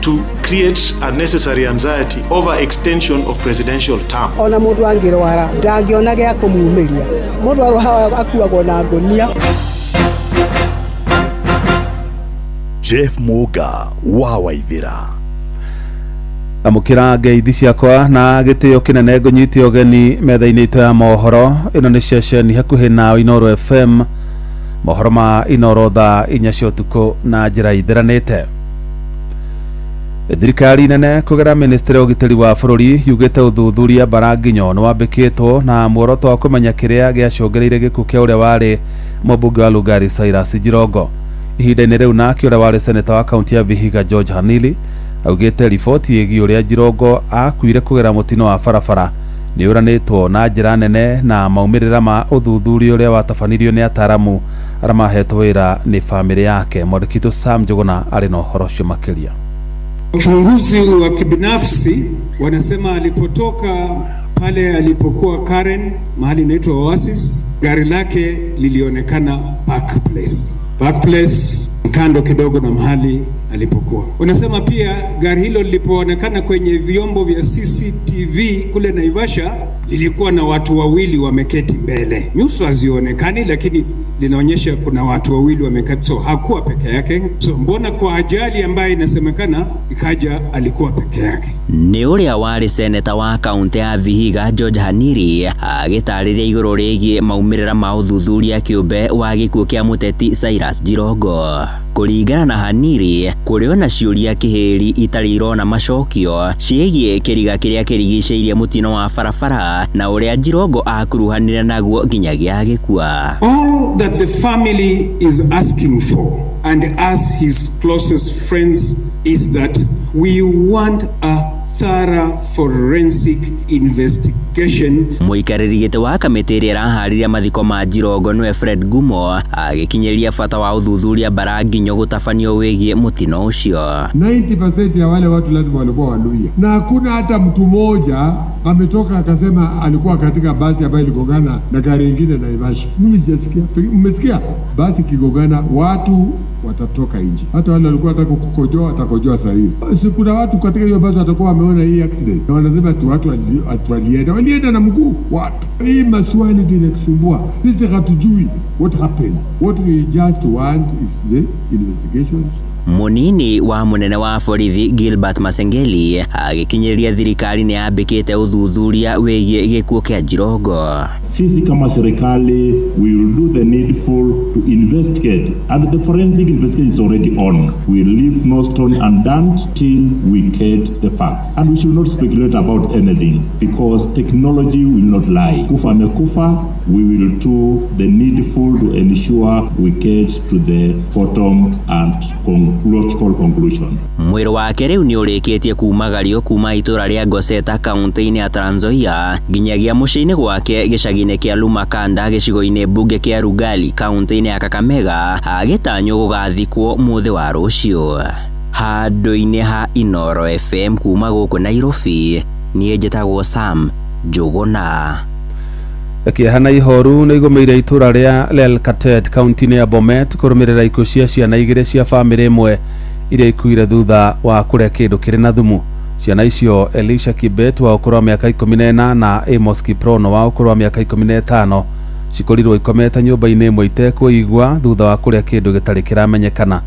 to create unnecessary anxiety over extension of presidential term. Ona mundu angirwara ndangiona gya kumumiria mundu akuagwo na ngonia. Jeff Muga wa Waithira amukira ngeithi ciakwa na gitio kinene ngunyiti ogeni metha-ini ito ya mohoro. Ino ni ceceni hakuhi na Inoro FM, mohoro ma Inoro thaa 4 cia utuku na njira ithiranite. Thirikari nene kugera ministry wa ugitiri wa bururi yugite uthuthuria Baranginyo ni wambikitwo na muoroto wa kumenya kiria giacungereire gikuo kia uria wari mubunge wa Lugari Cyrus Jirongo. Ihinda-ini riu nake uria wari seneta wa kaunti ya Vihiga George Hanili augite riboti yegi uria Jirongo akuire kugera mutino wa barabara ni uranitwo na njira nene na maumirira ma uthuthuria uria watabanirio ni ataramu aria mahetwo wira ni family yake. Mwandĩki Sam Njuguna ari na uhoro ucio makiria. Uchunguzi wa kibinafsi wanasema alipotoka pale alipokuwa Karen mahali inaitwa Oasis, gari lake lilionekana Park Place kando kidogo na mahali alipokuwa. Unasema pia gari hilo lilipoonekana kwenye vyombo vya CCTV kule Naivasha lilikuwa na watu wawili wameketi mbele. Nyuso hazionekani lakini linaonyesha kuna watu wawili wameketi, so hakuwa peke yake. So mbona kwa ajali ambayo inasemekana ikaja alikuwa peke yake? Ni uria wari seneta wa kaunti ya Vihiga George Hanili agitariria iguru rigie maumirira ma uthuthuria kiumbe wa gikuo kia muteti Cyrus Jirongo. Kuringana na Hanili, kuriona ciuria kihiri itari irona macokio ciegie kiriga kiria kirigiceirie mutino wa barabara na uria Jirongo akuruhanire naguo nginyagia gikua. All that the family is asking for and as his closest friends is that we want a thorough forensic investigation. Muikariri gite wa kamiti iria irahariria mathiko ma Jirongo niwe Fred Gumo agikinyeria bata wa uthuthuria Baranginyo gutafanio wigie mutino ucio. 90% ya wale watu lazima walikuwa Waluhya na hakuna hata mtu mmoja ametoka akasema alikuwa katika basi ambayo iligongana na gari nyingine na Naivasha. Mimi sijasikia. Mmesikia? Basi kigongana watu watatoka nje. Hata wale walikuwa wataka kukojoa watakojoa saa hiyo. Si kuna watu katika hiyo basi watakuwa wameona hii accident na wanasema tu watu walienda na mguu. What? Hii maswali ndio inatusumbua. Sisi hatujui what happened. What we just want is the investigations. Munini wa munene wa borithi Gilbert Masengeli agikinyeria thirikari ni ambikite uthuthuria wigie gikuo kia Jirongo. Sisi kama serikali we will do the needful to investigate and the forensic investigation is already on. We will leave no stone unturned till we get the facts and we should not speculate about anything because technology will not lie. Kufa amekufa, we will do the needful to ensure we get to the bottom and logical conclusion. Mwiro wake riu ni urikitie kumagario kuma itura ria Goseta kaunti-ini ya Trans Nzoia nginyagia muciini gwake gicagi-ini kia Lumakanda gicigo-ini bunge kia Rugali kaunti-ini ya Kakamega agitanyo gugathikwo muthi wa rucio. Handu-ini ha Inoro FM kuma guku Nairobi nie njitagwo Sam Njuguna. Kihana ihoru na igomeire itura ria Lelkatet kaunti-ini ya Bomet kurumirira ikuo cia ciana igiri cia family imwe iria ikuire thutha wa kuria kindu kiri na thumu. Ciana icio Elisha Kibet wa ukuru wa miaka 14 na Amos Kiprono wa ukuru wa miaka 15 cikorirwo ikomete nyumba-ini imwe itekũigua thutha wa kuria kindu gitari kiramenyekana.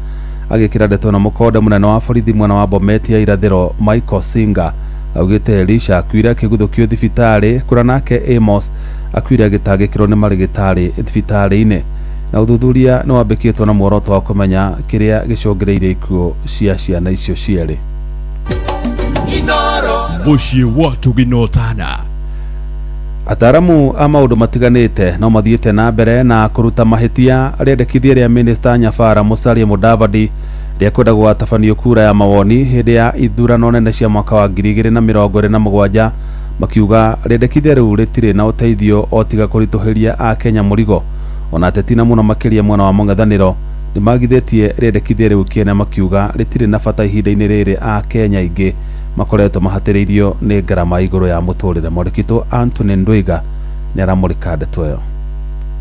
Agikira ndeto na mukonde munene wa borithi mwena wa Bomet ya irathiro Michael Singa augite Elisha akuire akiguthukio thibitari kura nake Amos akuire agitangikirwo ni marigitari thibitari-ini na uthuthuria no wambikitwo na muoroto wa kumenya kiria gicungereire ikuo cia ciana icio cieri. Mushi watu ginotana ataramu a maundu matiganite no mathiite na mbere na kuruta mahitia riendekithia ria Minister Nyabara Musalia Mudavadi ria kwenda gwatabanio kura ya mawoni hindi ya ithurano nene cia mwaka wa 2027 makiuga riendekithia riu ritire na uteithio o tiga kurituhiria a Kenya murigo. Ona tetina muno makiria mwana wa mung'ethaniro ni magithetie riendekithia riu kiene makiuga ritire na bata ihinda-ini riri a Kenya ingi makoretwo mahatiriirio ni ngarama iguru ya muturire. Mwandĩki Anthony Ndwiga ni aramurika ndeto iyo.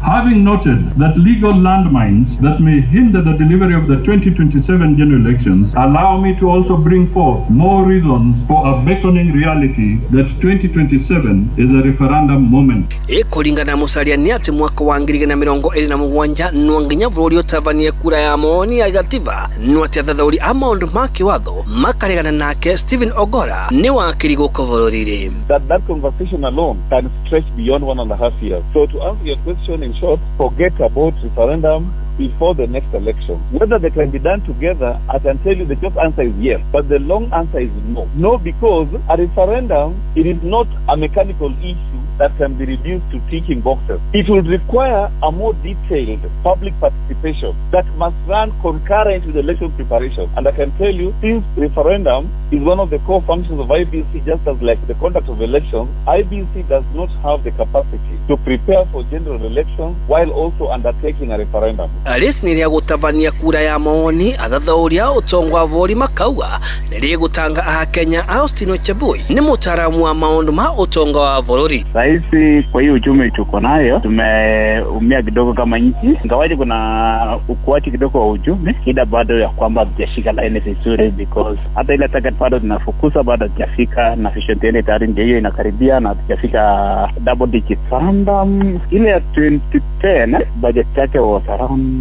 Having noted that legal landmines that may hinder the delivery of the 2027 general elections, allow me to also bring forth more reasons for a beckoning reality that 2027 is a referendum moment. Kulingana musalia ni ati mwaka wa 2027 no nginya bũrũri ũtabanie kura ya maoni ya gatiba no ati athathaũri a maũndũ ma kĩwatho makaregana nake Stephen Ogora ni wakiri gũkũ bũrũri-inĩ. That conversation alone can stretch beyond 1.5 years. So to answer your question in short, forget about referendum before the next election. Whether they can be done together, I can tell you the short answer is yes, but the long answer is no. No, because a referendum, it is not a mechanical issue that can be reduced to ticking boxes. It will require a more detailed public participation that must run concurrent with election preparation. And I can tell you, since referendum is one of the core functions of IBC, just as like the conduct of elections, IBC does not have the capacity to prepare for general elections while also undertaking a referendum. Alisi ni gutabania kura ya maoni athathaũri a ũtongo wa bũrũri makauga nĩ gũtanga a Kenya. Austin Ochabui ni mutaalamu wa maũndũ ma ũtongo wa bũrũri. Raisi, kwa hiyo uchumi tuko nayo tumeumia kidogo kama nchi, ingawaje kuna ukuaji kidogo wa uchumi, ila bado ya kwamba hatujashika line vizuri, because hata ile target bado tunafukuza bado hatujafika, na vision tena tayari ndio hiyo inakaribia na hatujafika double digit. Random ile ya 2010 budget yake was around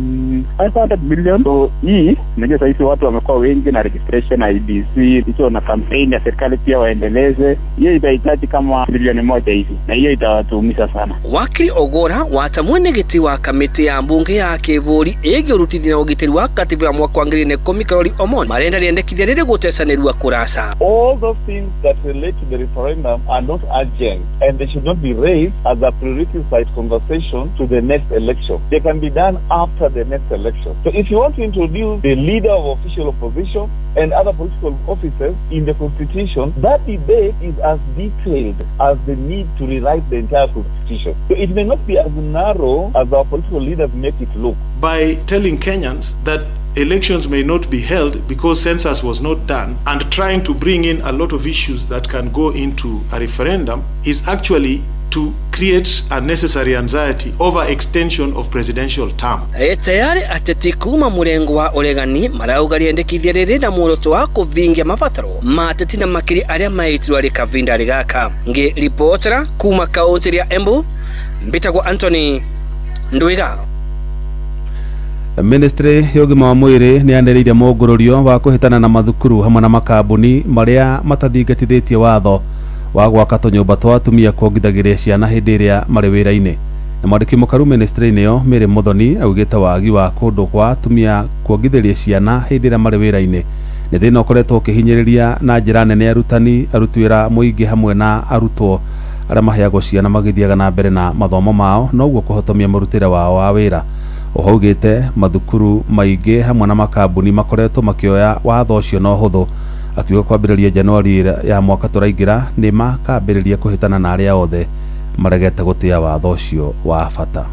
500 billion. So hii unajua sasa watu wamekuwa wengi na registration na IBC hizo na campaign ya serikali pia waendeleze, hiyo itahitaji kama bilioni 1 hivi, na hiyo itawatuumiza sana. Wakiri Ogora watamwenegeti wa kamiti ya mbunge ya Kivuli ege urutithia na ugitiri wa katiba ya mwaka wa 2010 Karoli Omoni marenda riendekithia riri gutesanirwa kurasa. All those things that relate to the referendum are not urgent and they should not be raised as a prerequisite conversation to the next election. They can be done after the next election. So if you want to introduce the leader of official opposition and other political officers in the constitution, that debate is as detailed as the need to rewrite the entire constitution. So it may not be as narrow as our political leaders make it look. By telling Kenyans that elections may not be held because census was not done, and trying to bring in a lot of issues that can go into a referendum, is actually to create unnecessary anxiety over extension of presidential term. Tayari ateti kuma murengo wa uregani marauga riendekithia riri na muoroto wa kuvingia mabataro mateti na makiri aria maitirwo ri kavinda rigaka. Ngi reportera kuma kaunti ya Embu, Mbitagwo Anthony Ndwiga. Ministry ya ũgima wa mwĩrĩ nĩ yanĩrĩire mũngũrũrio wa kũhĩtana na mathukuru hamwe na makambuni marĩa matathingatithĩtie watho wa gwaka tũnyũmba twa atumia kuongithagĩria ciana hĩndĩ ĩrĩa marĩ wĩra-inĩ. Na mwandĩki mũkaru ministry-inĩ ĩyo Mary Muthoni augĩte wagi wa kũndũ kwa atumia kuongithĩria ciana hĩndĩ ĩrĩa marĩ wĩra-inĩ nĩ thĩna ũkoretwo ũkĩhinyĩrĩria na njĩra nene arutani, aruti wĩra mũingĩ hamwe na arutwo arĩa maheagwo ciana magĩthiaga na mbere na mathomo mao, na ũguo kũhotomia mũrutĩre wao wa wĩra. Ohaugĩte mathukuru maingĩ hamwe na makambuni makoretwo makĩoya watho ũcio na ũhũthũ, akiuga kwambĩrĩria Januari ya mwaka tũraingĩra nĩ makambĩrĩria kũhĩtana na arĩa othe maregete gũtĩa watho ũcio wa bata.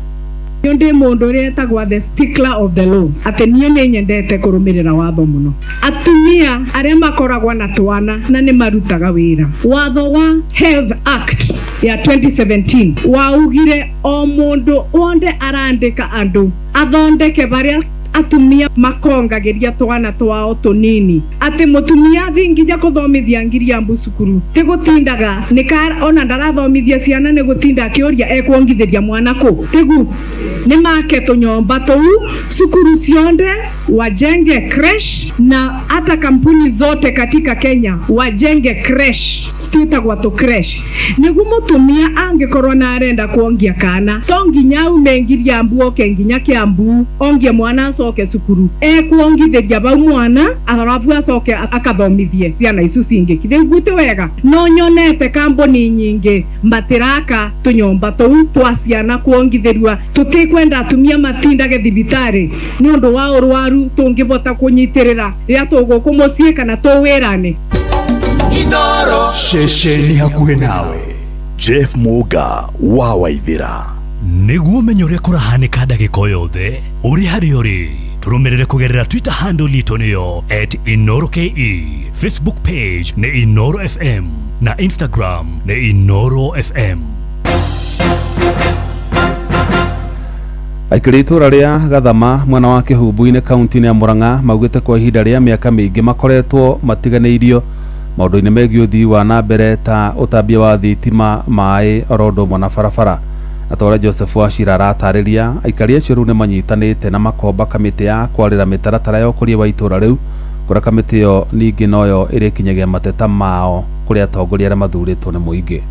Ndi mundu uria etagwa the stickler of the law, ati nie ni nyendete kurumirira watho muno. Atumia aria makoragwa na twana na ni marutaga wira. Watho wa Health Act ya 2017 waugire o mundu onde arandika andu athondeke baria atumia makongagiria twana twao tunini, ati mutumia thinginya kuthomithia ngiria mbu cukuru ti gutindaga nikara ona ndarathomithia ciana ni gutinda akiuria ekwongithiria mwana ku tigu ni make tunyomba tuu cukuru cionde wajenge creche, na hata kampuni zote katika Kenya wajenge creche stitagwa to creche, nigu mutumia angikorwo na arenda kuongia kana tonginya umengiria mbu oke nginya kiambu ongie mwana soke cukuru kuongithĩria bau mwana arabu acoke akathomithie ciana icu cingĩ kithĩgute wega. No nyonete kambuni nyingĩ matiraka tunyomba tou twa ciana kuongithĩrua, tutikwenda atumia matindage thibitarĩ nĩ ũndũ wa ũrwaru tũngĩbota kũnyitĩrĩra rĩrĩa tũgũkũ mũciĩ kana tũwĩra-inĩ. Inoro shesheni hakuhĩ nawe. Jeff Muga wa Waithira. Nĩguo menye ũrĩa kũrahanĩka ndagĩka yothe ũrĩ harĩa ũrĩ, tũrũmĩrĩre kũgerera Twitter handle itũ nĩyo @InoroKE, Facebook page nĩ Inoro FM na Instagram nĩ Inoro FM. Aikari itura ria Gathama mwena wa Kihubu-ini kaunti-ini ya Murang'a maugite kwa ihinda ria miaka mingi makoretwo matiganeirio maundu-ini megie uthii wa na mbere ta utambia wa thitima, maĩ, orondo mwana barabara. Atwara Joseph Wachira aratariria aikari acio riu nimanyitanite na makomba kamiti ya kwarira mitaratara ya ukuria wa itura riu, kuria kamiti iyo ningi noyo irikinyagia mateta mao kuria atongoria aria mathuritwo ni muingi.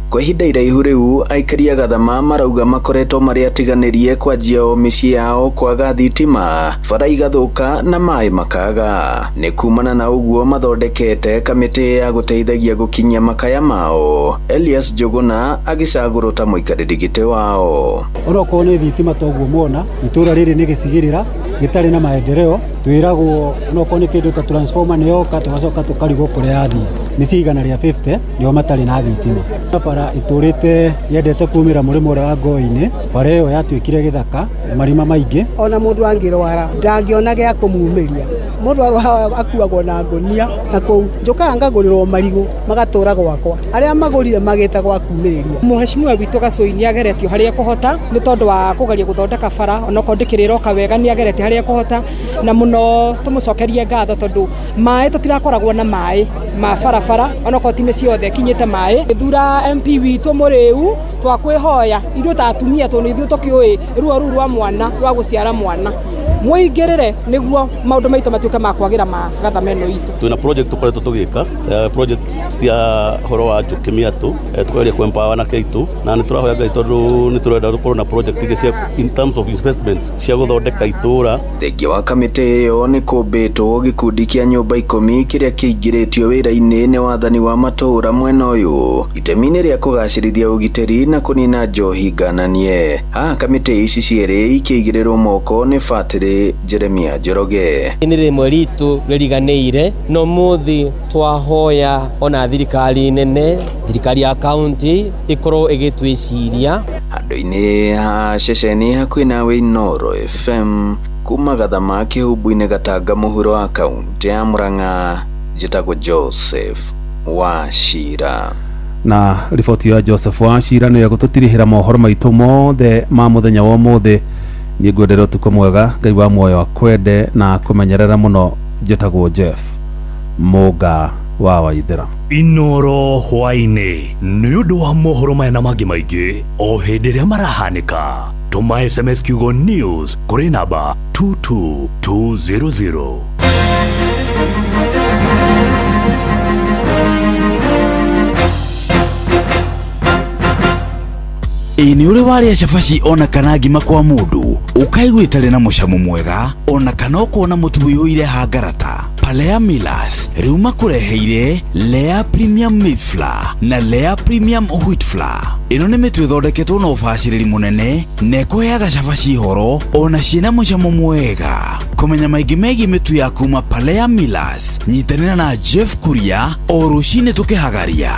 Kwa ihinda iraihu riu aikari a Gathama marauga makoretwo mari atiganirie kwanjia o micii yao kwaga thitima, bara igathuka na maĩ makaga. Ni kumana na uguo mathondekete kamiti ya guteithagia gukinyia makaya mao. Elias Njuguna agicagurwo ta muikariri giti wao. Oroko ni thitima toguo muona itura riri ni gicigirira gitari na maendeleo, twiragwo onoko ni kindu ta transformer ni yoka tugacoka tukarigwo kuria yathi micii igana ria 50 nio matari na thitima. Bara iturite yendete kumira murimo wa Ngoi-ini, bara iyo yatwikire githaka marima maingi, ona mundu angirwara ndangiona gya kumumiria. Mundu akuagwo na ngonia na kou njukaga ngagurirwo marigu magatura gwakwa, aria magurire magita gwa kumiriria. Muheshimiwa witu Gacui ageretio haria kuhota ni tondu wa kugeria guthondeka bara, onako ndikiriro kawega ni ageretie haria kuhota, na muno tumucokerie ngatho tondu maĩ tutirakoragwo na maĩ ma barabara, onako ti mĩciĩ yothe kinyite maĩ. Thura MP witu muriu twakwihoya ithuĩ ta atumia tondu ithuĩ tukiui ruo rwa mwana rwa guciara mwana muingirire niguo maundu maitu matuike ma kwagira ma Gathama ino itu. Twina project tukoretwo tugika project cia horo wa Kimiatu tukoreria kwempower na Keitu, na ni turahoya Ngai tondu ni turenda gukorwo na project ingĩ in terms of investments cia guthondeka itura. Thengi wa kamiti iyo ni kumbitwo gikundi kia nyumba 10 kiria kiingiritio wira-ini ni wathani wa matura mwena uyu itemi-ini ria kugacirithia ugiteri na kunina njohi ngananie. Kamiti ici cieri ikiigirirwo moko ni Fatiri Jeremia Njoroge. Ni rimwe ritu ririganeire no muthi twahoya ona thirikari nene, thirikari ya kaunti ikorwo igitwiciria handu-ini ha ceceni hakuhi nawe Inoro FM kuma Gathama Kihubu-ini Gatanga muhuro wa kaunti ya Murang'a. Njitagwo Joseph Wachira. Na riboti ya Joseph Wachira ni gututirihira mohoro maitu mothe ma muthenya wa muthi. Ni ngwendera utuko mwega, Ngai wa muoyo akwende na kumenyerera muno. Njitagwo Jeff Muga wa Waithira. Inoro hwaini ni undu wa mohoro maya na mangi maingi o hindi ria marahanika. Tuma SMS kiugo news kuri namba 22200. Ni uri waria cabaci ona kana ngima kwa mundu ukaigua itari na mucamo mwega, ona kana ukona mutu wiyuire hangarata. Palea Millers riu makureheire Lea Premium Maize Flour na Lea Premium Wheat Flour. Ino ni mitu ithondeketwo na ubaciriri munene na ikuheaga cabaci horo ona ciina mucamo mwega. Kumenya maingi megie mitu ya kuma Palea Millers, nyitanira na Jeff Kuria o rucini tukihagaria.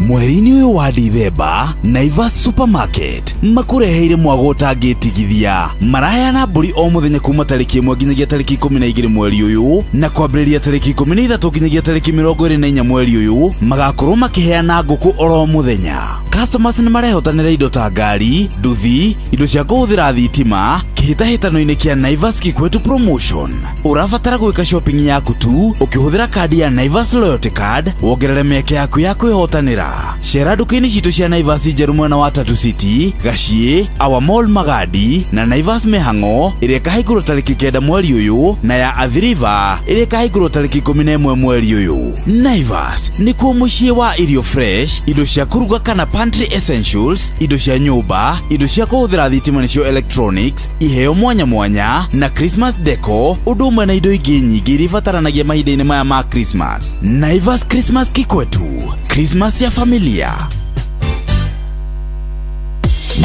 Mweri-ini uyu wa Dithemba, Naivas Supermarket makureheire mwago utangitigithia. Maraheyana mburi o muthenya kuma tariki 1 nginyagia tariki 12 mweri uyu, na kwambĩrĩria tariki 13 nginyagia tariki 24 mweri uyu magakorwo makiheana nguku oro muthenya. Customers ni marehotanira indo ta ngari, nduthi, indo cia kuhuthira thitima, kihitahitano-ini kia Naivas Kikwetu Promotion. Urabatara gwika shopping yaku tu ukihuthira kadi ya Naivas Loyalty Card, wongerere mieke yaku ya kwihotanira. Cera nduka-ini citu cia Naivas njeru mwena wa Tatu City, Gacie, Our Mall Magadi na Naivas Mihang'o iria kahingũrwo tariki 9 mweri uyu, na ya Athi River iria kahingũrwo tariki 11 mweri uyu. Naivas nikuo muciĩ wa irio fresh, indo cia kuruga kana pantry essentials, indo cia nyumba, indo cia kuhuthira thitima nicio electronics, iheo mwanya mwanya na Christmas deco, undu umwe na indo ingĩ nyingĩ iria ibataranagia mahinda-inĩ maya ma Christmas. Naivas Christmas Kikwetu, Christmas ya familia.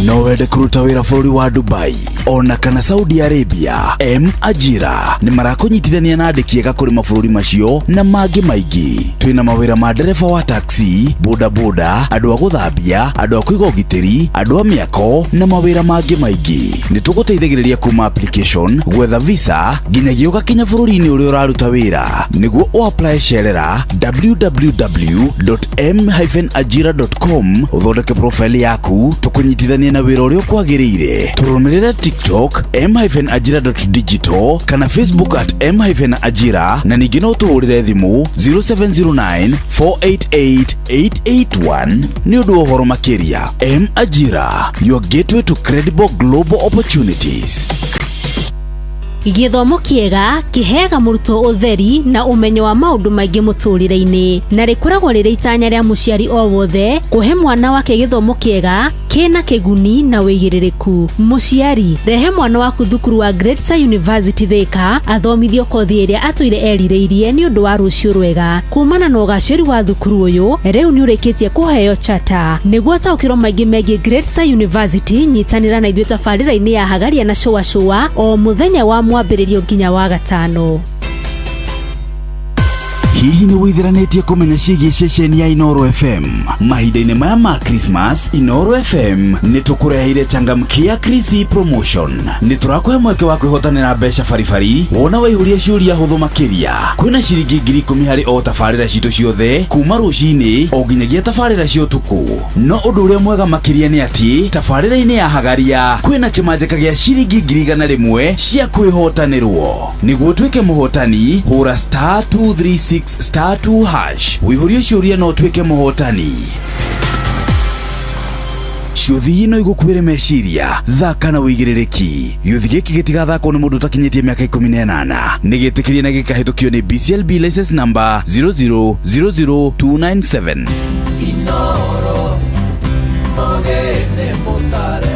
No wende kuruta wira bũrũri wa Dubai, ona kana Saudi Arabia, Ajira ni marakunyitithania na andiki ega kuri mabũrũri macio na mangĩ maingĩ. Twina mawĩra ma ndereba wa taxi, bodaboda, andũ a gũthambia, andũ a kũiga ũgitĩri, andũ a mĩako na mawĩra mangĩ maingĩ. Nĩ tũgũteithagĩrĩria kuma application, gwetha visa nginyagia ũgakinya bũrũri-inĩ ũrĩa ũraruta wĩra. Nĩguo ũapply cerera www.m-ajira.com ũthondeke profile yaku, tũkũnyitithania na wĩra ũrĩa ũkwagĩrĩire. Tũrũmĩrĩre TikTok m-ajira.digital kana Facebook @m-ajira na ningĩ no tũhũrĩre thimũ 0709488881 nĩ ũndũ wa ũhoro makĩria. M-Ajira, your gateway to credible global opportunities. Gĩthomo kĩega kĩheaga mũrutwo ũtheri na ũmenyo wa maũndũ maingĩ mũtũrĩre-inĩ, na rĩkoragwo rĩrĩ itanya rĩa mũciari o wothe kũhe mwana wake gĩthomo kĩega kĩna kĩguni na wĩigĩrĩrĩku. Mũciari, rehe mwana waku thukuru wa Great Star University Thika athomithio kothi ĩrĩa atũire erirĩirie nĩ ũndũ wa rũciũ rwega. Kumana na ũgacĩru wa thukuru ũyũ, rĩu nĩ ũrĩkĩtie kũheo charter. Nĩguo ataũkĩrwo maingĩ megiĩ Great Star University, nyitanĩra na ithuĩ tabarĩra-inĩ ya Hagaria na Showa Showa o mũthenya wa mwambĩrĩrio nginya wa gatano. Hihi nĩ wĩtheranĩtie kũmenya ciĩgiĩ ceceni ya Inooro FM? Mahinda-inĩ maya ma Christmas, Inooro FM nĩ tũkũreheire changamkia Chrissy promotion. Nĩ tũrakũhe mweke wa kwĩhotanĩra mbeca baribari wona waihũria ciũria hũthũ makĩria. Kwĩna ciringi 10,000 harĩ o tabarĩra citũ ciothe kuma rũcinĩ o nginyagia tabarĩra cia ũtukũ. No ũndũ ũrĩa mwega makĩria nĩ atĩ tabarĩra-inĩ ya Hagaria kwĩna kĩmanjĩka gĩa ciringi 100,000 cia kwĩhotanĩrwo. Nĩguo tuĩke mũhotani, hũra *236*2# wĩihũrie ciũria no tuĩke mũhotani. Ciũthi ino igũkuĩre meciria, thaka na wĩigĩrĩrĩki. Gĩũthi gĩkĩ gĩtigathakwo nĩ mũndũ ũtakinyĩtie mĩaka 18. Nĩ gĩtĩkĩrie na gĩkahĩtũkio nĩ BCLB license number 0000297. Inooro, Mogene Motare.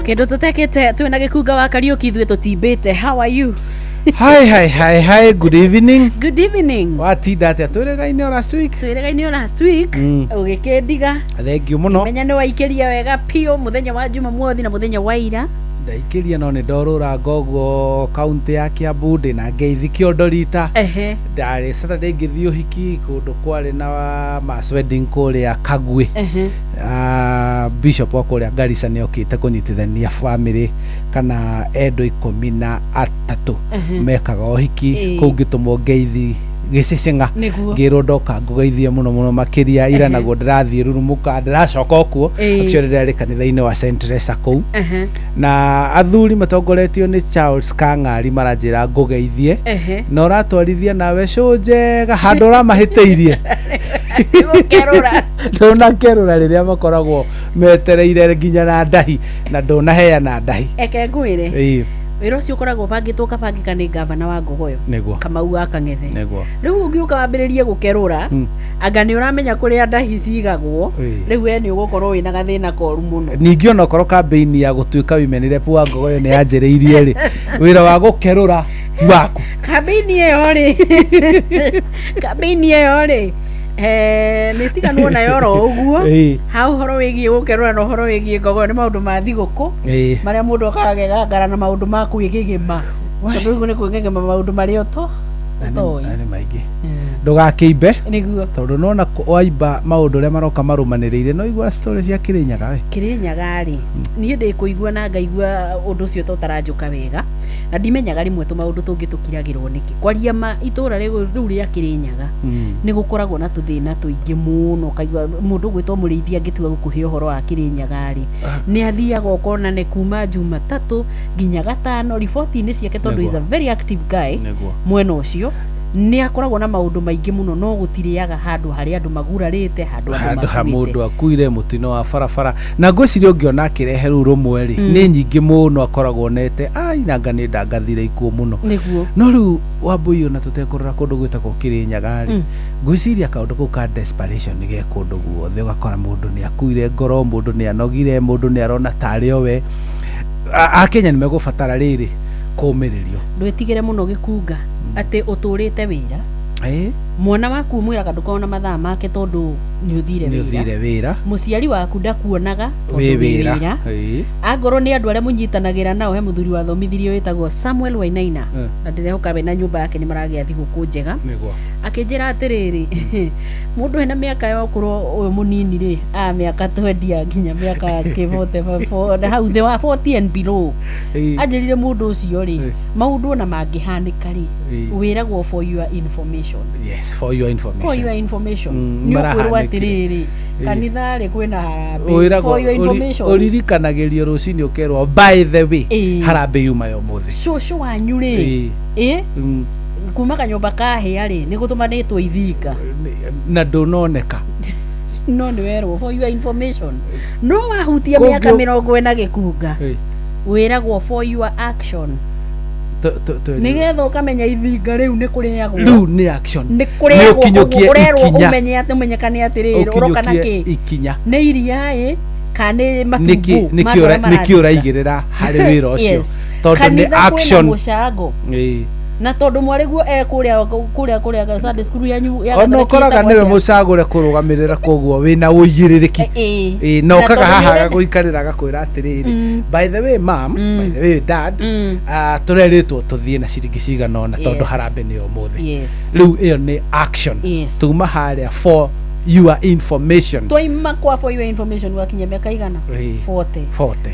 Kindu tutekete twina gikunga wa Kariuki thwe tutibite. How are you? Hi, good evening. Good evening. Watinda atia tweregainio last week? Tweregainio last week. Ugikendiga. Thank you muno. Menya ni waikiria wega pio muthenya wa Jumamothi na muthenya wa ira. Ndaikiria no ni ndorura gogo county ya Kiambu na ngeithi Kiondorita. Ndari Saturday ngithio hiki kundu kwari na mass wedding kuria Kagwe. Bishop wa kuria Garissa ni okite kunyitithania family kana endo 13 mekaga ohiki kungitumwo ngeithi gicicinga ngiro ndoka ngugeithie muno makiria ira naguo ndirathie rurumuka ndiracoka okuo actually ndari kanitha-ini wa St Teresa kou na athuri matongoretio ni Charles Kang'ari maranjira ngugeithie na uratwarithia nawe cunjega handu uramahiteirie ndona kerura riria makoragwo metereire nginya na ndahi na ndonaheana ndahi eke ngwire wira ucio ukoragwo bangitwo kabangika ni gavana wa Ngogoyo Kamau wa Kang'ethe riu ungiuka wambiririe gukerura anga ni uramenya kuria ndahi cigagwo riu we ni ugukorwo wina gathina koru muno ningi ona korwo campaign ya gutuika women rep wa Ngogoyo ni yanjiriirie ri wira wa gukerura ti waku campaign iyo ri ni tiganu na yoro uguo ha uhoro wigie gukerura na uhoro wigie Ngogoyo ni maundu ma thiguku maria mundu akagegangara na maundu ma kwigigima tondu ni kwigigima maundu maria to ani maingi ndugakimbe niguo tondu nona waimba maundu ria maroka marumaniriire no igua story cia Kirinyaga ri nie ndi kuigua na ngaigua undu ucio tutaranjuka wega na ndimenyaga rimwe tu maundu tungitukiragirwo niki kwaria itura riu ria Kirinyaga ni gukoragwo na tuthina tuingi muno kaigua mundu gwitwo murithia ngitua gukuhe uhoro wa Kirinyaga ri ni athiaga ukona ne kuma Jumatatu nginya Gatano riboti-ini ciake tondu is a very active guy mwena ucio ni akoragwo na maundu maingi muno no gutiriaga handu hari andu magurarite handu ha mundu akuire mutino wa farafara na ngwiciria ungiona akirehe ru rumwe ri ni nyingi muno akoragwo nete nanga ni ndangathire ikuo muno no riu Wambui ona tutekurura kundu gwitagwo Kirinyaga ri ngwiciria kaundu kau ka desperation ni ge kundu guothe ugakora mundu ni akuire ngoro mundu ni anogire mundu ni arona tari owe Akenya ni megubatara riri kumiririo ndwetigire muno gikunga ati uturite wira mwana waku mwiraga ndukona mathaa make tondu ni uthire wira muciari waku ndakuonaga tondu wira angorwo ni andu aria munyitanagira nao he muthuri wa thomithirio witagwo Samuel Wainaina na ndirehoka we na nyumba yake ni maragia thiguku njega akinjira atiriri mundu hena miaka ya ukurwo uyu munini ri miaka 20 nginya miaka 44 hau the wa 40 and below anjirire mundu ucio ri maundu na mangihanika ri wiragwo for your information for your information nyukwirwa atiriri kanitha ri kwina harambe for your information uririkanagirio rucini ukerwo by the way harambe yuma yo muthi shushu wanyu ri kuma kanyumba kahia ri ni gutumanitwo ithika na ndononeka no ni werwo for your information no wahutia miaka 40 gikunga wiragwo for your action nigetha ukamenya ithinga riu ni kuriagwo riu ni action ni kuriagwo urerwo umenye ati umenyekane atiriri uroka na ki ikinya ni iria kane matumbu niki uraigirira hari wira ucio tondu ni action na tondu mwariguo kuria Sunday school yanyu ya ono koraga niwe mucagure kurugamirira koguo wina uyiririki no kaga haha guikarira gakwira atiriri by the way mom by the way dad tureritwo tuthie na ciringi cigana ona tondu harambe ni umuthi riu iyo ni action tuma haria for your information toima kwa for your information wakinya miaka igana 40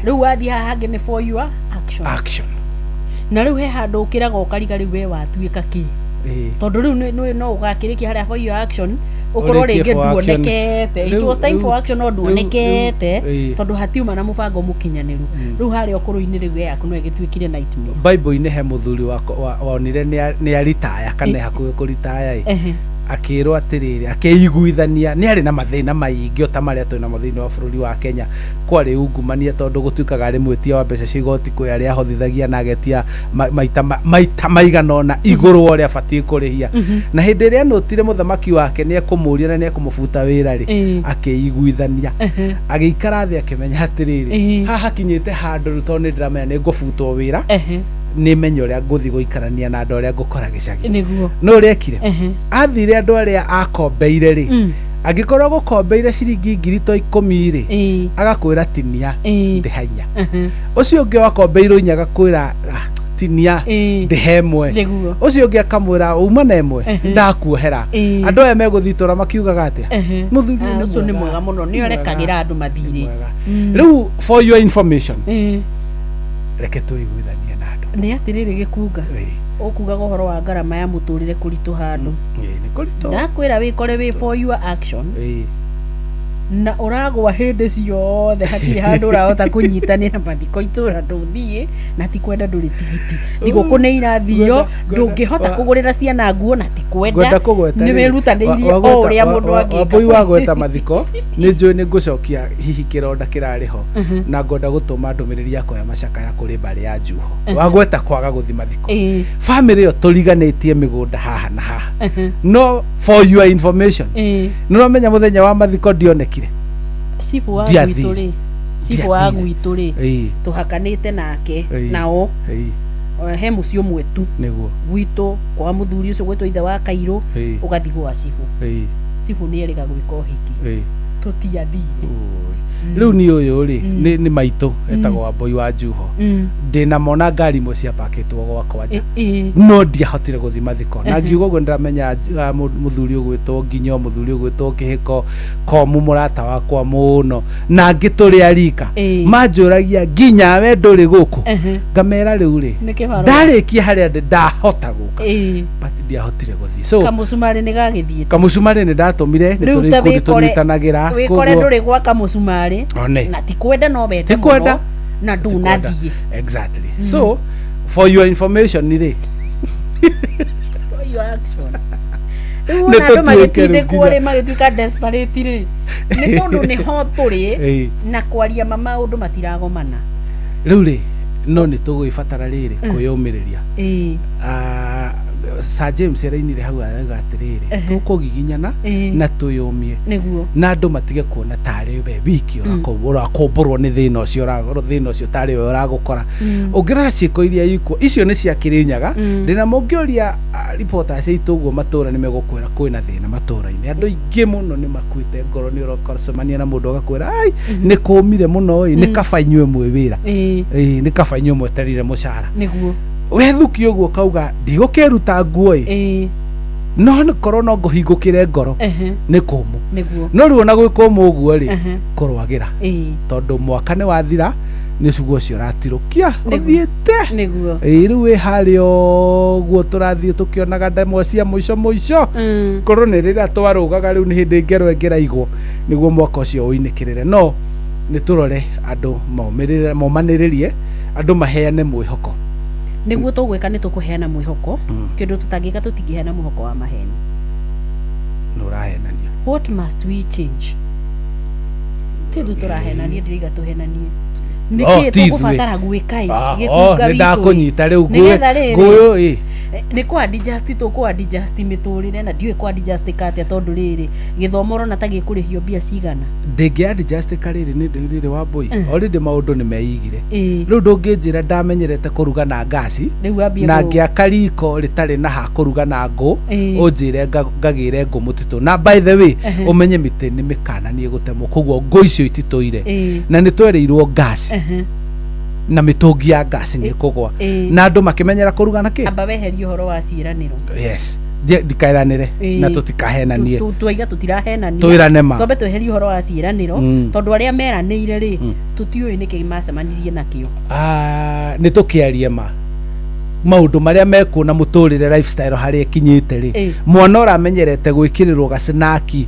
riu wathi haha ni for your action na riu he handu ukiraga ukariga riu we watuika ki tondu riu no ugakirikia haria for your action ukorwo ringi nduonekete it was time for action no nduonekete tondu hatiuma na mubango mukinyaniru riu haria ukuru-ini riu yaku no igituikire nightmare Bible-ini he muthuri wonire ni aritaya kana hakuhi kuritaya akirwo atiriri akeiguithania ni ari na mathina maingi ta maria twina mathina wa bururi wa Kenya kwari ungumania tondu gutuikaga ari mwitia wa mbeca cigoti kwi ari ahothithagia na agetia maita maigana na iguru ori abatie kurihia na hindi ria notire muthamaki wake ni ekumuria na ni ekumufuta wira ri akeiguithania agiikara thi akimenya atiriri haha kinyite handu rutoni ndiramenya ni ngufutwo wira ni menyo ria nguthi guikarania na andu aria ngukora gicagi niguo no rekire athire andu aria akombeire ri agikorwo gukombeire ciringi 10,000 ri agakwira tinia ndihanya ucio ungi wakombeirwo inya agakwira tinia ndihemwe ucio ungi akamwira uma na emwe ndakuohera andu aya meguthitora makiugaga atia muthuri ucio ni mwega muno ni orekagira andu mathiri riu for your information reke tuiguithanie na andu ni atiriri gikunga ukugaga uhoro wa ngarama ya muturire kuritu handu ni kuritu ndakwira wikore wi for your action na uragwa hindi ciothe hatirĩ handũ ũrahota kũnyitania na mathiko itũra ndũthiĩ na ti kwenda ndũrĩ tigiti thigũkũ nĩ irathio ndũngĩhota kũgũrĩra ciana nguo na ti kwenda nĩ wĩrutanĩirie o ũrĩa mũndũ angĩka wambui wa gweta mathiko nĩ njũĩ nĩ ngũcokia hihi kĩronda kĩrarĩ ho na ngwenda gũtũma ndũmĩrĩri yakwa ya macakaya kũrĩ mbarĩ ya Njuho wagweta kwaga gũthi mathiko family ĩyo tũriganĩtie mĩgũnda haha na haha no for your information no menya mũthenya wa mathiko ndionekire sipo wa gwitũ rĩ tuhakanĩte nake nao he mũciĩ ũmwe tu nĩguo gwitũ kwa mũthuri ũcio gwĩtwo ithe wa Kairũ ũgathi gwa Sifu nĩ erĩga gwĩka ũhiki tũtiathire riu ni uyu ri ni maito etagwo Wambui wa Njuho ndina mona ngari mo cia paketwo gwakwa nja no ndiahotire guthi mathiko na ngiugo gwe ndiramenya muthuri ugwitwo nginyo muthuri ugwitwo kihiko komu murata wakwa muno na ngituri arika manjuragia nginya we nduri guku ngamera riu ri ndarikia haria ndahota guka but ndiahotire guthi so kamusumari ni gagithie kamusumari ni ndatumire ni turi kunitanagira wikore nduri gwa kamusumari na ti kwenda no bete muno na ndunathie exactly so for your information ni ri for your action ni to magitinde kuore magituika desperate ri ni tondu ni ho turi na kwaria maundu matiragomana riu ri no ni tuguibatara riri kuyumiriria Sir James erainire hau araga atiriri tukugiginyana na tuyumie na andu matige kuona tari we wiki urakomborwo ni thina ucio tari we uragukora ungirara ciiko iria iko icio ni cia Kirinyaga ndina mungioria reporters ituguo matura ni megukwira kwina thina matura-ini andu ingi muno ni makuite ngoro ni urokoracemania na mundu agakwira ai ni kumire muno ni kabanywe mwe wira ni kabanywe mwe tarire mucara niguo wethuki uguo kauga ndigukiruta nguo no nikoro no nguhingukire ngoro ni kumu no riu na gwikumu uguo ri kurwagira tondu mwaka ni wathira ni cuguo cio ratirukia uthiite riu wi hario guo turathie tukionaga ndemwa cia muico korwo ni riria twarugaga riu ni hindi ngero ngeraigwo niguo mwaka ucio uinikirire no ni turore andu maumaniririe andu maheane mwihoko niguo tugwika ni tukuheana mwihoko kindu tutangika tutingiheana mwihoko wa maheni nurahenania what must we change tindu turahenania ndiriga tuhenanie niki tukubatara gwikai gikunga witu ndakunyita riu nguyo ni kwa adjust to adjust miturire na ndiwe kwa adjust kate tondu riri githomoro na tagi kurihio bia cigana ndingi adjust kariri ni riri Wambui already maundu ni meigire riu ndunginjira ndamenyerete kuruga na gasi na ngiakariko ritari na ha kuruga na ngo unjire ngagire ngo mutitu na by the way umenye miti ni mikana ni gutemwo koguo ngo icio itituire na ni twereirwo gasi na mitungi ya gasi ni kugwa na andu makimenyera kuruga na ki amba weherie uhoro wa ciiraniro yes ndikairanire na tutikahenanie tuiga tutirahenania twirane ma tombe tweherie uhoro wa ciiraniro tondu aria meranĩire ri tutiui niki macemanirie nakio ni tukiarie ma maundu maria mekuna muturire lifestyle hari kinyite ri mwana uramenyerete gwikirirwo gacinaki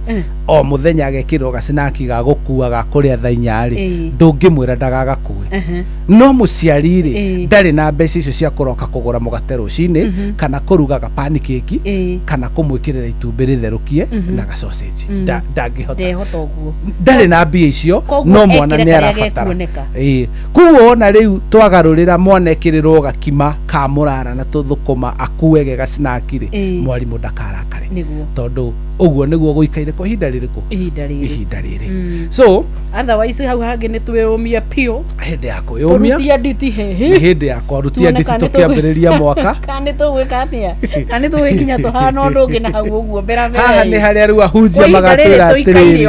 o muthenya agekirwo gacinaki ga gukuaga kuria thainya ri ndungimwira ndagagakue no muciari ri ndari na mbeca icio cia kuroka kugura mugate rucini kana kuruga ga pancake kana kumwikirira itumbi ritherukie na ga sausage ndangihota uguo ndari na mbia icio no mwana ni arabatara kuo na riu twagarurira mwana ekirirwo gakima ka murara na tuthukuma akuege gacinaki ri mwarimu ndakarakare tondu uguo niguo guikaire ko ihinda riri so otherwise hau hangi ni twiyumia pio hindi ya kuyumia turutia nditi hehe ni hindi ya kwarutia nditi tukiambiriria mwaka kandi tugwika atia kandi tugwikinya tuhana undu ungi na hau uguo mbera mbere haha ni haria riu ahunjia magatwira atiriri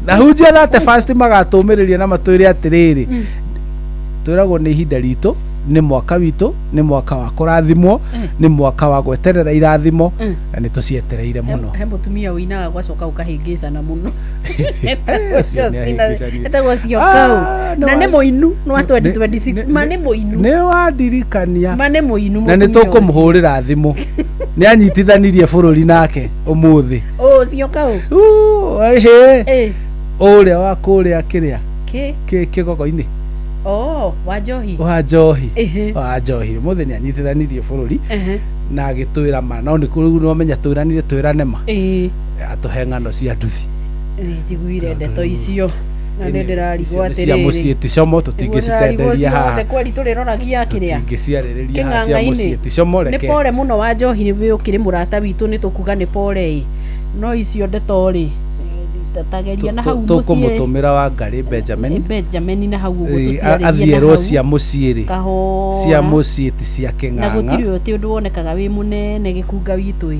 na hunjia thate first magatumiriria na matwire atiriri twiragwo ni ihinda ritu ni mwaka witu ni mwaka wa kurathimwo ni mwaka wa gweterera irathimo na ni tucietereire muno he mutumia winaga gwacoka ukahingicana muno etagwo ciokau na ni muinu no 2026 ma ni muinu ni wadirikania ma ni muinu na ni tukumuhurira thimu ni anyitithanirie bururi nake umuthi ciokau he uria wa kuria kiria kigogo-ini wa njohi wa njohi muthe ni anyitithanirie bururi na agitwira ma no ni kuru no menya twiranire twirane ma atuhe ng'ano cia nduthi njiguire ndeto icio na ndirarigwo atiriri cia muciiti como tutingicitenderia haha kweli turiroragia kiria tingiciaririria haha cia muciiti como reke ni pole muno wa njohi ni ukiri murata witu ni tukuga ni pole no icio ndeto ri tageria na hau mucie tukumutumira wa ngari Benjamin na hau uguo tuciarĩria athierwo cia muciiri cia muciiti cia king'ang'a na gutiri uti undu wonekaga wi munene gikunga witu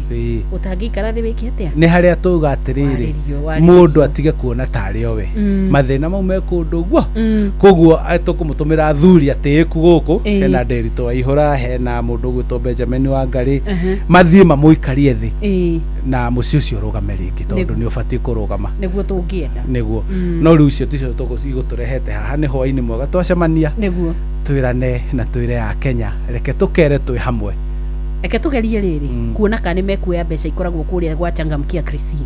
utangikara thi wiki atia ni haria tuga atiriri mundu atige kuona tari owe mathina mau me kundu guo koguo tukumutumira athuri atiiku guku hena Nderito Waihura hena mundu gwitwo Benjamin wa ngari mathie mamuikarie thi na muci ucio rugame ringi tondu ni ubati kurugama niguo tungienda niguo no riu cio ticio tuguturehete haha ni hwaini mwega twacemania niguo twirane na twire ya Kenya reke tukere twi hamwe reke tugerie riri kuona kana mekuya mbeca ikoragwo kuria gwa Changamkia Christine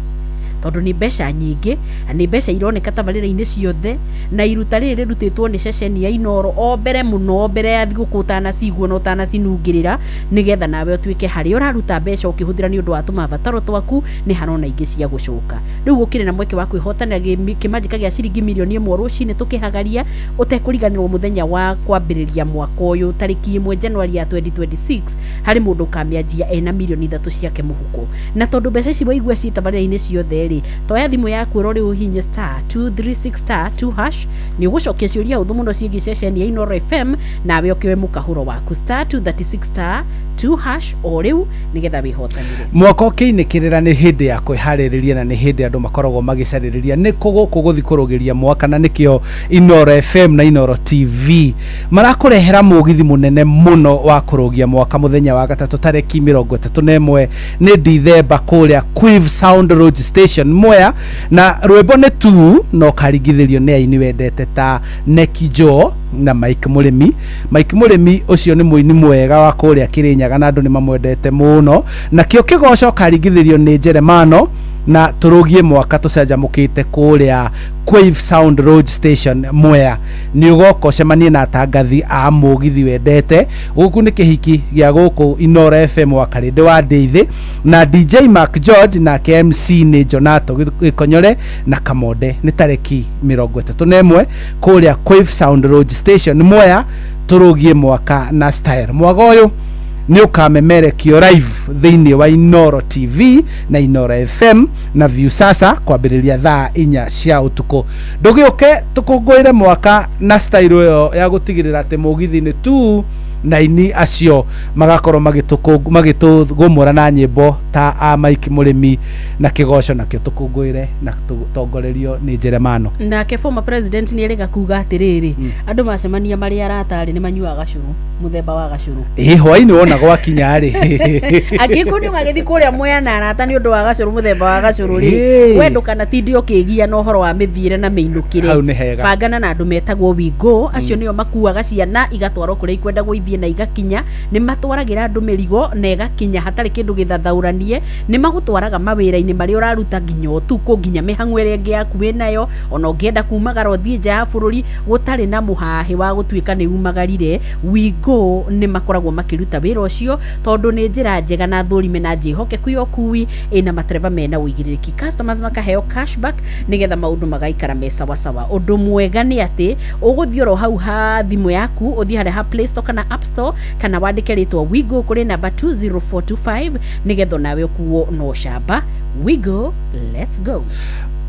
tondu ni mbeca nyingi ni mbeca ironeka tabarira-ini ciothe na iruta riri rutitwo ni ceceni ya Inoro o mbere muno mbere ya thiguku utanaciguo na utanacinungirira nigetha nawe utuike hari uraruta mbeca ukihuthira ni undu wa tumabataro twaku ni harona ingi cia gucoka riu gukire na mweke wa kwihotana kimanjika gia ciringi milioni 1 rucini tukihagaria utekuriganirwo muthenya wa kwambiriria mwaka uyu tariki 1 January ya 2026 hari mundu kamianjia ena milioni 3 ciake muhuko na tondu mbeca ici waigua ci tabarira-ini ciothe toya thimu yaku rori uhinye *236*2# ni ugucokia ciuria uthu muno ciigi ceceni ya Inoro FM nawe ukiwe mukahuro waku *236*2# o riu nigetha wihotanire mwaka ukiinikirira ni hindi ya kwihaririria na ni hindi andu makoragwo magicaririria ni kuguku guthi kurugiria mwaka na nikio Inoro FM na Inoro TV marakurehera mugithi munene muno wa kurugia mwaka muthenya wa gatatu tariki 31 ni Dithemba kuria Quive Sound Road Station Mwea na rwimbo ni tu no karigithirio ni aini wendete ta Neki Jo na Mike Murimi ucio ni muini mwega wa kuria Kirinyaga na andu ni mamwendete muno na kio kigoco karigithirio ni Jeremano na turugie mwaka tucenjamukite kuria Quive Sound Road Station Mwea ni ugoko cemanie na atangathi a mugithi wendete guku ni kihiki gia guku Inoro FM wa Karinde wa Ndeithi na DJ Mark George na KMC ni Jonato Gikonyore na Kamonde ni tariki 31 kuria Quive Sound Road Station Mwea turugie mwaka na style mwaga uyu ni ukamemerekio live thiini wa Inoro TV na Inoro FM na view sasa kwambiriria thaa 4 cia utuku ndugiuke tukungwire mwaka na style yo ya gutigirira ati mugithi ni tu na ini acio magakorwo magitugumura na nyimbo ta a Mike Murimi na kigoco na kio tukungwire na tutongorerio ni Jeremano na ke former president ni erega kuga atiriri andu macemania mari aratari ni manyuaga curu muthemba wa gacuru hwaini wona gwakinya ri agikundi magithi kuria Mwea na arata ni undu wa gacuru muthemba wa gacuru ri wendo kana tindi ukigia no horo wa mithire na meinukire hau ni hega bangana na andu metagwo Wingo acio nio makuaga ciana igatwarwo kuria ikwenda gweithio igathie na igakinya ni matwaragira andu mirigo na igakinya hatari kindu githathauranie ni magutwaraga mawira-ini mari uraruta nginya utuko nginya mihango ire ngi yaku winayo ona ungienda kumagara uthie nja ya bururi gutari na muhahi wa gutuika ni umagarire Wigo ni makoragwo makiruta wira ucio tondu ni njira njega na thurime na njihokeku yo kui ina matereva mena uigiririki customers makaheo cashback nigetha maundu magaikara me sawa sawa. Undu mwega ni ati uguthioro hau ha thimu yaku uthie hare ha Play Store kana App Store kana wandike ritwa Wigo kuri namba 20425 nigetha nawe ukuo no shamba. Wigo, let's go.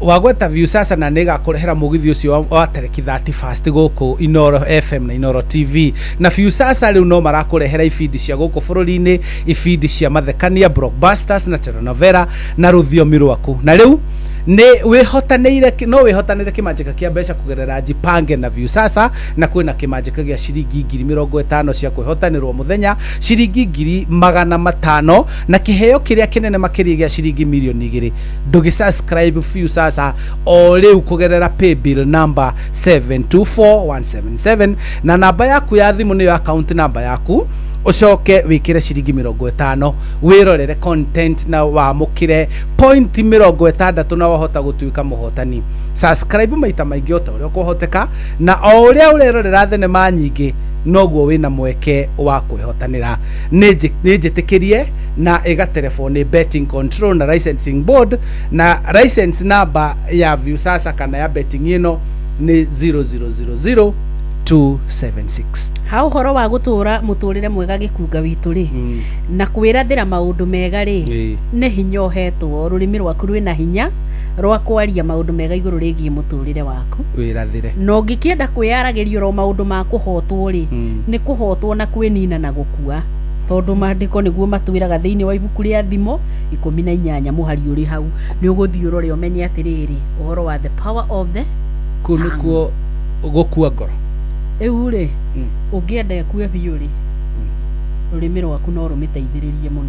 Wagweta view sasa na nega kurehera mugithi ucio wa tariki 31 guku Inoro FM na Inoro TV na view sasa riu no marakurehera ifindi cia guku bururi-ini ifindi cia mathekania blockbusters na telenovela na ruthiomi rwaku na riu ni wihotanire no wihotanire kimanjika kia mbeca kugerera Jipange na view sasa na kwina kimanjika gia ciringi 50,000 cia kwihotanirwo muthenya ciringi 500,000 na kiheo kiria kinene makiria gia ciringi 2,000,000 ndugi subscribe view sasa o riu kugerera paybill number 724177 na namba yaku ya thimu ni account number yaku ucoke wikire ciringi 50 wirorere content na wamukire point 60 na wahota gutuika muhotani. Subscribe maita maingi ota uria kuhoteka na o uria urerorera thenema nyingi noguo wina mweke wa kwihotanira. Nijitikirie na ega telefone betting control na licensing board na license number ya view sasa kana ya betting ino ni 0000 276. Ha uhoro wa gutura muturire mwega gikunga witu ri na kwirathira maundu mega ri ni hinya uhetwo rurimi rwaku rwina hinya rwa kwaria maundu mega iguru rigie muturire waku wirathire no ngikienda kwiyaragirio ro maundu ma kuhotwo ri ni kuhotwo na kwinina na gukua tondu mandiko niguo matwiraga thiini wa ibuku ria thimo 18 muhari uri hau ni uguthii urore umenye atiriri uhoro wa the power of the kunukuo gukua ngoro eure ungienda yakue biuri rurimi rwaku no rumiteithiririe muno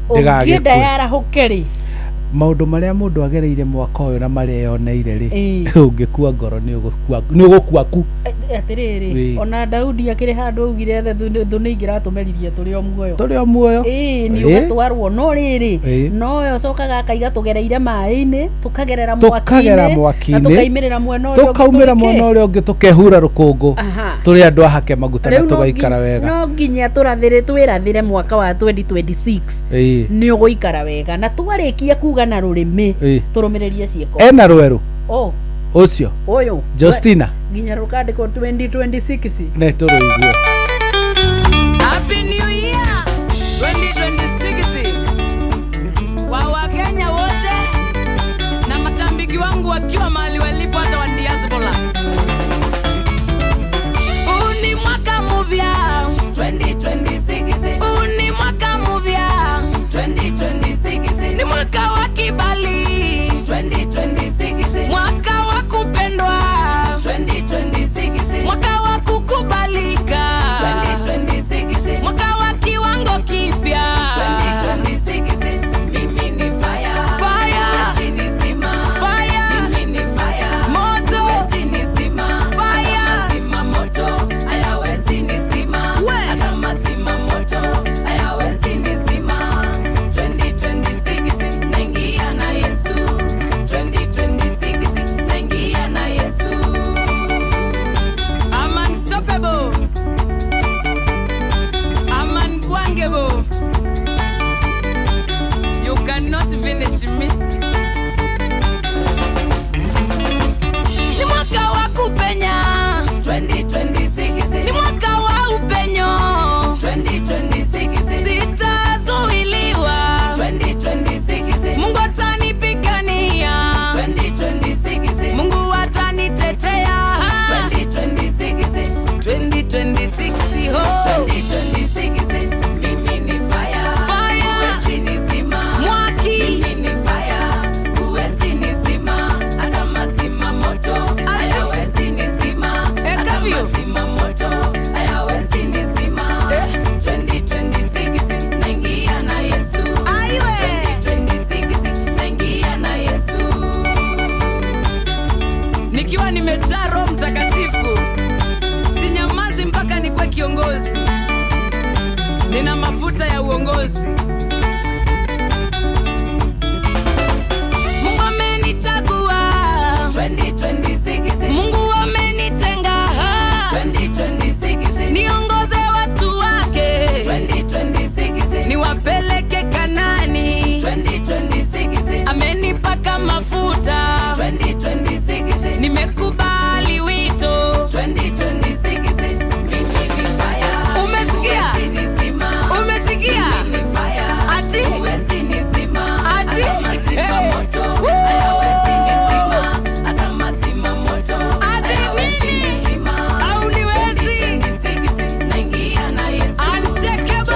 ungienda yarahukeri maundu maria mundu agereire mwaka uyu na mareyoneire ri ungikua ngoro ni ugukua ku atiriri ona Daudi akiri handu augire thu ni ingiratumeririe turi o muoyo ni ugatwarwo no riri no yo cokaga kaiga tugereire mai-ini tukagerera mwaki-ini na tukaimirira mwena uria ungi tukehura rukungu turi andu ahake maguta na tugaikara wega no nginya turathire twirathire mwaka wa 2026 ni uguikara wega na twarikia kuga na rurimi turumiririe cieko ena rweru ucio uyu Justina nginya rukandiko 2026 ne turuigue Happy New Year 2026 kwa Wakenya wote na mashabiki wangu wakiwa mahali walipo hata wa diaspora. Uni mwaka mpya 2026 uni mwaka mpya 2026 ni mwaka wa kibali 2026 mwaka wa kupendwa 2026 mwaka wa kukubalika 2026 mwaka wa kiwango kipya nina mafuta ya uongozi. Mungu amenichagua 2026, Mungu amenitenga 2026, niongoze watu wake 2026, niwapeleke Kanani 2026, amenipaka mafuta 2026, nimekubali wito 2026, mimi ni fire. Umesikia? Umesikia? Ati huwezi nizima, ati masima moto hayawezi nizima, hata masima moto hayawezi nizima, au niwezi naingia na Yesu, unshakable,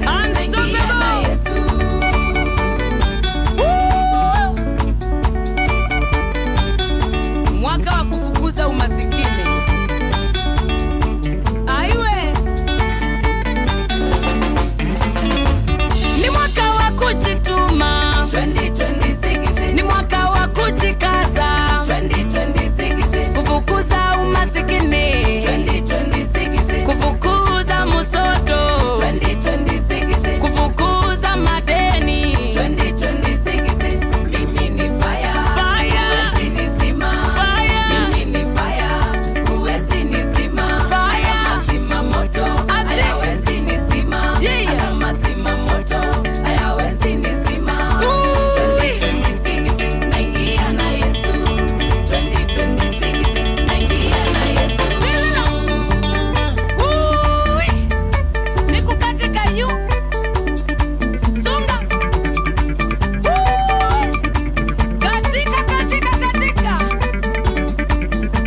unstoppable na Yesu. Mwaka wa kufukuza umasikini. Aiwe ni mwaka wa kujituma 2026, ni mwaka wa kujikaza 2026, kufukuza umasikini 2026, kufukuza musoto 2026, kufukuza madeni 2026, mimi ni fire, huwezi nizima, mimi ni fire, huwezi nizima, masima moto hayawezi nizima, hata masima moto hayawezi nizima. 2026 naingia na Yesu, 2026 naingia na Yesu. Niko katika yu songa katika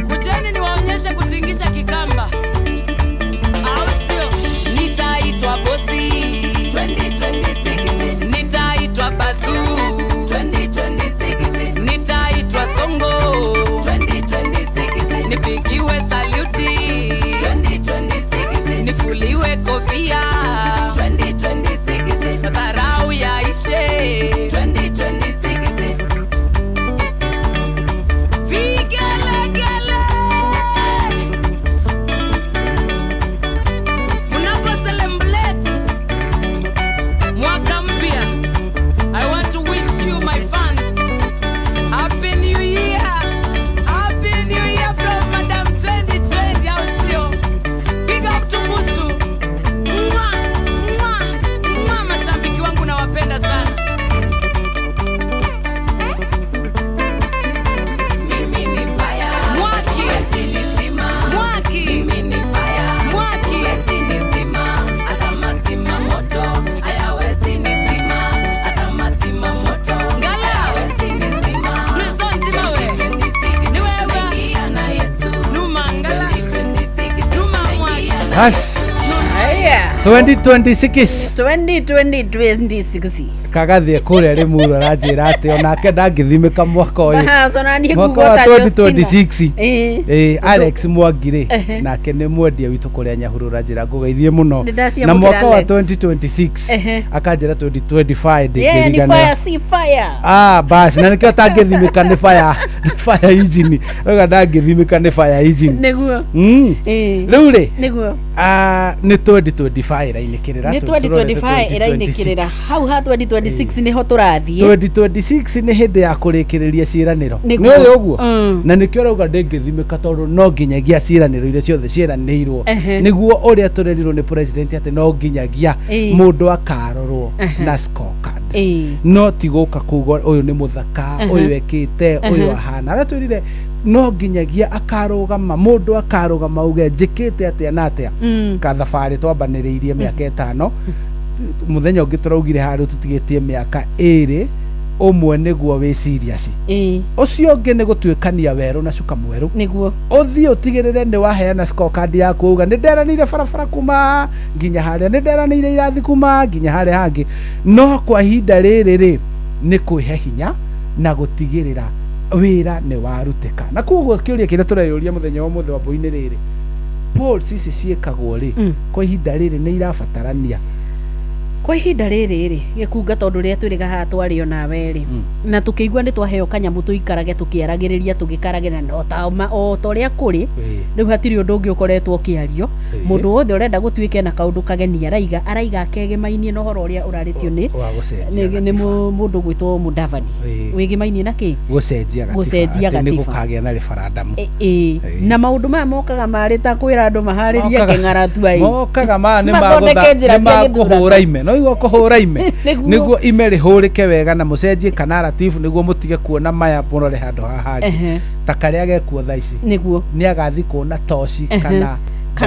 kujeni niwaonyeshe kutingisha kikamba, au sio? Nitaitwa bosi 2026, nitaitwa bazu 2026, nitaitwa songo 2026, nipigiwe saluti 2026, nifuliwe kofia 2026, dharau yaishe 2026, vigelegele munapo celebrate mwaka mpya. I want to wish you my fans happy new year, happy new year from Madam 2020, au sio? Big up to Busu. Mwa, mwa, mwa, mashabiki wangu nawapenda sana. Mimi ni fire, mwaki huwezi nizima, mwaki mimi ni fire, mwaki huwezi nizima, hata masima moto hayawezi nizima, hata masima moto hayawezi nizima. Kristo nzima we, ni wewe, naingia na Yesu, numa ngala 2026, numa mwaki. Has Haya. 2026 kagathie kuria rimuru aranjira ati onake ndangithimika mwaka uyu mwaka wa 2026 Alex Mwangire nake ni mwendia witu kuria Nyahururu aranjira ngugeithie muno na mwaka wa 2026 akanjira 2025 ndingirigana si fire bas na nikio tangithimika ni fire engine oga ndangithimika ni fire engine niguo riu ri niguo ni 2025 irainekirira ni 2025 irainekirira hau ha 2026 niho turathie 2026 ni hindi ya kurikiriria ciraniro ni uyu uguo na nikio rauga ndingithimika tondu no nginyagia ciraniro ile ciothe ciranirwo niguo uria turerirwo ni president ati no nginyagia mundu akarorwo na scorecard no tiguka kugo uyu ni muthaka uyu ekite uyu ahana ara twirire no nginyagia akarugama mundu akarugama uge njikite atia na atia ka thabari twambaniriirie miaka 5 muthenya ungi turaugire haru tutigitie miaka 2 umwe niguo wi serious ucio ungi ni gutwikania weru na cuka mweru niguo uthio tigirire ni waheana scorecard yaku uga ni nderanire barabara kuma nginya haria ni nderanire irathi kuma nginya haria hangi no kwa hinda riri ri ni kwihe hinya na gutigirira wira ni waruteka na kuguo kiuria kire tureyuria muthenya wa muthe wa boine riri polls ici ciekagwo ri kwa ihinda riri ni irabatarania kwa ihinda rĩrĩ gĩkunga tondũ rĩrĩa twĩrĩga haha twarĩo nawe rĩ na tũkĩigua nĩ twaheo kanyamu tũikarage tũkĩaragĩrĩria tũgĩkaragĩra o ta ũrĩa kũrĩ rĩu hatirĩ ũndũ ũngĩ ũkoretwo ũkĩario mũndũ wothe ũrenda gũtuĩke na kaũndũ kageni araiga akegemainie na ũhoro ũrĩa ũrarĩtio nĩ mũndũ gwĩtwo Mudavadi wĩgemainie na kĩ gũcenjia gatiba nĩ gũkagĩa na referendum na maũndũ maya mokaga marĩ ta kwĩra andũ maharĩrie kĩng'aratu ai mokaga ma nĩ magũhũra ime no igua kũhũra ime nĩguo ime rĩhũrĩke wega na mũcenjie narrative nĩguo mũtige kuona maya mũrore handũ haha ta karĩa gekuo thaa ici nĩguo nĩ agathi kuona toci kana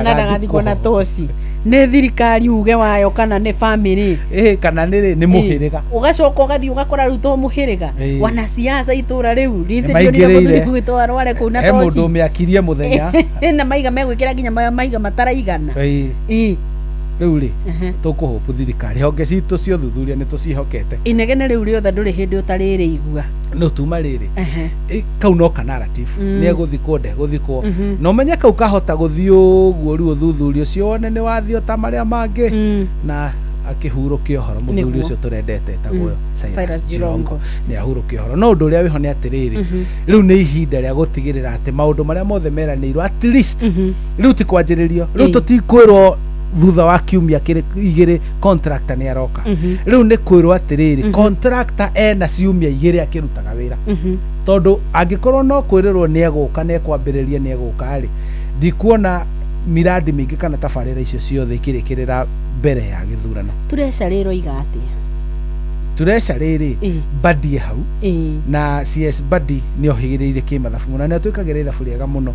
ndagathi kuona toci nĩ thirikari uge wayo kana nĩ family kana nĩ mũhĩrĩga ũgacoka ũgathi ũgakora rĩu to mũhĩrĩga wanasiasa itũra rĩu rĩtĩrio gwĩtwo arware kũu na toci mũndũ ũmĩakirie mũthenya na maiga megwĩkĩra nginya maiga mataraigana rĩu rĩ tũkũhũpu thirikari honge citũ cia ũthuthuria nĩ tũcihokete inegene rĩu rĩothe ndũrĩ hĩndĩ ũtarĩrĩigua no tuma rĩrĩ kau no ka narrative nĩ egũthikwo ndegũthikwo no ũmenye kau kahota gũthiĩ ũguo rĩu ũthuthuria ũcio wone nĩ wathio ta marĩa mangĩ na akĩhurũkia ũhoro mũthuri ũcio tũrendete etagwo Cyrus Jirongo nĩ ahurũkia ũhoro no ũndũ ũrĩa wĩho nĩ atĩrĩrĩ rĩu nĩ ihinda rĩa gũtigĩrĩra atĩ maũndũ marĩa mothe meranĩirwo at least rĩu ti kwanjĩrĩrio rĩu tũtikwĩrwo thutha wa kiumia igĩrĩ contractor nĩ aroka rĩu nĩ kwĩrwo atĩrĩrĩ contractor ena ciumia igĩrĩ akĩrutaga wĩra tondũ angĩkorwo no kwĩrĩrwo nĩ egũka na ekwambĩrĩria nĩ egũka rĩ ndikuona miradi mingĩ kana tabarĩra icio ciothe ikĩrĩkĩrĩra mbere ya gĩthurano turecarĩrwo igatĩa tureca rĩrĩ Badi hau na CS Badi nĩ ohĩgĩrĩire kĩmathabu mũno na twĩkagĩra ithabu rĩega mũno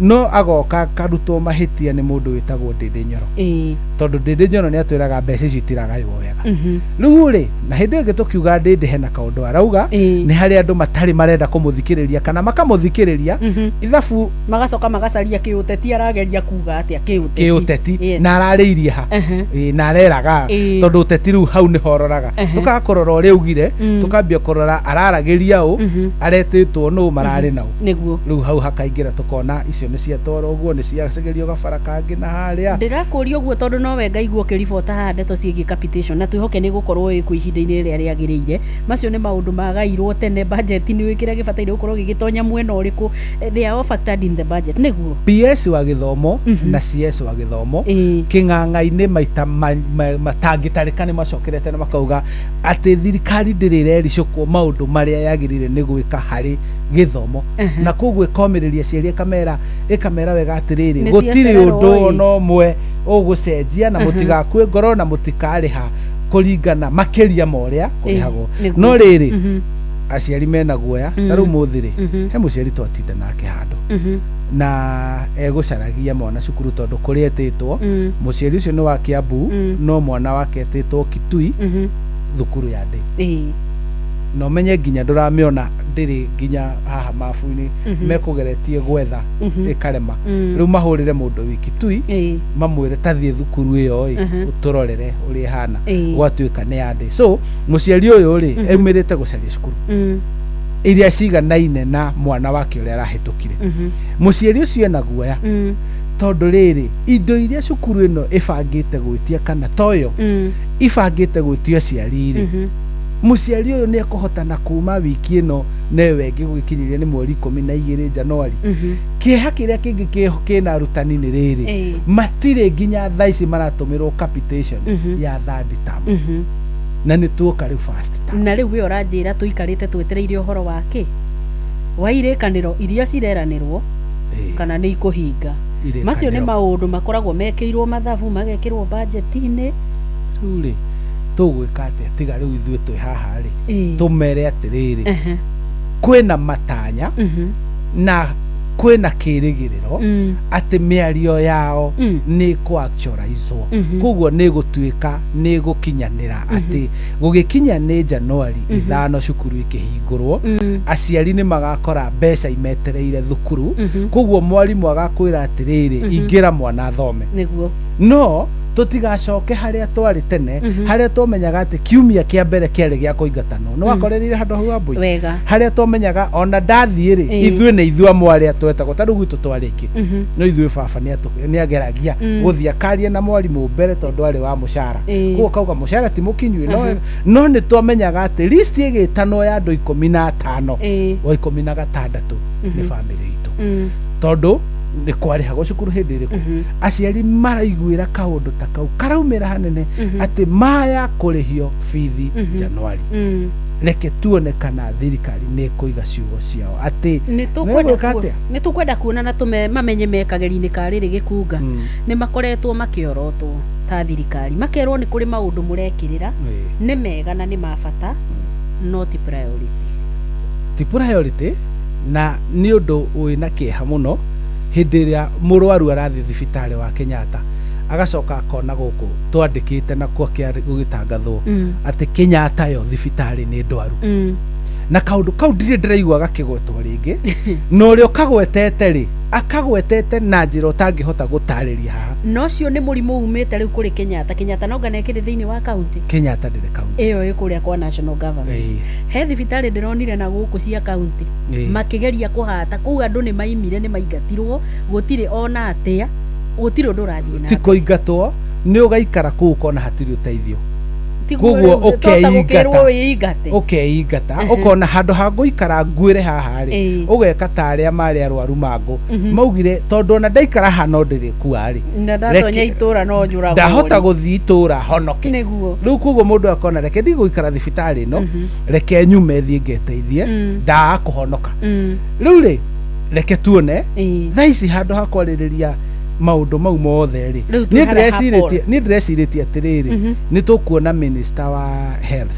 no agoka karutwo mahĩtia nĩ mũndũ wĩtagwo Ndĩndĩ Nyoro tondũ Ndĩndĩ Nyoro nĩ atwĩraga mbeca icio itiragaywo wega rĩu rĩ na hĩndĩ ĩngĩ tũkiuga Ndĩndĩ hena kaũndũ arauga nĩ harĩ andũ matarĩ marenda kũmũthikĩrĩria kana makamũthikĩrĩria ithabu magacoka magacaria kĩũteti arageria kuga atĩa kĩũteti na ararĩirie ha na areraga tondũ ũteti rĩu hau nĩ hororaga tũkakorora ũrĩa ugire tukambia korora araragĩria ũ aretĩtwo no mararĩ nao nĩguo rĩu hau hakaingĩra tũkona icio nĩ ciatwara ũguo nĩ ciacegerio gabara kangĩ na harĩa ndĩrakũria ũguo tondũ no wega iguo kĩribota haha ndeto ciĩgiĩ capitation na twĩhoke nĩ gũkorwo ĩkũ ihinda-inĩ rĩrĩa rĩagĩrĩire macio nĩ maũndũ magairwo tene budget nĩ wĩkĩra gĩbataire gũkorwo gĩgĩtonya mwena ũrĩkũ they are all factored in the budget nĩguo PS wa gĩthomo na CS wa gĩthomo kĩng'ang'a-inĩ maita matangĩtarĩka nĩ macokerete na makauga atĩ thirikari ndĩrĩrericũkwo maũndũ marĩa yagĩrĩire nĩ gwĩka harĩ gĩthomo na koguo ĩkomĩrĩria ciĩria ĩkamera wega atĩrĩrĩ gũtirĩ ũndũ ona ũmwe ũgũcenjia na mũtigakue ngoro na mũtikarĩha kũringana makĩria ma ũrĩa kũrĩhagwo no rĩrĩ aciari mena guoya ta rĩu mũthĩ he mũciari twatinda nake handũ na egũcaragia mwana cukuru tondũ kũrĩa etĩtwo mũciari ũcio nĩ wa Kiambu no mwana wake etĩtwo Kitui thukuru ya ndĩ no menye nginya ndũramĩona ndĩrĩ nginya haha mabu-inĩ mekũgeretie gwetha ĩkarema rĩu mahũrĩre mũndũ wĩ Kitui mamwĩre tathiĩ thukuru ĩyo ũtũrorere ũrĩa ĩhana gwatuĩka nĩ ya ndĩ so mũciari ũyũ rĩ aumĩrĩte gũcaria cukuru iria ciganaine na mwana wake ũrĩa arahĩtũkire mũciari ũcio ena guoya tondũ rĩrĩ indo iria cukuru ĩno ĩbangĩte gwĩtia kana toyo ibangĩte gwĩtio aciari rĩ mũciari ũyũ nĩ ekũhotana kuma wiki ĩno newe ngĩgũkinyĩria nĩ mweri 12 Januari kĩeha kĩrĩa kĩngĩ kĩna arutani nĩ rĩrĩ matirĩ nginya thaa ici maratũmĩrwo capitation ya third term na nĩ tuoka rĩu first term na rĩu we ũranjĩra tũikarĩte twetereire ũhoro wake wa irĩkanĩro iria cireranĩrwo kana nĩ ikũhinga macio nĩ maũndũ makoragwo mekĩirwo mathabu magekĩrwo budget-inĩ rĩu rĩ tũgwĩka atĩa tiga rĩu ithuĩ twĩ haha rĩ tũmere atĩrĩrĩ kwĩna matanya na kwĩna kĩrĩgĩrĩro atĩ mĩario yao nĩ kũactualizwo koguo nĩ gũtuĩka nĩ gũkinyanĩra atĩ gũgĩkinya nĩ Januari 5 cukuru ikĩhingũrwo aciari nĩ magakora mbeca imetereire thukuru koguo mwarimũ agakwĩra atĩrĩrĩ ingĩra mwana thome nĩguo no tutigacoke haria twari tene haria twomenyaga ati kiumia kia mbere kiari gia kuingatano no wakorerire handu hau ambui wega haria twomenyaga ona ndathie ri ithue ni ithua mwari atwetagwo taru gwitu twariki no ithue baba ni ageragia guthia karia na mwarimu mbere tondu ari wa mushara kuo kauga mushara ti mukinyu no ni twomenyaga ati list igitano ya andu 15 wa 16 ni family itu tondu ni kwariha cukuru hindi iriku aciari maraiguira kaundu ta kau karaumira hanene ati maya kurihio fithi Januari reke tuone kana thirikari ni kuiga ciugo ciao ati ni tukwenda kuona na tume mamenye mekageri-ini ka riri gikunga ni makoretwo makiorotwo ta thirikari makerwo ni kuri maundu murekirira ni mega na ni mabata not priority na ni undu wina kieha muno hindi iria murwaru arathi thibitari wa Kenyatta agacoka akona guku twandikite na kwa gugitangathwo ati Kenyatta yo thibitari ni ndwaru na kaundu kau ndiraigua gakigwetwo ringi no rio kagwetete ri akagwetete na njira utangihota gutariria haha no cio ni murimu umite riu kuri Kenyatta no ganekire thiini wa county Kenyatta ndire county iyo ikuria kwa national government he thibitari ndironire na guku cia county makigeria kuhata kuu andu ni maimire ni maingatirwo gutire ona atia gutire undu rathie na ti kuingatwo ni ugaikara kuu kona hatiri uteithio koguo ukeingata ukona handu ha guikara ngwire haha ri ugeka ta aria mari arwaru mangu maugire tondu na ndaikara hano ndiri kuwa ri ndatonya itura no njura ndahota guthii itura honoke niguo riu koguo mundu akona reke ndi guikara thibitari no reke nyume thie ngeteithie nda kuhonoka riu ri reke tuone thaici handu ha kwaririria maundu mau mothe ri ni ndreciritie atiriri ni tukuona minister wa health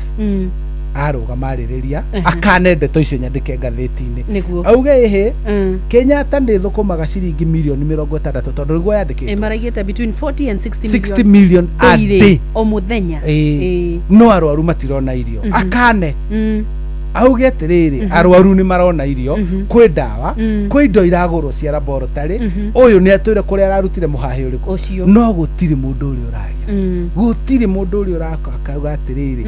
aruga maririria akane ndeto icio nyandike ngatheti-ini auge ihe Kenyatta ndithukumaga ciringi milioni 60 tondu niguo yandikitwo maraigite between 40 and 60 million a day o muthenya no arwaru matirona irio akane auge atiriri arwaru ni marona irio kwi ndawa kwi indo iragurwo cia laboratory uyu ni atwire kuria ararutire muhahi uriku no gutiri mundu uri uraria gutiri mundu uri uraka atiriri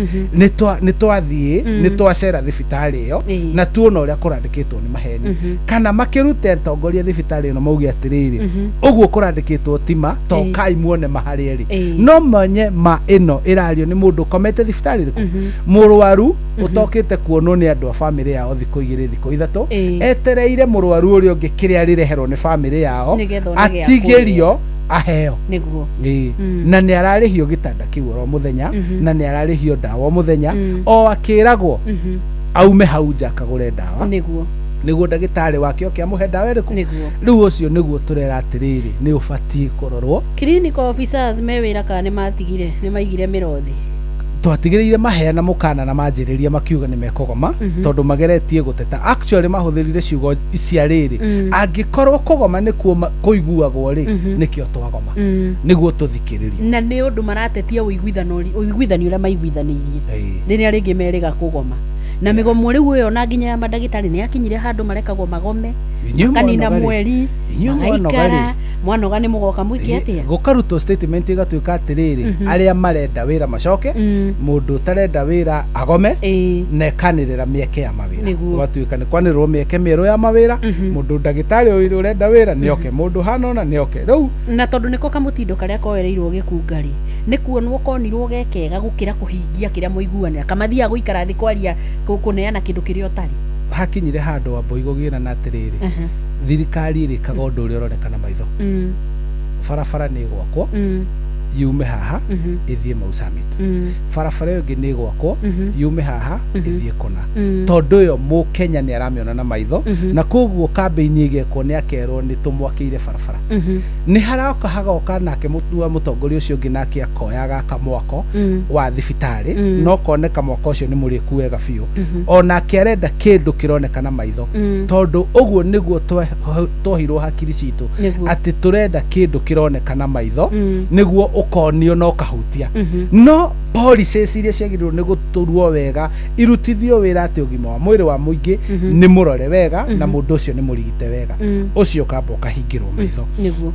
ni twathie ni twacera thibitari iyo na tuona uria kurandikitwo ni maheni kana makirute ntongoria thibitari ino mauge atiriri uguo kurandikitwo tima tokai muone mahari eri no manye ma ino irario ni mundu komete thibitari iriku murwaru utokite kuonwo ni andu a family yao thiko igiri thiko ithatu etereire murwaru uri ungi kiria rireherwo ni family yao atigerio aheo niguo na ni ararihio gitanda kiu ro muthenya na ni ararihio dawa muthenya o akiragwo aume hau nja akagure dawa niguo ndagitari wake oke amuhe dawa iriku riu ucio niguo turera atiriri ni ubatie kurorwo clinical officers mewira kana ni matigire ni maigire mirothi twatigireire maheana mukana na manjiriria makiuga ni mekogoma tondu mageretie guteta actually mahuthirire ciugo cia riri angikorwo kugoma ni kuiguagwo ri nikio twagoma niguo tuthikiririe na ni undu maratetia uiguithani uria maiguithanirie riria ringi meriga kugoma na migomo riu iyo na nginya madagitari ni akinyire handu marekagwo magome kanina mweri magaikara mwanoga ni mugoka mwiki atia gukarutwo statement igatuika atiriri aria marenda wira macoke mundu tarenda wira agome nekanirira mieke ya mawira gwatuika ni kwanirwo mieke miero ya mawira mundu ndagitari uyu urenda wira nioke mundu hanona nioke riu na tondu niko kamutindo karia koereirwo gikungari ni kuonwo konirwo gekega gukira kuhingia kiria muiguanira kamathia guikara thi kwaria kuneana kindu kiria otari hakinyire handu amboigo gira na atiriri thirikari irikaga undu uria uronekana maitho barabara ni gwakwo yume haha ithie Mau Summit barabara yo ngi ni gwakwo yume haha ithie kona tondu yo mu Kenya ni aramiona na maitho na koguo campaign igekwo ni akerwo ni tumwakiire barabara ni haraka hagoka nake mutua mutongoria ucio ngi nake akoyaga kamwako wa thibitari no koneka mwako ucio ni muriku wega biu ona akerenda kindu kironekana maitho tondu uguo niguo twohirwo hakiri citu ati turenda kindu kironekana maitho niguo ukonio no kahutia no policies iria ciagirwo nĩ gũtũrwo wega irutithio wĩra atĩ ũgima wa mwĩrĩ wa mũingĩ nĩ mũrore wega na mũndũ ũcio nĩ mũrigite wega ũcio kamba ũkahingĩrwo maitho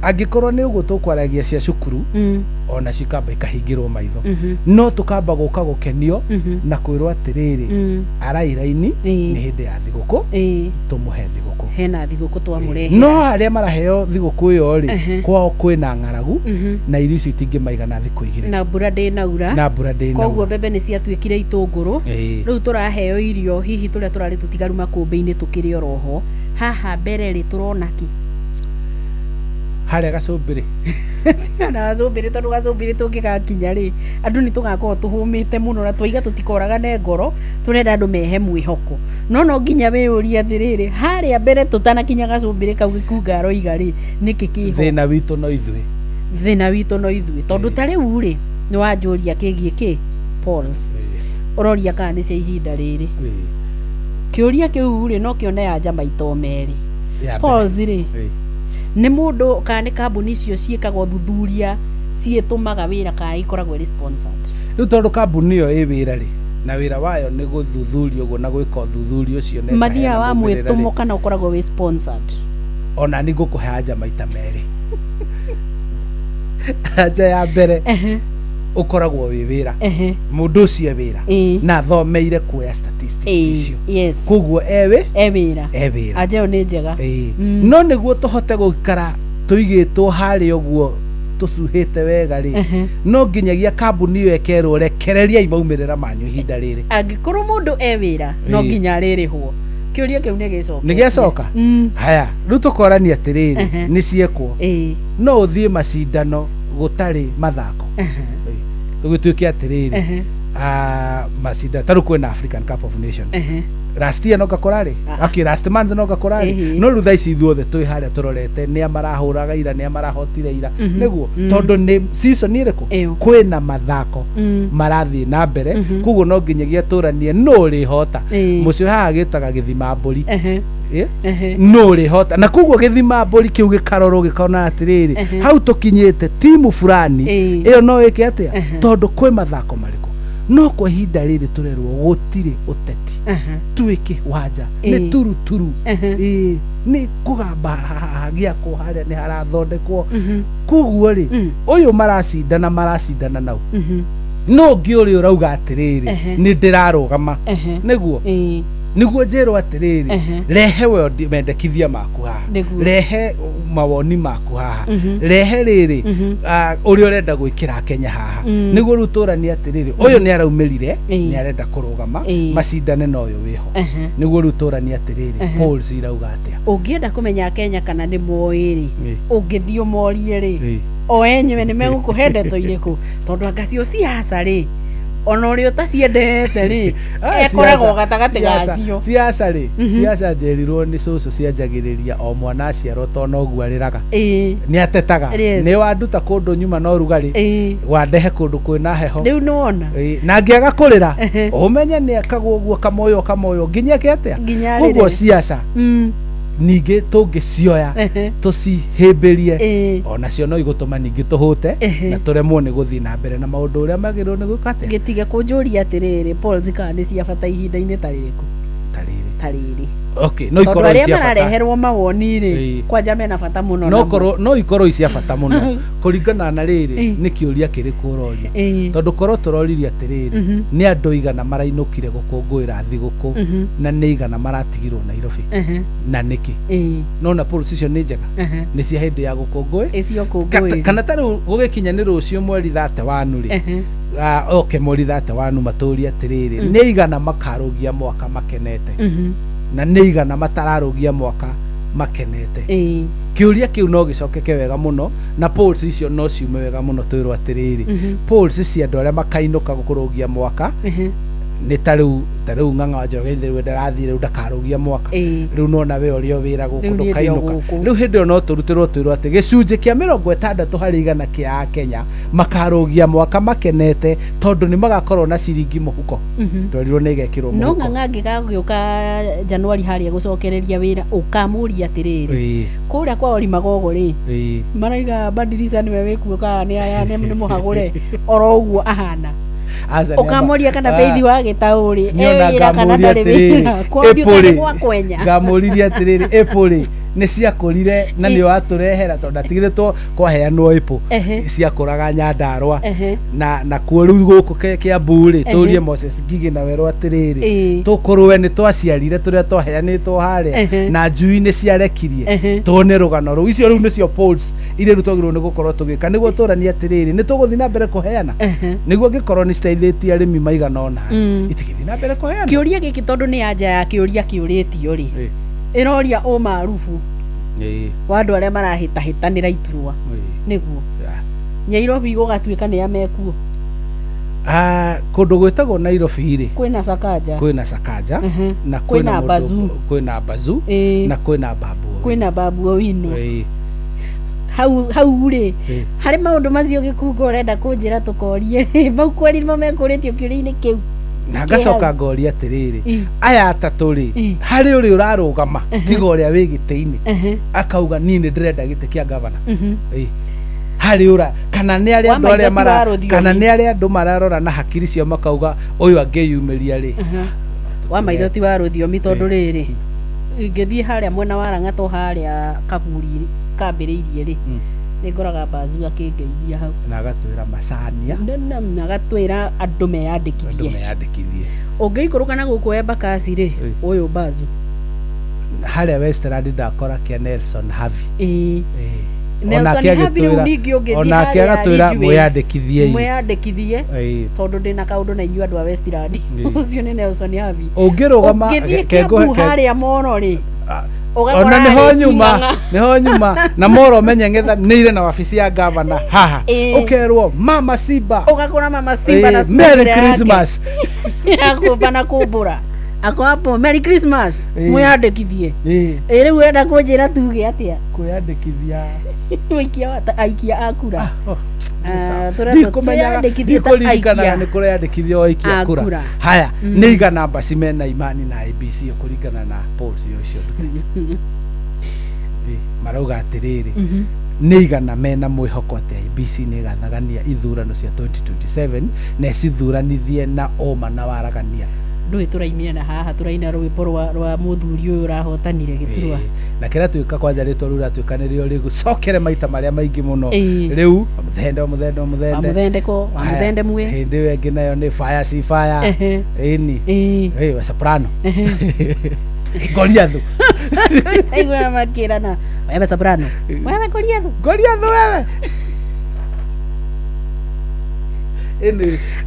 angĩkorwo nĩ ũguo tũkwaragia cia cukuru ona cikamba ikahingĩrwo maitho no tũkamba gũka gũkenio na kwĩrwo atĩrĩrĩ arairaini nĩ hĩndĩ ya thigũkũ tũmũhe thigũkũ hena thigũkũ twamũrehe no arĩa maraheo thigũkũ ĩyo rĩ kwao kwĩna ng'aragu na irio icio itingĩmaigana thikũ igĩrĩ na mbura ndĩnaura na mbura ndĩnaura koguo mbembe nĩ ciatuĩkire itũngũrũ rĩu tũraheo irio hihi tũrĩa tũrarĩ tũtigaru makũmbĩ-inĩ tũkĩrĩ oroho haha mbere rĩ tũrona kĩ harĩa gacumbĩrĩ na gacumbĩrĩ tondũ gacumbĩrĩ tũngĩgakinya rĩ andũ nĩ tũgakorwo tũhũmĩte mũno na twaiga tũtikoragane ngoro tũrenda andũ mehe mwĩhoko no nginya wĩyũrie atĩrĩrĩ harĩa mbere tũtanakinya gacumbĩrĩ kau gĩkunga aroiga rĩ nĩkĩ kĩho thĩna witũ no ithuĩ tondũ ta rĩu rĩ nĩ wanjũria kĩgiĩ kĩ polls ũroria kana nĩ cia ihinda rĩrĩ kĩũria kĩu rĩ no kĩone anja maito merĩ polls rĩ nĩ mũndũ kana nĩ kambuni icio ciĩkagwo thuthuria ciĩtũmaga wĩra kana ikoragwo sponsored rĩu tondũ kambuni ĩyo ĩ wĩra rĩ na wĩra wayo nĩ gũthuthuria ũguo na gwĩka ũthuthuria ũcio nĩ mathiaga wa mwĩtũmo kana ũkoragwo wĩ sponsored ona nĩ ngũkũhe anja maita merĩ anja ya mbere ukoragwo wi wira mundu ucio wira na thomeire kuoya statistics icio koguo wira aje one njega no niguo tuhote gukara tuigitwo hari uguo tusuhite wega ri no nginyagia kambuni iyo ekerwo rekereria imaumirira manyu ihinda riri angikorwo mundu wira no nginya ririhwo kiuria kiu nĩ gĩcoka haya rĩu tũkorania atĩrĩrĩ nĩ ciekwo no ũthiĩ macindano gũtarĩ mathako tũgĩtuĩke atĩrĩrĩ macindano tarũ kwĩna African Cup of Nations last year no gakora rĩ last month no gakora rĩ no rutha ici ithuothe twĩ harĩa tũrorete nĩ amarahũraga ira nĩ amarahotire ira nĩguo tondũ nĩ season ĩrĩkũ kwĩna mathako marathiĩ na mbere koguo no nginyagia tũranie no rĩhota mũcio haha gĩtaga gĩthima mbũri no rĩhota na koguo gĩthima mbũri kĩu gĩkarorwo gĩkona atĩrĩrĩ hau tũkinyĩte timu fulani ĩyo no ĩke atĩa tondũ kwĩ mathako marĩkũ no kwa ihinda rĩrĩ tũrerwo gũtirĩ ũteti tuĩke wanja nĩ turuturu nĩ kũgamba gĩakwo harĩa nĩ harathondekwo koguo rĩ ũyũ maracindana nau no ngĩũrĩ ũrauga atĩrĩrĩ nĩ ndĩrarũgama nĩguo njĩrwo atĩrĩrĩ rehe mendekithia maku haha rehe mawoni maku haha rehe rĩrĩ ũrĩa ũrenda gwĩkĩra Kenya haha nĩguo rĩu tũranie atĩrĩrĩ ũyũ nĩ araumĩrire nĩ arenda kũrũgama macindane na ũyũ wĩho nĩguo rĩu tũranie atĩrĩrĩ polls irauga atĩa ũngĩenda kũmenya Kenya kana nĩ moĩ rĩ ũngĩthiĩ ũmorie rĩ o enyewe nĩ megũkũhe ndeto irĩkũ tondũ angacio ciaca rĩ ona ũrĩa ũtaciendete rĩ ekoragwo gatagatĩ gacio ciaca rĩ ciaca njerirwo nĩ cũcũ cianjagĩrĩria o mwana aciarwo to noguo arĩraga nĩ atetaga nĩ wanduta kũndũ nyuma no rugarĩ wandehe kũndũ kwĩna heho rĩu nĩ wona na ngĩaga kũrĩra ũmenye nĩ ekagwo ũguo kamoyo nginya ke atĩa koguo ciaca ningĩ tũngĩcioya tũcihĩmbĩrie onacio no igũtũma ningĩ tũhũte na tũremwo nĩ gũthiĩ na mbere na maũndũ ũrĩa magĩrĩirwo nĩ gwĩka atĩa gĩtige kũnjũria atĩrĩrĩ polls kana nĩ cia bata ihinda-inĩ ta rĩrĩ okay no ikorwo cia bata marareherwo mawoni rĩ kwanja mena bata mũno no ikorwo cia bata mũno kũringana na rĩrĩ nĩ kĩũria kĩrĩkũ ũroria tondũ korwo tũroririe atĩrĩrĩ nĩ andũ igana marainũkire gũkũngũĩra thigũkũ na nĩ igana maratigirwo Nairobi na nĩkĩ nona polls icio nĩ njega nĩ cia hĩndĩ ya gũkũngũĩ kana tarĩ gũgĩkinya nĩ rũciũ mweri 31 rĩ okay mweri 31 matũria atĩrĩrĩ nĩ igana makarũgia mwaka makenete na nĩ igana matararũgia mwaka makenete kiuria kiu no gicokeke wega muno na polls icio no ciume wega muno twirwo atĩrĩrĩ polls cia andũ arĩa makainũka gũkũrũgia mwaka nä ta rä u ng'ang'a wa Njoroge rä u ndarathi rä u ndakarogia mwaka rä u nona we å rä o wä ra gå kå ndå kainå ka rä u hä ndä ä yo no tå rutä rwo twä rwo atä gä cunjä kä a 60 harä 100 kä a Kenya makarogia mwaka makenete tondå nä magakorwo na ciringi må huko twerirwo nä gekä rwo no ng'ang'a ngä gagä å ka Januari harä a gå cokereria wä ra å kamå ria atä rä rä kå rä a kwa Magogo rä maraiga Badilisha nä we wä kuo ka nä må hagå re oro å guo ahana ukamoria kana Faith wa Gitauri ewira kana ndari wira kwandio kana gwa kwenya ngamuriria atiriri epuri nä ciakårire na nä waturehera tondå ndatigä kwaheanwo ipo ciakåraga Nyandarua na kuo rä u gå kå kä ambu rä tå rie Moses Ngigi na werwo atä rä rä tå kå rwe nä twaciarire tå rä a twaheanä two harä na njui nä ciarekirie tone rå gano rå u icio rä u nä cio irä rä twagä rwo nä gå korwo tå gä ka nä guo tå rania atä rä rä nä tå gå thiä na mbere kå heana nä guo ngä korwo nä citeithä tie arä mi maigana ona itigä thiä na mbere kå heana kä å ria gä kä tondå nä anja ya kä å ria kä å rä tio rä iroria å marubu wa andå arä a marahä tahä tanä ra iturwa nä guo Nyairobi gå gatuä ka nä a mekuo kå ndå gwä tagwo Nairobi rä kwä na Sakaja na kwä na Bazu na kwä na Babu kwä na Babu Owino hau rä harä maå ndå macio gä kungo å renda kå njä ra tå korie mau kweri mo mekå rä tio kä å ria-inä kä u na ngacoka ngoria atä rä rä aya atatå rä harä å rä å rarå gama tiga å rä a wä gä tä-inä akauga niä nä ndä renda gä tä kä a gavana harä å ra kana nä arä andå mararora na hakiri ciao makauga å yå angä yumä ria rä wa maitho ti wa rå thiomi tondå rä rä ingä thiä harä a mwena wa Rang'ato harä a kaburi kambä rä irie rä nä ngoraga Bazu akä ngeithia hau na agatwä ra macania na agatwä ra andå meyandä kithie å ngä ikå rå kana gå kå Embakasi rä å yå Bazu harä a Westland ndakora kä a Nelson Havi Nelson Havi rä u ningä å ngä onake agatwä ra mweyandä kithie tondå ndä na kaå ndå na inyuä andå a Westland å cio nä Nelson Havi å ngä rå gama å ngä thiä kä ambu harä a mono rä ona nä ho nyuma na moro menye ng'etha nä ire na wabici ya gavana haha ukerwo Mama Simba ugakora Mama Simba na Merry Christmas akå na kå mbå ra ako hapo Merry Christmas mweyandä kithie rä u enda kå njä ra tuge atä a kwä yandä kithia aikia akura ndikåririkanaga nä kå reyandä kithia o aikia akura haya nä igana mbaci mena imani na ABC kå ringana na polls icio marauga atä rä rä nä igana mena mwä hoko atä ABC nä gathagania ithurano cia 2027 na icithuranithie na oma na waragania ndå tå raimia na haha tå raina rwä mbo rwa må thuri å yå rahotanire gä turwa na kä rä a tuä ka kwanja rä two rä u ratwä ka nä rä o rä gå cokere maita marä a maingä må no rä u mũthende mwe hä ndä ä yo ĩngĩ nayo nä fire si fire ĩni Soprano Goliath aigua makĩrana wewe Soprano wewe Goliath wewe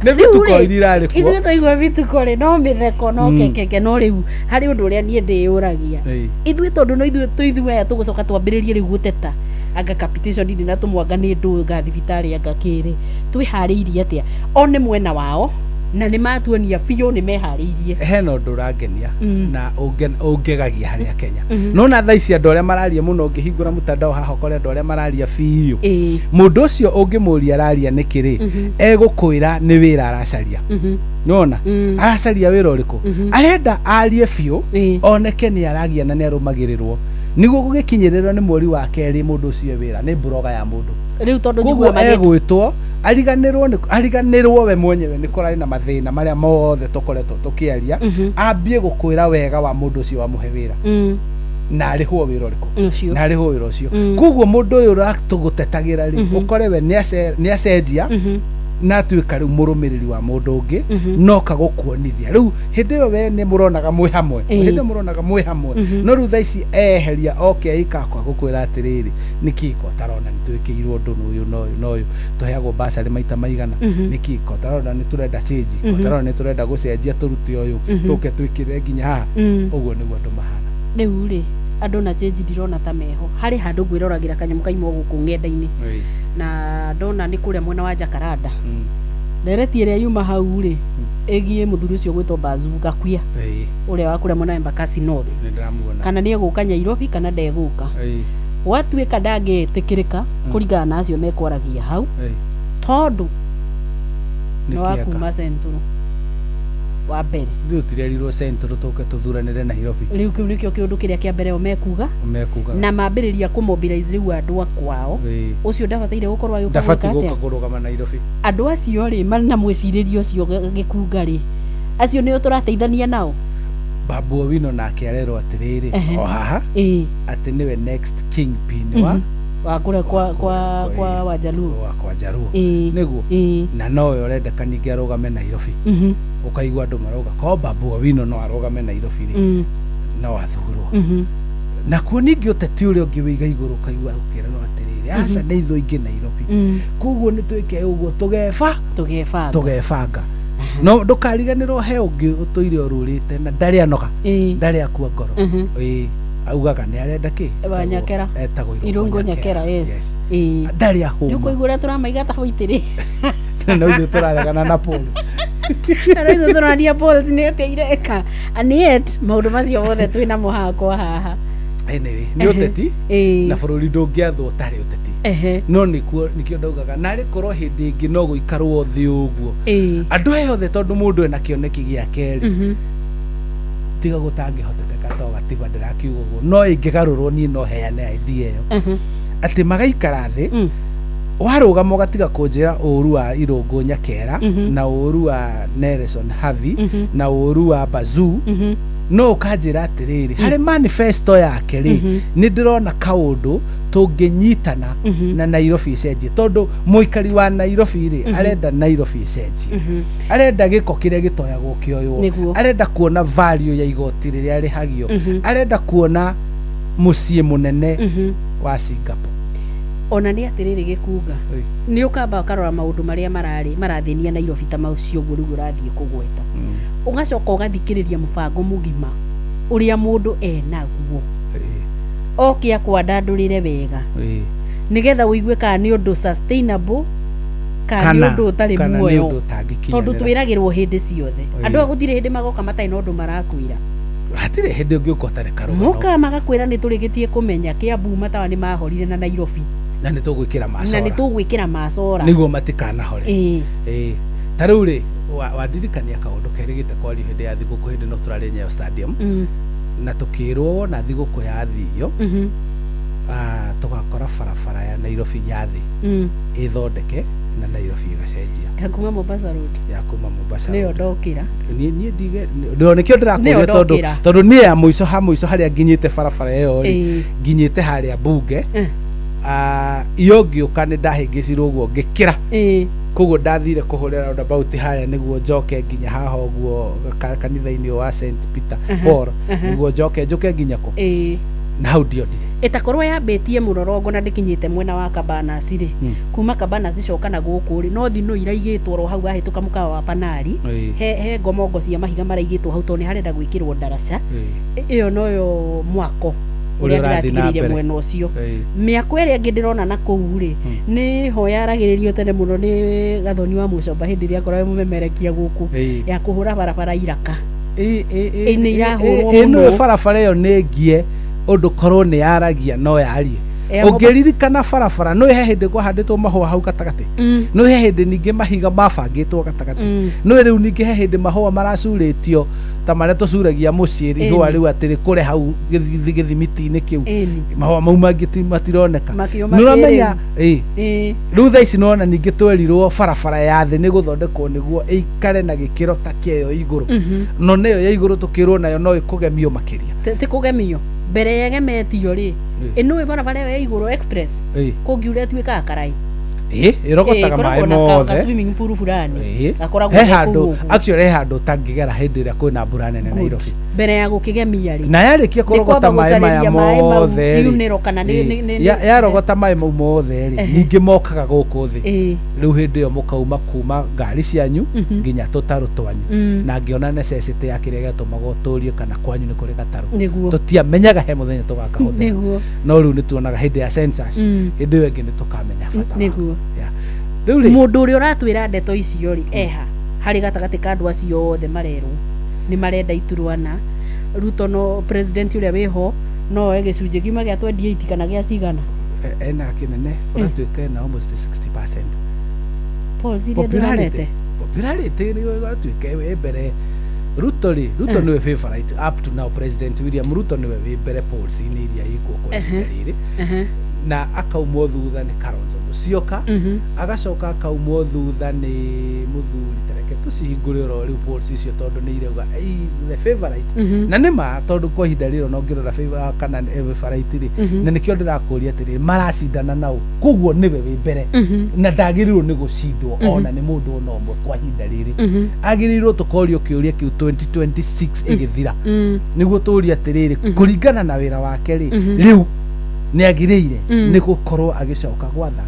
nä bituko irarä kuo ithuä twaigua bituko rä no mä theko no kekeke no rä u harä å ndå å rä a niä ndä å ragia ithuä tondå no ithuä aya tå gå coka twambä rä rie rä u gå teta anga capitation ndä na tå mwanga nä ndå nga thibitarä anga kä rä twä harä irie atä a o nä mwena wao na nä matuonia biå nä meharä irie hena å ndå å rangenia na å ngegagia harä a Kenya nona tha ici andå arä a mararia må no å ngä hingå ra må tandao haha kore andå arä a mararia biå må ndå å cio å ngä må ria araria nä kä rä egå kwä ra nä wä ra aracaria nona aracaria wä ra å rä kå arenda arie biå oneke nä aragia na nä arå magä rä rwo nä guo gå gä kinyä rä rwo nä mweri wa kerä må ndå å cio wä ra nä mburoga ya må ndå rä u tondå njigua egwä two ariganä rwo we mwenyewe nä korarä na mathä na marä a mothe tå koretwo tå kä aria ambie gå kwä ra wega wa må ndå å cio wamå he wä ra na arä hwo wä ra å rä kå na arä hwo wä ra å cio koguo må ndå å yå ratå gå tetagä ra rä å kore we nä acenjia na tuä ka rä u må rå mä rä ri wa må ndå å ngä noka gå kuonithia rä u hä ndä ä yo we nä må ronaga mwä hamwe hä ndä må ronaga mwä hamwe no rä u tha ici eheria oke aikakwa gå kwä ra atä rä rä nä kiko tarona nä twä kä irwo ndå å yå na å yå tå heagwo mbacarä maita maigana nä kiko tarona nä tå renda tarona nä tå renda gå cenjia tå rute å yå tå ke twä kä re nginya haha å guo nä guo andå mahana rä u rä andå na change ndirona ta meho harä handå ngwä roragä ra kanyamå kaimwo gå kå ng'enda-inä na ndona nä kå rä a mwena wa Jakaranda ndereti ä rä a yuma hau rä egie muthuri ucio gwitwo Bazu Gakuya uria wa kuria mwena Embakasi North kana ni eguka Nyairobi kana ndeguka watuika ndangetikirika kuringana na acio mekwaragia hau tondu no akuma Central wa mbere riu tirerirwo Central tuke tuthuranire Nairobi riu kiu nikio kiundu kiria kia mbere o mekuga na mambiriria kumobilize riu andu akwao ucio ndabataire gukorwa agikuga kurugama Nairobi andu acio ri mana mwiciririo ucio gikunga ri acio nio turateithania nao Babu Owino nake arerwo atiriri o haha ati niwe next kingpin wa kure kwa Wajaluo kwa Jaluo niguo na nowe urendeka ningi arugame Nairobi ukaigua andu maroga ko Babu Owino no arugame Nairobi ri no athurwo na kuo ningi uteti uri ungi wiga iguru kaigua ukira no atiriri asa ni ithu ingi Nairobi kuguo ni twike uguo tugefanga no ndukariganirwo he ungi utuire ururite na ndari anoga ndari akua ngoro augaga ni arenda ki Nyakera etagwo Irungu Nyakera yes ndari ahu yuko igura turamaiga ta hoitiri no ithu turaregana na police Araigo turania police ni ateireka aniet maundu macio mothe twina muhako haha ni uteti na bururi ndungiathwo tari uteti no nikio ndaugaga nari korwo hindi ingi no guikarwo thi uguo andu ayothe tondu mundu ena kioneki giake tiga gutangihoteteka to gatiba ndirakiuga uguo no ingigarurwo ni no heane idea yo ati magaikara thi warugama ugatiga kunjira uru wa Irungu Nyakera na uru wa Nelson Havi na uru wa Bazu no ukanjira atiriri hari manifesto yake ri ni ndirona kaundu tunginyitana na Nairobi icenjie tondu muikari wa Nairobi ri arenda Nairobi icenjie arenda giko kiria gitoyagwo kioyo arenda kuona value ya igoti riria rihagio arenda kuona mucie munene wa Singapore ona ni atiriri gikuga ni ukamba ukarora maundu maria marathinia Nairobi ta maucio guo riu urathie kugweta ugacoka ugathikiriria mubango mugima uria mundu enaguo okia kwandandurire wega nigetha uigue kana ni undu sustainable kana ni undu utari muoyo tondu twiragirwo hindi ciothe andu agutire hindi magoka matai no undu marakwira hatire hindi ungi ukotare karuga muka magakwira ni turigitie kumenya Kiambu matawa ni mahorire na Nairobi na ni tugwikira macora niguo matikana hore tariu ri wadirikania kaundu kerigite kwari hindi ya thiguku hindi no turari Nyayo Stadium na tukirwo na thiguku ya thiyo tugakora barabara ya Nairobi ya thi ithondeke na Nairobi igacenjia yakuma Mombasa road niyo ndokira ni ndige ndio nikio ndirakuria tondu ni ya muico haria nginyite barabara iyo ri nginyite haria bunge iyo ngiuka ni ndahingicirwo guo ngikira koguo ndathire kuhurira roundabout haria niguo njoke nginya haha uguo kanitha-ini wa St Peter Paul niguo njuke nginya ko na hau ndiondire itakorwo yambitie murorongo na ndikinyite mwena wa Cabanas ri kuma Cabanas icoka na guku ri no thino iraigitwo ro hau ahituka mukawa wa Panari he ngomongo cia mahiga maraigitwo hau to ni harenda gwikirwo ndaraca iyo noyo mwako uria ndirathikiririe mwena ucio miako iria ngi ndirona na kuu ri ni ho yaragiririo tene muno ni Gathoni wa Mucomba hindi iria korwo mumemerekia guku ya kuhura barabara iraka ni irahurwo muno barabara iyo ni ngie undu korwo ni yaragia no yarie ungiririkana barabara no he hindi kwahanditwo mahua hau gatagati no he hindi ningi mahiga mabangitwo gatagati no riu ningi he hindi mahua maracuritio ta maria tucuragia muciiri hua riu atiri kure hau githimiti-ini kiu mahua mau mangi matironeka nuramenya riu thaa ici nona ningi twerirwo barabara ya thi ni guthondekwo niguo ikare na gikiro ta kieyo iguru no neyo ya iguru tukirwo nayo no ikugemio makiria ti kugemio mbere yegemetio ri ino barabara ya iguru express kungiuria tuika karai irogotaga mai mothe swimming pool fulani gakoragwo he handu actually he handu tangigera hindi ria kwina mbura nene Nairobi mbere ya gukigemia ri na yarikia kurogota mai maya mothe yunero kana ni yarogota mai mau mothe ri ningi mokaga guku thi riu hindi yo mukauma kuma ngari cianyu nginya tutaru twanyu na ngiona necessity ya kiria gatumaga uturie kana kwanyu ni kuri gataru tutiamenyaga he muthenya tugakahuthira no riu nituonaga hindi ya census hindi yo ingi ni tukamenya bata mundu uria uratwira ndeto icio ri eha hari gatagati ka andu acio othe marerwo ni marenda iturwana Ruto no president uria wiho no egicunje kiuma gia 28 kana gia cigana ena kinene uratuika na almost 60%. Paul zile ndonete popularity ni uratuika we mbere Ruto niwe favorite up to now. President William Ruto niwe we mbere polls ni iria iko kwa riri na akaumwo thutha ni Kalonzo Musyoka agacoka akaumwo thutha ni Muthuri Tereke tucihingurira riu polls icio tondu ni irauga is the favorite na nima tondu kwa ihinda riro no ngirora favor kana favorite ri na nikio ndirakuria atiri maracindana nao koguo niwe we mbere na ndagirirwo ni gucindwo ona ni mundu ona omwe kwa ihinda riri agirirwo tukorio kiuria kiu 2026 igithira niguo turia atiriri kuringana na wira wake ri riu ni agiriire ni gukorwo agicoka gwatha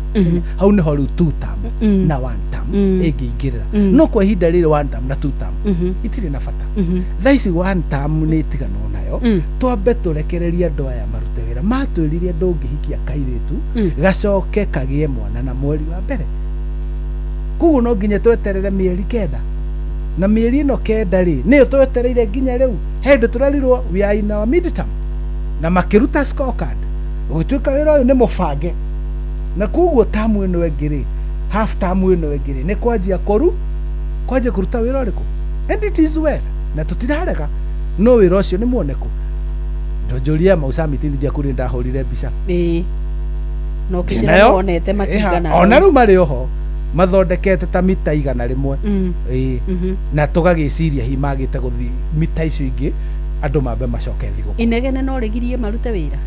hau ni horu 2 term na 1 term igingirira no kwa ihinda riri 1 term na 2 term itiri na bata thaisi 1 term ni tigano nayo twambe turekereria andu aya marute wira matwiririe andu ngihikia kairitu gacoke kagie mwana na mweri wa mbere kugu no nginya tweterere mieri 9 na mieri no 9 ri ni twetereire nginya riu hende turarirwo we are in our mid term na makiruta scorecard ugituika wira uyu ni mubange na koguo tamu ino engiri half tamu ino engiri ni kwanjia kuruta wira uriku and it is well na tutirarega no wira ucio ni muoneku ndonjoria mausamiti ndia kuri ndahurire mbica no kijira wonete matigana ona ru mari oho mathondekete ta mita 100 na tugagiciria hi magite guthi mita icio ingi andu mambe macoke thigo inegene no rigirie marute wira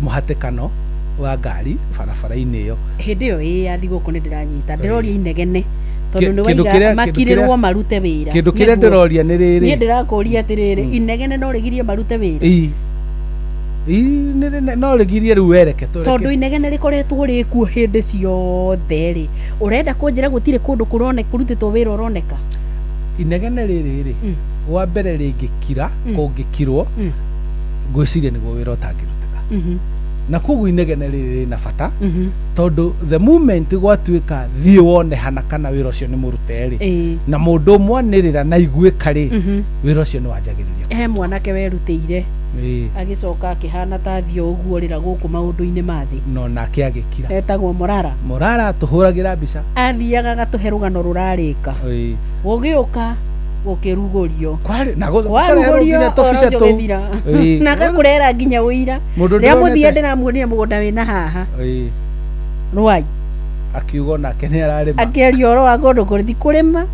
muhatikano wa ngari barabara-ini iyo hindi iyo ya thiguku ni ndiranyita ndiroria inegene tondu ni waiga makirirwo marute wira kindu kiria ndiroria ni riri ni ndirakuria atiriri inegene no rigirie marute wira no rigirie riu wereke tondu inegene rikoretwo rikuo hindi ciothe ri urenda kunjira gutire kundu kurutitwo wira uroneka inegene riri wa mbere ringikira kungikirwo ngwiciria niguo wira utangirutika na koguo inegene riri na bata tondu the moment gwatuika thie wone hana kana wira ucio ni murute ri na mundu mwanirira na iguika ri wira ucio ni wanjagiriria he mwanake werutire agicoka akihana ta thio uguo rira guku maundu-ini mathi no nake agikira etagwo Morara tuhuragira mbica athiaga gatuhe rugano rurarika ugiuka ukirugurio na gukorera tofica tu na gakurera nginya wira ria muthia ndiramuonire mugunda wina haha rwai akiugo nake ni ararima akiaria oro wa gondo kuri ti kurima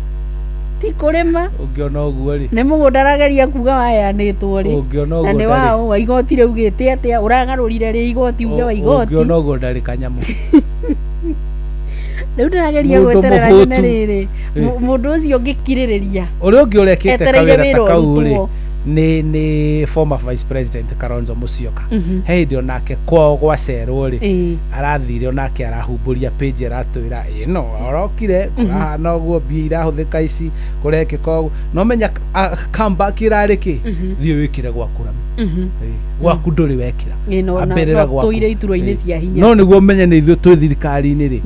ungiona uguo ri ni mugunda arageria kuga wayanitwo ri na ni wao wa igoti riu gite atia uragarurire ri igoti uge wa igoti ungiona uguo ndari kanyamu riu ndirageria gweterera nyene riri mundu ucio ngikiririria uria ungi urekite kawira ta kau ri ni former vice president Kalonzo Musyoka hindi onake kwao gwacerwo ri arathire onake arahumburia page aratwira no orokire kurahana uguo mbia irahuthika ici kurekeka uguo no menya comeback irari ki thie wikire gwakura gwaku nduri wekira ambirira gwaku tuire iturwa-ini cia hinya no niguo menye ni ithuĩ twĩ thirikari-inĩ ri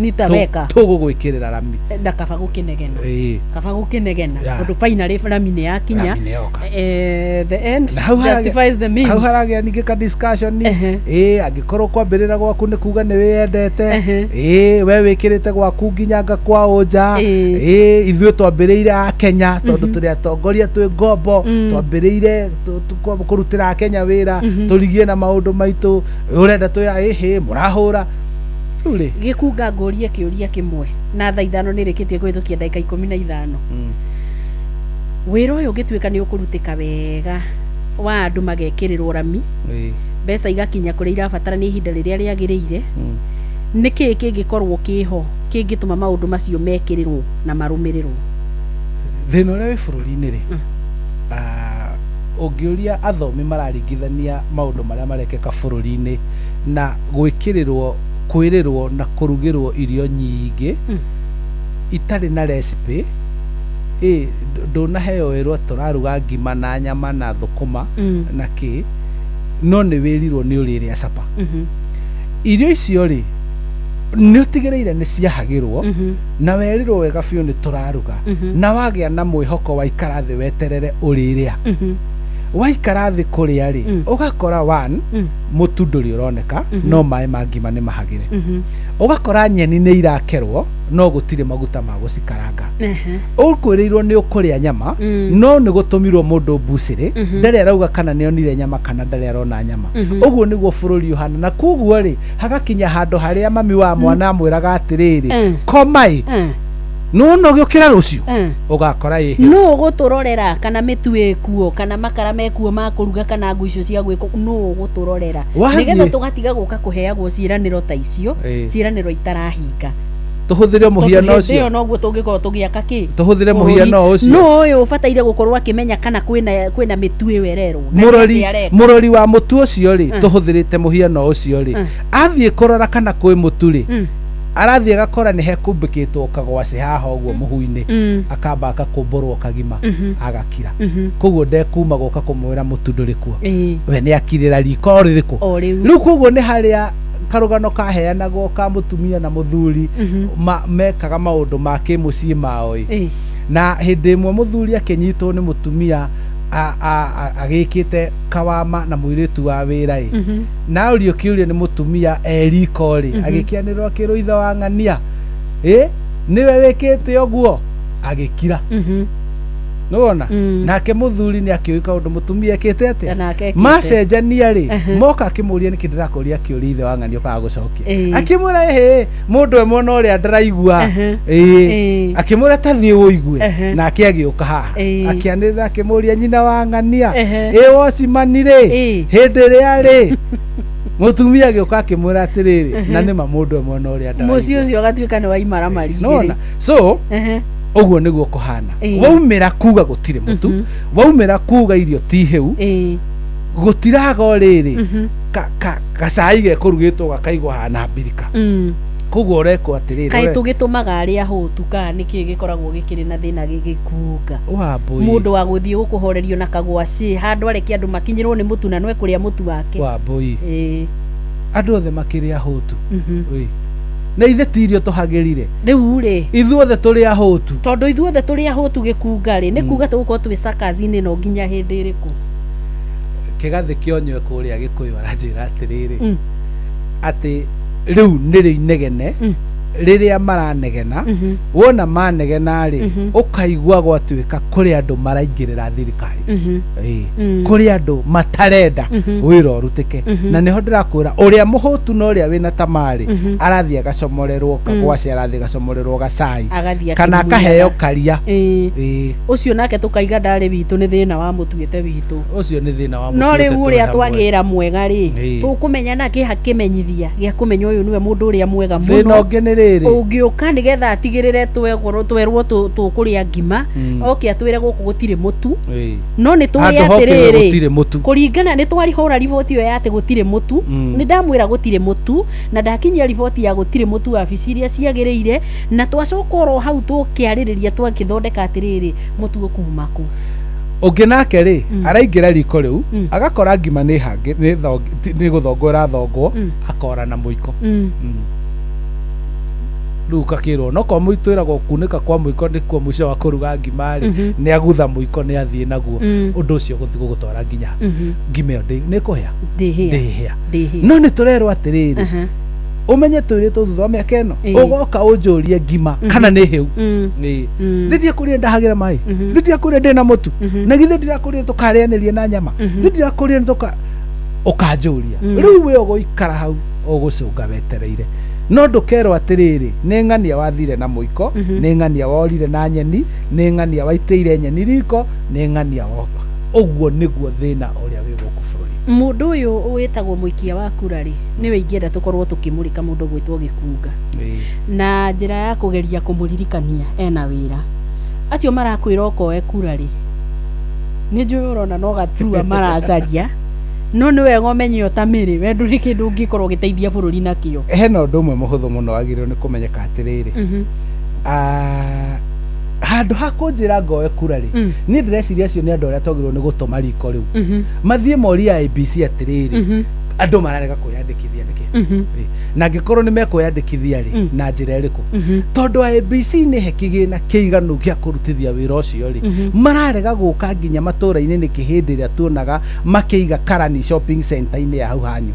tũgũgwĩkĩrĩra rami ndakaba gũkĩnegena kaba gũkĩnegena tondũ finally rami nĩ yakinya the end justifies the means hau haragĩa ningĩ ka discussion angĩkorwo kwambĩrĩra gwaku nĩ kuga nĩ wĩyendete we wĩkĩrĩte gwaku nginya ngakwao nja ithuĩ twambĩrĩire a Kenya tondũ tũrĩ atongoria twĩ ngombo twambĩrĩire kũrutĩra Kenya wĩra tũrigie na maũndũ maitũ ũrenda tũya mũrahũra rĩ gĩkunga ngũrie kĩũria kĩmwe na thaa ithano nĩ rĩkĩtie kũhĩtũkia ndagĩka 15 wĩra ũyũ ũngĩtuĩka nĩ ũkũrutĩka wega wa andũ magekĩrĩrwo rami mbeca igakinya kũrĩa irabatara nĩ ihinda rĩrĩa rĩagĩrĩire nĩkĩĩ kĩngĩkorwo kĩho kĩngĩtũma maũndũ macio mekĩrĩrwo na marũmĩrĩrwo thĩna ũrĩa wĩ bũrũri-inĩ rĩ ũngĩũria athomi mararingithania maũndũ marĩa marekeka bũrũri-inĩ na gwĩkĩrĩrwo kwĩrĩrwo na kũrugĩrwo irio nyingĩ itarĩ na recipe ndũnaheo wĩrwo tũraruga ngima na nyama na thũkũma na kĩ no nĩ wĩrirwo nĩ ũrĩrĩa capa irio icio rĩ nä å tigä rä ire nä ciahagä na werirwo wega biå nä tå raruga na wagä a na mwä hoko waikara thä weterere å rä rä a waikara thä kå rä a rä å gakora må tu ndå rä å roneka no maä ma ngima nä mahagä re å gakora nyeni nä irakerwo no gå tirä maguta ma gå cikaranga å kwä rä irwo nä å kå rä a nyama no nä gå tå mirwo må ndå mbucä rä ndarä arauga kana nä onire nyama kana ndarä arona nyama å guo nä guo bå rå ri å hana na koguo rä hagakinya handå harä a mami wa mwana amwä raga atä rä rä komai no gä å kä ra rå cio å gakora no gå tå rorera kana mä tu ä kuo kana makara mekuo ma kå ruga kana ngå icio cia gwä no gå tå rorera nä getha tå gatiga gå ka kå heagwo ciäranä ro ta icio ciäranä ro itarahinga tå hå thä re må hiano å cio noguo tå ngä korwo tå gä aka kä tå hå thä re må hiano å cio no å yå å bataire gå korwo akä menya kana kwä na mä tu ä yo ererwo må rori wa må tu å cio rä tå hå thä rä te må hiano å cio rä athiä kå rora kana kwä må tu rä arathiä agakora nä hekumbä kä two kagwacä haha å guo må hu-inä akamba akakå mbå kagima agakira koguo ndekuma gå ka kå mwä ra må tu ndå rä kuo we nä akirä ra riko o rä rä kå rä u koguo nä harä a karugano kaheanagwo ka mutumia na muthuri mekaga maundu ma kä må ciä mao na hĩndĩ ĩmwe muthuri akĩnyitwo nĩ mutumia agĩkĩte kawama na mũirĩtu wa wĩra na ũrio kĩũria nĩ mutumia eriko rĩ agĩkĩanĩrwo akĩrwo ithe wa ng'ania nĩwe wĩkĩte ũguo agĩkira nona nake muthuri nä akä å kaå mutumia ekä atä macenjania rä moka akä må ria nä kä ndä rakå ria akä å ria ithe wa ng'ania okaga gå cokia akä mwä ra må ndå emwe no rä a ndaraigua akä mwä ra tathiä å igue nake agä å ka haha akä anä rä ra akä må ria nyina wa ng'ania wocimani rä hä ndä rä a rä mutumia agä å ka akä mwä ra atä rä rä na nä ma må ndå emwe no rä a må ciä å cio gatuä ka nä waimaramarigä nona so oguo niguo kuhana waumira kuga gutire mutu waumira kuga irio ti heu gutiraga o riri gacai gekurugitwo gakaigwo hana mbirika koguo rekwo atiriri kai tugitumaga aria hotu ka niki gikoragwo gikiri na thina gigikunga mundu wa guthie gukuhorerio na kagwaci handu areki andu makinyirwo ni mutu na nwe kuria mutu wake wambui andu othe makiria hotu na ithe tirio tuhagirire riu ri ithuothe turi ahotu tondu ithuothe turi ahotu gikunga ri ni kuga tugukorwo twi sakazi-ini no nginya hindi iriku kigathi kionyo kuria gikuyu aranjira atiriri ati riu niri inegene riria maranegena wona manegena ri ukaigua gwatuika kuri andu maraingirira thirikari kuri andu matarenda wira urutike na niho ndirakwira uria muhutu no uria wina tamari arathia gacomorerwo kagwaci arathia gacomorerwo gacai kana kaheo karia ucio nake tukaiga ndari witu ni thina wa mutuite witu ucio ni thina wa mutuite no riu uria twagira mwega ri tukumenya naki hakimenyithia gia kumenya uyu niwe mundu uria mwega muno ungiuka nigetha atigirire twerwo tukuria ngima oke atwire guku gutire mutu no ni turi atiriri kuringana ni twari hora riboti yo yate gutire mutu ni ndamwira gutire mutu na ndakinyia riboti ya gutire mutu abici iria ciagiriire na twacokoro hau tukiaririria twakithondeka atiriri mutu ukuma ku ungi nake ri araingira riko riu agakora ngima ni hangi ni guthongora thongwo akora na muiko riu kakirwo no kwa muito iragwo kunika kwa muiko ni kwa muico wa kuruga ngima ri ni agutha muiko ni athie naguo undu ucio guthi gutwara nginya ngima yo ni kuhia ndihia no ni turerwo atiriri umenye twiri thutha wa miaka ino ugoka unjurie ngima kana ni heu ni thitia kuria ndahagira mai thitia kuria ndina mutu na githe ndirakuria tukarianirie na nyama thitia kuria tuka ukanjuria riu we ugoikara hau ugucunga wetereire no ndukerwo atiriri ni ng'ania wathire na muiko ni ng'ania worire na nyeni ni ng'ania waiteire nyeni riko ni ng'ania uguo niguo thina uria wi guku bururi mundu uyu witagwo muikia wa kura ri niwe ingienda tukorwo tukimurika mundu gwitwo gikunga na njira ya kugeria kumuririkania ena wira acio marakwira ukoe kura ri ni njui urona no gatrua maracaria no ni wega umenye utamiri we nduri kindu ngikorwo giteithia bururi nakio hena undu umwe muhuthu muno wagirwo ni kumenyeka atiriri handu ha kunjira ngoe kura ri ni ndireciria acio ni andu aria twagirwo ni gutuma riko riu mathie moria ABC atiriri andå mararega kwĩyandĩkithia nĩkĩ na angĩkorwo nĩ mekwĩyandĩkithia rĩ na njĩra ĩrĩkũ tondũ ABC nĩ he kĩgĩna kĩiganu gĩa kũrutithia wĩra ũcio rĩ mararega gũka nginya matũũra-inĩ nĩkĩ hĩndĩ ĩrĩa tuonaga makĩiga Karani shopping center-inĩ ya hau hanyu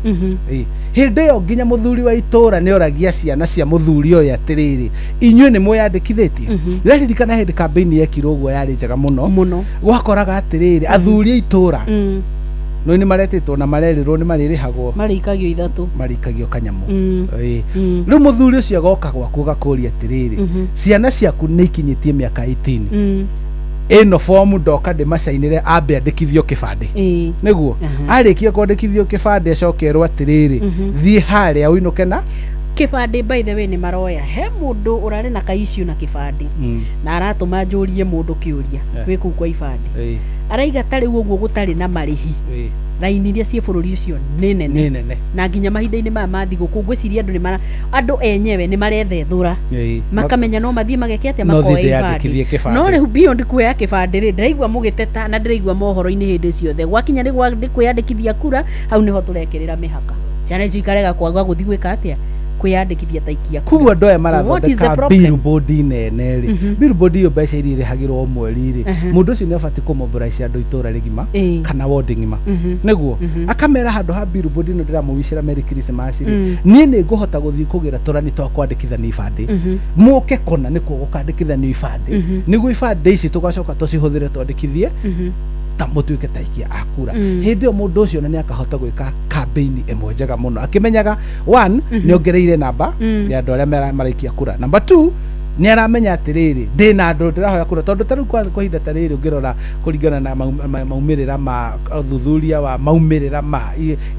hĩndĩ ĩyo nginya mũthuri wa itũũra nĩ oragia ciana cia mũthuri ũyũ atĩrĩrĩ inyuĩ nĩ mwĩyandĩkithĩtie ĩraririkana hĩndĩ kambĩini yekirwo ũguo yarĩ njega mũno gwakoraga atĩrĩrĩ athuri a itũũra no nĩ maretĩtwo na marerĩrwo nĩ marĩrĩhagwo marĩikagio kanyamũ rĩu mũthuri ũcio agoka gwaku gakũria atĩrĩrĩ ciana ciaku nĩ ikinyĩtie mĩaka 18 ĩno fomu ndoka ndĩmacainĩre ambe andĩkithio kĩbandĩ nĩguo arĩkia kwandĩkithio kĩbandĩ acokerwo atĩrĩrĩ thiĩ harĩa ũinũke na kĩbandĩ by the way nĩ maroya he mũndũ ũrarĩ na kaiciũ na kĩbandĩ na aratũma njũrie mũndũ kĩũria wĩ kũu kwa ibandĩ araiga tarĩ ũguo gũtarĩ na marĩhi raini iria ciĩ bũrũri ũcio nĩ nene na nginya mahinda-inĩ maya ma thigũkũ ngwĩciria andũ enyewe nĩ marethethũra makamenya no mathiĩ mageke atĩa makoya ibandĩ no rĩu beyond kuoya kĩbandĩ rĩ ndĩraigua mũgĩteta na ndĩraigua mohoro-inĩ hĩndĩ ciothe gwakinya nĩ kwĩyandĩkithia kura hau nĩho tũrekĩrĩra mĩhaka ciana icio ikarega kwaga gũthiĩ gwĩka atĩa kwĩyandĩkithia taikia kuguo andũ aya marathondeka billboard nene rĩ billboard iyo mbeca iria irĩhagĩrwo mweri rĩ mũndũ ũcio nĩ abatiĩ kũmobilize andũ itũũra rĩgima kana ward ng'ima nĩguo akamera handũ ha billboard ĩno ndĩramũwicĩra Merry Christmas rĩ niĩ nĩ ngũhota gũthiĩ kũgĩra tũrani twa kwandĩkithania ibandĩ mũke kona nĩkuo gũkandĩkithania ibandĩ nĩguo ibandĩ ici tũgacoka tũcihũthĩre twandĩkithie mũtuĩke taikia akura hĩndĩ ĩyo mũndũ ũcio nĩ akahota gwĩka kambĩini ĩmwe njega mũno akĩmenyaga 1 nĩ ongereire namba ya andũ arĩa maraikia kura namba 2 nĩ aramenya atĩrĩrĩ ndĩna andũ ndĩrahoya kura tondũ tarĩu kwa ihinda ta rĩrĩ ũngĩrora kũringana na maumĩrĩra ma ũthuthuria wa maumĩrĩra ma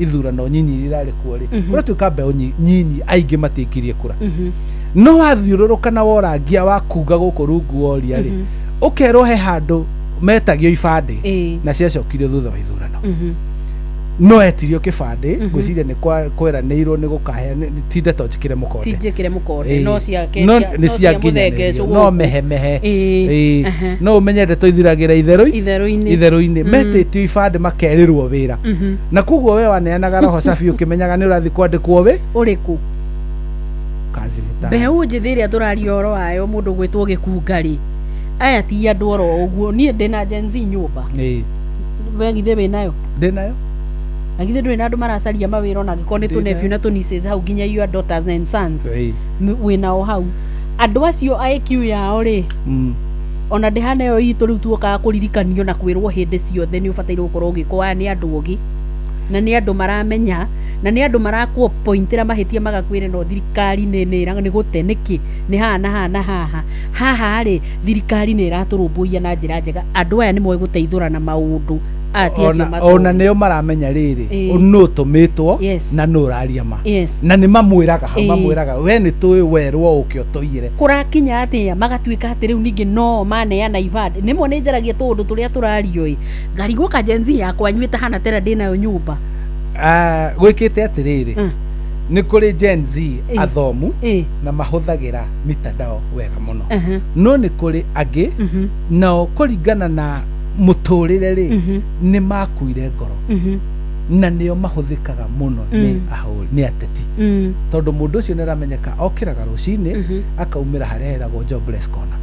ithurano nyinyi irarĩ kuo rĩ ũratuĩka mbeũ nyinyi aingĩ matiĩkirie kura no wathiũrũrũka na worangia wa kuga gũkũ rungu woria rĩ ũkerwo he handũ metagio ibandĩ na ciacokirio thutha wa ithurano no etirio kĩbandĩ ngwĩciria nĩ kweranĩirwo nĩ gũkahe ti ndeto njĩkĩre mũkonde nĩ cia mũthengeco no mehemehe no ũmenye ndeto ithiragĩra itherũ-inĩ metĩtio ibandĩ makerĩrwo wĩra na koguo we waneanaga roho safi ũkĩmenyaga nĩ ũrathiĩ kwandĩkwo wĩ ũrĩkũ mbeũ njĩthĩ ĩrĩa tũraria ũhoro wayo mũndũ gwĩtwo gĩkunga-rĩ aya ti andũ oro ũguo niĩ ndĩna Gen Z nyũmba we githĩ wĩnayo ndĩnayo na githĩ ndũrĩ na andũ maracaria mawĩra ona angĩkorwo nĩ tũnebio na tũnieces hau nginya your daughters and sons wĩnao hau andũ acio IQ yao rĩ ona ndĩhana ĩyo itũ rĩu tuokaga kũririkanio na kwĩrwo hĩndĩ ciothe nĩ ũbataire gũkorwo ũgĩkwo aya nĩ andũ ũgĩ na nĩ andũ maramenya na nĩ andũ marakuo pointĩra mahĩtia magakwĩre no thirikari nĩ gũte nĩkĩ nĩ haha rĩ thirikari nĩ ĩratũrũmbũiya na njĩra njega andũ aya nĩ moĩ gũteithũrana maũndũ ona nĩo maramenya rĩrĩ nũ ũtũmĩtwo na nũ ũraria ma na nĩ mamwĩraga hau mamwĩraga we nĩ tũĩ werwo ũke ũtũire kũrakinya atĩa magatuĩka atĩ rĩu ningĩ no maneana ibandĩ nĩmo nĩ njaragia tũũndũ tũrĩa tũrario ngarigwo ka Gen Z yakwa nyuĩte hana tera ndĩnayo nyũmba gwĩkĩte atĩrĩrĩ nĩ kũrĩ Gen Z athomu na mahũthagĩra mitandao wega mũno no nĩ kũrĩ angĩ nao kũringana na mũtũrĩre rĩ nĩ makuire ngoro na nĩo mahũthĩkaga mũno nĩ ateti tondũ mũndũ ũcio nĩ aramenyeka okĩraga rũcinĩ akaumĩra harĩa heragwo jobless corner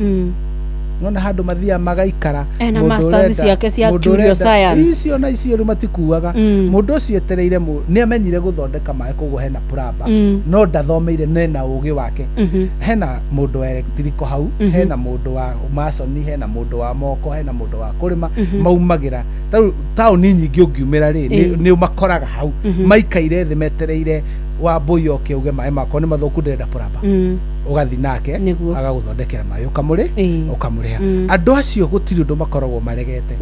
nona handũ mathiaga magaikara na masters ciake cia Curio Science icio na icio rĩu matikuaga mũndũ ũcio etereire nĩ amenyire gũthondeka maĩ koguo hena plumber no ndathomeire nena ũgĩ wake hena mũndũ wa electrical hau hena mũndũ wa mason hena mũndũ wa moko hena mũndũ wa kũrĩma maumagĩra taũni nyingĩ ũngiumĩra rĩ nĩ makoraga hau maikaire thĩ metereire wa mbũi oke uge maĩ makwa nĩ mathũku ndĩrenda plumber ũgathi nake agagũthondekera maĩ ũkamũrĩha andũ acio gũtirĩ ũndũ makoragwo maregete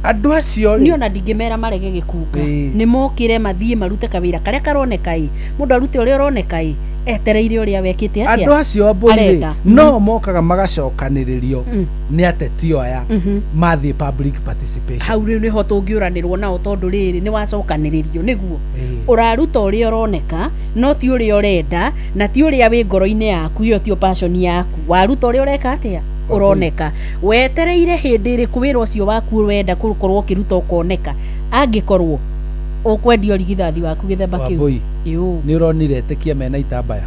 andũ acio nĩ ona ndingĩmera marege gĩkunga nĩ mokire mathiĩ marute kawĩra karĩa karoneka mũndũ arute ũrĩa ũroneka etereire ũrĩa wekĩte atĩa andũ acio mbũri no mokaga magacokanĩrĩrio nĩ ateti aya mathiĩ public participation hau rĩu nĩho tũngĩũranĩrwo nao tondũ rĩrĩ nĩ wacokanĩrĩrio nĩguo ũraruta ũrĩa ũroneka no ti ũrĩa ũrenda na ti ũrĩa wĩ ngoro-inĩ yaku ĩyo tio passion yaku waruta ũrĩa ũreka atĩa ũroneka wetereire hĩndĩ ĩrĩkũ wĩra ũcio waku wenda gũkorwo ũkĩruta ũkoneka angĩkorwo ukwendio rigithathi waku githemba kiu Wambui ni uronire tekia mena itambaya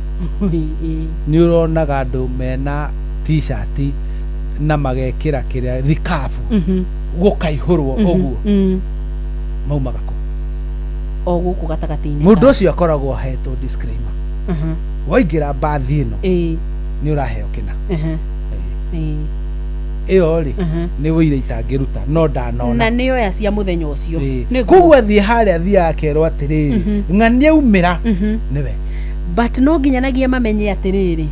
ni uronaga andu mena t-shirt na magekira kiria thikabu gukaihurwo uguo maumaga ko o guku gatagati-ini mundu ucio akoragwo ahetwo disclaimer waingira bathi ino ni uraheo kina iyo ri ni wire itangiruta no ndanona na niyo ya cia muthenya ucio kuguo thie haria thia akerwo atiriri ng'ania umira niwe but no nginyanagia mamenye atiriri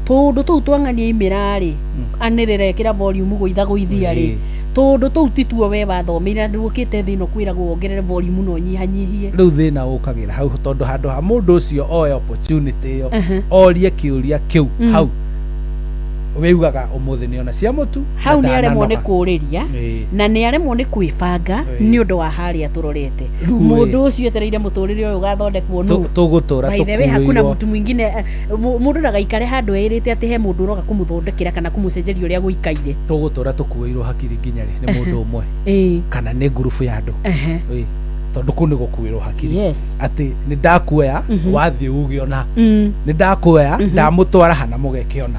tundu tuu twang'ania imira ri anirire kira volume guithia ri tundu tuu tituo we wathomire ndukite thino kwiragwo ongerere volume no nyihanyihie riu thina ukagira hau tondu handu ha mundu ucio oe opportunity yo orie kiuria kiu hau weugaga umuthi ni ona cia mutu hau ni aremwo ni kuriria na ni aremwo ni kwibanga ni undu wa haria turorete mundu ucio etereire muturire uyu gathondekwo nu tugutura by the way hakuna mtu mwingine mundu ndagaikare handu erite ati he mundu uroga kumuthondekera kana kumucenjeria uria guikaire tugutura tukuirwo hakiri nginya ri ni mundu umwe kana ni grupu ya andu tondu kuu ni gukuirwo hakiri ati ni ndakuoya wathie ugiona ni ndakuoya ndamutwara hana mugekiona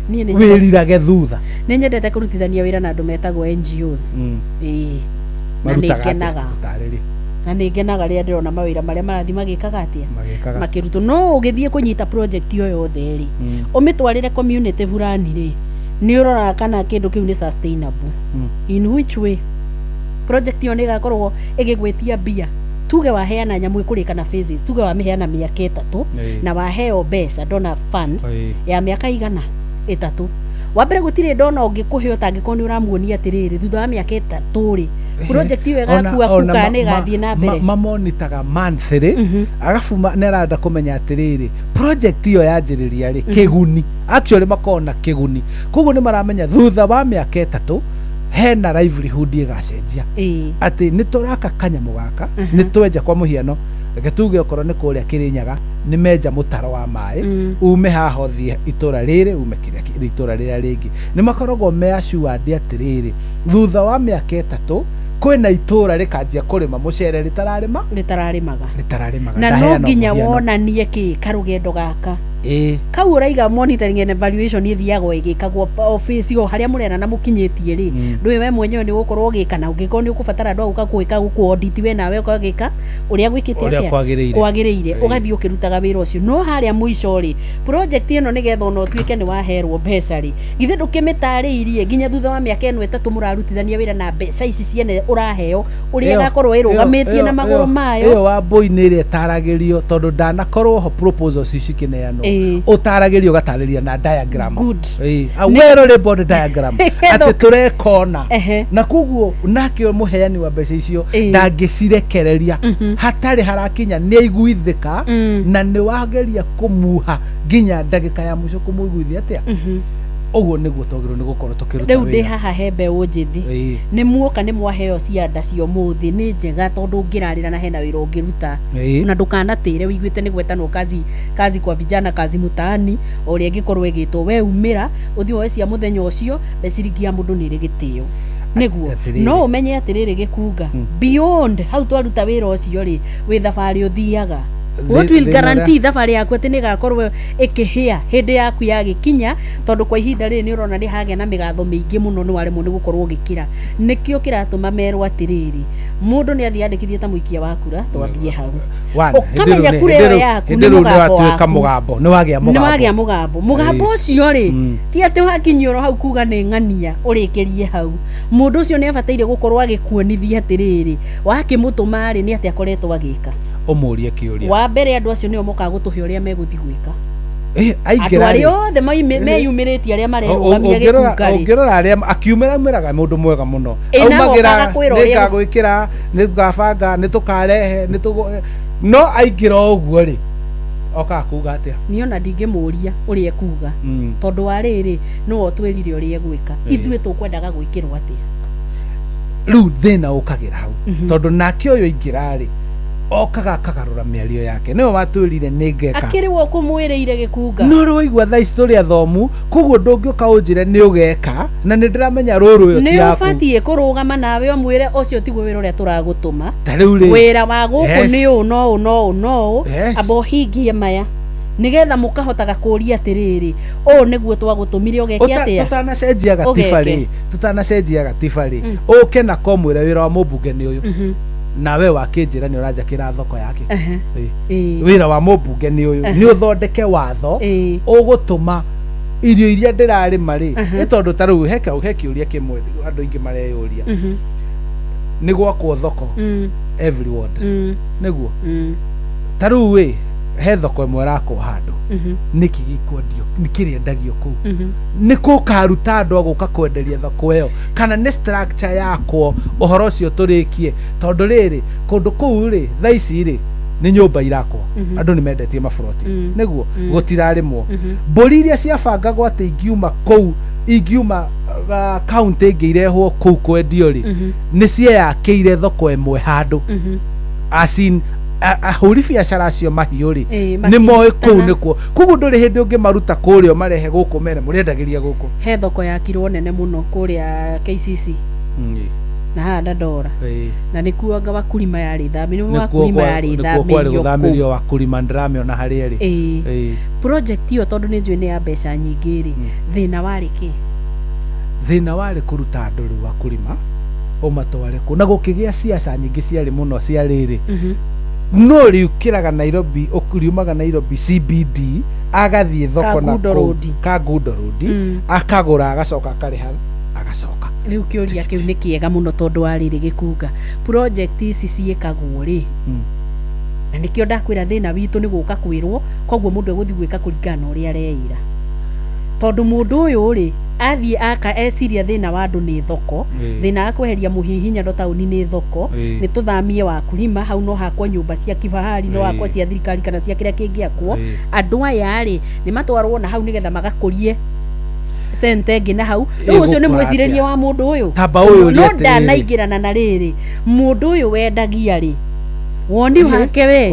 wirirage thutha ni nyendete kurutithania wira na andu metagwo NGOs na ningenaga ria ndirona mawira maria marathi magikaga atia makirutwo no ugithie kunyita project yo yothe ri umitwarire community fulani ri ni urora kana kindu kiu ni sustainable in which way project yo ni gakorwo igigwetia bia tuge waheana nyamu ikurikana phases tuge wameheana miaka 3 na waheo mbeca dona fund ya miaka igana 3 wambere gutire ndona ungikuhe utangikorwo ni uramuonia atiriri thutha wa miaka 3 ri project iyo igakua kuka ni gathie na mbere mamonitaga monthly agafuma neranda kumenya atiriri project iyo yanjiriria ri kiguni actually makona kiguni kuguo ni maramenya thutha wa miaka 3 hena livelihood igacenjia ati ni turaka kanyamu gaka ni twenja kwa muhiano reke tuge okorwo ni kuria Kirinyaga ni menja mutaro wa mai ume haho thie itura riri ume kiria itura riri ringi ni makoragwo measure atiriri thutha wa miaka 3 kwina itura rikanjia kurima mucere ritararimaga na no nginya wonanie ki karugendo gaka kau uraiga monitoring and evaluation ithiagwo igikagwo office yo haria murena na mukinyitie ri ndui we mwenyewe ni gukorwo ugika na ungiko ni ukubatara ndo uka kuika guku audit we nawe ukagika uria gwikite atia kwagiriire ugathii ukirutaga wira ucio no haria muico ri project ino ni getho no twike ni waherwo mbeca ri githe ndukimitariirie nginya thutha wa miaka eno 3 murarutithania wira na mbeca ici ciene uraheo uria gakorwo irugamitie na maguru mayo iyo wa boy ni ri taragirio tondu ndanakorwo ho proposals icikineano utaragirio gatariria na diagram a well board diagram ati turekona na kuguo nake muheani wa mbeca icio ndangicirekereria hatari harakinya ni aiguithika na ni wageria kumuha nginya ndagika ya mwisho kumuiguithia atia oguo niguo twagirwo ni gukorwo tukiruta wira riu ndi haha hembe unjithi ni muoka ni mwaheo cianda cio muthi ni njega tondu ngirarira na hena wira ungiruta na ndukanatire wiguite ni gwetanwo kazi kwa vijana kazi mutaani uria ngikorwo igitwo we umira uthi oe cia muthenya ucio becirigi ya mundu ni rigitio niguo no umenye atiriri gikunga beyond how twaruta wira ucio ri wi thabari uthiaga what will guarantee thabari yaku ati ni gakorwo ikihia hindi yaku ya gikinya tondu kwa ihinda ri ni urona ni hage na migatho mingi muno ni waremwo ni gukorwo gikira nikio kiratuma merwo atiriri mundu ni athiandikithie ta muikia wa kura twambie hau ukamenya kura iyo yaku ni mugambo ni wagia mugambo ucio ri ti ati wakinyoro hau kuga ni ng'ania urikirie hau mundu ucio ni abataire gukorwo agikuonithia atiriri wakimutuma ri ni ati akoretwo agika umurie kiuria wa mbere andu acio nio moka gutuhe uria meguthi gwika aingira ari othe meyumiritie aria marerugamia gikungari ungirora aria akiumira mwiraga mundu mwega muno aumagira nikagwikira nitugabanga nitukarehe no aingira uguo ri oka kuga atia niona ndingimuria uria ekuga tondu wa riri no otwirire uria egwika ithuĩ tukwendaga gwikirwo atia riu thina ukagira hau tondu nake uyu aingira ri okaga akagarura mĩario yake nĩwe watwĩrire nĩngeka akĩrĩ wo kũmwĩrĩire gĩkunga no rĩu waigua thaa ici tũrĩ athomu koguo ndũngĩũka ũnjĩre nĩ ũgeka na nĩ ndĩramenya rũrũ ũyũ ti nĩ yaku ũbatiĩ kũrũgama nawe ũmwĩre ũcio tiguo wĩra ũrĩa tũragũtũma Ta rĩu rĩ. wĩra wa gũkũ Yes. nĩ ũũ no ũũ no ũũ no ũũ Yes. amba ũhingie maya nĩgetha mũkahotaga kũũria atĩrĩrĩ ũũ nĩguo twagũtũmire ũgeke atĩa tutanacenjia gatiba rĩ tutanacenjia gatiba rĩ ũke na komwĩre wĩra wa mũmbunge nĩ ũyũ nawe wakĩnjĩra nĩ ũranjakĩra thoko yake wĩra wa mũmbunge nĩ ũyũ nĩ ũthondeke watho ũgũtũma irio iria ndĩrarĩma rĩ nĩ tondũ ta rĩu he kĩũria kĩmwe andũ aingĩ mareyũria nĩ gwakwo thoko every ward nĩguo ta rĩu rĩ he thoko ĩmwe rakwo handũ nĩkĩ gĩkwendio nĩ kĩrĩendagio kũu nĩ kũkaruta andũ a gũka kwenderia thoko ĩyo kana nĩ structure yakwo ũhoro ũcio tũrĩkie tondũ rĩrĩ kũndũ kũu rĩ thaa ici rĩ nĩ nyũmba irakwo andũ nĩ mendetie maburoti nĩguo gũtirarĩmwo mbũri iria ciabangagwo atĩ ingiuma kũu ingiuma kaunti ĩngĩ irehwo kũu kwendio rĩ nĩ cieyakĩire thoko ĩmwe handũ asin ahũri biacara acio mahiũ rĩ nĩ moĩ kũu nĩkuo koguo ndũrĩ hĩndĩ ũngĩmaruta kũrĩa marehe gũkũ mere mũrĩendagĩria gũkũ he thoko yakirwo nene mũno kũrĩa KCC na handa Ndora na nĩkuo anga wakulima yarĩ thamĩrio wakulima yarĩ thamĩrio wakulima ndĩramĩona harĩa rĩ project ĩyo tondũ nĩ njũĩ nĩ ya mbeca nyingĩ rĩ thĩna warĩ kĩ thĩna warĩ kũruta andũ rĩu wakulima ũmatware kũ na gũkĩgĩa ciaca nyingĩ ciarĩ mũno cia rĩrĩ no rĩu kĩraga Nairobi ũkuriumaga Nairobi CBD agathiĩ thoko na Kangundo Road akagũra agacoka akarĩha agacoka rĩu kĩũria kĩu nĩ kĩega mũno tondũ wa rĩrĩ gĩkunga project ici ciĩkagwo rĩ na nĩkĩo ndakwĩra thĩna witũ nĩ gũka kwĩrwo koguo mũndũ egũthiĩ gwĩka kũringana ũrĩa areĩra tondũ mũndũ ũyũ rĩ athiĩ aka eciria thĩna wa andũ nĩ thoko thĩna wa kweheria mũhihinyano taũni nĩ thoko nĩ tũthamie wakulima hau no hakwo nyũmba cia kifahari no hakwo cia thirikari kana cia kĩrĩa kĩngĩakwo andũ aya rĩ nĩ matwarwo na hau nĩgetha magakũrie sente ngĩ na hau rĩu ũcio nĩ mwĩcirĩrie wa mũndũ ũyũ no ndanaingĩrana na rĩrĩ mũndũ ũyũ wendagia rĩ woni wake we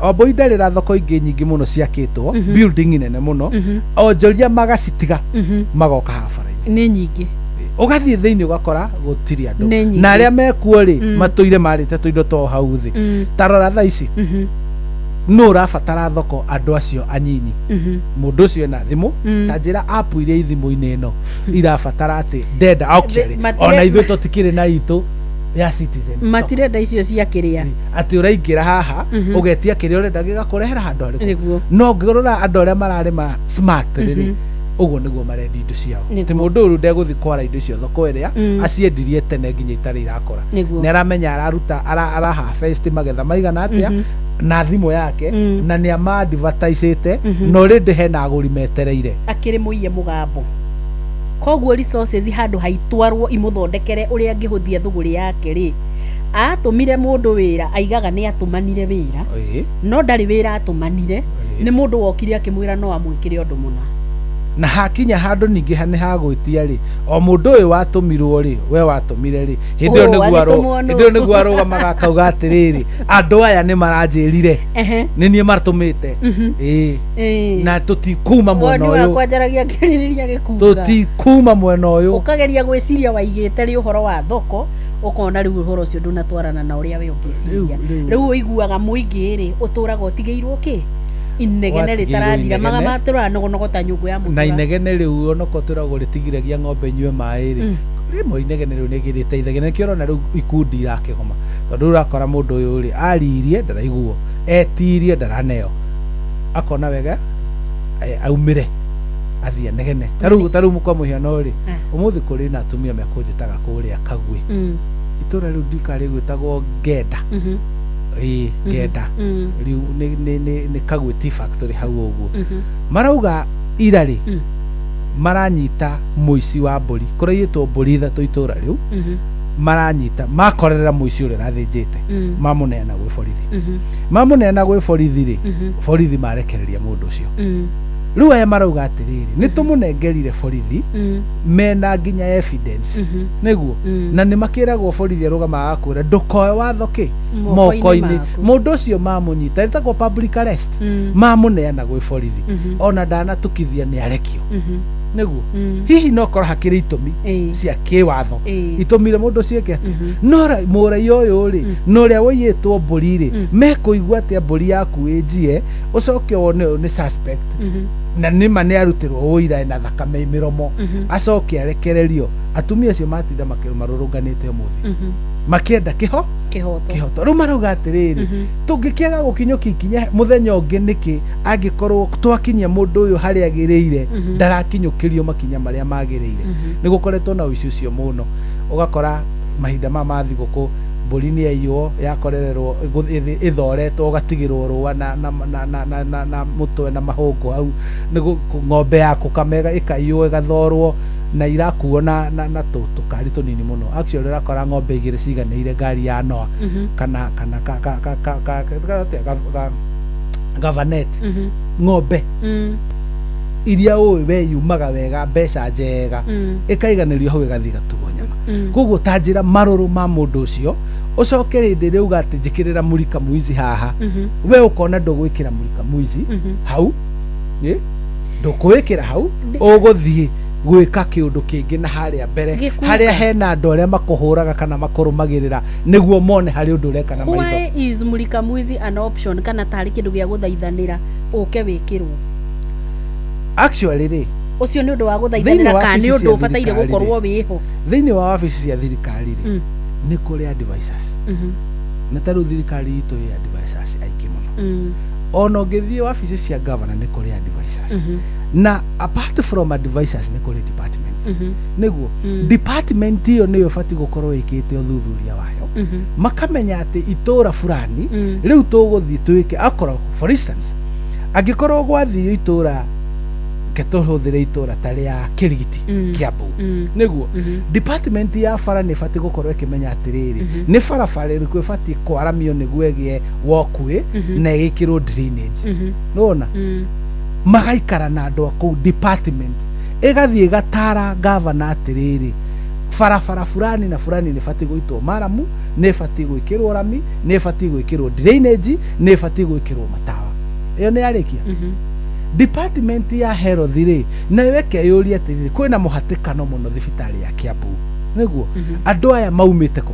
wamboindarĩra thoko ingĩ nyingĩ mũno ciakĩtwo building nene mũno onjoria magacitiga magoka habara-inĩ nĩ nyingĩ ũgathiĩ thĩinĩ ũgakora gũtirĩ andũ na arĩa mekuo rĩ matũire marĩte tũindo to hau thĩ tarora thaa ici no ũrabatara thoko andũ acio anyinyi mũndũ ũcio ena thimũ ta njĩra app iria thimũ-inĩ ĩno irabatara atĩ ndenda ona ithuĩ tũtikĩrĩ na itũ ya Citizen matirenda icio cia kĩrĩa atĩ ũraingĩra haha ũgetia kĩrĩa ũrenda gĩgakũrehera handũ harĩkũ no ngĩrora andũ arĩa mararĩma smart rĩrĩ ũguo nĩguo marendi indo ciao ti mũndũ ũyũ ndegũthiĩ kwara indo icio thoko ĩrĩa aciendirie tene nginya itarĩ irakora nĩ aramenya araruta araha first magetha maigana atĩa na thimũ yake na nĩ ama-advertisĩte no rĩndĩ hena agũri metereire akĩrĩ mũiye mũgambo koguo resources handũ haitwarwo imũthondekere ũrĩa angĩhũthia thũgũrĩ yake rĩ atũmire mũndũ wĩra aigaga nĩ atũmanire wĩra no ndarĩ wĩra atũmanire nĩ mũndũ wokire akĩmwĩra no amwĩkĩre ũndũ mũna na hakinya handũ ningĩ nĩ hagwĩtia rĩ o mũndũ ũyũ watũmirwo rĩ we watũmire rĩ hĩndĩ ĩyo nĩguo arũgamaga akauga atĩrĩrĩ andũ aya nĩ maranjĩrire nĩ niĩ matũmĩte na tũtikuma mwena ũyũ tũtikuma mwena ũyũ ũkageria gwĩciria waigĩte rĩ ũhoro wa thoko ũkona rĩu ũhoro ũcio ndũnatwarana na ũrĩa we ũngĩciria rĩu ũiguaga mũingĩ rĩ ũtũraga ũtigĩirwo kĩ inegene rĩtarathira magamatũra nogota nyũngũ ya mũtura na inegene rĩu onako tũragwo rĩtigiragia ng'ombe nyue maĩ rĩ rĩmwe inegene rĩu nĩgĩrĩteithagia nĩkĩo ũrona rĩu ikundi irakĩgoma tondũ ũrakora mũndũ ũyũ rĩ aririe ndaraiguo etirie ndaraneo akona wega aumire athiĩ negene tarĩu kwa mũhiano rĩ ũmũthĩ kũrĩ na atumia mekũnjĩtaga kũrĩa Kagwe itũra rĩu ndikarĩ gwĩtagwo Ngenda Ngenda rĩu nĩ Kagwe Tea Factory hau ũguo marauga ira rĩ maranyita mũici wa mbũri kũraiyĩtwo mbũri ithatũ itũra rĩu maranyita makorera mũici ũrĩa rathĩnjĩte mamũneana gwĩ borithi mamũneana gwĩ borithi rĩ borithi marekereria mũndũ ũcio riu aya marauga atiriri nitumunengerire borithi mena nginya evidence niguo na ni makiragwo borithi arugamaga kwira ndukoe watho ki moko-ini mundu ucio mamunyita etagwo public arrest mamuneana gwi borithi ona ndanatukithia ni arekio niguo hihi no korwo hakiri itumi cia kiwatho itumire mundu cieke ati no murai uyu ri no ria woyetwo mburi ri mekuigua atia mburi yaku ijie ucoke wone ni suspect na nima ni arutirwo uira na thakame miromo acoke arekererio atumia acio matinda marurunganite umuthi makienda kihoto riu marauga atiriri tungikiaga gukinyukia ikinya muthenya ungi niki angikorwo twakinyia mundu uyu hari agiriire ndarakinyukirio makinya maria magiriire nigukoretwo na uici ucio muno ugakora mahinda ma thiguku mburi ni aiywo yakorererwo ithoretwo ugatigirwo rua na mutwe na mahungu hau nigu ng'ombe yaku kamega ikaiywo igathorwo na irakuo na tukari tunini muno actually rakora ng'ombe igiri ciganeire ngari ya noa kana gavanet ng'ombe iria we yumaga wega mbeca njega ikaiganirio hau igathi gatugo nyama koguo tanjira maruru ma mundu ucio ucoke rindi riu gati njikirira murika muizi haha we ukona ndugwikira murika muizi hau ndukwikira hau uguthie gwika kiundu kingi na haria mbere haria hena andu aria makuhuraga kana makurumagirira niguo mone hari undu ureka na maitho. Why is murika muizi an option kana tari kindu gia guthaithanira uke wikirwo? Actually ri ucio ni undu wa guthaithanira kana ni undu ubataire gukorwo wiho thiini wa wabici cia thirikari ri ni kuri advisors na taru thirikari itu ya advisors aiki muno ono ngithie wabici cia governor ni kuri advisors na apart from advisors ni kuri departments niguo department iyo niyo fati gukorwo ikite uthuthuria wayo makamenya ati itura fulani riu tuguthie twike akoro for instance agikorwo gwathio itura ketuhuthire itura tari ya Kirigiti Kiambu niguo department ya fara ni fati gukorwo ikimenya atiriri ni barabara iriku fati kwaramio niguo egie walkway na igikirwo drainage nona magaikara na andu aku department igathie gatara governor atiriri barabara fulani na fulani ni fati guitwo maramu ni fati gwikirwo rami ni fati gwikirwo drainage ni fati gwikirwo matawa iyo ni arikia department ya health ri na weke yuri atiriri kwina muhatikano muno thibitari ya Kiambu niguo andu aya maumite ko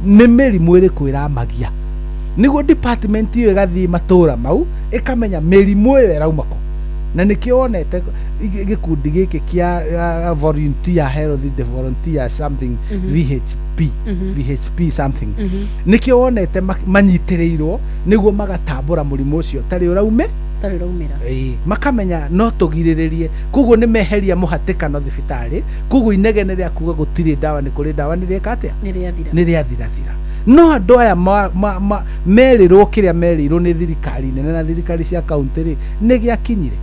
ni merimu iriku iramagia niguo department iyo igathie matura mau ikamenya merimu iyo iraumako na nikionete gikundi giki kia volunteer health the volunteer something VHP something nikionete manyitireirwo niguo magatambura murimu ucio tari uraumira makamenya no tugiriririe kuguo ni meheria muhatikano thibitari kuguo inegene ria kuga gutiri dawa ni kuri dawa ni rieka atia ni ria thira no andu aya merirwo kiria merirwo ni thirikari nene na thirikari cia county ri ni giakinyire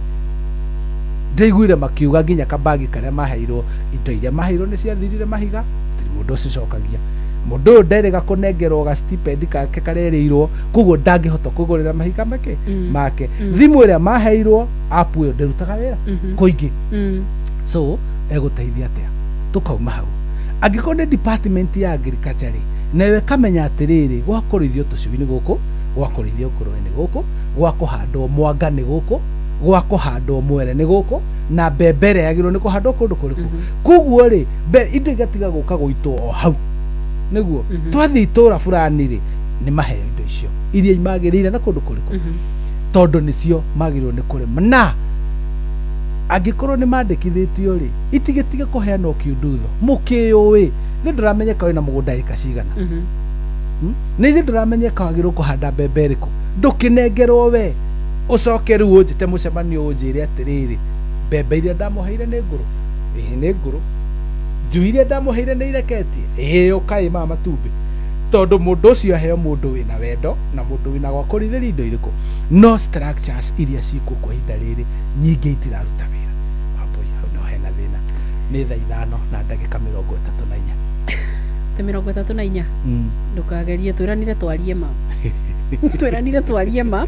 ndaiguire makiuga nginya kabagi karia maheirwo indo iria maheirwo ni ciathirire mahiga mundu ucicokagia mundu nderega kunengerwo ga stipend kake karerirwo kuguo ndangihota kugurira mahiga make thimu iria maheirwo apu iyo ndirutaga wira kuingi so eguteithia atia tukauma hau angikorwo department ya agriculture nawe kamenya atiriri gwakurithio tucui ni guku gwakurithio ngurwe ni guku gwakuhandwo mwanga ni guku gwakuhandwo mwere ni guku na mbembere yagirwo ni kuhandwo kundu kuriku kuguo ri indo igatiga guka guitwo o hau niguo twathi itura fulani ri ni maheo indo icio iria imagirire na kundu kuriku tondu nicio magirwo ni kurima na angikorwo ni mandikithitio ri itigitiga kuheana kiundutho mukiyuwi ni nduramenyeka wina mugunda eka cigana ni thi nduramenyeka wagirwo kuhanda mbembe riku ndukinengerwo we ucoke riu unjite mucemanio unjire atiriri mbembe iria ndamuheire ni nguru ni nguru njui iria ndamuheire ni ireketie ukai mama matumbi tondu mundu ucio aheo mundu wina wendo na mundu wina gwakurithiria indo iriku no structures iria ciku kwa ihinda riri nyingi itiraruta wira wambui hau no hena thina ni thaa 5 na ndagika 34 34 ndukagerie twiranire twarie ma twiranire twarie ma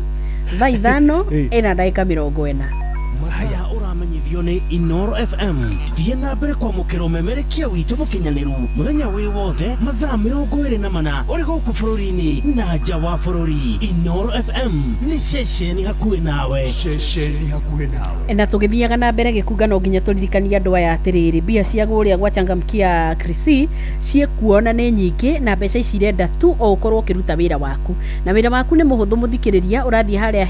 thaa 5 ena ndagika 40 haya gũthikĩrĩrio nĩ Inoro FM. Thiĩ na mbere kwamũkĩra ũmemerekia witũ mũkinyanĩru mũthenya wĩ wothe mathaa 24 ũrĩ gũkũ bũrũri-inĩ na nja wa bũrũri. Inoro FM nĩ ceceni hakuhĩ nawe. Na tũgĩthiaga na mbere gĩkunga no nginya tũririkanie andũ aya atĩrĩrĩ, mbia cia gũrĩa gwa Changamkia Krisi ciekuona nĩ nyingĩ na mbeca ici irenda tu o ũkorwo ũkĩruta wĩra waku, na wĩra waku nĩ mũhũthũ mũthikĩrĩria. Ũrathiĩ harĩa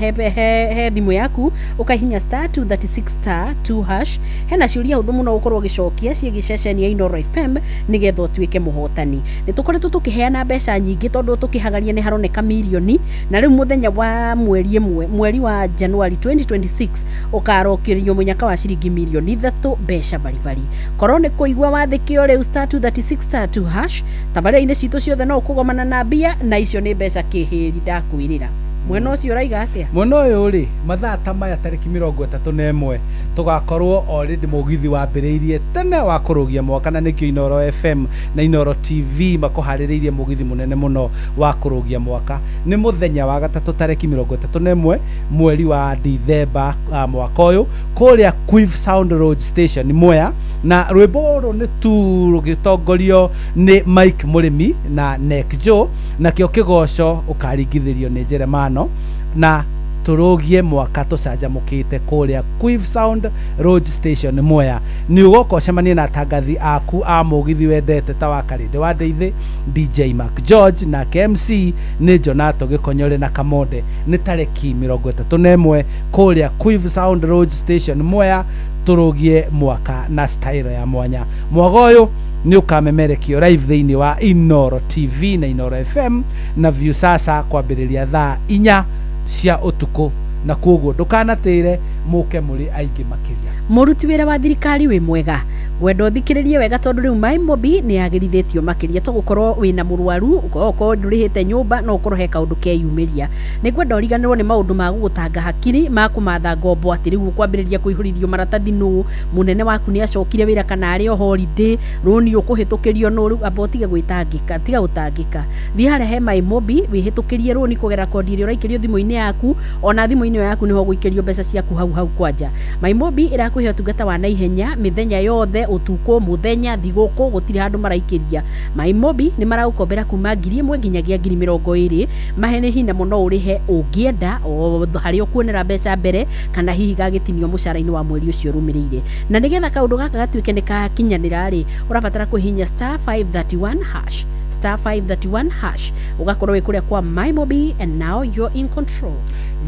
he thimũ yaku ũkahihinya *236*2#. Hena ciũria hũthũ mũno ũkorwo ũgĩcokia ciĩgiĩ ceceni ya Inoro FM nĩgetha ũtuĩke mũhotani. Nĩ tũkoretwo tũkĩheana mbeca nyingĩ tondũ tũkĩhagaria nĩ haroneka milioni, na rĩu mũthenya wa mweri wa Januari 2026 ũkarokĩrio mũnyaka wa ciringi milioni 3 mbeca baribari. Korwo nĩ kũigua wathĩkio rĩu *236*2#. Tabarĩra-inĩ citũ ciothe no ũkũgomana na mbia, na icio nĩ mbeca kĩhĩri ndakwĩrĩra. Mwena ũcio ũraiga atĩa? Mwena ũyũ rĩ, mathaa ta maya tarĩki 31 tũgakorwo already mũgithi wambĩrĩirie tene wa kũrũgia mwaka, na nĩkĩo Inoro FM na Inoro TV makuharĩrĩirie mũgithi mũnene mũno wa kũrũgia mwaka. Nĩ mũthenya wa gatatũ tarĩki 31 mweri wa Dithemba mwaka ũyũ kũrĩa Quiff Sound Road Station Mwea, na rwĩmbo rũrũ nĩ tu rũgĩtongorio nĩ Mike Mũrĩmi na Neck Joe, na kĩo kĩgoco ũkaringithĩrio nĩ Jeremano, na turogie mwaka tucanjamũkĩte kũrĩa Quiff Sound Road Station Mwea. Nĩ ũgoka ũcemanie na atangathi aku a mũgithi wendete ta wa Karĩndĩ wa Ndeithi, DJ Mark George na KMC nĩ Jonato Gĩkonyore na Kamonde. Nĩ tarĩki 31 kũrĩa Quiff Sound Road Station Mwea, turogie mwaka na style ya mwanya. Mwaga ũyũ nĩ ũkamemerekio live thĩinĩ wa Inoro TV na Inoro FM na Viusasa kwambĩrĩria thaa 4 cia ũtukũ, na koguo ndũkanatĩre mũke mũrĩ aingĩ makĩria. Mũruti wĩra wa thirikari wĩ mwega, gwenda ũthikĩrĩrie wega tondũ rĩu MyMobi nĩ yagĩrithĩtio makĩria to gũkorwo wĩna mũrwaru ũkorwo ndũrĩhĩte nyũmba no ũkorwo he kaũndũ keyumĩria. Nĩ gwenda ũriganĩrwo nĩ maũndũ ma gũgũtanga hakiri ma kũmatha ngombo atĩ rĩu ũkwambĩrĩria kũihũrĩrio maratathi nũ, mũnene waku nĩ acokire wĩra kana arĩ o holiday, rũni ũkũhĩtũkĩrio nũ, rĩu amba ũtige gwĩtangĩka, tiga gũtangĩka. Thiĩ harĩa he MyMobi wĩhĩtũkĩrie rũni kũgera kondi ĩrĩa ũraikĩrio thimũ-inĩ yaku, ona thimũ-inĩ yaku nĩho gũikĩrio mbeca ciaku hau kwanja. MyMobi ĩrakũhe ũtungata wa naihenya mĩthenya yothe, ũtukũ, mũthenya, thigũkũ, gũtirĩ handũ maraikĩria. MyMobi nĩ maragũkombera kuma 1,000 nginyagia 20,000. Mahe nĩ hinya mũno ũrĩhe ũngĩenda o harĩa ũkuonera mbeca mbere kana hihi gagĩtinio mũcara-inĩ wa mweri ũcio ũrũmĩrĩire. Na nĩgetha kaũndũ gaka gatuĩke nĩ gakinyanĩra rĩ, ũrabatara kũhihinya *531#. *531#. Ugakorwo wĩ kũrĩa kwa MyMobi and now you're in control.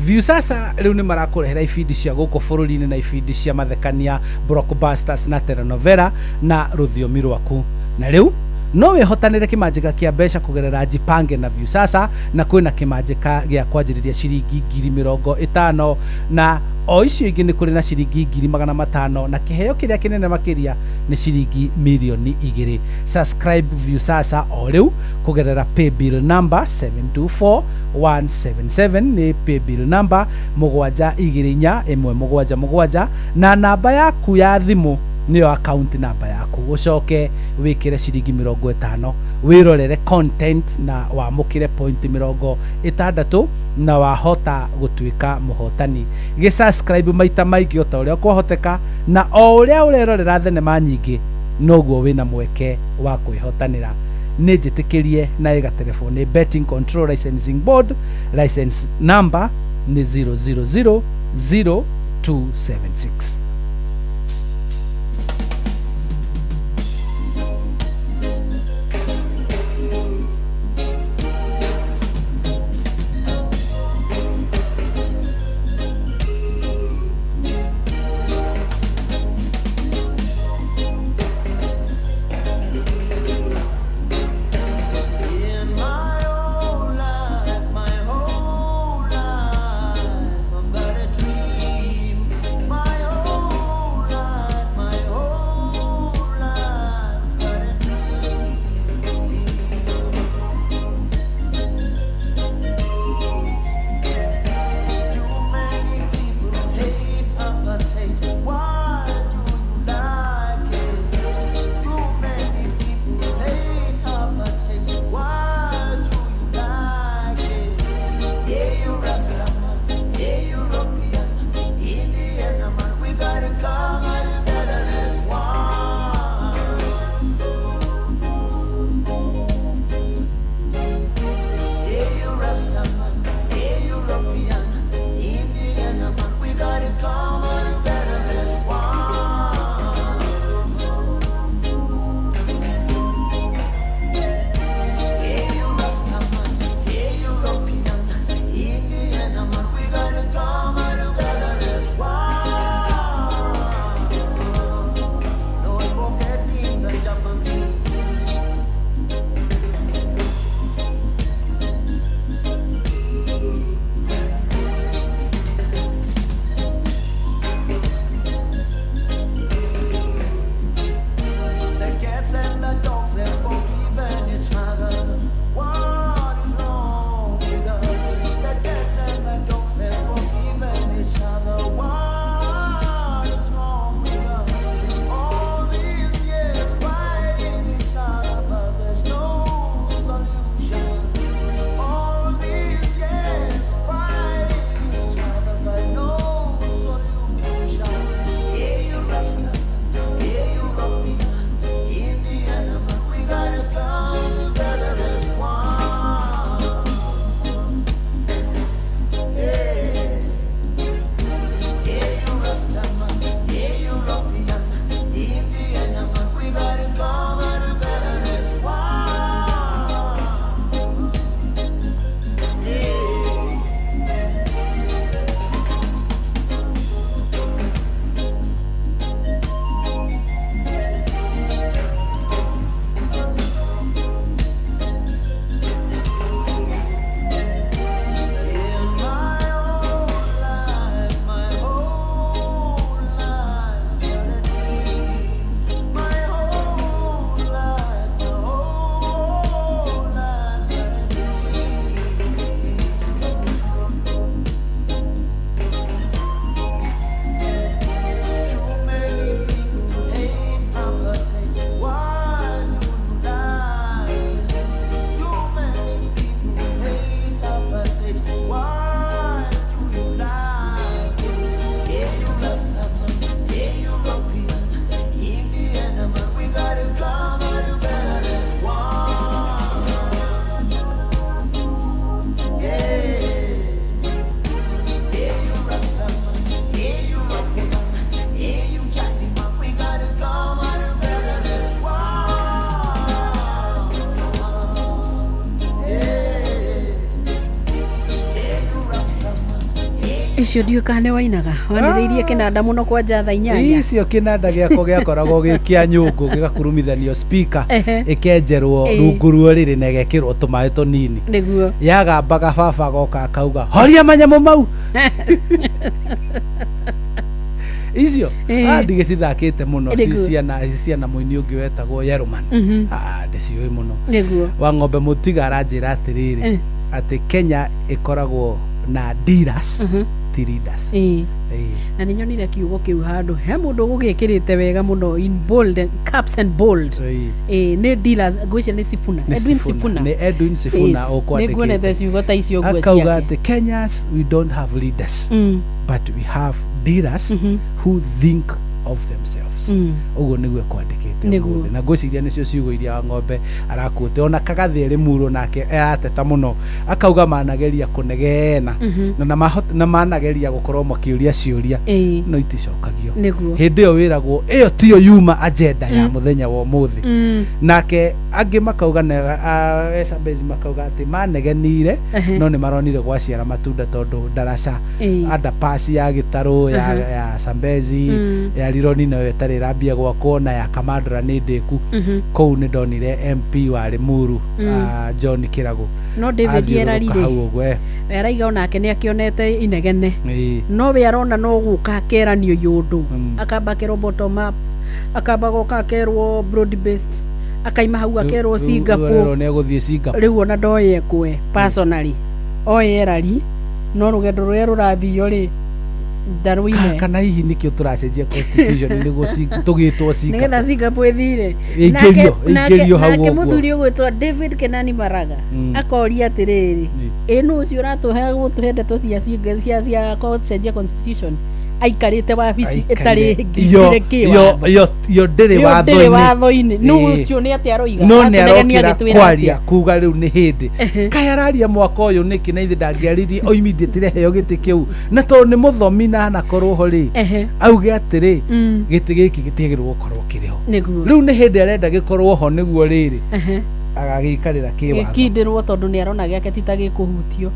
Viusasa rĩu nĩ marakũrehera ibindi cia gũkũ bũrũri-inĩ na ibindi cia mathekania, blockbusters na telenovela na rũthiomi rwaku. Na rĩu no wĩhotanĩre kĩmanjĩka kĩa mbeca kũgerera Jipange na Viusasa, na kwĩna kĩmanjĩka gĩa kwanjĩrĩria ciringi 50,000 na o icio ingĩ nĩ kũrĩ na ciringi 500,000 na kĩheo kĩrĩa kĩnene makĩria nĩ ciringi milioni 2. Subscribe Viusasa o rĩu kũgerera paybill number 724177 nĩ paybill number 7241777 na namba yaku ya thimũ nĩyo account namba yaku. Ũcoke wĩkĩre ciringi 50 wĩrorere content na wamũkĩre point 60 na wahota gũtuĩka mũhotani. Gĩ-subscribe maita maingĩ o ta ũrĩa kwahoteka, na o ũrĩa ũrerorera thenema nyingĩ noguo wĩna mweke wa kwĩhotanĩra. Nĩ njĩtĩkĩrie na ĩga telefoni Betting Control Licensing Board, license number nĩ 0000276. My icio ndio kane wainaga waniriirie kinanda muno kwa jatha inyanya icio kinanda giako giakoragwo gikia nyungu gigakurumithanio speaker ikenjerwo rungu ruo riri na gegekirwo tumaĩ tunini niguo yagambaga baba goka akauga horia manyamu mau icio ndige cithakite muno ciana muini ungi wetagwo Yeroman ndicioi muno niguo wa ng'ombe mutiga aranjira atiriri ati Kenya ikoragwo na dealers ti leaders na nĩ nyonire kiugo kĩu handũ he mũndũ gũgĩkĩrĩte wega mũno in bold caps and bold nĩ dealers ngwĩciria nĩ Sifuna Edwin Sifuna nĩguonete ciugo ta icio nguo ciake akauga atĩ Kenyans we don't have leaders but we have dealers who think of themselves uguo niguo kwandikite na ngwiciria nicio ciugo iria ng'ombe arakuote ona kagathi ri muro nake arateta muno akauga manageria kunegena na manageria gukorwo makiuria ciuria no iticokagio hindi yo wiragwo iyo tiyo yuma agenda ya muthenya wa muthi nake angi makauga na Sambezi makauga ati manegenire no ni maronire gwaciara matunda tondu darasa underpass ya Gitaru ya Sambezi ya Rironi na wetari rambia gwakwo na ya Kamandra ni ndiku kou ni ndonire MP wa Limuru John Kirago no David Yerarire eraiga onake ni akionete inegene no we arona no guka akeranio yundu akamba kero bottom up akamba goka akerwo broad based akaima hau akerwo Singapore ne guthie Singapore riu ona ndoye kwe personally oyerari no rugendo rwe rurathio ri Darwine kana hihi nikio turacenjia constitution niguo tugitwo Singapore nigetha Singapore thire ingĩrio hau nake muthuri ugwitwa David Kenani Maraga akoria atiriri inu ucio uratuhe gutuhendeto cia cenjia constitution aikarite wabici itari ngire kiwa yo ndiri watho-ini nucio ni ati aroiga no ni arokira kwaria kuga riu ni hindi kaya araria mwaka uyu niki na ithi ndangiaririe o immediately heo giti kiu na to ni muthomi na anakorwo ho ri auge atiri giti giki gitigirwo gukorwo kiriho riu ni hindi arenda gikorwo ho niguo riri agagikarira kiwatho kindirwo tondu ni arona giake titagikuhutio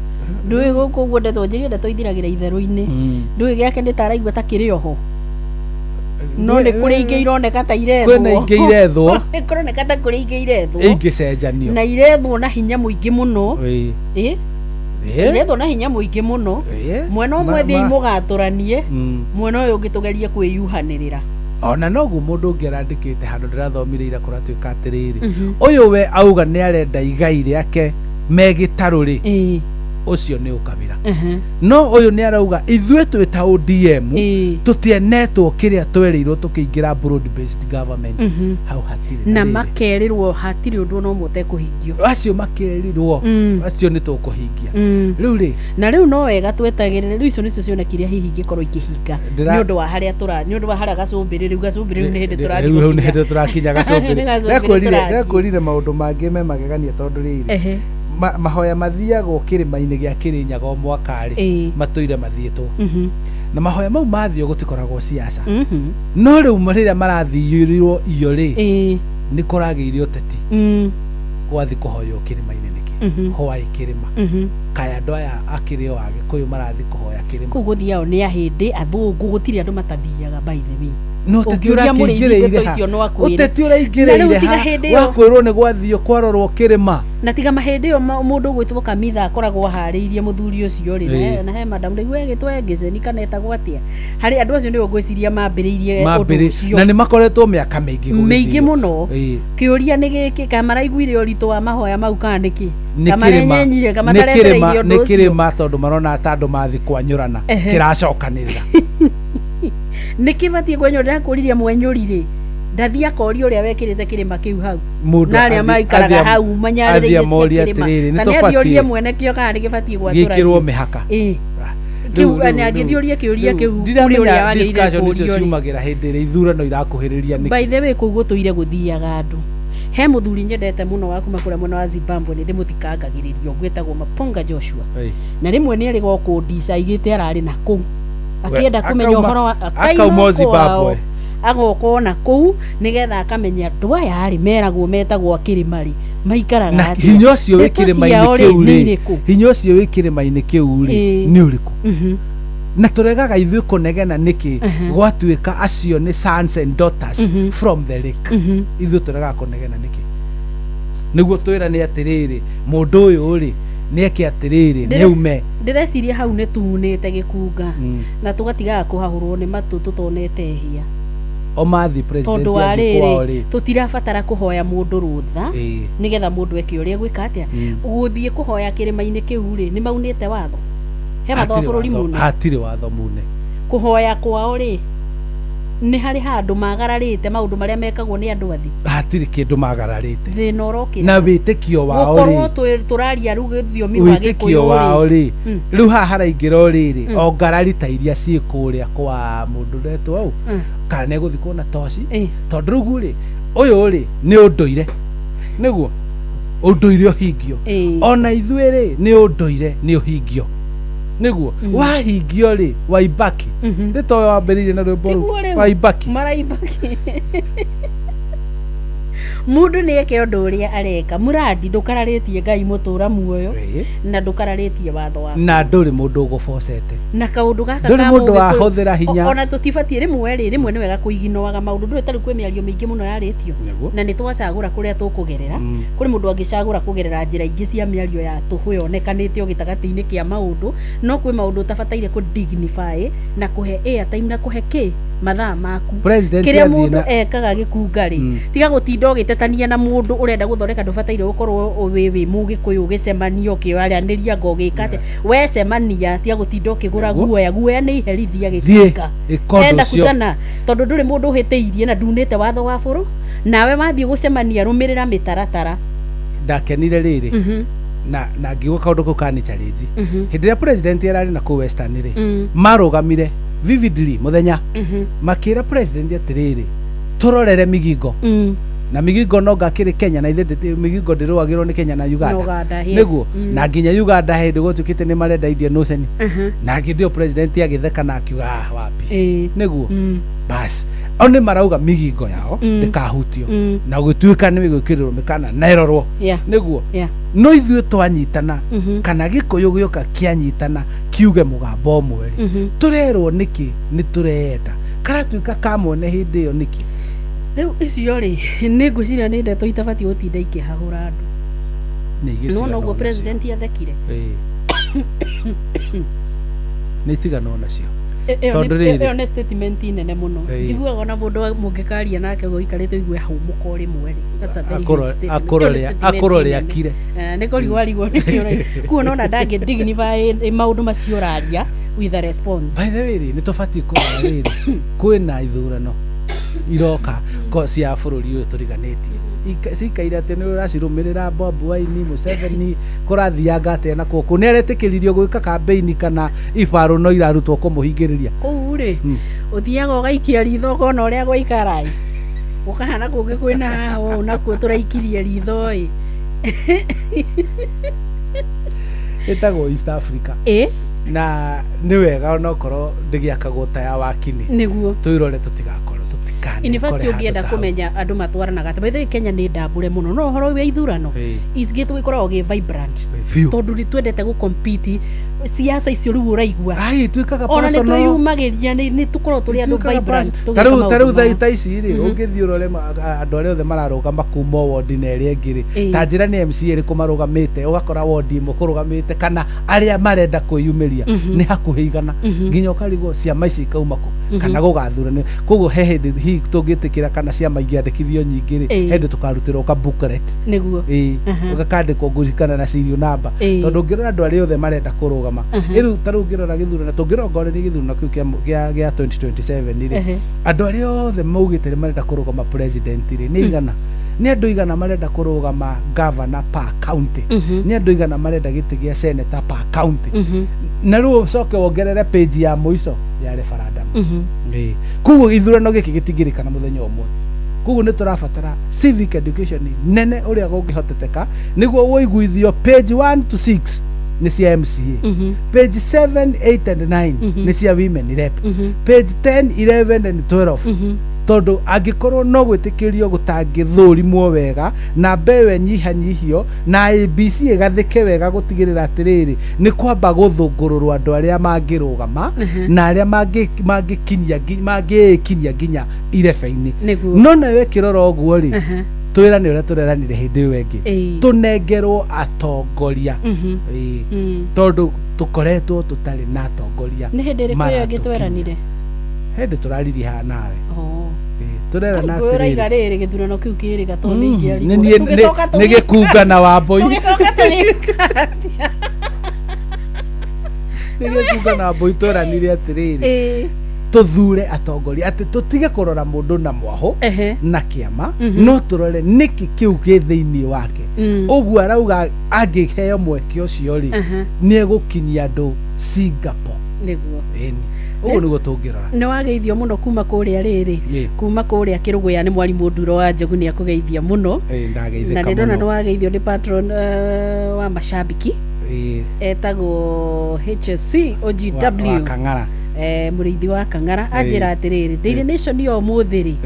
ndui guku gwendetwo njiri ndeto ithiragira itheru-ini ndui giake ni taraigua ta kiri oho no ni kuri ingi ironeka ta irethwo kwena ingi irethwo ni kuroneka ta kuri ingi irethwo ingicenjanio na irethwo na hinya muingi muno irethwo na hinya muingi muno mwena umwe thi mugaturanie mwena uyu ungitugeria kwiyuhanirira ona nogu mundu ungi arandikite handu ndirathomire ira kuratuika atiriri uyu we auga ni arenda igai riake Megitaru ri ucio ni ukabira no uyu ni arauga ithwe twita ODM tutienetwo kiria twerirwo tukiingira broad based government hau hatiri na makerirwo hatiri undu no mote kuhingio acio makerirwo acio ni tukuhingia riu ri na riu no wega twetagirire riu icio nicio cionekiria hihi ngikorwo ikihinga ni undu wa haria ni undu wa haria gacumbiri ni hindi turari riu ni hindi turakinya gacumbiri rekurire maundu mangi me magegania tondu riri mahoya mathiagwo kirima-ini gia Kirinyaga o mwaka ri matoire mathietwo na mahoya mau mathio gutikoragwo siasa no riu riria marathiirirwo iyo ri ni kuragire uteti gwathi kuhoywo kirima-ini niki hoai kirima kaya andu aya akiri o Agikuyu marathi kuhoya kirima ku guthiao ni ahindi athungu gutiri andu matathiaga by the way no uteti uraingĩrĩire wakwĩrwo nĩ gwathio kwarorwo kĩrĩma na tiga mahĩndĩ ĩyo mũndũ ũgwĩtwo Kamitha akoragwo harĩirie mũthuri ũcio rĩ na he madam rĩu egĩtwo Ngĩceni kana etagwo atĩa harĩ andũ acio nĩo ngwĩciria mambĩrĩirie ũndũ ũcio na nĩ makoretwo mĩaka mĩingĩ mũno kĩũria nĩ gĩkĩ kamaraiguire ũritũ wa mahoya mau kana nĩkĩ kamarenyenyire kamataretereirie ũndũ ũcio nĩ kĩrĩma tondũ marona ta andũ mathi kwanyũrana kĩracokanĩrĩra nikibatie kwenyora kuriria mwenyurire ndathia kori uria wekirite kirima kiu hau na aria maikaraga hau manyarire kirima kana thiorie mwene kio kana gibatie gwatura gikirwo mihaka kiu ana githiorie kiuria kiu uria wagirire kurio ciumagira hindi ri ithurano irakuhiriria niki by the way kugutuire guthiaga andu he muthuri nyendete muno wa kuma kuria mwena wa Zimbabwe ni ndimuthikangagiririo gwetagwo Maponga Joshua na rimwe ni ari goko ndisa igite arari na ku akienda kumenya uhoro akauma Zimbabwe agoko na kuu nigetha akamenya andu aya ari meragwo metagwo Kirimari maikaraga ati hinya ucio wi kirima-ini kiu ri hinya ucio wi kirima-ini kiu ri ni uriku na turegaga ithuĩ kũnegena nĩkĩ gwatuĩka acio nĩ sons and daughters from the lake ithuĩ turegaga kũnegena nĩkĩ nĩguo twĩrane atĩrĩrĩ mũndũ ũyũ rĩ nĩeke atĩrĩrĩ nĩume ndĩreciria hau nĩ tunĩte gĩkunga na tũgatigaga kũhahũrwo nĩ matũ tũtonete hia Omathi president tondũ wa rĩrĩ tutirabatara kũhoya mũndũ rũtha nĩgetha mũndũ eke ũrĩa gwĩka atĩa gũthiĩ kũhoya kĩrĩma-inĩ kĩu rĩ nĩ maunĩte watho he watho wa bũrũri mune hatirĩ watho mune kũhoya kwao rĩ nĩ harĩ handũ magararĩte maũndũ marĩa mekagwo nĩ andũ athi hatirĩ kĩndũ magararĩte thĩna ũrokĩra na wĩtĩkio wao gũkorwo tũraria rĩu gĩthiomi rwa gĩkũyũ wĩtĩkio wao rĩ rĩu haha haraingĩra rĩrĩ o ngarari ta iria ciĩ kũrĩa kwa mũndũ ndetwo au kana nĩ gũthikwo na toci tondũ rĩu rĩ ũyũ rĩ nĩ ũndũire nĩguo ũndũire ũhingio ona ithuĩ rĩ nĩ ũndũire nĩ ũhingio nĩguo wahingio rĩ Waibaki nĩtoĩ wambĩrĩirie na rwĩmbo Waibaki Maraibaki mundu nĩ eke ũndũ ũrĩa areka muradi ndũkararĩtie Ngai mũtũra muoyo na ndũkararĩtie watho waku na ndũrĩ mũndũ ũgũbocete na kaũndũ gaka ndũrĩ mũndũ wahũthĩra hinya ona tũtibatiĩ rĩmwe nĩ wega kũiginoaga maũndũ ndũrĩ tarĩ kwĩ mĩario mĩingĩ mũno yarĩtio na nĩ twacagũra kũrĩa tũkũgerera kũrĩ mũndũ angĩcagũra kũgerera njĩra ingĩ cia mĩario ya tũhũ yonekanĩte o gĩtagatĩ-inĩ kĩa maũndũ no kwĩ maũndũ ũtabataire kũ dignify na kũhe airtime na kũhe kĩ mathaa maku kĩrĩa mũndũ ekaga gĩkunga rĩ tiga gũtinda ũgĩtetania na mũndũ ũrenda gũthondeka ndũbataire gũkorwo wĩ mũgĩkũyũ ũgĩcemanio kĩaranĩria ngogĩka atĩa we cemania tiga gũtinda ũkĩgũra guoya nĩ iherithia gĩkunga enda kutana tondũ ndũrĩ mũndũ ũhĩtĩirie na ndunĩte watho wa bũrũri nawe wathiĩ gũcemania rũmĩrĩra mĩtaratara ndakenire rĩrĩ na ngĩgwa kaũndũ kau kani challenge hĩndĩ ĩrĩa president yararĩ na kũu Western rĩ marũgamire vividly muthenya makĩra president atĩrĩrĩ tũrorere Migingo na Migingo no ngakĩrĩ Kenya na ithe Migingo ndĩrũagĩrwo nĩ Kenya na Uganda nĩguo na nginya Uganda hĩndĩ gũtukĩte nĩ marenda Indian Ocean na nginya president agĩtheka na akiuga wapi nĩguo bas oni marauga Migingo yao ndĩkahutio na gũtuĩka nĩ gwĩkĩrĩrwo mĩkana na ĩrorwo nĩguo no ithuĩ twanyitana kana gĩkũyũ gĩoka kĩanyitana kiuge mũgambo ũmwe tũrerwo nĩkĩ nĩ tũrenda karatuĩka kamone hĩndĩ ĩyo nĩkĩ rĩu icio rĩ nĩ ngwĩciria nĩ ndeto itabatiĩ gũtinda ikĩhahũra andũ no noguo president athekire nĩ itigano nacio tondũ rĩrĩ ĩyo nĩ statement nene mũno njiguaga ona mũndũ mũngĩkaria nake gũikarĩte igue hau mũko rĩmwe rĩ akũrore akire nĩ kũrigwarigwo nĩkĩo kuona ona ndangĩ dignify maũndũ macio ũraria with a response by the way nĩ tũbatiĩ kũrora rĩrĩ kwĩna ithurano iroka cia bũrũri ũyũ tũriganĩtie cikaire atĩ nĩ ũracirũmĩrĩra Bobi Wine Museveni kũrathianga atĩa na kũkũ nĩ aretĩkĩririo gwĩka campaign kana ibarũ no irarutwo kũmũhingĩrĩria kũu rĩ ũthiaga ũgaikia ritho ũkona ũrĩa gũikara ũkahana kũngĩ kwĩna haha nakuo tũraikirie ritho ĩ ĩtagwo East Africa na nĩ wega onokorwo ndĩgĩakagwo ta ya wakinĩ nĩguo twĩrore tũtigakorwo in fact ũngĩenda kũmenya andũ matwaranaga ta bethe Kenya nĩ ndambure mũno no ũhoro wĩ ithurano isgĩ tũgĩkoragwo gĩ vibrant tondũ nĩ twendete gũcompete siasa icio rĩu ũraigua ona nĩ twĩyumagĩria nĩ tũkorwo tũrĩ andũ vibrant tarĩu thaa ici rĩ ũngĩthiĩ ũrore andũ arĩa othe mararũgama kuma wodi na ĩrĩa ĩngĩ rĩ ta njĩra nĩ MCA ĩrĩkũ marũgamĩte ũgakora wodi ĩmwe kũrũgamĩte kana arĩa marenda kwĩyumĩria nĩ hakuhĩ igana nginya ũkarigwo ciama ici ikauma kũ kana gũgathurana koguo he hĩndĩ tũngĩtĩkĩra kana ciama ingĩandĩkithio nyingĩ rĩ hĩndĩ tũkarutĩrwo ka booklet nĩguo ũgakandĩkwo ngũrikana na serial number tondũ ũngĩrora andũ arĩa othe marenda kũrũgama rĩu ta rĩu ũngĩrora gĩthurano tũngĩrongoreria gĩthurano kĩu gĩa 2027 rĩ andũ arĩa othe maugĩte nĩ marenda kũrũgama president rĩ nĩ igana nĩ andũ igana marenda kũrũgama governor per county nĩ andũ igana marenda gĩtĩ gĩa senator per county na rĩu ũcoke wongerere page ya mũico ya referendum koguo gĩthurano gĩkĩ gĩtingĩrĩkana mũthenya ũmwe koguo nĩ tũrabatara civic education nene ũrĩa gũngĩhoteteka nĩguo wũiguithio page 1 to 6 nĩ cia MCA page 7, 8 and 9 nĩ cia women rep page 10, 11 and 12 tondu angikorwo no gwitikirio gutangithurimwo wega na mbewe nyihanyihio na ABC igathike wega gutigirira atiriri ni kwamba guthungururwa andu aria mangirugama na aria mangikinyia nginya irebe-ini no nawe kirora uguo ri twirane uria tureranire hindi iyo ingi tunengerwo atongoria tondu tukoretwo tutari na atongoria ni hindi ri kuyo gitweranire hindi turaririha nawe turera na atiriri riri githurano kiu kiri gatonde ingiari ni gikunga na Wambui tugicoka turi ni gikunga na Wambui tweranire atiriri tuthure atongoria ati tutige kurora mundu na mwaho na kiama no turore niki kiu ki thiini wake uguo arauga angiheo mweke ucio ri ni egukinyia andu Singapore niguo uguo niguo tungirora ni wageithio muno kuma kuria riri kuma kuria Kiruguya ni mwarimu Nduro wa Njogu ni akugeithia muno ndageithika na ndona ni wageithio ni patron wa mashabiki etagwo HSC OGW Kang'ara murithi wa Kang'ara anjira atiriri Daily Nation yo muthiri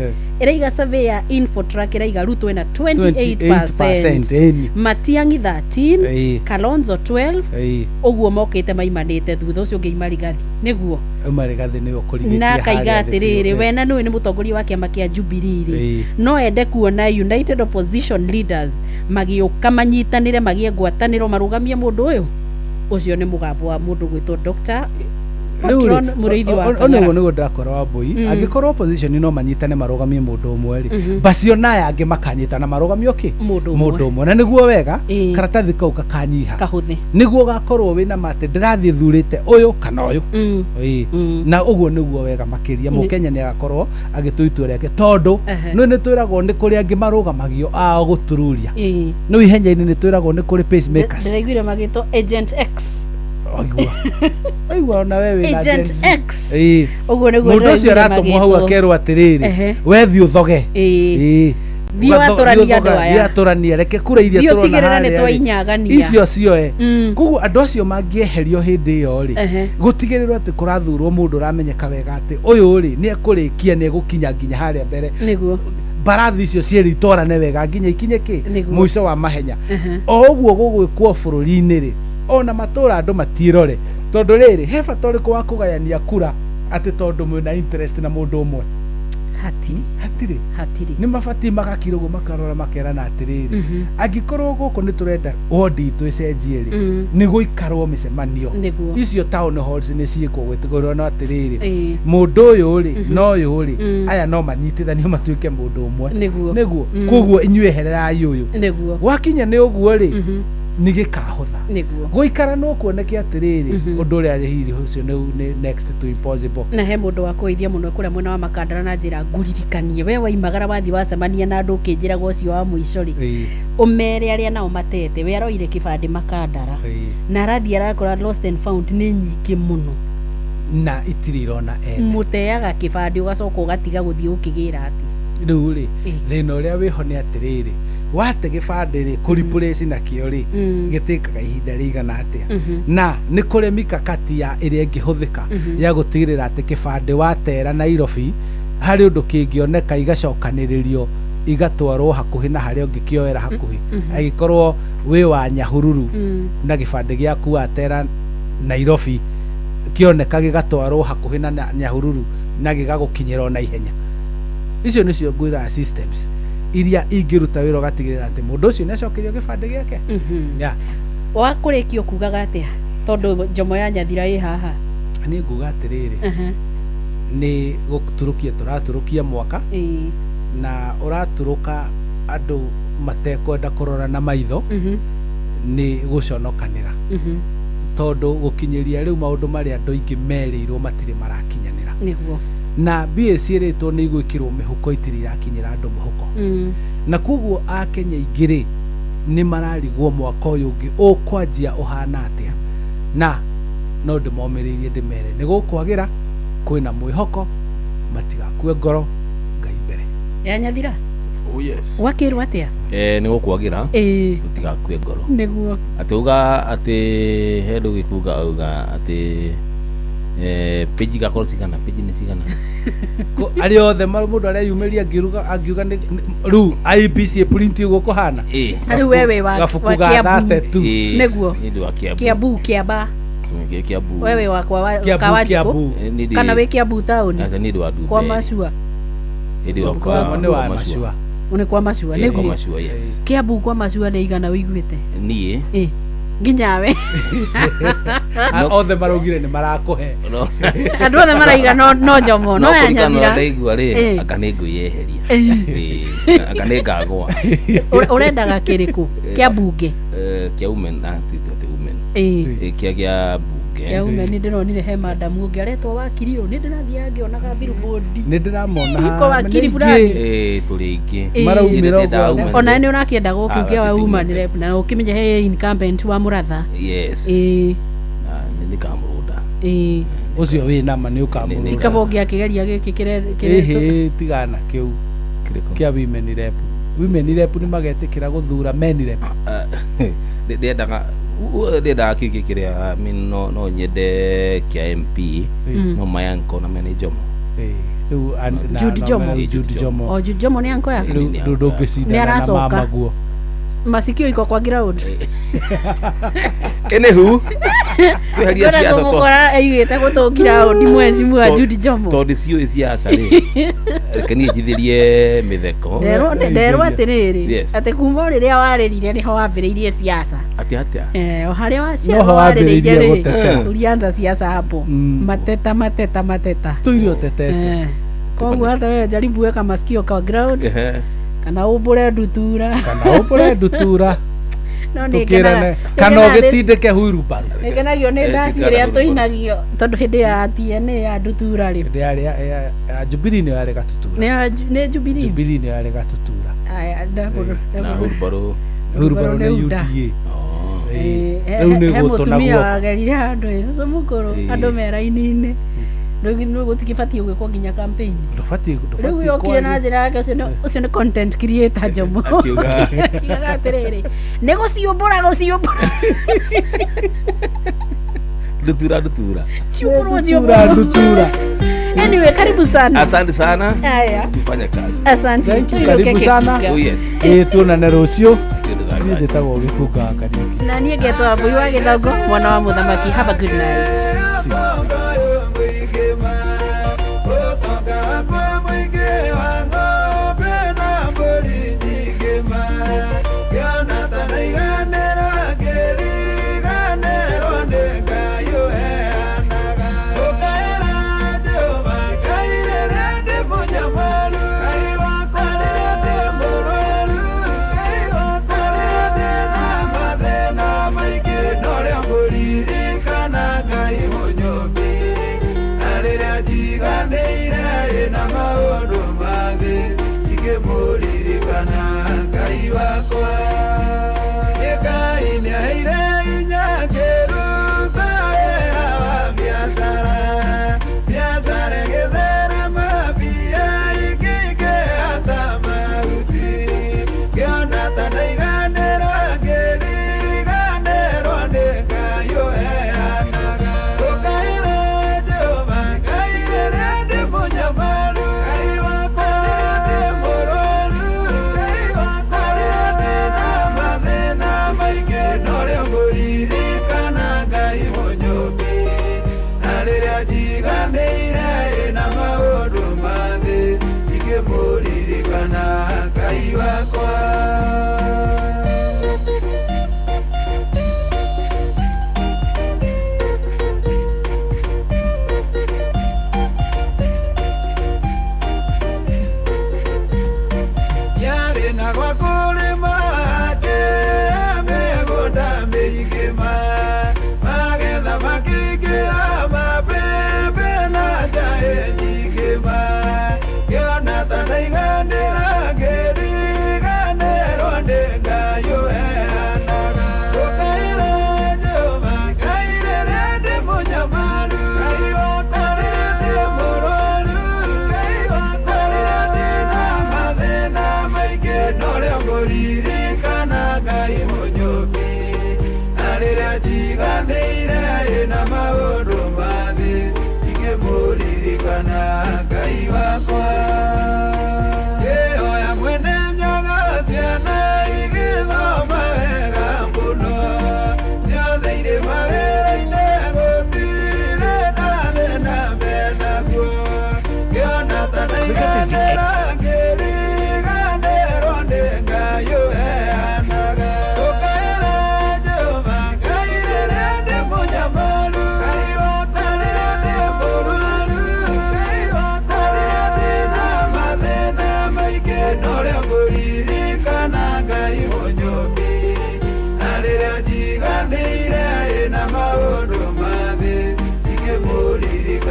iraiga survey ya Infotrack iraiga Ruto na 28%, Matiang'i 13, Kalonzo 12, uguo mokite maimanite thutha ucio ngeima Rigathi niguo Rigathi niwe kurigitia na kaiga atiriri wena nui ni mutongoria wa kiama kia Jubilee no ende kuona United Opposition Leaders magiuka manyitanire magie ngwataniro marugamie mundu uyu ucio ni mugambo wa mundu gwitwo Dr. Patron murithi wa Kang'ara ono nigo ndakora Wambui angikorwo opposition no manyitane marugamie mundu umwe ri bacio naye angi makanyitana marugamio ki mundu umwe na niguo wega karatathi kau kakanyiha kahuthi niguo gakorwo wina mate ndirathi thurite uyu kana uyu na uguo niguo wega makiria mukenya ni agakorwo agituitua riake tondu no ni twiragwo ni kuri angi marugamagio a gutururia no ihenya-ini ni twiragwo ni kuri pacemakers ndiraiguire magitwo Agent X aigua na wewe na Agent X uguo niguo mundu ucio aratumwo hau akerwo atiriri wethi uthoge thio aturania andu aya aturania reke kura iria turona haria thio twainyaagania icio cioe kuguo andu acio mangieherio hindi iyo ri gutigirirwo ati kurathurwo mundu uramenyeka wega ati uyu ri ni ekurikia ni egukinya nginya haria mbere niguo barathi icio cieri itwarane wega nginya ikinye ki muico wa mahenya o uguo gugwikwo bururi-ini ri ona matura andu matirore tondu riri he bata uriku wa kugayania kura ati tondu mwina interest na mundu umwe hatiri ni mabati magakirwo makarora makerana atiriri angikorwo guku ni turenda wodi itu icenjie ri ni guikarwo micemanio icio town halls ni ciikwo gwitigurwo no atiriri mundu uyu ri no uyu ri aya no manyitithanio matuike mundu umwe niguo koguo inyue hererai uyu wakinya ni uguo ri ni gikahutha guikara no kuoneke atiriri undu uria hiri ucio ni next to impossible na he mundu wa kuithia muno kuria mwena wa Makandara na njira nguririkanie we waimagara wathi wacemania na andu kinjiraga ucio wa muico ri umere aria nao matete we aroire kibandi Makandara na arathi arakora lost and found ni nyingi muno na itirirona muteaga kibandi ugacoka ugatiga guthii ukigira ati riu ri thina uria wiho ni atiriri wate gibandi ri kuriplace na kio ri gitikaga ihinda rigana atia na ni kuri mikakati ya iria ingihuthika ya gutigirira ati kibandi watera Nairobi hari undu kingioneka igacokaniririo igatwarwo hakuhi na haria ungikioera hakuhi agikorwo wi wa Nyahururu na gibandi giaku watera Nairobi kioneka gigatwarwo hakuhi na Nyahururu na gigagukinyira na ihenya icio nicio ngwira systems iria ingiruta wira gatigirira ati mundu ucio niacokerio gibandi giake wa kurikio kugaga atia tondu njomo ya Nyathira i haha ni nguga atiriri ni guturukia turaturukia mwaka na uraturuka andu matekwenda kurora na maitho ni guconokanira tondu gukinyiria riu maundu mari andu ingi merirwo matire marakinyanira niguo na BLC ritwo ni igwikirwo mihuko itiri irakinyira andu muhuko na kuguo akenya ingiri ni mararigwo mwaka uyu ungi ukwanjia uhana atia na no ndimomiririe ndimere ni gukwagira kwina mwihoko matigakue ngoro ngai mbere ya Nyathira yes wakirwo atia ni gukwagira tutigakue ngoro niguo ati uga ati hendu gikuga auga ati Page gakorwo cigana, page nĩ cigana. Arĩ othe mũndũ arĩa yumeria angiuga nĩ rĩu IEBC print gũkũ hana. Rĩu wewe wa Kiambu nĩguo. Nĩ wa Kiambu. Kiambu Kiamba. Kiambu. Wewe wakwa wa Kawajiko. Kana wĩ Kiambu taũni. Asa nĩ wa Dumbe. Kwa Macua. Nĩ wa kwa Macua. Une kwa Macua nĩguo. Kwa Macua, yes. Kiambu kwa Macua nĩ igana ũiguĩte. Niĩ. Nginyawe. Othe maraugire nĩ marakũhe. Andũ othe maraiga no njomo no yanyamira. No ndaigua rĩ aka nĩ ngũyeheria. Aka nĩ ngagwa. Ũrendaga kĩrĩkũ? Kĩa mbunge. Kĩa women atite women. Kĩa mbunge. Kĩa women nĩ ndĩronire he madam ũngĩ aretwo wakiri ũyũ nĩ ndĩrathiaga ngĩonaga billboard. Nĩ ndĩramona. Iko wakiri fulani. Tũrĩ ingĩ. Maraumĩra ona nĩ ũrakĩenda gũkiugia wa woman rep na ũkĩmenya he incumbent wa Mũratha. Yes. Nĩ kamũrũnda. Ũcio wĩ nama nĩ ũkamũrũnda. Tikabongia kĩgeria gĩkĩ kĩrĩ tigana kĩu kĩa women rep. Women rep nĩ magetĩkĩra gũthura men rep. Ndendaga kĩkĩ kĩrĩa no nyende kĩa MP no mayanko na manager Judy Jomo. Judy Jomo nĩ anko yako. Rĩu ndũngĩcindana na mama guo. Masikio iko kwa ground. Anywho, tweheria siasa to. Ngora aigĩte gũtũngira ũndi mwezi mwa Judy Jomo. Tondũ ciũ siasa rĩ. Reke niĩ njithĩrie mĩtheko. Nderwo atĩrĩrĩ atĩ kuma rĩrĩa warĩrire nĩho wambĩrĩirie siasa. Atĩa. O harĩa warĩrĩire rĩ ulianza siasa hapo. Mateta. Tuirio tetete. Koguo hata wewe jaribu weka masikio kwa ground. Kana ũmbũre ndutura. No nĩ ngenaga kana ũgĩtindĩke huirubaru. Nĩ ngenagio nĩ ndaci ĩrĩa tũinagio tondũ hĩndĩ ya TNA ya ndutura rĩ. Hĩndĩ ya Jubilee nĩ yarĩ gatutura. Nĩ Jubilee. Jubilee nĩ yarĩ gatutura. Aya ndabũrũ. Huirubaru nĩ UDA. Rĩu nĩ gũtũmia wagerire handũ Jesũ mũkũrũ andũ mera-inĩ. Ndio gũtikĩbatie gwĩkwo nginya campaign. Rĩu yokire na njĩra yake ũcio nĩ content creator Jomo. Kiuga atĩrĩrĩ nĩ gũciũmbũra. Ndutura. Ndutura. Anyway, karibu sana. Asante sana. Haya. Tufanye kazi. Asante. Karibu sana. Oh yes. Tuonane rũciũ. Niĩ njĩtagwo Gĩkunga Kariuki. Na niĩ ngetwo Mbui wa Gĩthongo mwana wa mũthamaki. Have a good night.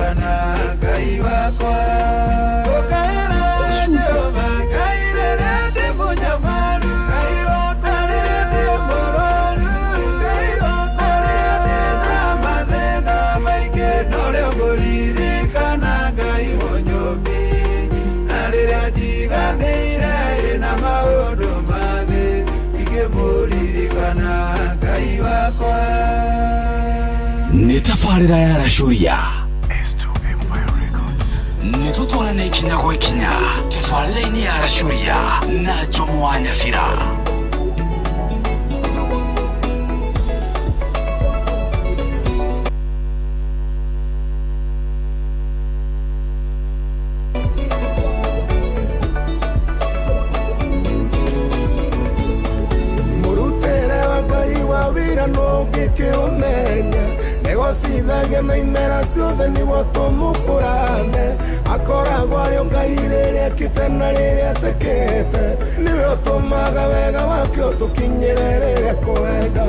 kana Ngai wakwa Ukaera Jehova Ngai rere ndi munyamaru Ngai wakwa rere ndi mororu Ngai wakwa rere ndi na mathina maingĩ norĩa ngũririkana Ngai mũnyũmbi na rĩrĩa njiganĩire na maũndũ mathĩ ingĩmũririkana Ngai wakwa nĩ tabarĩra ya Aracũria nĩ tũtwarane ikinya gwa ikinya tabarĩra-inĩ ya Aracũria na Jomo wa Nyabira. Mũrutĩre wa Ngai wa wĩra no ngĩkĩũmenya negocithagia na imera ciothe nĩguo tũmũkũrane akoragwo arĩ o Ngai rĩrĩa ekĩte na rĩrĩa atekĩte nĩwe ũtũmaga wega wake ũtũkinyĩre rĩrĩa kwenda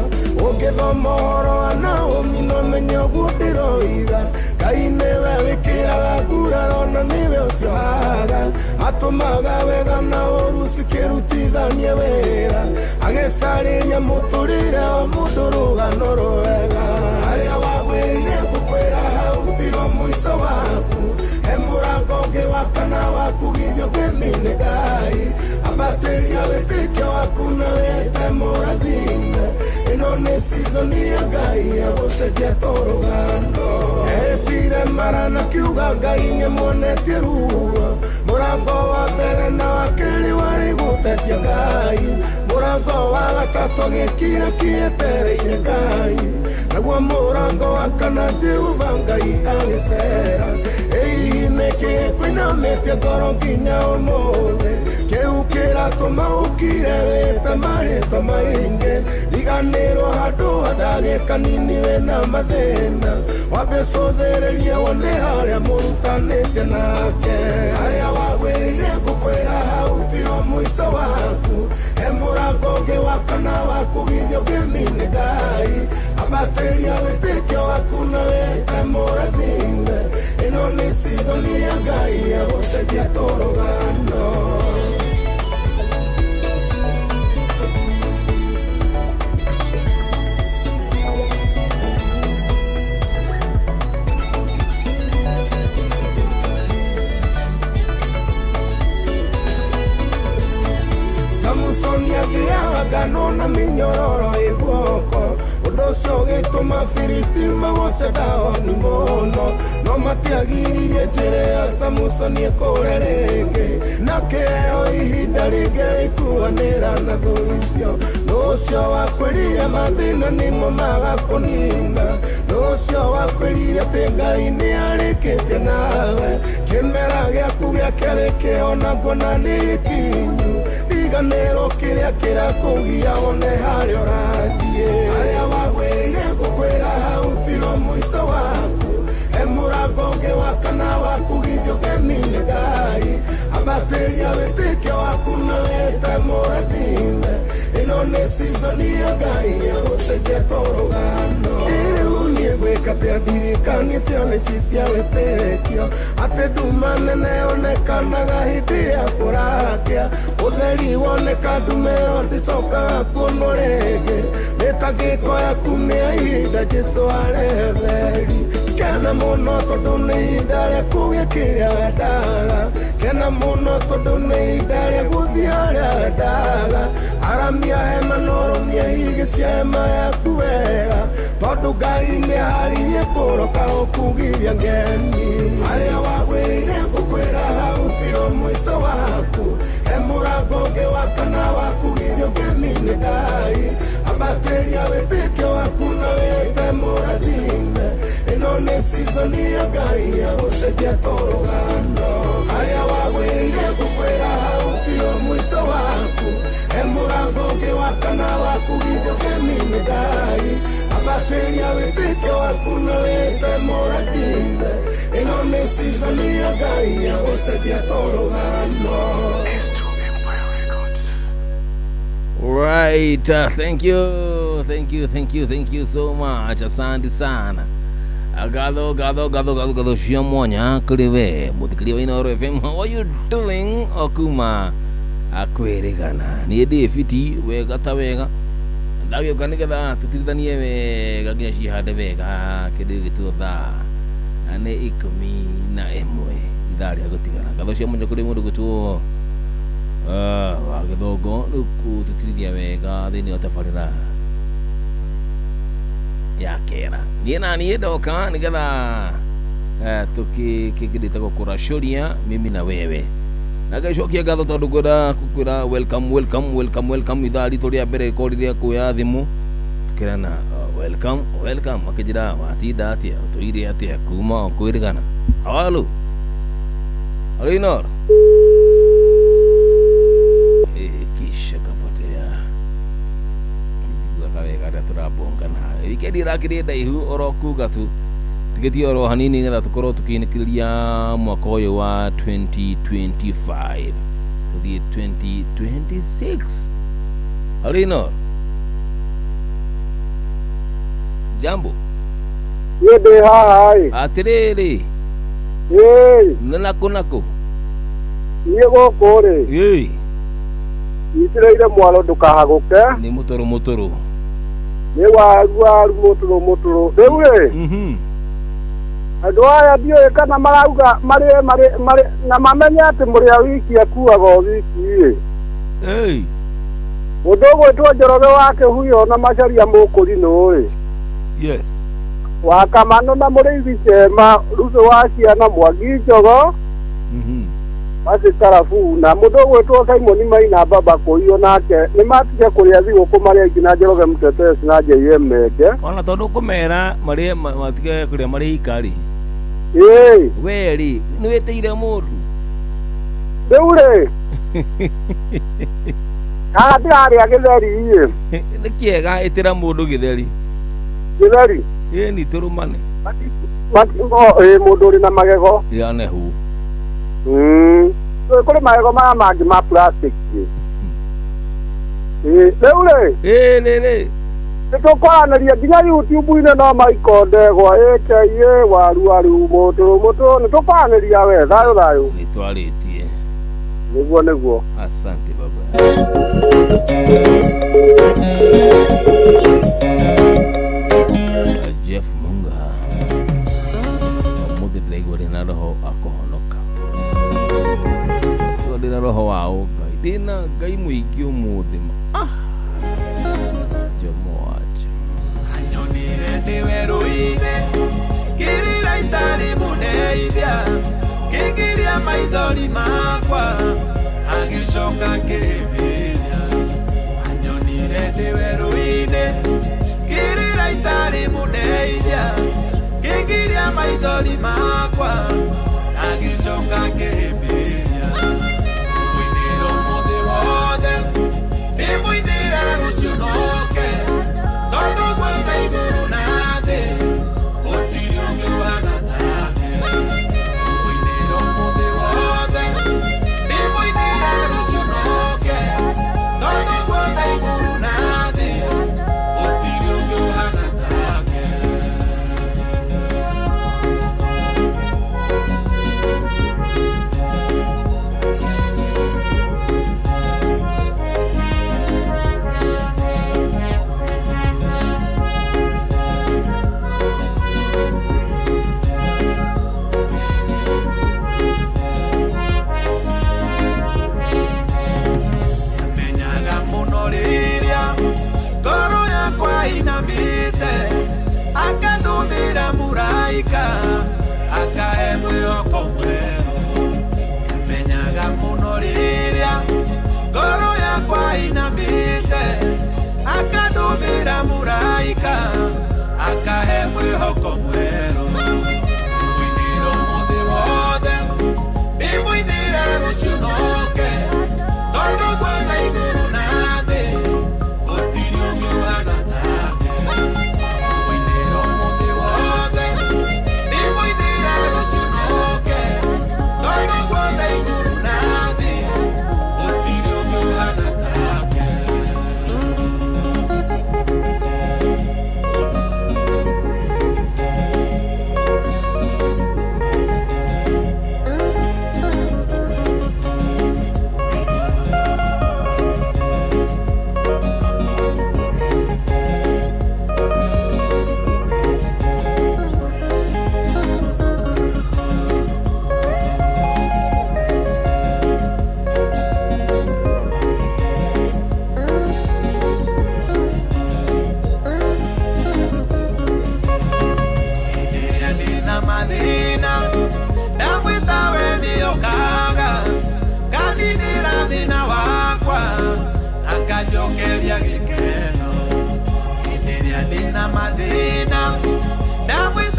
ũngĩthoma ũhoro wa Naomi no menye ũguo ndĩroiga Ngai nĩwe wĩkĩraga nguraro na nĩwe ũcio haga atũmaga wega na ũru cikĩrutithanie wĩra agĩcarĩria mũtũrĩre wa mũndũ rũgano rwega harĩa wagwĩrire ngũkwĩra hau tigo mũico waku he mũrango ũngĩ wa kana waku githio ngĩmine Ngai ambatĩria wĩtĩkio waku na wĩte mũrathime ĩno nĩ season ya Ngai ya gũcenjia tũrũgano etire mara na kiuga Ngai nĩmuonetie ruo mũrango wa mbere na wa kerĩ warĩ gũtetia Ngai mũrango wa gatatũ gĩkire kĩetereire Ngai naguo mũrango wa kana Jehova Ngai agĩcera ĩĩ nĩkĩ kwĩnamĩtie ngoro nginya ũmũthĩ kĩu kĩratũma ũkire wĩte marĩtwa maingĩ riganĩrwo handũ ha ndagĩka nini wĩna mathĩna wambe cũthĩrĩrie wone harĩa mũrutanĩte nake harĩa wagwĩrire ngũkwĩra hau tigo mũico waku he mũrango ũngĩ wa kana waku githio ngĩmine Ngai ambatĩria wĩtĩkio waku na wĩte mũrathime ĩno nĩ season ya Ngai ya gũcenjia tũrũgano Samsoni agĩaga ngano na mĩnyororo ĩguoko ũndũ ũcio ũgĩtũma Filisti magoce Daoni mũno no matiagiririe njĩra ya Samsoni ĩkũre rĩngĩ na kĩheo ihinda rĩngĩ rĩkuanĩra na thũ icio n'ũcio wakwĩrire mathĩna nĩmo magakũnina n'ũcio wakwĩrire atĩ Ngai nĩarĩkĩtie nawe kĩmera gĩaku gĩa kerĩ kĩona nguona nĩ gĩkinyu riganĩrwo kĩrĩa kĩrakũgia one harĩa ũrathiĩ harĩa wagwĩrire ngũkwĩra hau tigo mũico waku he mũrango ũngĩ wa kana waku githio ngĩmine Ngai ambatĩria wĩtĩkio waku na wĩte mũrathime ĩno nĩ season ya Ngai ya gũcenjia tũrũgano rĩu niĩ gwĩka atĩa ndirikanie cioneci cia wĩtĩkio atĩ nduma nene yonekanaga hĩndĩ ya kũrakĩa ũtheri woneka ndume ĩyo ndĩcokaga kuonwo rĩngĩ nĩtangĩkoya kumia ihinda Jesũ arĩ theri kena mũno tondũ nĩ ihinda rĩa kũgĩa kĩrĩa wendaga kena mũno tondũ nĩ ihinda rĩa gũthiĩ harĩa wendaga aramia hema noromia higĩ cia hema yaku wega tondũ Ngai nĩaharirie kũroka ũkugithia ngeni harĩa wagwĩrire ngũkwĩra hau tigo mũico waku he mũrango ũngĩ wa kana waku githio ngĩmine Ngai ambatĩria wĩtĩkio waku na wĩte mũrathime ĩno nĩ season ya Ngai ya gũcenjia tũrũgano harĩa wagwĩrire ngũkwĩra hau tigo mũico waku he mũrango ũngĩ wa kana waku githio ngĩmine Ngai ambatĩria wĩtĩkio waku na wĩte mũrathime ĩno nĩ season ya Ngai ya gũcenjia tũrũgano. Right, thank you so much, asante sana. Gatho cia mwanya kuri we muthikiri wa Inooro FM. How are you doing? Okuma akwirigana ni David wega ta wega ndagioka nigetha tutirithanie wega nginya cihande wega kindu gitu thaa ane 11 ithaa ria gutigana. Gatho cia mwanya kuri mundu gutwo wa githongo nuku tutirithia wega thiini wa tabarira ya kera niĩ na niĩ ndoka nigetha tukikindite gukuracuria mimi na wewe na gacokia ngatho tondu ngwenda kukwira welcome ithaa ritu ria mbere koriria kuya thimu tukirana welcome akijira watinda atia tuire atia kuma kwirigana halo Inooro kisha kapotea wega turabongana wikendi rakiri ndaihu orokuga tu tigetie oro hanini ngetha tukorwo tukinikiriria mwaka uyu wa 2025 tuthie 2026 Inooro jambo yede hai atiriri nako niye gokore itireire mwalo ndukahaguke ni mutoro ni waru muturo riure andu aya ndiũĩ kana marauga marĩ na mamenye atĩ mũrĩa wiki akuaga wiki mũndũ ũgwĩtwo Njoroge wa Kĩhuyo na Macharia Mũkũrinũ yes wa Kamano na Mũrĩithi Chema Ruto wa Ciana Mwangi Njogo basi Karabu na mũndũ ũgwĩtwo Simon Maina Baba Kũiywo nake nĩ matige kũrĩa thigũkũ marĩa ingĩ na Njoroge Mũtetesi na JM Meke ona tondũ kũmera marĩa matige kũrĩa marĩ ikari weri nĩ wĩtĩire mũndũ rĩu-rĩ ndirarĩa gĩtheri nĩ kĩega ĩtĩra mũndũ gĩtheri ĩni tũrũmane mũndũ ũrĩ na magego yanehu kũrĩ magego maya mangĩ ma plastic rĩu-rĩ nĩtũkwaranĩria nginya YouTube-inĩ no maikondegwa ĩkeiĩ waru mũtũrũ nĩtũkwaranĩria we thayũ nĩtwarĩtie nĩguo asante baba Jeff Munga mũthĩ ndĩraigua ndĩna roho akũhonoka ndĩna roho wa ũngai ndĩna ngai mũingĩ ũmũthĩ jomoacha anyonire ndĩ werũ-inĩ ngĩrĩra itarĩ mũndeithia ngĩngĩria maithori makwa agĩcoka ngĩhĩmbĩria anyonire ndĩ werũ-inĩ ngĩrĩra itarĩ mũndeithia ngĩngĩria maithori makwa agĩcoka ngĩhĩmbĩria mũinĩro mũthĩ wothe ndĩmũinĩra rũciũ noke tondũ gwetha igũrũ na thĩ gũtirĩ ũngĩ ũhana take mũinĩro mũthĩ wothe ndĩmũinĩra rũciũ noke tondũ gwetha igũrũ na thĩ gũtirĩ ũngĩ ũhana take akandumira muraika akahe mwĩhoko mwerũ menyaga mũno rĩrĩa ngoro yakwa inamĩte akandumira muraika akahe mwĩhoko mwerũ mũinĩro mũthĩ wothe ndĩmũinĩre rũciũ noke tondũ gwetha igũrũ na thĩ gũtirĩ ũngĩ ũhana take mũinĩro mũthĩ wothe ndĩmũinĩre rũciũ noke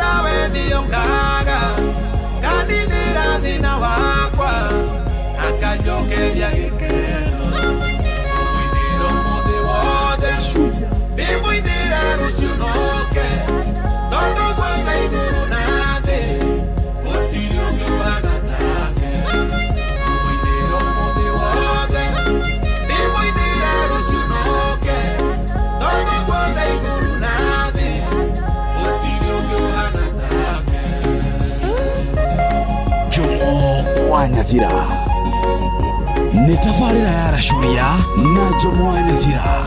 nawe niongaga kaninira thina wakwa akanjokeria gikeno mwiniro muthi wothe ndimwinira ruciunoke tondu gwetha iguru na thi gutiri ungi uhana take mwiniro muthi wothe ndimwinira ruciunoke tondu gwetha iguru na thi gutiri ungi uhana take Jomo wa Nyathira nĩ tabarĩra ya Racuria na Jomo wa Nyathira.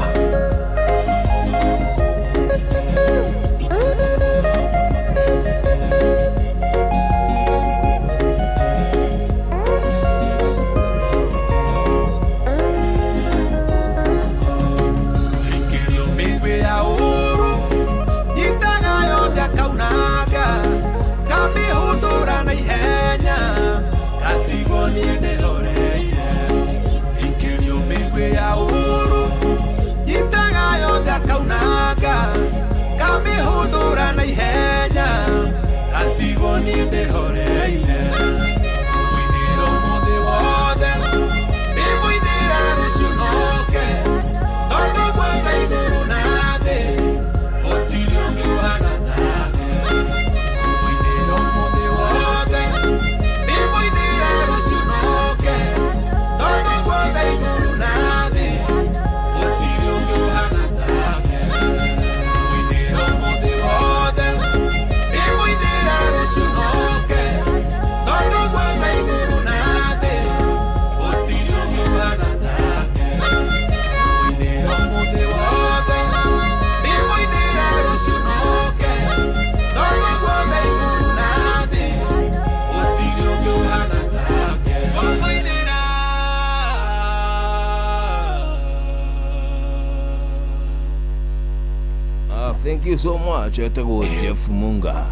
Thank you so much. Etagwo Jeff Munga.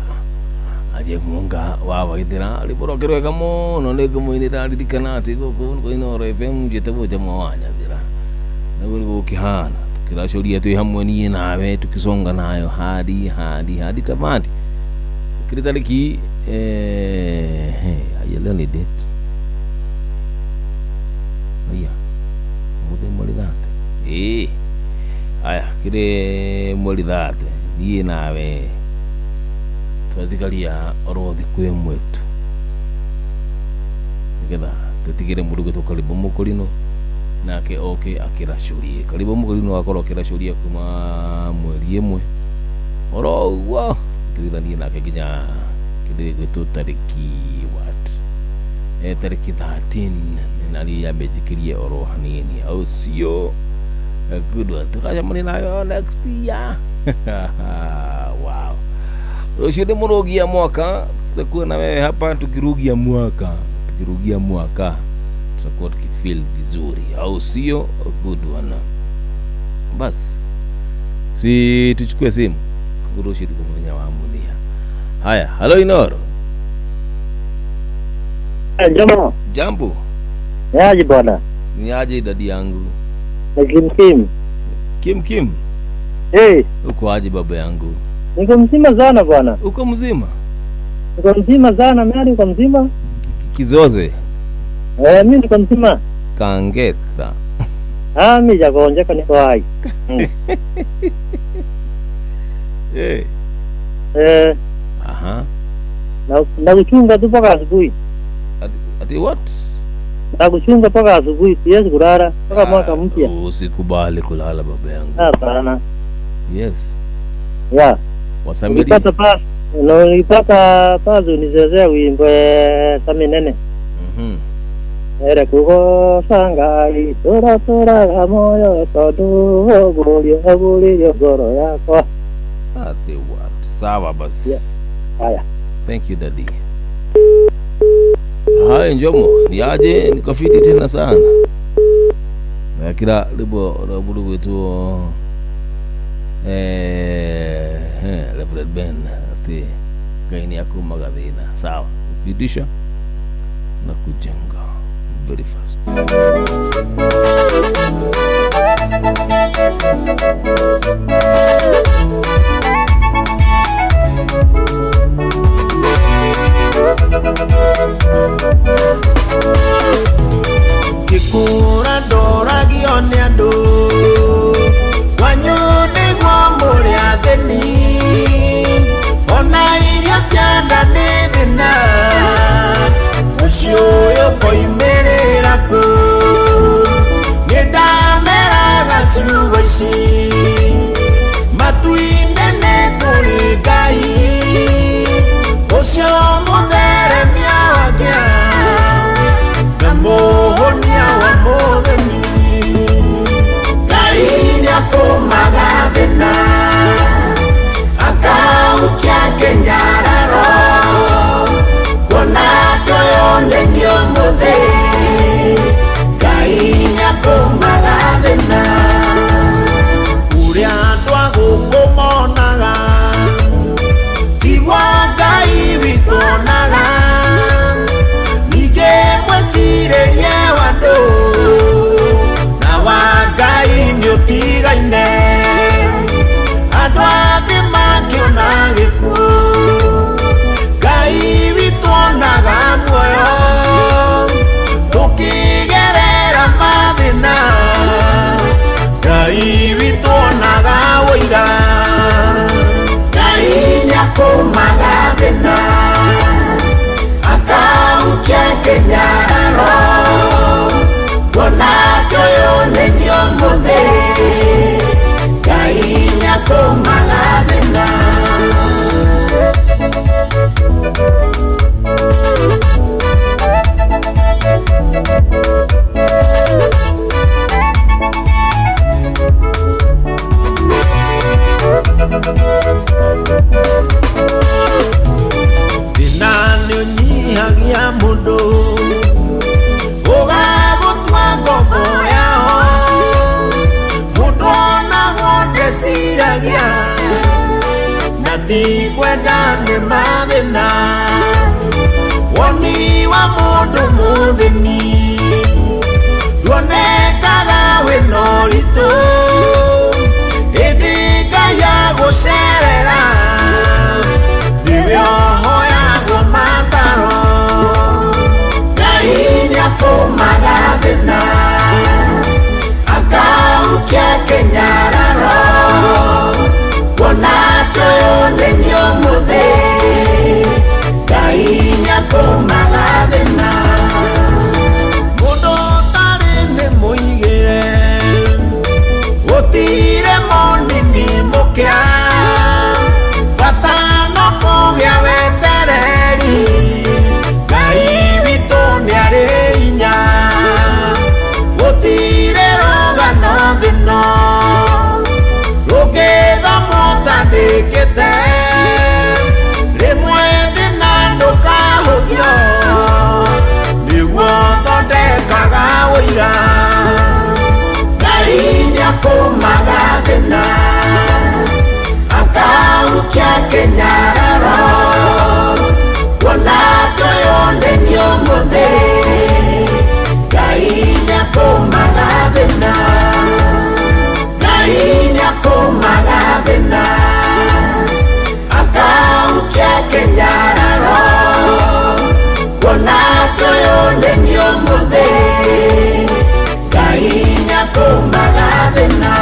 Jeff Munga wa waithira riborokero wega muno ni ngumuinira ririkana ati guku ko Inoro FM jetagwo Jomo wa Nyathira. Naguri gukihana tukiracuria twi hamwe ni nawe tukisonga nayo hadi tamati. Kiritariki ayele ni date. Aya. Mude molidate. Aya kire molidate ni nawe twathigaria orothi kwi mwetu nigetha tutigire murugo tukaribo mukurino nake oke akiracurie karibo mukurino akorwo akiracuria kuma mweri imwe oroguo kirithanie nake nginya kithigitu tariki tariki 13 nari yamejikirie oro hanini au sio. A good one. Tukaja muni nayo next year. Wow. Roshide murugia mwaka. Tutakuwa na wewe hapa tukirugia mwaka. Tutakuwa tukifeel vizuri. Au sio? A good one. Bas. Si tuchukue simu. Roshide kumenya wa amunia. Haya, hello Inoro. Jambo. Jambo. Niaje bwana? Niaje dadi yangu? Kim. Hey. Uko aje baba yangu? Niko mzima sana bwana. Uko mzima? Niko mzima sana, mimi niko mzima. Kizoze? Mimi niko mzima. Kangeta. Mimi jagonjeka niko hai. Aha. Na kuchunga tu mpaka asubuhi. Ati what? Na kuchunga mpaka asubuhi, siwezi kulala mpaka mwaka mpya. Usikubali kulala baba yangu. Hapana. Yes. Yeah. Wasamili. Nilipata pazo nizezea wimbo sami nene. Ere kugo sangai tora moyo todo bulio goro yako. Ati what? Sawa basi. Yeah. Haya. Thank you daddy. Hai Jomo, niaje nikafiti tena sana. Kila libo raburu wetu Leopard Ben ati gaini yako magathina. Sawa. Ukidisha na kujenga very fast. kumagathina akaukia kenyararo kuona toyonenio muthe Ngai kumagathina uria andu agukumonaga igwa Ngai witonaga nige mwecirerie wandu na wa Ngai niutigaine andu athi makiona gikuo Ngai witonaga muoyo tukigerera mathina Ngai witonaga woira Ngai niakumagathina akaukia kenyararo kuona toyonenio muthe Ngai niakumagathina Dinani unyihagia mundu ugagutwa ngombo yao mundu onagwo ndeciragia na tikwenda nĩ mathĩna woni wa mũndũ mũthĩni nduonekaga wĩna ũritũ hĩndĩ Ngai agũcerera niwe ohoyagwo mataro Ngai nĩakumagathina akaukia kenyararo kuona toyonenio muthe Ngai nĩakumagathina mundu ũtarĩ nĩ mũigĩre gũtirĩ mũnini mũkĩa bata no kũgĩa wetereri Ngai witũ nĩarĩ hinya gũtirĩ rũgano thĩno rũngĩtha mũtandĩkĩte rĩmwe thĩna ndũkahũthio nĩguo thondekaga ũira Ngai nĩakumagathina akaukia kenyararo kuona toyonenio muthe Ngai nĩakumagathina Ngai nĩakumagathina akaukia kenyararo kuona toyonenio muthe Ngai nĩakumagathina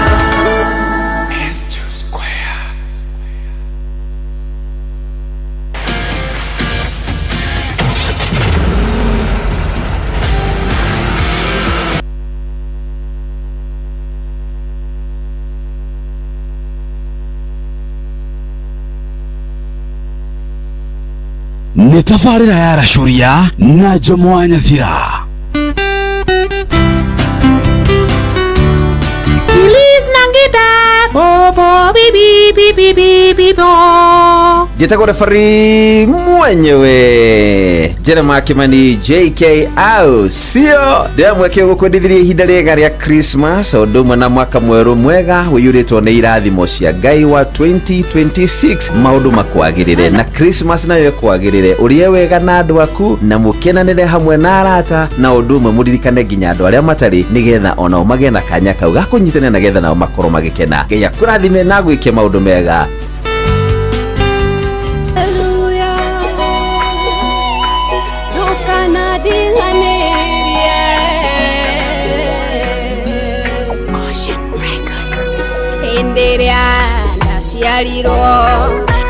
nĩ tabarĩra ya Racuria na Njomo wa Nyathira. Please Nangida bobo bibi bibi bibi bo Jitagwo referee mwenyewe Jeremiah Kimani JK au sio ndĩramweke gũkwendithirie ihinda rĩega rĩa Christmas ũndũ ũmwe na mwaka mwerũ mwega wĩyũrĩtwo nĩ irathimo cia Ngai wa 2026 maũndũ makwagĩrĩre na Christmas nayo kwagĩrĩre ũrĩe wega na andũ aku na mũkenanĩre hamwe na arata na ũndũ ũmwe mũririkane nginya andũ arĩa matarĩ nĩgetha onao magĩe na kanya kau ga kũnyitana na getha nao makorwo magĩkena Ngai akũrathime na gwĩke maũndũ mega Ndiria ndaciarirwo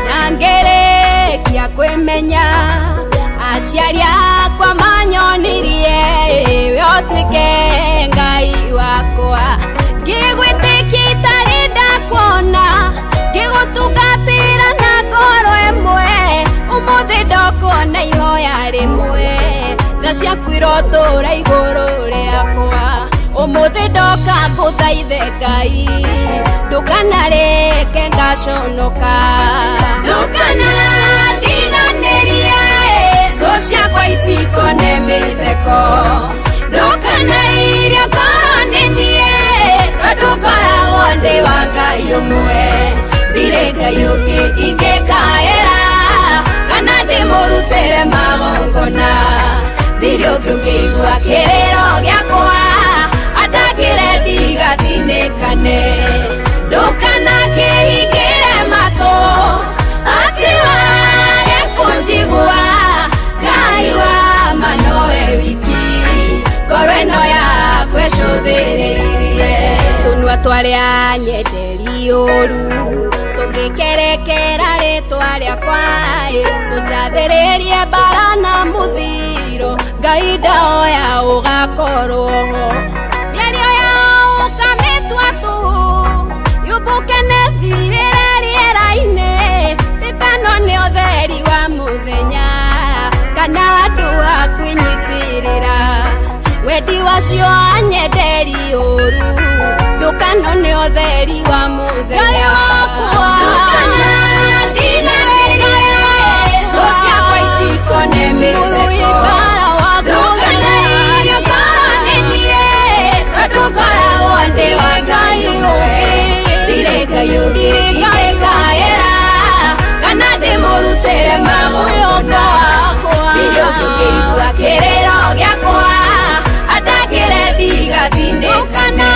na ngerekia kwĩmenya aciari akwa manyonirie we ũtuĩke Ngai wakwa ngĩgwĩtĩkia itarĩ ndakuona ngĩgũtungatĩra na ngoro ĩmwe ũmũthĩ ndokuona ihoya rĩmwe tha ciaku irotũra igũrũ rĩakwa umuthi ndoka nguthaithe Ngai ndukanareke ngaconoka ndukana ndiganirie thũ ciakwa itikone mĩtheko ndukana irio ngoro nĩ niĩ tondũ ngoragwo ndĩ wa Ngai ũmwe ndirĩ Ngai ũngĩ ingĩkaĩra kana ndĩmũrutĩre magongona ndirĩ ũngĩ ũngĩigua kĩrĩro gĩakwa andagĩre ndigathinĩkane ndũkana kĩhingĩre matũ atĩ wage kũnjigua Ngai wa ma nowe wiki ngoro ĩno yakwa ĩcũthĩrĩirie tũnua twarĩa nyenderi ũru tũngĩkerekera rĩtwa rĩakwa tũnjathĩrĩrie mbara na mũthiro Ngai ndahoya ũgakorwo ho mĩario yao ũkamĩtua tũhũ yũmbũke nĩthirĩre rĩera-inĩ ĩkano nĩ ũtheri wa mũthenya kana andũ a kwĩnyitĩrĩra wendi wacio anyenderi ũru ndũkano nĩ ũtheri wa mũthenya Ngai wakwa ndinarĩrie thũ ciakwa itikone mĩtheko ndũkana irio ngoro nĩ niĩ tondũ ngoragwo ndĩ wa Ngai ũmwe ndirĩ Ngai ũngĩ ingĩkaĩra kana ndĩmũrutĩre magongona ndirĩ ũngĩ ũngĩigua kĩrĩro gĩakwa andagĩre ndigathinĩkane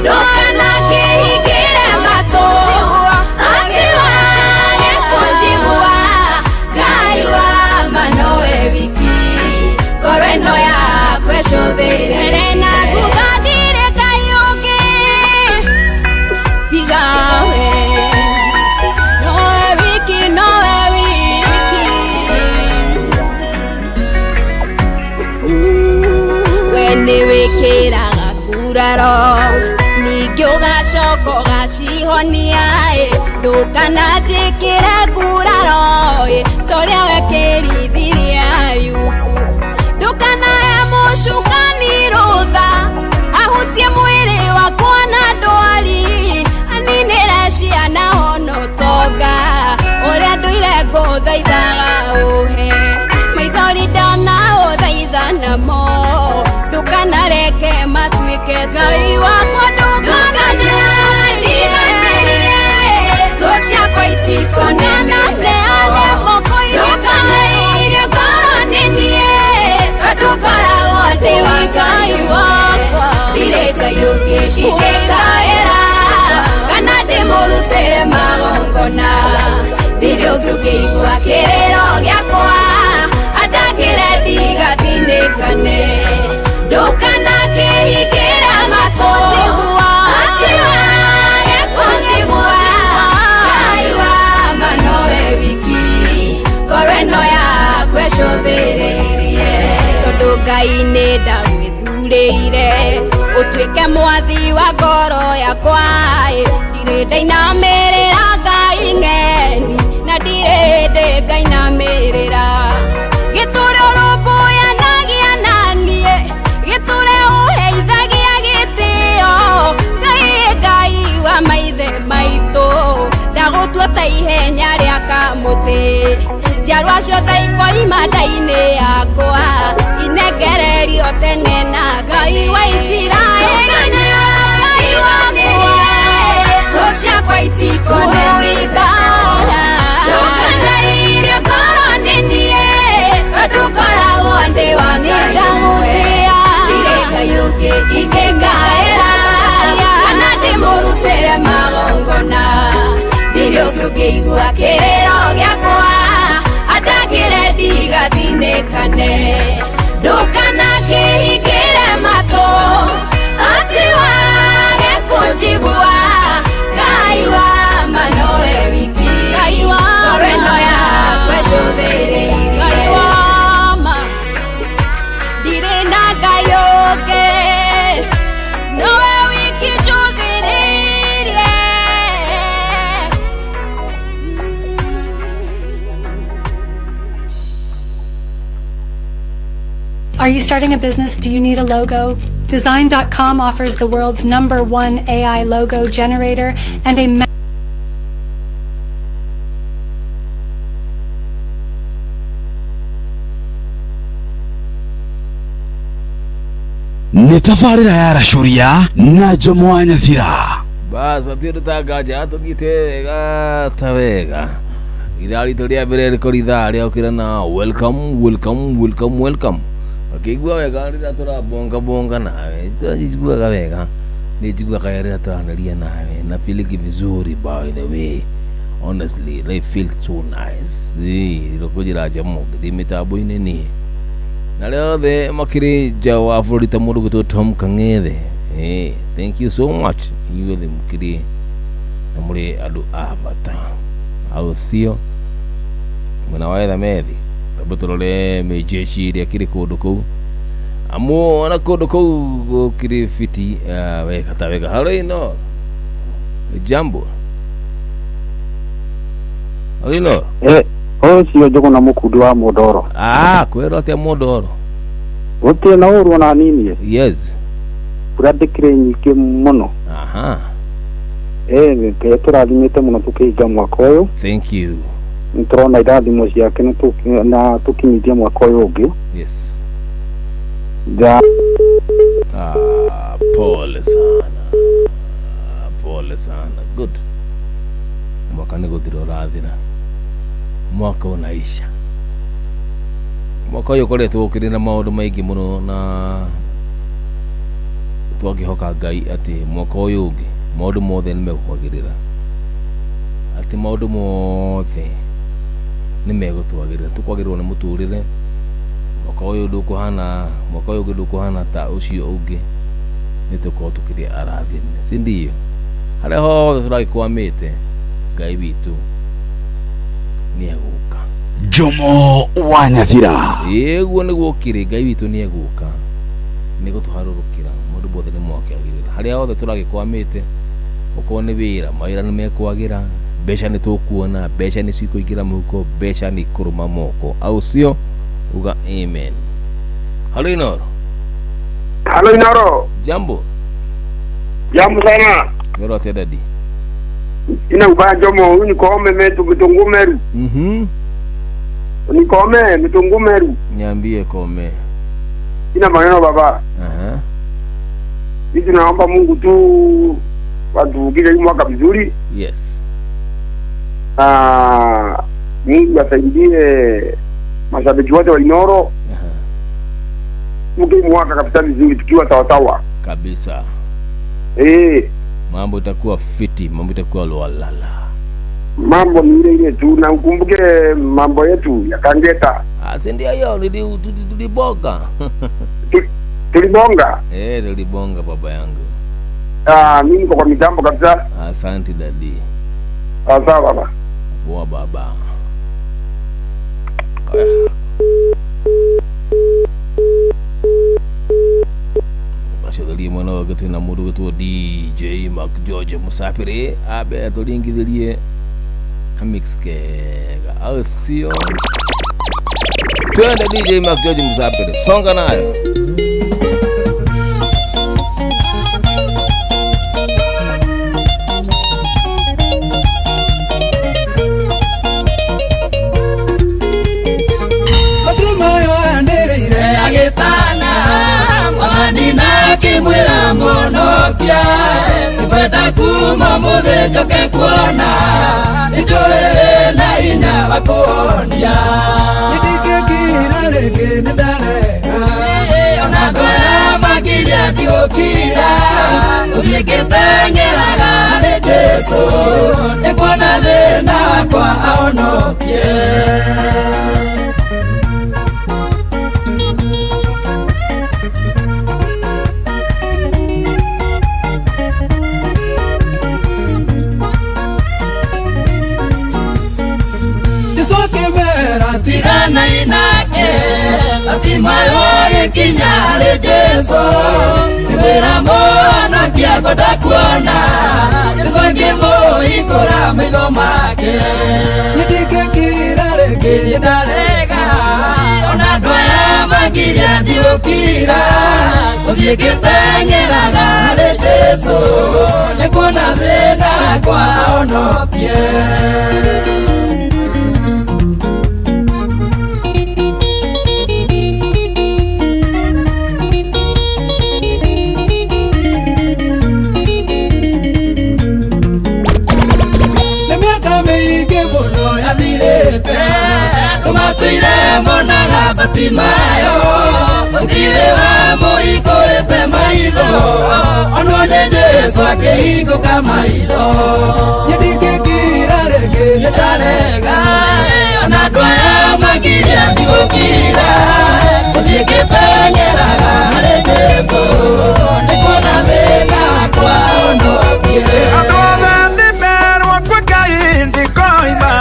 ndũkana kĩhingĩre matũ atĩ wage kũnjigua Ngai wa ma nowe wiki ngoro ĩno yakwa ĩcũthĩrĩre na thutha ndirĩ Ngai ũngĩ tiga we nowe wiki we nĩwĩkĩraga nguraro ningĩ ũgacoka ũgacihonia ndũkana njĩkĩre nguraro torĩa wekĩrithirie Ayubu ndũkanahe mũcukani rũtha ahutie mwĩrĩ wakwa na ndwari aninĩre ciana hono tonga ũrĩa ndũire ngũthaithaga ũhe maithori ndona ũthaitha namo ndũkanareke matuĩke Ngai wakwa ndũkanarĩrie thũ ciakwa itikone mĩtheko ndũkana irio ngoro nĩ niĩ tondũ ngoragwo ndĩ wa Ngai wakwa ndirĩ Ngai ũngĩ ingĩkaĩra kana ndĩmũrutĩre magongona ndirĩ ũngĩ ũngĩigua kĩrĩro gĩakwa andagĩre ndigathinĩkane ndũkana kĩhingĩre matũ atĩ wage kũnjigua Ngai wa ma nowe wiki ngoro ĩno yakwa ĩcũthĩrĩirie tondũ Ngai nĩ ndagwĩthurĩire ũtuĩke mwathi wa ngoro yakwa ndirĩ ndainamĩrĩra Ngai ng'eni na ndirĩ ndĩ ngainamĩrĩra gĩtũre ũrũmbũyanagia na niĩ gĩtũre ũheithagia gĩtĩo Ngai wa maithe maitũ ndagũtua ta ihenya rĩa kamũtĩ njiarwa ciothe ikoima nda-inĩ yakwa inengererio tene na Ngai wa Isiraeli Ngai wakwa thũ ciakwa itikone mĩthara ndũkana irio ngoro nĩ niĩ tondũ ngoragwo ndĩ wa Ngai ũmwe ndirĩ Ngai ũngĩ ingĩkaĩra kana ndĩmũrutĩre magongona ndirĩ ũngĩ ũngĩigua kĩrĩro gĩakwa andagĩre ndigathinĩkane ndũkana kĩhingĩre matũ atĩ wage kũnjigua Ngai wa ma nowe wiki ngoro ĩno yakwa ĩcũthĩrĩirie Ngai wa ma ndirĩ na Ngai ũngĩ nowe wiki njũthĩrĩirie Are you starting a business? Do you need a logo? Design.com offers the world's #1 AI logo generator and a nĩ tabarĩra ya Racuria na Jomo wa Nyathira. Basa tũtagaja tũgite wega ta wega idari tũrĩa mbere rĩkoritha rĩa ũkĩra na welcome akĩigua wega rĩrĩa tũrabonga nawe njiguaga wega nĩ njiguaga rĩrĩa tũranĩria nawe na feeling vizuri by the way honestly they feel so nice rĩkũjĩra Jomo gĩthĩ mĩtambo-inĩ nĩ na leo the makiri jawa Florida mũndũ gwĩtwo Tom Kang'ethe. Thank you so much you the mukiri na muri adu avata au sio mwana waetha methi tabutulole mejeshi iria kiri kundu kuu amu ona kundu kuu kiri fiti weka ta weka harino jambo harino sio jogo na mukudu wa Modoro. Kwero atia Modoro utie na uru na nini? Yes uradikire nyike muno. Ke turathimite muno tukiga mwaka uyu. Thank you. Nturona irathimo ciake na tukinyithia mwaka uyu ungi. Yes. Pole sana. Good. Mwaka ni guthira urathira. Mwaka unaisha. Mwaka uyu koretwo ukiri na maundu maingi muno na twagihoka Ngai ati mwaka uyu ungi maundu mothe nimegũkwagĩrĩra ati maundu mothe nimegũtwagĩrĩra tukwagĩrĩrwo nĩ mũtũrĩre mwaka uyu ndũkũhana ta ucio ũngĩ nĩtũkorwo tũkĩrĩ arathime si ndio harĩa hothe tũragĩkwamĩte Ngai witũ nĩegũka Jomo wa Nyathira guo nĩguo kĩrĩ Ngai witũ nĩegũka nĩgũtũharũrũkĩra mũndũ bothe nĩmwakĩagĩrĩra harĩa hothe tũragĩkwamĩte okorwo nĩ wĩra mawĩra nĩmekwagĩra mbeca nĩtũkuona mbeca nĩcikũingĩra mũhuko mbeca nĩikũrũma moko au sio uga amen. Halo Inoro jambo sana wero atia dadi ina ubaya Jomo unikome metu Mitungumeru unikome Mitungumeru niambie kome ina maneno baba. Sisi naomba Mungu tu watugize mwaka vizuri. Yes. Mungu asaidie mashabiki wote wa Inoro. Tuge mwaka kabisa vizuri tukiwa sawa kabisa. Mambo itakuwa fiti, mambo itakuwa lwalala. Mambo ni ile tu na ukumbuke mambo yetu ya Kangeta. Si ndio hiyo tulibonga. Tulibonga? Tulibonga baba yangu. Mimi niko kwa mitambo kabisa. Asante dadi. Sawa baba. Poa baba. Bashadali mwana wakati na mudu wetu DJ Mark George Musafiri abe tulingithirie kamix kega au sio? Twende DJ Mark George Musafiri songa nayo. Kimwira monokia nikwenda kuma muthe njoke kuona nijũĩ na inya wakuonia nindingĩkira rĩngĩ nĩndarega ona ndwara makĩria ndigũkira gũthiĩ ngĩteng'eraga nĩ Jesũ nĩkuona thĩna wakwa ahonokie. Tigana inake atimayo ikinyare Jesũ Kimwira monokia ngoda kuona Jesũ ngĩmũhingũra maitho make nindingĩkira rĩngĩ nĩndarega ona andũ aya makĩria ndigũ ndigukira uthie ngiteng'eraga harĩ Jesu nĩkuona thĩna kwa honokie. Tumatuire monaga Batimayo Utire wa muikorete maitho Onwo nĩ Jesu akĩhingũka maitho Nyendingĩkira rĩngĩ nĩndarega Ona andũ aya makiria ndigũkira Ũthiĩ ngĩteng'eraga harĩ Jesu nĩkuona thĩna kwa honokie. Andũ othe nĩmerwo kwĩ Ngai ndikoima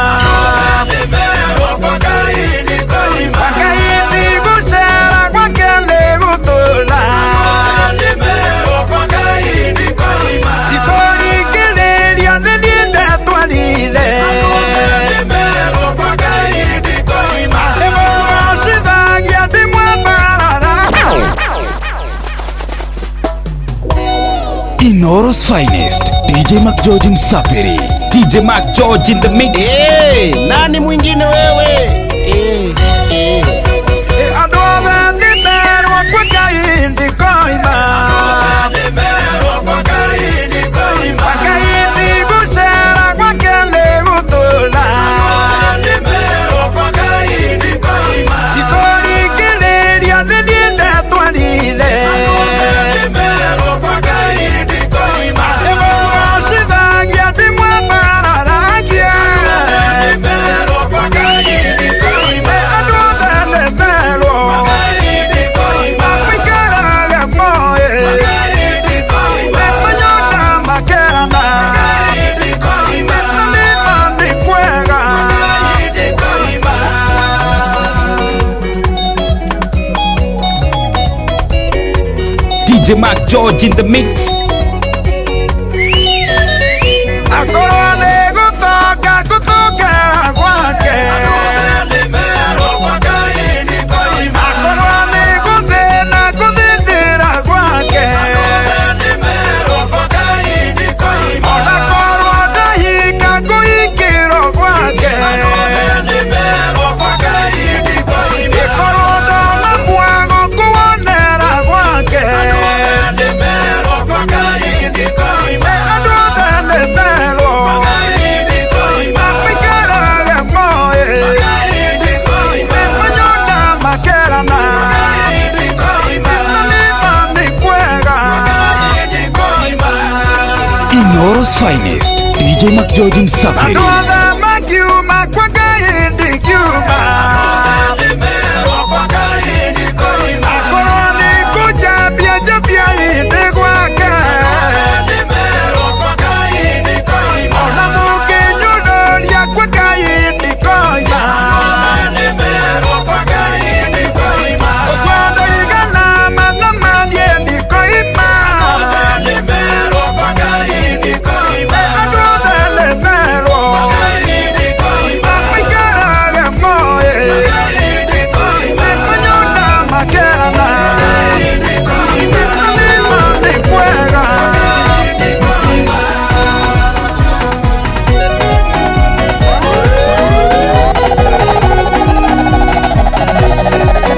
Inoro's finest, DJ Mac George Msapiri. DJ Mac George in the mix. Hey, nani mwingine wewe? Adova nimerwa kwa Ngai ndikoima. Ngai ndigũcera gwake nĩgũtũũra. Ndikũringĩrĩria nĩ niĩ ndetwarire. DJ Mac George in the mix. Inoro's finest, DJ Mac George Msapiri.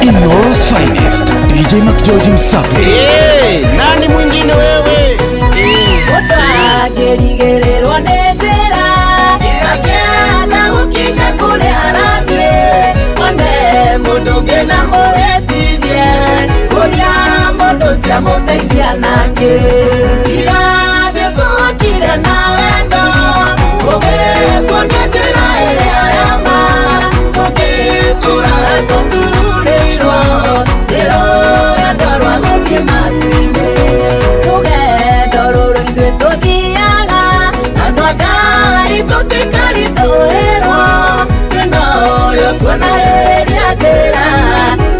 Inoro's finest, DJ Mac George Msapiri. Nani mwingine wewe? Utagerigererwo nĩ njĩra Akĩana gũkinya kũrĩa arathiĩ One mũndũ ũngĩ na mũhĩtithie Kũrĩa mũndũ cia mũteithia nake Tiga Jesũ akire na wendo Ũgĩkuonia njĩra ĩrĩa ya ma Ũgĩtũra tũtururĩirwo Njĩra ya ndwarwa gũthiĩ matu-inĩ Rũgendo rũrũ ithuĩ tũthiaga Andũ a Ngai tũtikaritũhĩrwo Thĩna ũyũ kuonagĩrĩria njĩra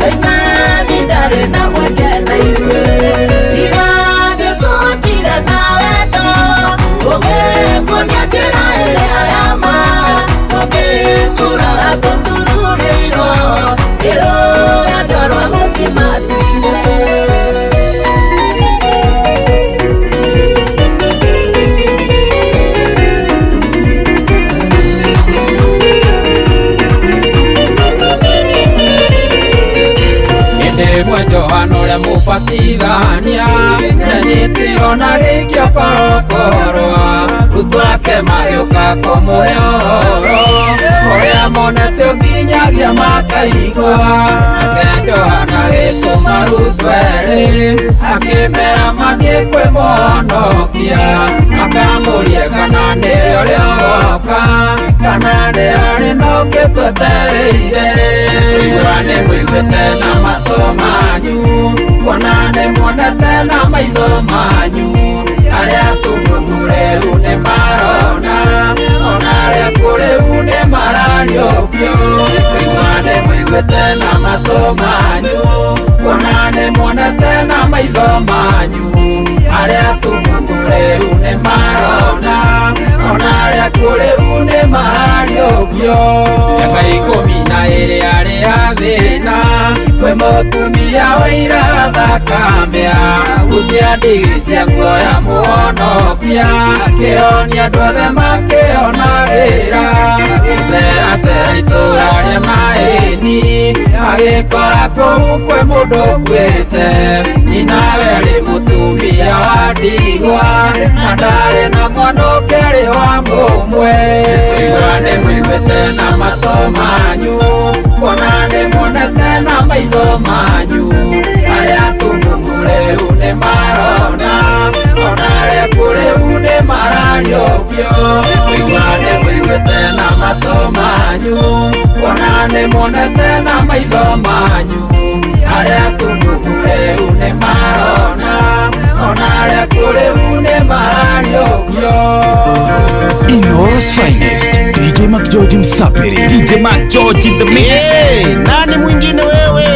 Saitani ndarĩ na mweke na ithuĩ Tiga Jesũ ndimwe Johana uria mubatithania nyanyitirwo na gĩkio korokorwa rutwo ake magĩũka kũmũhe ũhoro ũrĩa monete ũnginyagia makaigua nake Johana gĩtũma rutwo erĩ akĩmera mathiĩ kwĩmũhonokia akamũrie kana nĩ ũrĩa woka kana nĩ arĩ na ũngĩ twetereire igua nĩ mũiguĩte na matũ manyu kuona nĩ muonete na maitho manyu arĩa tumumu rĩu nĩ marona ona arĩa kũrĩu nĩ marariũkio igua nĩ mũiguĩte na matũ manyu kuona nĩ muonete na maitho manyu arĩa tumumu rĩu nĩ marona ona arĩa kũrĩu nĩ marariũkio miaka 12 arĩ a thĩna kwĩ mũtumia waira thakamĩa gutia ndigi cia kuoya mũhonokia akĩonia andũ othe makĩonagĩra gĩceracera itũra rĩa maĩni agĩkora kũu kwĩ mũndũ ũkuĩte nyinawe arĩ mũtumia wa ndigwa na ndarĩ na mwana ũkĩrĩ wa mũmwe igua nĩ mũiguĩte na matũ manyu kuona nĩ muonete na maitho manyu arĩa tumumu rĩu nĩ marona ona arĩa kũrĩu nĩ marariũkio igua nĩ mũiguĩte na matũ manyu kuona nĩ muonete na maitho manyu arĩa tumumu rĩu nĩ marona ona arĩa kũrĩu nĩ marariũkio. Inoros Finest, DJ Mac George Msapiri. DJ Mac George in the mix. Hey, nani mwingine wewe?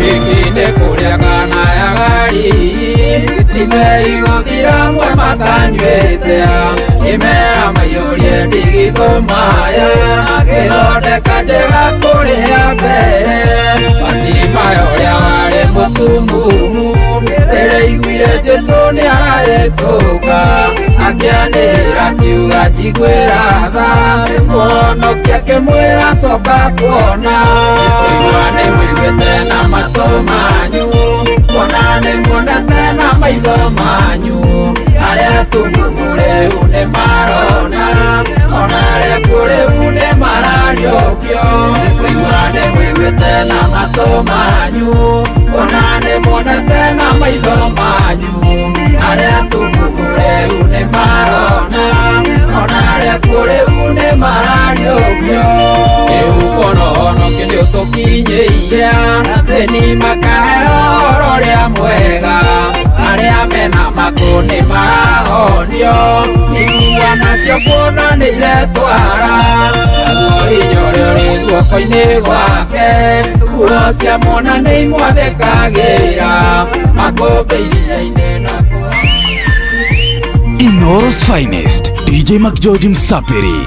Wengine kuria kana ya gari Ibe igũthira mwe matanywĩte Imera maiyũrie ndigithũmaya Gĩthondeka njega kũrĩa mbere Batimayo ũrĩa warĩ mũtumumu Rĩrĩa iguire Jesũ nĩ arahĩtũka Akĩanĩrĩra kiuga njiguĩra tha Mũhonokia akĩmwĩra coka kuona Igua nĩ mũiguĩte na matũ manyu Kuona nĩ muonete na maitho manyu Arĩa tumumu rĩu nĩ marona Ona arĩa kũrĩu nĩ marariũkio Igua nĩ mũiguĩte na matũ manyu Kuona nĩ muonete na maitho manyu Arĩa tumumu rĩu nĩ marona Ona arĩa kũrĩu nĩ marariũkio Ũkonohonokia nĩ ũtũkinyĩire Thĩni makaheo ũhoro ũrĩa mwega Arĩa mena makũ nĩ marahonio Igua nacio kuona nĩ iretwara Naguo hinya ũrĩa ũrĩ guoko-inĩ gwake Nguo cia mwana nĩ imwathĩkagĩra Makũmbĩ iria-inĩ na Inoros Finest, DJ Mac George Msapiri.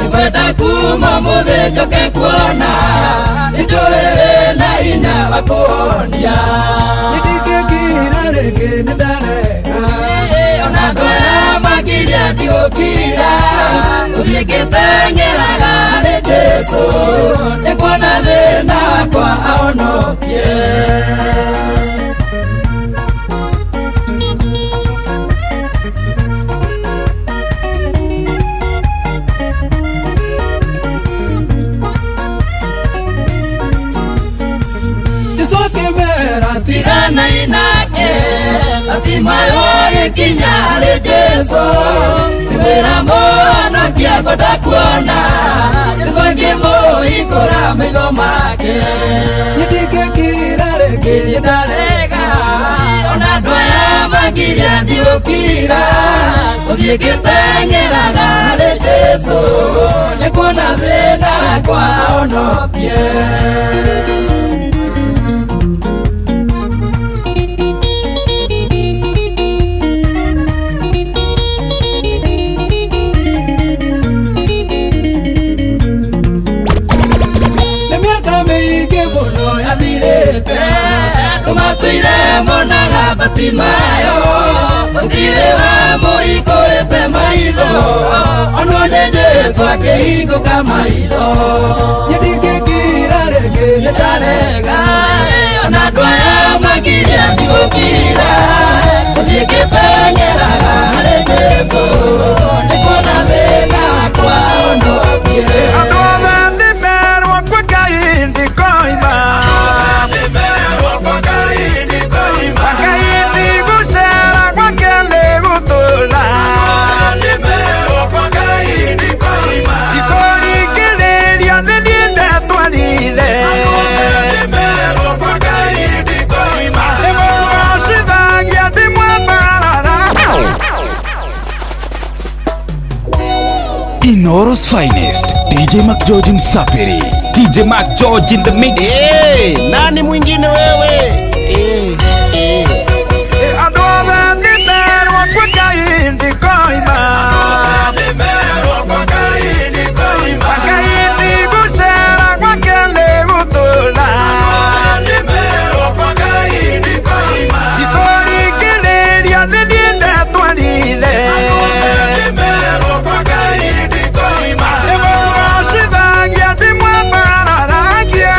Nikwenda kuma mũthĩ njoke kuona Nĩnjũĩ na hinya wa kuonia Nĩndingĩkira rĩngĩ nĩndarega Ona andũ aya makĩria ndigũkira Gũthiĩ ngĩteng'eraga nĩ Jesũ Nĩkuona thĩna wakwa ahonokie Tigana inake Atimayo ikinya harĩ Jesũ Nĩwĩra mũhonokia ngwenda kuona Jesũ ngĩmũhingũra make Nyidikekira rege ndarega Ona dwaya magiria ndiokira Uthikitengeraga harĩ Jesu Nĩkuona thĩna kwa onokie Tumatuire monaga Batimayo Uthire wa muikorete maitho Onwone Jesu akĩhingũka maitho Nyendingĩkira rĩngĩ nĩndarega Ona andũ aya magiria ndigũkira Gũthiĩ ngĩteng'eraga harĩ Jesu Nĩkuona thĩna kwa onokie Andũ othe nĩmerwo kwĩ Ngai ndikoima Inoro's finest, DJ Mac George Msapiri. DJ Mac George in the mix. Hey, nani mwingine wewe? Adova nimerwa kwa kaindi koima Nimerwa kwa kaindi koima Kaindi kushera kwa kende utula Nimerwa kwa kaindi koima Ikori kiliria niliende twanile Nimerwa kwa kaindi koima Nimerwa shidhagia dimwa bararagia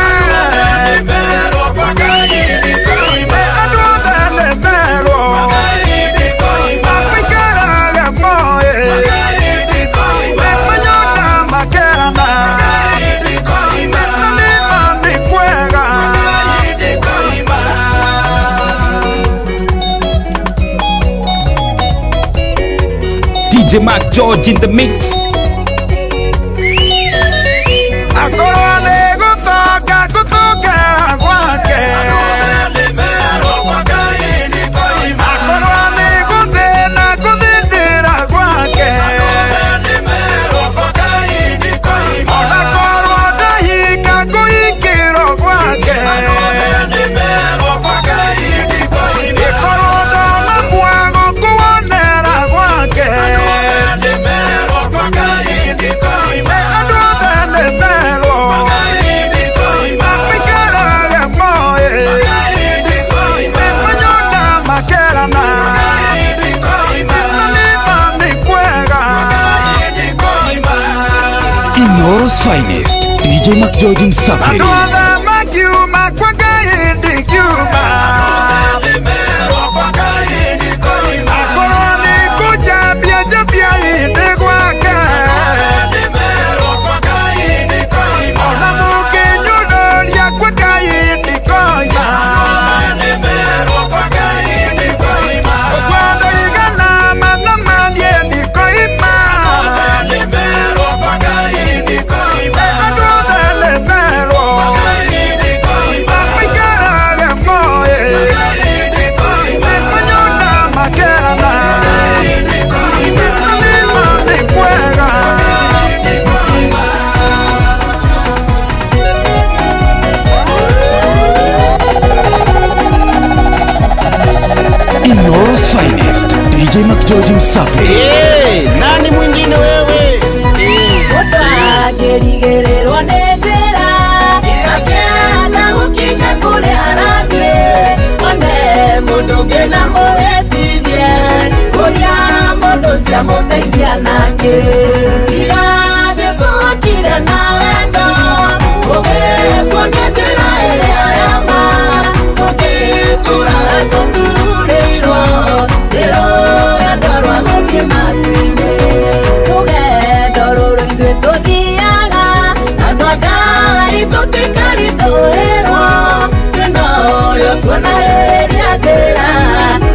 Nimerwa kwa kaindi koima Adova nimerwa DJ Mac George in the mix. Inoro's finest, DJ Mac George Msapiri. Inoro's finest, DJ Mac George Msapiri. Hey, nani mwingine wewe? Utagerigererwa netera Akiana gukinya kure haragie One mundu ngina muretithie Kuria mundu cia muteithia nake Iga Jesu akire na wendo Ugikuonia njĩra ĩrĩa ya ma Ũgĩtũraga tũturuurĩirwo Ndĩroya ndwarwa gũthiĩ matu-inĩ Rũgendo rũrũ ithuĩ tũthiaga Andũ a Ngai tũtikaritũhĩrwo Thĩna ũrĩa tuonagĩrĩria njĩra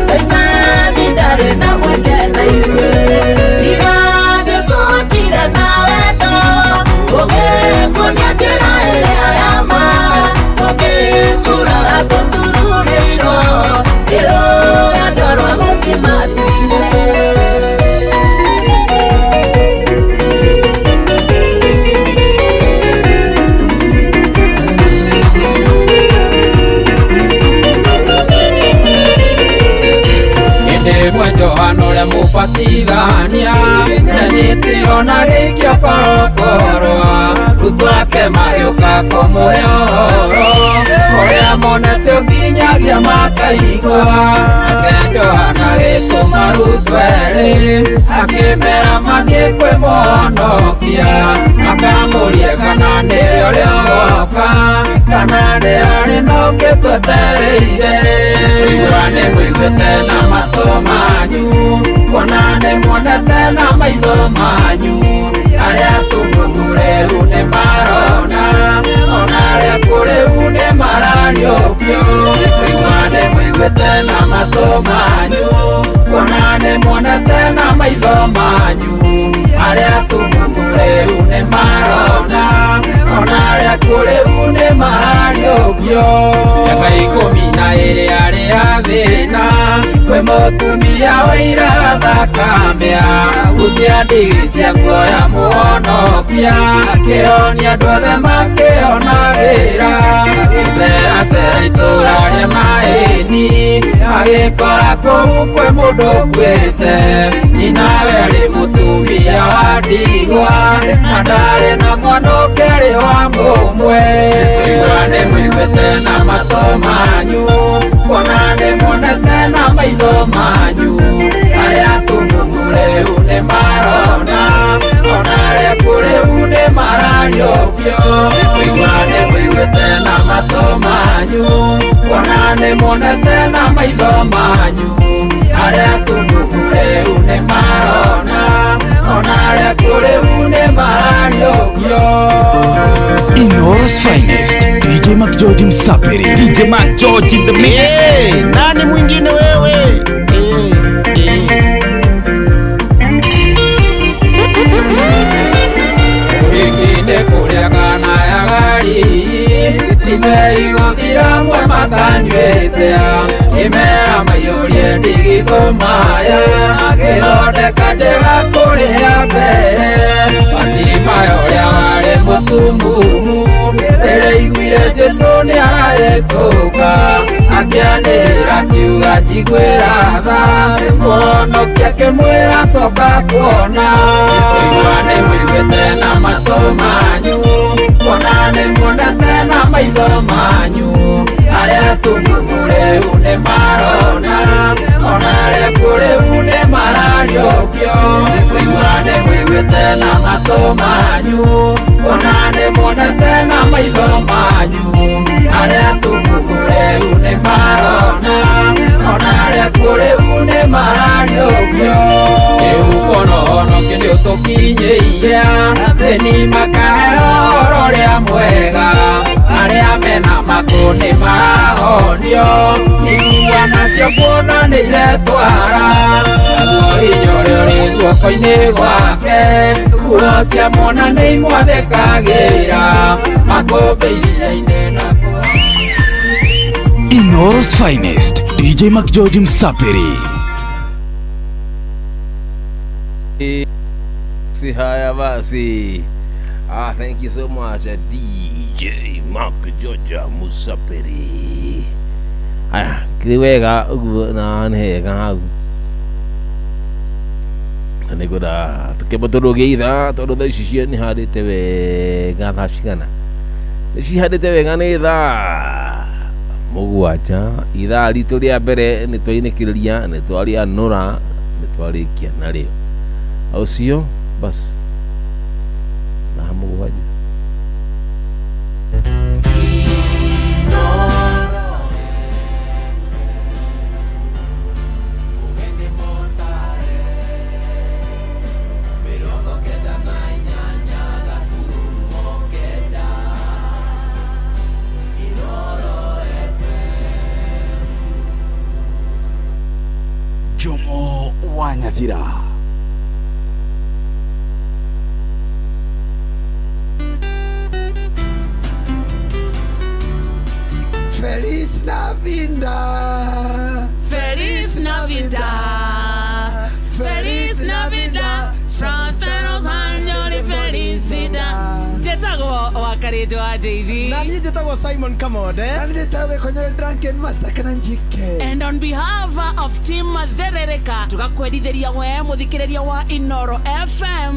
Saitani ndarĩ na mweke na ithuĩ Iga Jesu akire na wendo Ũgĩkuonia njĩra ĩrĩa ya ma othe magĩũka kũmũhe ũhoro ũrĩa monete ũkinyagia makaigua nake Johana gĩtũmaru tweri akĩmera mathiĩ kwĩ mũhonokia makamũrie kana nĩ ũrĩa ũgoka kana nĩ arĩ na ũngĩ twetereire igua nĩ mũiguĩte na matũ manyu kuona nĩ muonete na maitho manyu arĩa atumumu rĩu nĩ marona ona arĩa kũrĩu nĩ marariũkio igua nĩ mũiguĩte na matũ manyu kuona nĩ muonete na maitho manyu arĩa atumumu rĩu nĩ marona ona arĩa kũrĩu nĩ marariũkio miaka 12 arĩ athĩna kwĩ mũtumia waira thakamĩa hutia ndigi cia kuoya mũhonokia akĩonia andũ othe makĩonagĩra gĩceracera itũra rĩa maĩni agĩkora kũu kwĩ mũndũ ũkuĩte nyinawe arĩ mũtumia wa ndigwa na ndarĩ na mwana ũkĩrĩ wa mũmwe igua nĩ mũiguĩte na matũ manyu kuona nĩ muonete na maitho manyu arĩa atumumu rĩu nĩ marona ona arĩa kũrĩu nĩ marariũkio igua nĩ mũiguĩte na matũ manyu kuona nĩ muonete na maitho manyu arĩa atumumu rĩu nĩ marona ona arĩa kũrĩu nĩ marariũkio. Inoros Finest, DJ Mac George Msapiri. DJ Mac George in the mix. Hey, nani mwingine wewe? Ikinde kũrĩa kana ya gari ndibei gũthira mwe matanyuĩte imera maiyũrie ndigithũmaya gĩthondeka njega kũrĩa mbere Fatimayo ũrĩa warĩ mũtumumu rĩrĩa iguire Jesũ nĩ arahĩtũka akĩanĩrĩra kiuga njiguĩra tha mũhonokia akĩmwĩra coka kuona igua nĩ mũiguĩte na matũ manyu kuona nĩ muonete na maitho manyu arĩa atumumu rĩu nĩ marona ona arĩa kũrĩu nĩ marariũkio igua nĩ mũiguĩte na matũ manyu kuona nĩ muonete na maitho manyu arĩa atumumu rĩu nĩ marona ona arĩa kũrĩu nĩ marariũkio kĩhuko nohonokia nĩ ũtũkinyĩire thĩni makahe ũhoro ũrĩa mwega arĩa mena makũ nĩ marahonio igua nacio kuona nĩ iretwara naguo hinya ũrĩa ũrĩ guoko-inĩ gwake nguo cia mwana nĩ imwathĩkagĩra makũmbĩ iria-inĩ na Inoros Finest, DJ Mac George Msapiri. Si haya basi. Thank you so much DJ Mac George Msapiri. Haya, kiliwega uguo na nihega hau. Nĩngwenda tũkĩamba tũrũgĩitha tondũ thaa ici cia nĩ handĩte wega thaa cigana nĩ cihandĩte wega nĩ thaa mũgwanja ithaa ritũ rĩa mbere nĩ twainĩkĩrĩria nĩ twarĩanũra nĩ twarĩkia narĩo ũcio basi na mũgwanja Jomo wa Nyathira. Feliz Navidad. Feliz Navidad. Feliz Navidad. Franceros años de felicidad. Jetago kareto ateithi. Na niĩ njĩtagwo Simon Kamode. Na niĩ njĩtagwo Gĩkonyere Drunken Master kana JK. And on behalf of Team Matherereka, tugakwendithĩria we mũthikĩrĩria wa Inoro FM.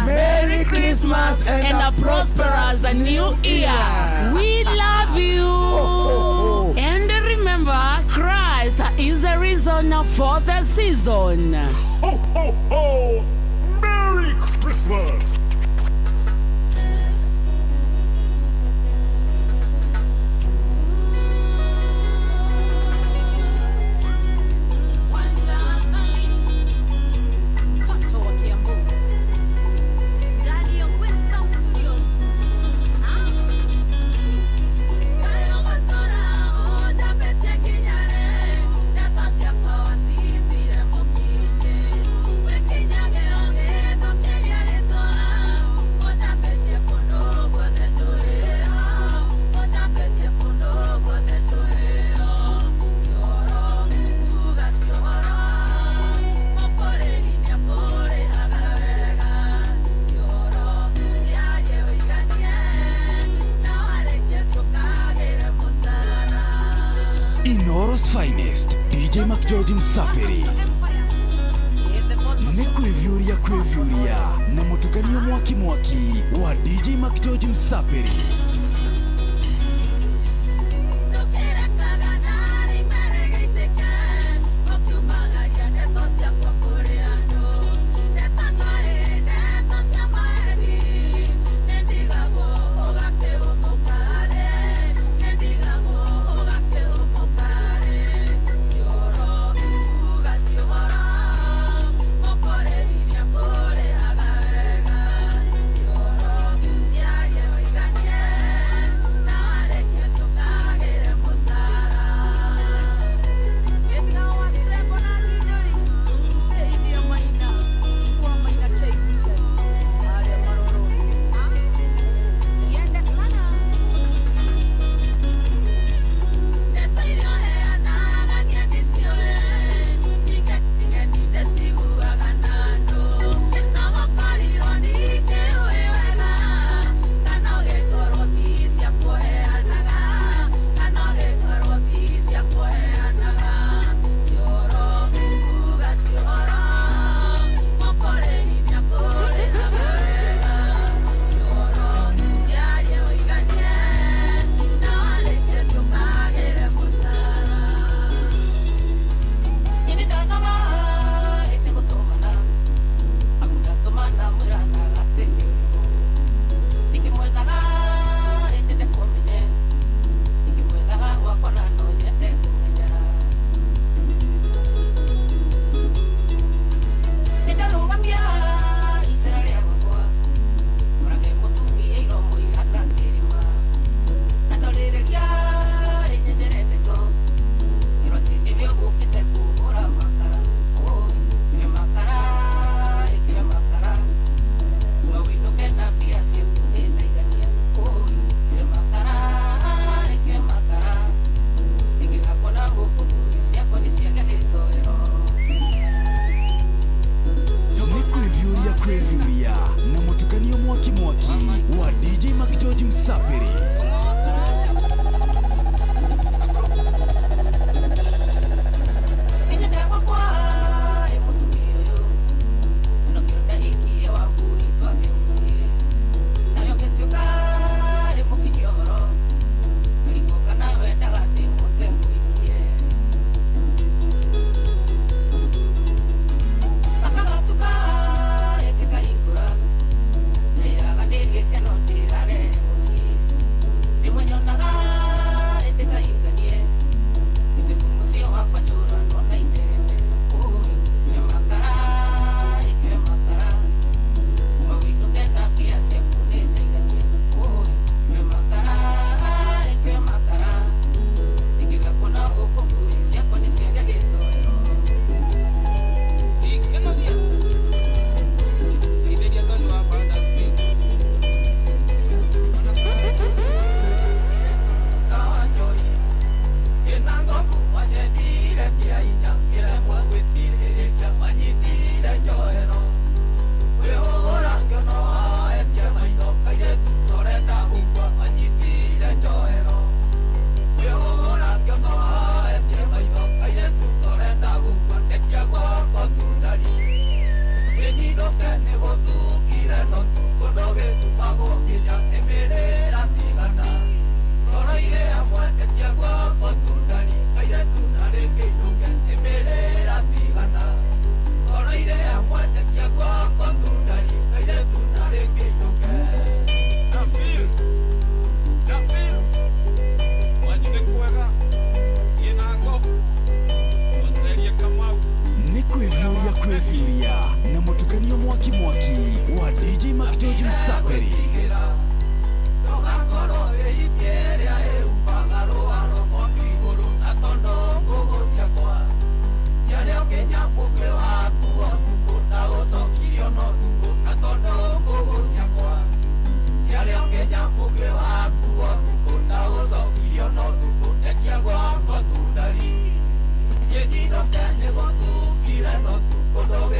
Merry Christmas and a prosperous New Year. We love you. And remember, Christ is the reason for the season. Ho, ho, ho! Merry Christmas! Inoro's finest, DJ McGeorge Msaperi. Ni kwevyuria na mutukanio mwaki wa DJ McGeorge Msaperi.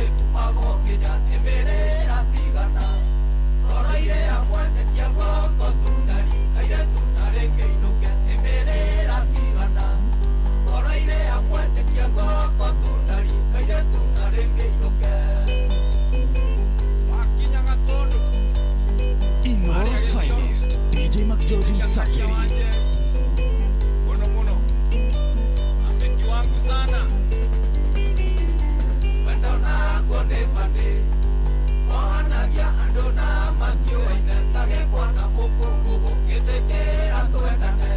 gĩtumagwo nginya nĩmĩrĩra tigana ngoro-inĩ yakwa ndekia guoko tunari kairĩtu narĩ ngĩinũke nĩmĩrĩra tigana ngoro-inĩ yakwa ndekia guoko tunari kairĩtu narĩ ngĩinũke wakinya gatũndũ Inoros Finest, DJ McGeorge Msapiri. Muno sambiki wangu sana wenda onagwo nĩ bande ohanagia andũ na makĩũaine tagĩkwo na mũkũngũgũ gĩtĩkĩra twendane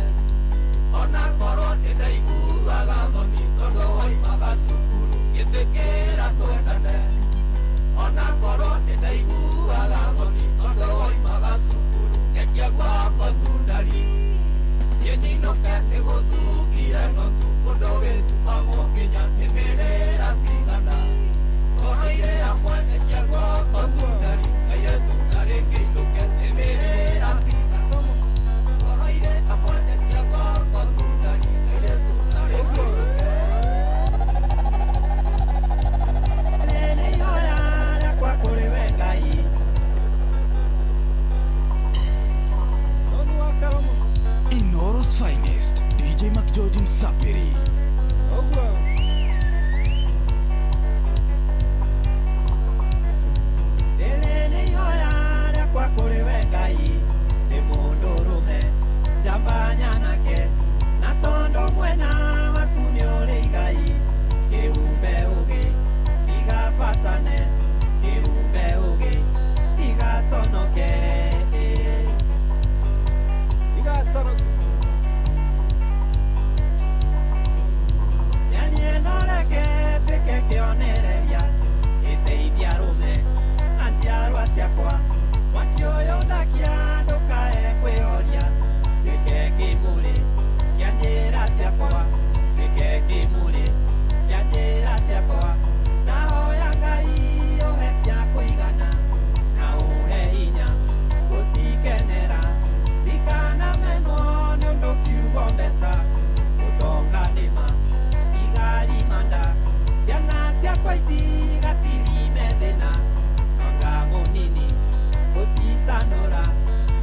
ona korwo nĩ ndaiguaga thoni tondũ waimaga cukuru gĩtĩkĩra twendane ona korwo nĩ ndaiguaga thoni tondũ waimaga cukuru ngekia gwakwa tundari nĩnyinũke nĩgũthukire notu kũndũ gĩtumagwo nginya nĩmĩrĩra tigana ngoro-inĩ yakwa ndekia gwakwa tundari kairĩtu narĩ ngĩinũke nĩmĩrĩra tigana ngoro-inĩ yakwa ndekia gwakwa tundari kairĩtu narĩ ngĩinũke nĩ ihoya rĩakwa kũrĩ we Ngai Inoros Finest, DJ McGeorge Msapiri. Nĩ ihoya rĩakwa kũrĩ we Ngai nĩ mũndũrũme njamba nyanake na tondũ mwena waku nĩ ũrĩ igai kĩhumbe ũgĩ igabacane kĩhumbe ũgĩ igaconoke nyanyenoleke twĩke kĩonereria gĩteithia rũme na njiarwa ciakwa mwaki ũyũ ndakia ndũkae kwĩhoria twĩke kĩmũrĩ kĩa njĩra ciakwa twĩke kĩmũrĩ kĩa njĩra ciakwa ndahoya Ngai ũhe cia kũigana na ũhe hinya gũcikenera ndikanamenwo nĩ ũndũ kiugo mbeca ũtonga nĩma igarimanda ciana ciakwa itigatirime thĩna nwanga mũnini gũcicanũra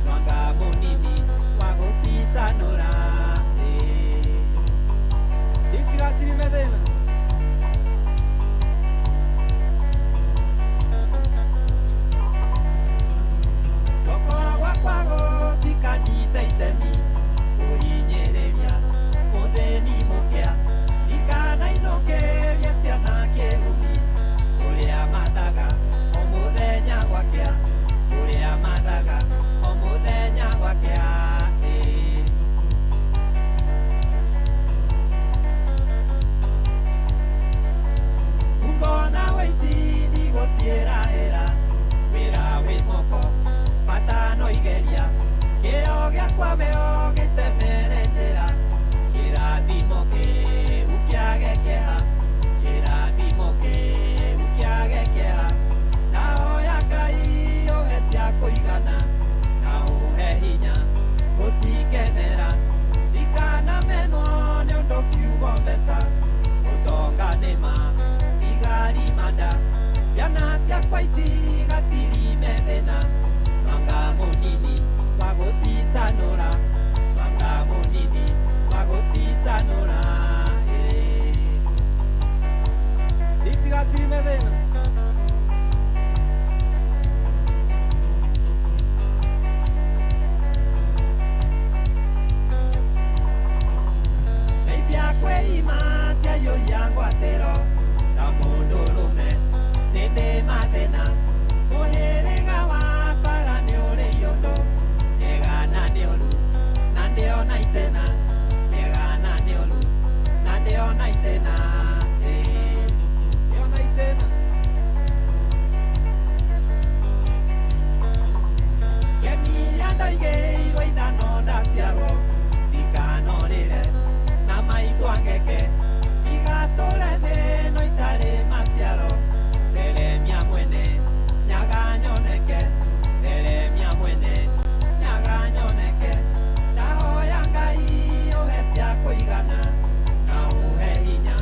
nwanga mũnini wa gũcicanũra itigatirime thĩna gũkora gwakwa gũtikanyite itemi kũhinyĩrĩria mũthĩni mũkĩa ndikanainũkĩrie ciana kĩrumi kũrĩa mathaga o mũthenya gwakĩa kũrĩa mathaga o mũthenya gwakĩa ngona wĩici ndigũciĩrahĩra wĩra wĩ moko matano igeria kĩo gĩakwa meo gĩtemere njĩra kĩrathimo kĩu kĩage kĩeha kĩrathimo kĩu kĩage kĩeha ndahoya Ngai ũhe cia kũigana na ũhe hinya gũcikenera ndikanamenwo nĩ ũndũ kiugo mbeca ũtonga nĩma igarimanda ciana ciakwa itigatirime thĩna nwanga mũnini wa gũcicanũra nwanga mũnini wa gũcicanũra itigatirime thĩna ndeithia kwĩima ciaiyũria ngwatĩro ta mũndũrũme nĩndĩ mathĩna mũhĩrĩga wa Saga nĩ ũrĩ iyũndũ nĩgana nĩ ũru na ndĩona itena nĩgana nĩ ũru na ndĩona itena ndĩona itena gemia ndoigĩirwo ithano ndaciarwo ndikanorĩre na maitwa ngeke igatũre thĩno itarĩ maciaro theremia mwene nyaga nyoneke theremia mwene nyaga nyoneke ndahoya Ngai ũhe cia kũigana na ũhe hinya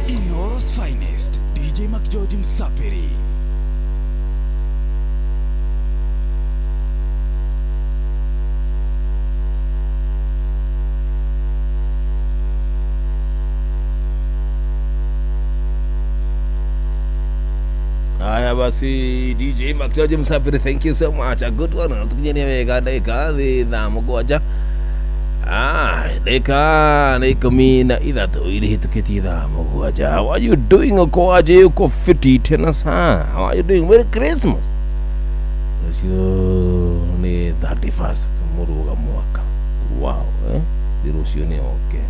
Inoro's finest, DJ McGeorge Msapiri. Haya basi, DJ McGeorge Msapiri, thank you so much. A good one. Tukijeni wega dakika thitha mugwanja. Dakika ni ikumi na ithatu ili hitukitie thaa mugwanja. How are you doing? Uko aje? Uko fiti tena sana? How are you doing? Merry Christmas. Rucio ni 31st muruga mwaka. Wow, Rucio ni okay.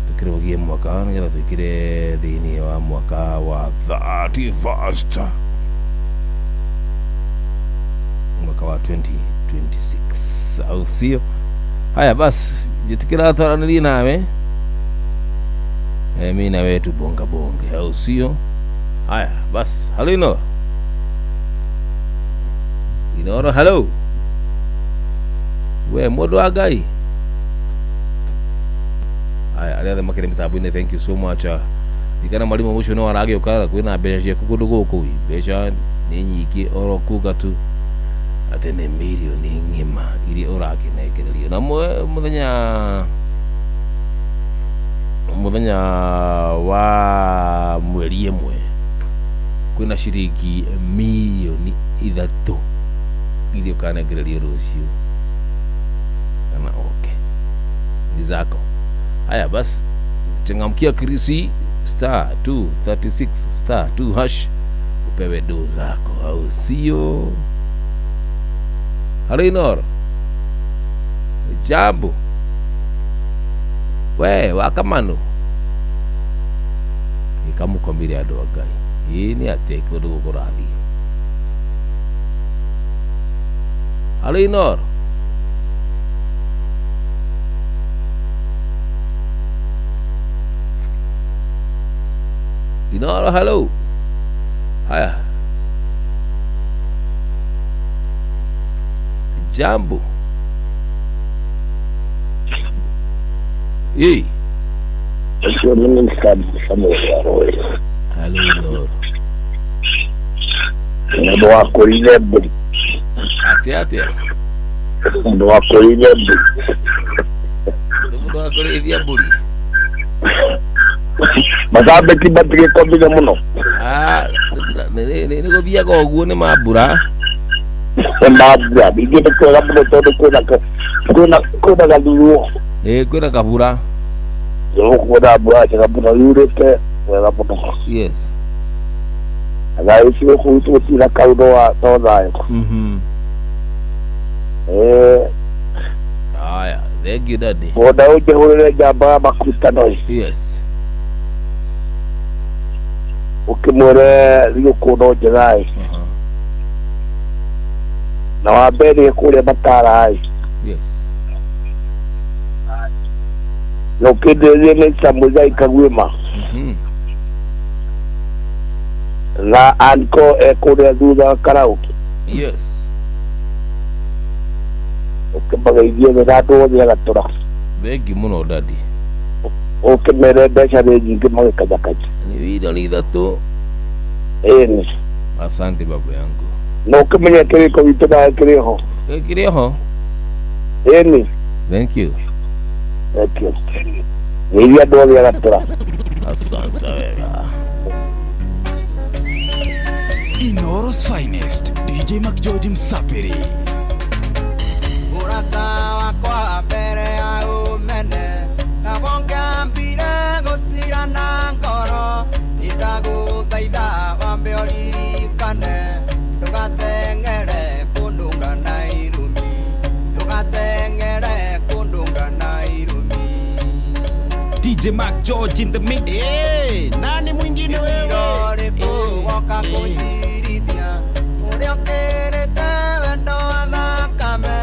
Tukire mwaka ngira tukire thini wa mwaka wa 31st mwaka wa 2026 au sio? Haya basi, jitikira taranili nawe mimi na wewe tubonga bonge au sio? Haya basi, hello Inoro, hello we modo agai. Haya ale makere mitabu-ini, thank you so much. Ikana mwalimu musho no arage ukara kwina beja kukudu goko beja ni nyiki oro kugatu ate ne milioni ngima ili oraki na ikirerio na muthenya wa mweri ĩmwe kwina ciringi milioni 3 ili ukanegererio rucio kana okay ni zako. Haya basi, changamkia kirisi *236 *2# upewe do zako au sio? Halo Inoro, jambo we wakamano ikamukombire ado agai ini ate kodo gorathi. Halo Inoro, Inoro, hello. Haya, jambo. Hey. Hello Inoro. Ndo wako ile budi. Ate. Ndo wako ile budi. Ndo wako ile budi. Mazabe kibatike kombile muno. Niko bia ko oguo ni mabura. Mabura bigite ko gabulo todo kuna galuo. Kuna kabura. Yo kuna bura kabura yurete gabulo. Yes. Aga isi ko tu tira kaudo wa toda. Aya, thank you daddy. Boda uje hurere jamba makuta noi. Yes. Ukimwere rio kuno njegai na wambere kule matara ai. Yes. Na ukidele nesa muzai kagwima na anko kule duda karaoke. Yes. Ukibaga idie na ndo ya gatora. Begi muno daddy. Ukimere besha nyingi mwe kajakaji. Ni milioni 3. Ni. Asante babu yangu. Na ukimenya kiriko vitona kiriho. Kiriho? Ni. Thank you. Thank you. Ni ya ndo ya gatora. Asante wega. Inoro's finest, DJ McGeorge Msapiri. Urata wakwa mbere ya umene kabonga mbire gusira na ngoro itaguthaitha wambe uririkane ndugatengere kundunga na irumi ndugatengere kundunga na irumi. DJ McGeorge in the mix. Nani mwingine wewe woka kunjirithia uria ukirite wendo wa thakame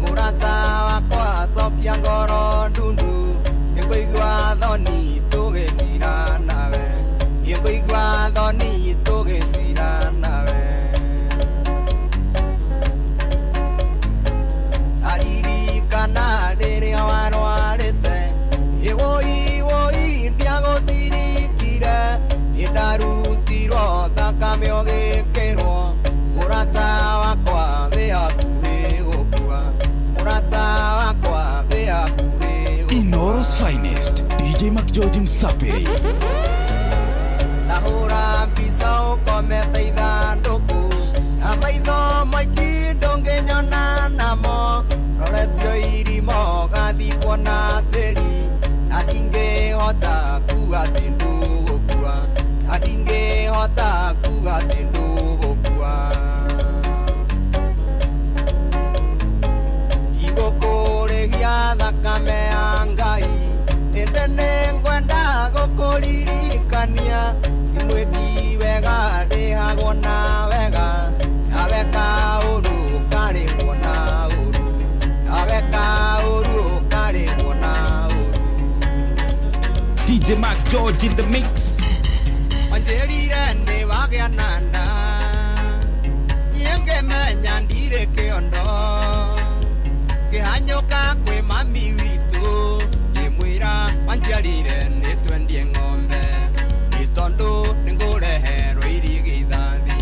murata wakwa cokia ngoro ndundu nikuigua thoni tugicira nawe nikuigua thoni thakame ũgĩkĩrwo mũrata wakwa wĩ hakuhĩ gũkua mũrata wakwa wĩ hakuhĩ gũkua Inoros Finest DJ Mac George Msapiri ndahũra mbica ũkomete ithandũkũ na maitho maingĩ ndũngĩnyona namo roretio irimo gathikwo na tĩri na ndingĩhota kuga atĩ ndũgũkua na ndingĩhota kuga atĩ ndũgũkua igũkũrĩhia thakame ya Ngai ĩndĩ nĩngwenda gũkũririkania imwĩki wega ndĩhagwo na wega naweka ũru ũkarĩhwo na ũru naweka ũru ũkarĩhwo na ũru DJ Mac George in the mix. wanjĩrire nĩ wagĩa na nda niĩngĩmenya ndirĩ kĩondo ngĩhanyũka kwĩ mami witũ ngĩmwĩra wanjiarire nĩ twendie ng'ombe nĩ tondũ nĩngũreherwo irigithathi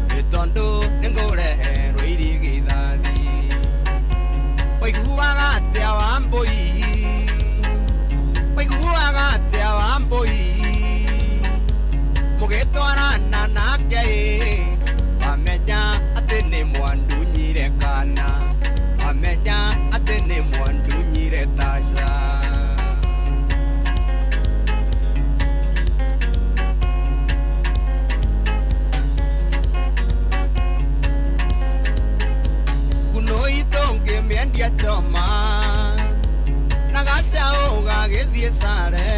nĩ tondũ nĩngũreherwo irigithathi waiguaga atĩa Wambũi waiguaga atĩa Wambũi mũgĩtwarana nake wamenya atĩ nĩ mwandunyire kana wamenya atĩ nĩ mwandunyire Tasha kuno itũ ngĩmĩendia choma na gacaũ gagĩthiĩ Sare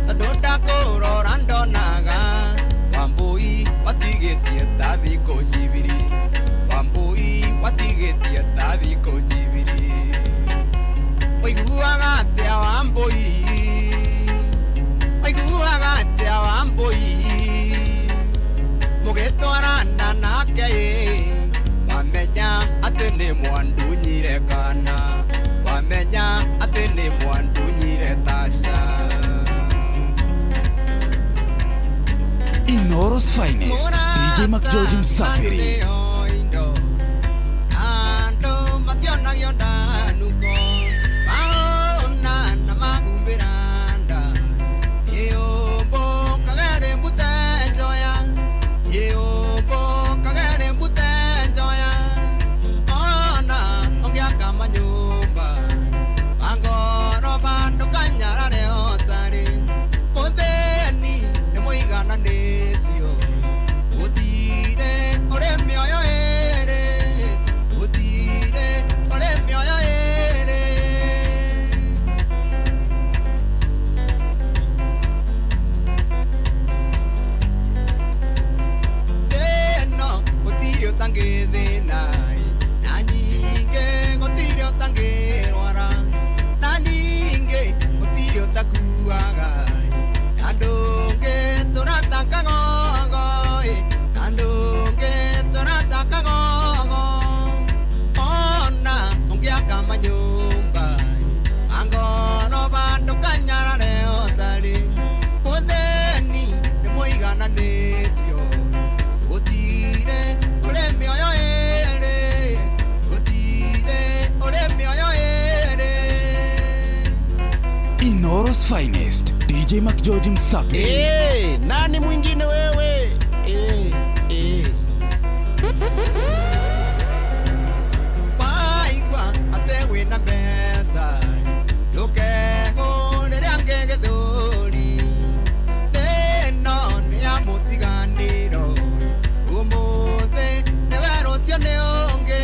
tondũ ndakũrora ndonaga Wambũi watigĩtie ta thikũ cibiri Wambũi watigĩtie ta thikũ cibiri waiguaga atĩa Wambũi waiguaga atĩa Wambũi mũgĩtwarana nake wamenya atĩ nĩ mwandunyire kana wamenya atĩ nĩ mwandunyire Tasha Inoros Finest DJ Mac George Msapiri andũ mationagio ndanuko maona na mahumbĩra nda yũmbũkaga rĩ mbute njoya yũmbũkaga rĩ mbute njoya ona ũngĩaka manyũmba mangoroba ndũkanyarare otarĩ mũthĩni nĩ mũigananĩtio gũtirĩ ũrĩ mĩoyo ĩrĩ gũtirĩ ũrĩ mĩoyo ĩrĩ thĩno gũtirĩ ũtangĩthĩna na nyingĩ gũtirĩ ũtangĩrwara na ningĩ gũtirĩ ũtakuaga na ndũngĩ tũrataka gogo na ndũngĩ tũrataka gogo ona ũngĩaka manyũmba angoroba ndũkanyarare otarĩ mũthĩni nĩ mũigananĩtio gũtirĩ ũrĩ mĩoyo ĩrĩ gũtirĩ ũrĩ mĩoyo ĩrĩ Inoros Finest DJ Mac George Msapiri nani mwingine wewe waigua atĩ wĩna mbeca ndũkehũrĩre angĩ gĩthũri thĩno nĩ ya mũtiganĩro ũmũthĩ nĩwe rũciũ nĩ ũngĩ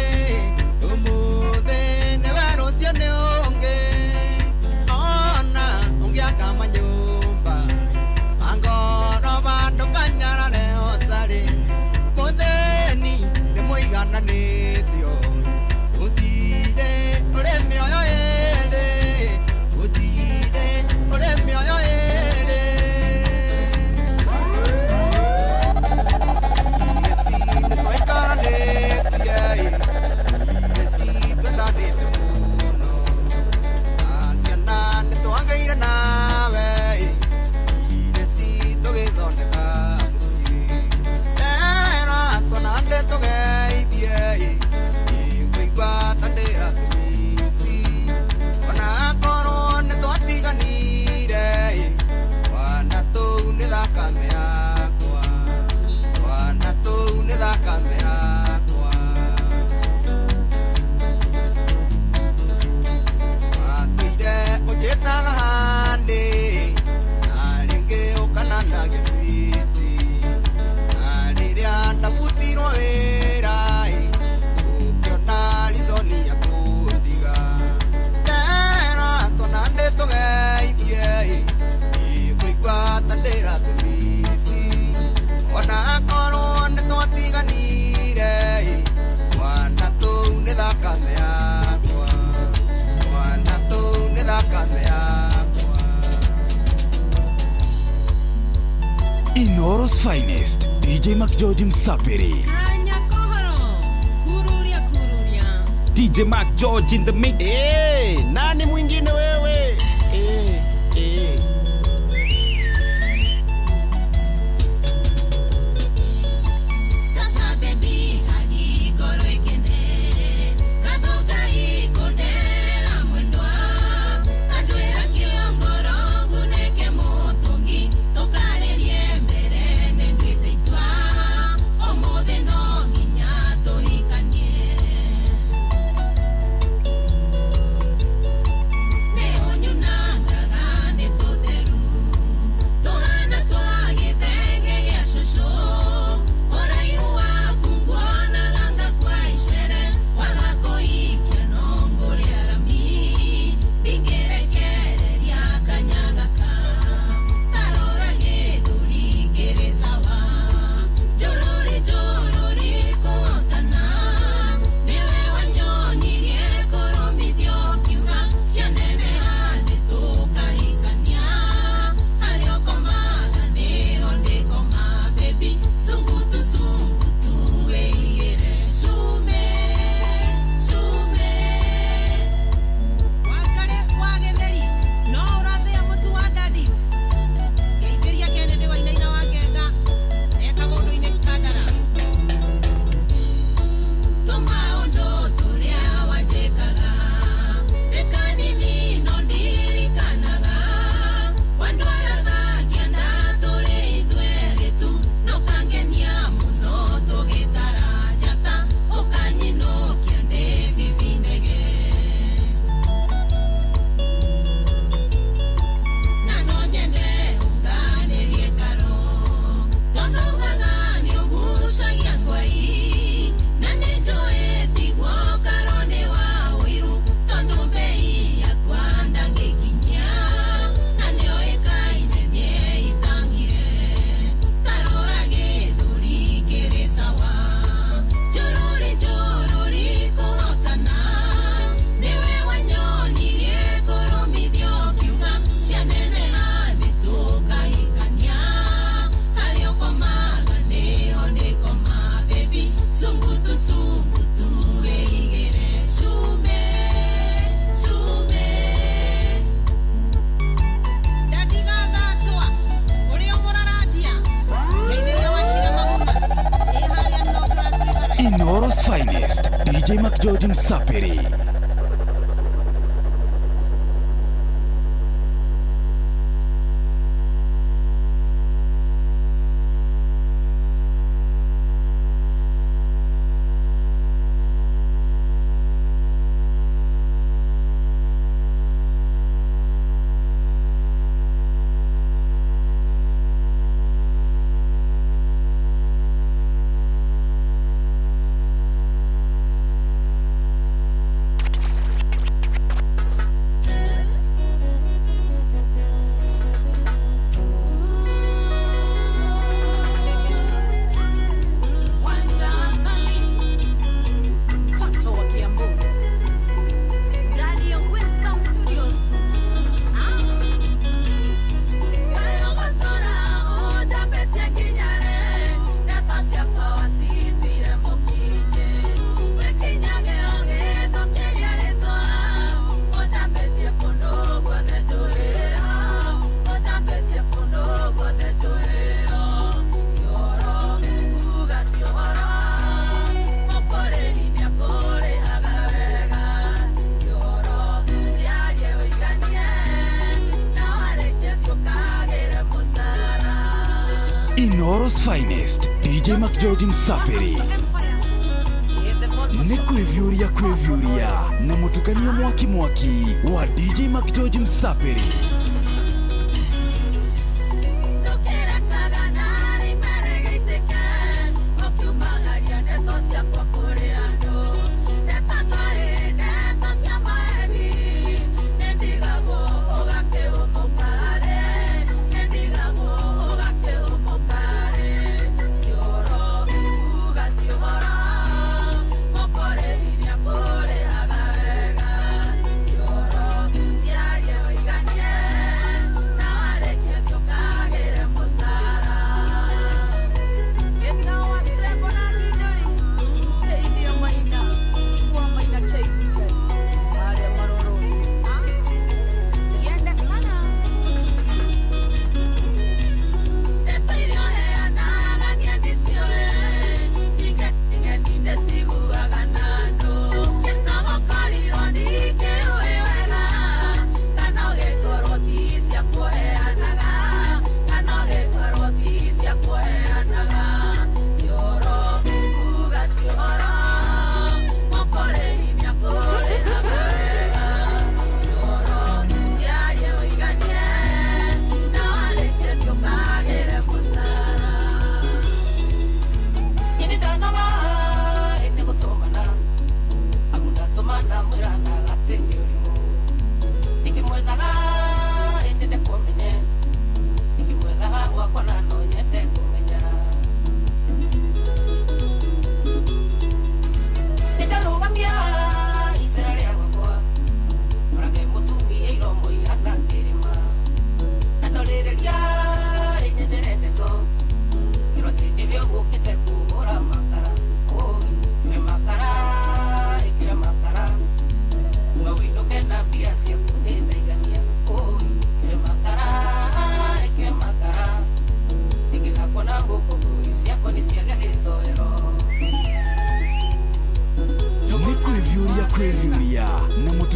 ũmũthĩ nĩwe rũciũ nĩ ũngĩ ona ũngĩaka manyũmba angoroba ndũkanya finest DJ Mac George Msapiri. DJ Mac George in the mix. Nani mwingine wewe? Sasa baby hadi goro ikene kaboka ikondera mwendwa adwera kiongoro guneke mutungi tokarerie mbere nendwititwa omothe no nginya tuhikanie neonyunangaga nitutheru tuhana twagithenge gia cucu oraihu waku nguonaga kwa icere wagakuikia nongo ria rami ndingĩrekereria kanyagaka tarora gĩthũri kĩrĩ sawa njũrũri kũhotana nĩwe wanyonirie kũrũmithio kiuga cianeneha nĩtũkahikania harĩa ũkomaga nĩho ndĩkoma baby sungutu wĩigĩre cume wakare wa gĩtheri no ũrathĩa mũtu wa daddies geithĩria Kennedy Wainaina wa Ngenga eka mũndũ-inĩ kandara tũmaũndũ tũrĩa wanjĩkaga ĩkanini no ndirikanaga wandwaraga kĩanda tũrĩ ithuerĩ tu no kangenia mũno tũgĩtara njata ũkanyinũkia ndĩ bibindege na no nyende ũnganĩrie karo tondũ ũgaga nĩũgucagia ngwai na nĩnjũĩ tiguo karo nĩ wa ũiru tondũ mbei yakwa ndangĩkinyia na nĩoĩkaine nĩeitangire tarora gĩthũri kĩrĩ sawa njũrũri kũhotana nĩwe wanyonirie kũrũmithio kiuga cianeneha nĩtũkahikania harĩa ũkomaga nĩho ndĩkoma baby sungutu wĩigĩre cume ndatigaghatwa ũrĩa mũraratia geithĩria Wachira Magunas harĩa Northlands River Inoros finest DJ Mac George Msapiri. Inoros finest DJ Mac George Msapiri. Nĩ kwĩvyũria na mũtukanio mwaki wa DJ Mac George Msapiri. Yeah.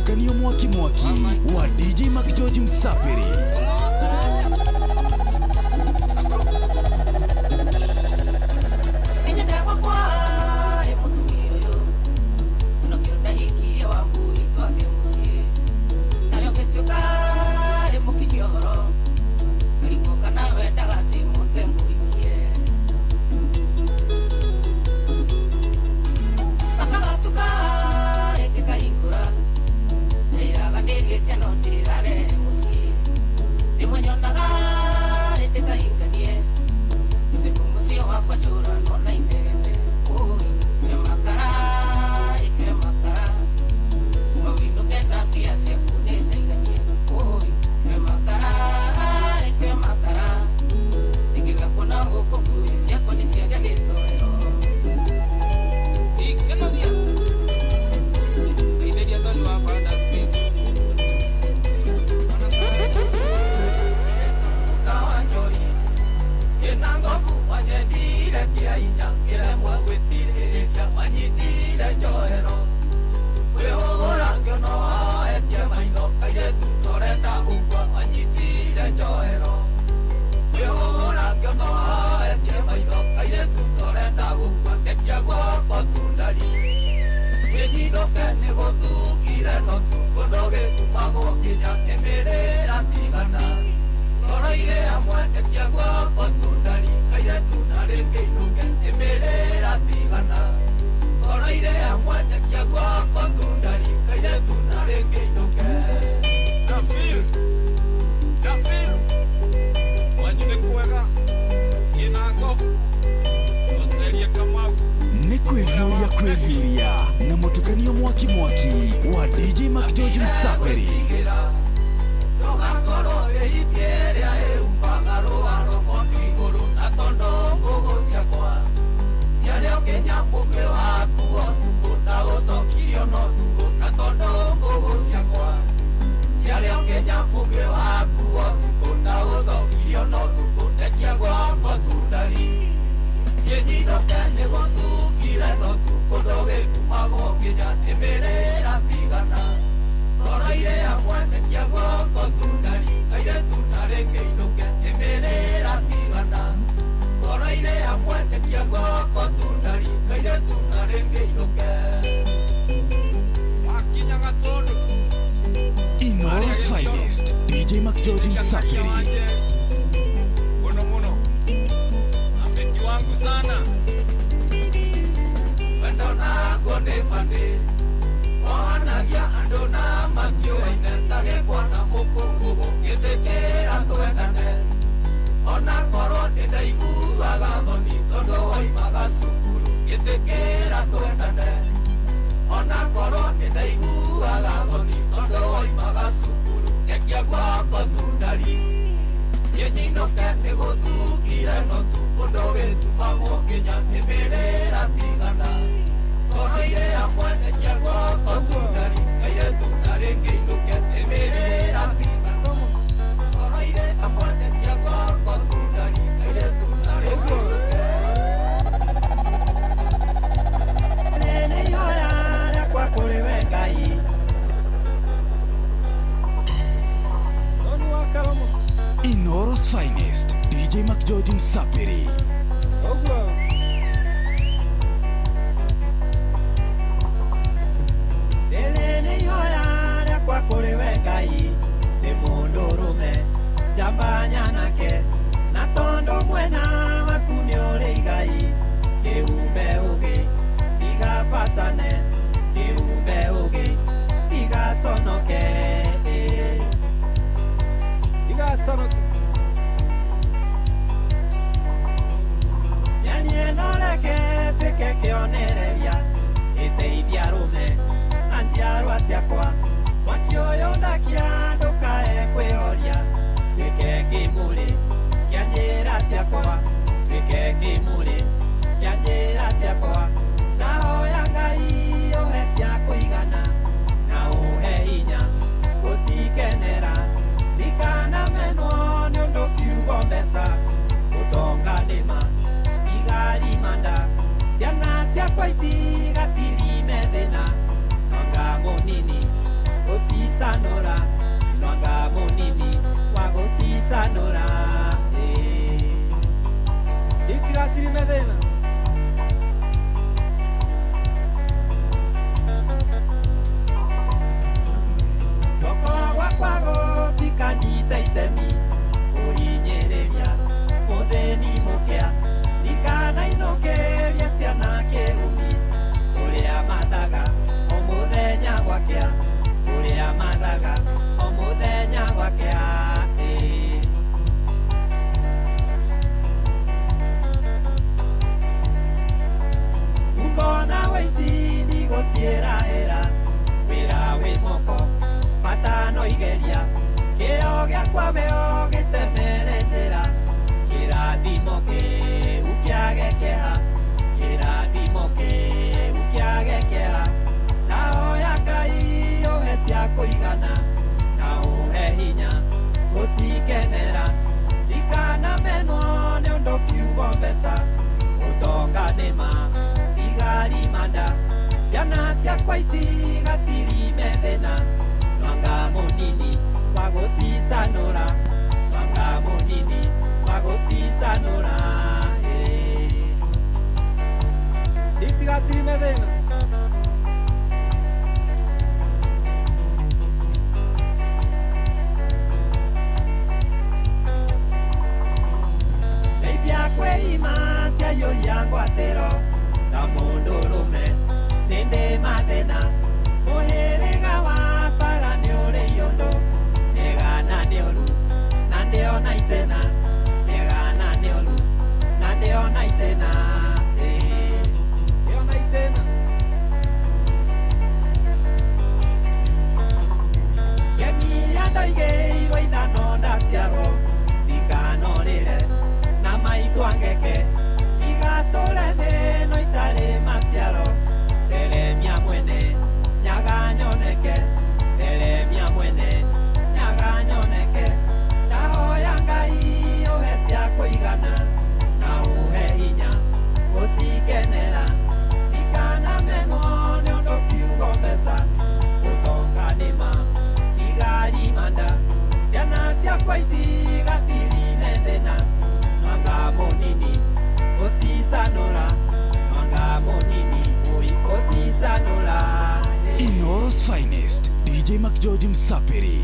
mutukanio mwaki wa DJ Mac George Msapiri. Na mutukanio mwaki wa DJ Mac George Msapiri. Inoros Finest, DJ Mac George Msapiri. Mono Sameki wangu sana Wendo na konde pande Wanagia ando na makio Inetage kwa na mukungu Kiteke ando endane Ona koro nenda igu agathoni Tondo waimaga sukuru Kiteke ando endane Ona koro nenda igu agathoni Tondo waimaga sukuru Ekia kwa kotundari Yenyinoke negotukire notu Kondoge tumagwo kinya Emerera tigana Koroire amwene kiagwo kotundari Kaire tunare ngeinuke Emerera tigana Koroire amwene kiagwo kotundari Kaire tunare ngeinuke Nene yoya rekwa kuri wengai Inoros Finest, DJ Mac George Msapiri. Nene yoya rekwa kuri wengai Ni mundu rume Jambanya nake Na tondo mwena Wakuni uri igai Kiumbe ugi Tiga pasane Kiumbe ugi Tiga sonoke Tiga sonoke Nyenoleke Teke kionereria Iteithia rume Na njiarwa ciakwa Wakioyo ndakia Ndukae kwihoria Twike kimuri Kia njira ciakwa Twike kimuri Kia njira ciakwa Nahoya Ngai Uhe cia kuigana Na uhe hinya Gucikenera Ndikana menwo Ni undu kiugo mbeca Utonga ndima Igari manda Ciana ciakwa itigatirime thina Nonga munini gucicanũra nwanga mũnini wa gucicanũra itigatiri na thĩna gũkorwo gwakwa gũtikanyita itemi kũhinyĩrĩria mũthĩni mũkĩa ndikanainũkĩria ciana kĩrumi ũrĩa mathaga o mũthenya gwakĩa ũrĩa mathaga o mũthenya gwakĩa ukona waici ndigũciĩraĩra wĩra wĩ moko matano igeria kĩo gĩakwa meo gĩtemere njĩra kĩrathimo kĩu kĩage kĩeha kĩrathimo kĩu kĩage kĩeha na hoya Ngai ũhe cia kũigana na ũhe hinya gũcikenera ndikanamenwo nĩ ũndũ kiugo mbeca ũtonga nĩma tigari manda ciana ciakwa itigatirime thĩna nwanga mũnini wa gũcicanũra nwanga mũnini wa gũcicanũra itigatirime thĩna ndeithia kwĩima ciaiyũria ngwatĩro ta mũndũrũme nĩndĩ mathĩna mũhĩrĩga wa Sara nĩ ũrĩ iyũndũ nĩgana nĩ ũru na ndĩona itĩna nĩgana nĩ ũru na ndĩona itĩna ndĩona itĩna gemia ndaigĩirwo ithano ndaciarwo ndikanorĩre na maitwa ngeke igatũre thĩno itarĩ maciaro nderemia mwene nyaga nyoneke nderemia mwene nyaga nyoneke ndahoya Ngai ũhe cia kũigana na ũhe hinya gũcikenera ndikanamenwo nĩ ũndũ kiugo mbeca ũtonga nĩma tigari manda ciana ciakwa itigatirine thĩna nwanga mũnini gũcicanũra nwanga mũnini gũcicanũra Inoro's finest, DJ Mac George Msapiri.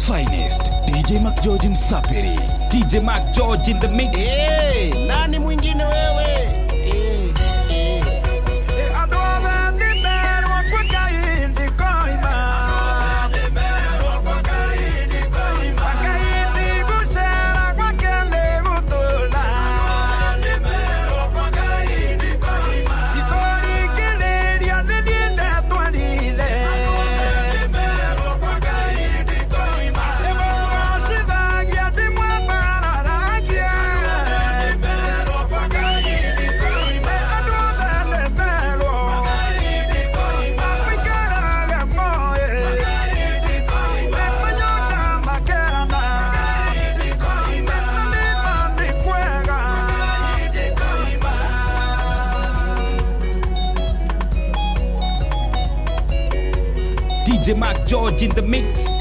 finest, DJ Mac George Msapiri. DJ Mac George in the mix. Nani mwingine wewe? DJ Mac George in the mix.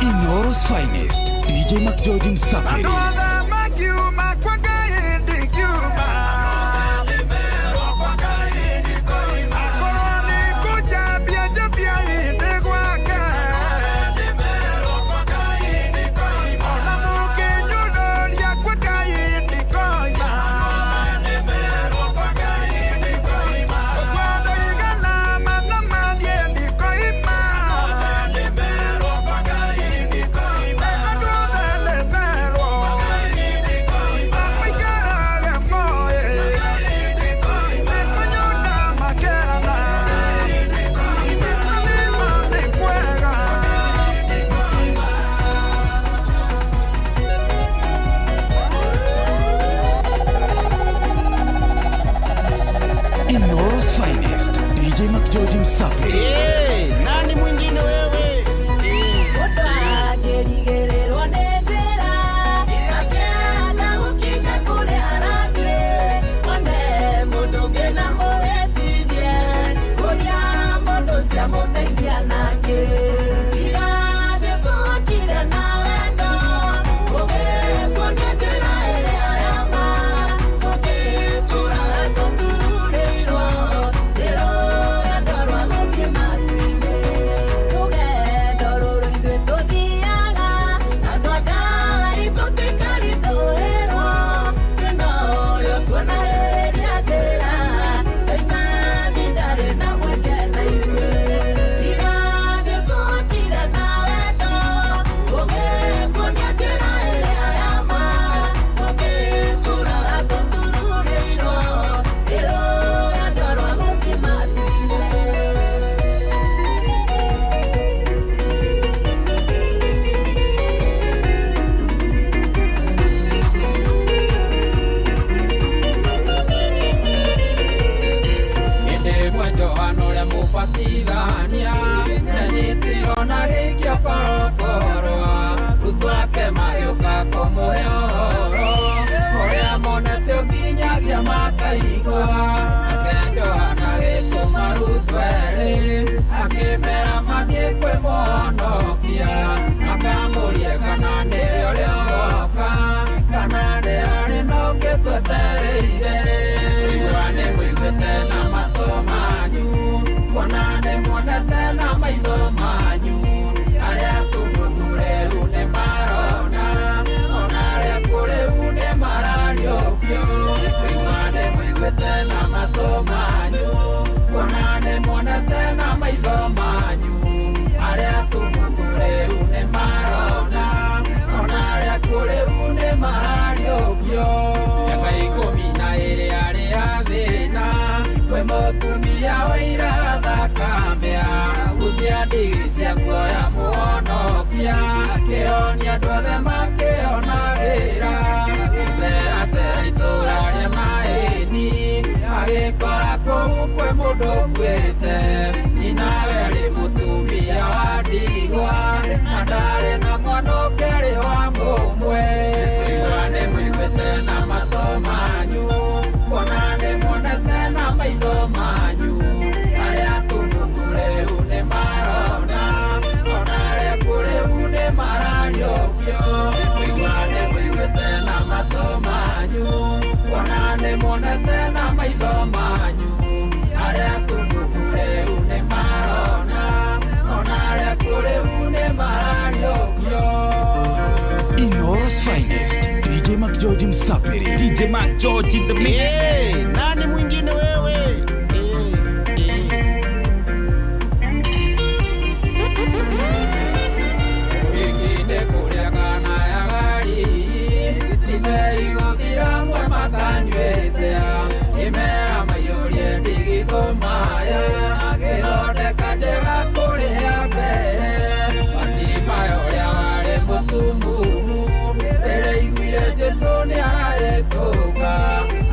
Inoro's finest, DJ Mac George Msapiri. Inoro's finest, DJ Mac George Msapiri. Nani mwingine wewe? Thank you. Mac George Msapiri. DJ Mac George in the mix. Nani mwingine wewe? Wengine kulia kana ya gari, imeigothira mwe matanywetea, imera mayurie ndigithomaya, githondeka njega kuria mbere, Batimayo ũrĩa warĩ mũtumumu, rĩrĩa aiguire Jesũ nĩarahĩtũka,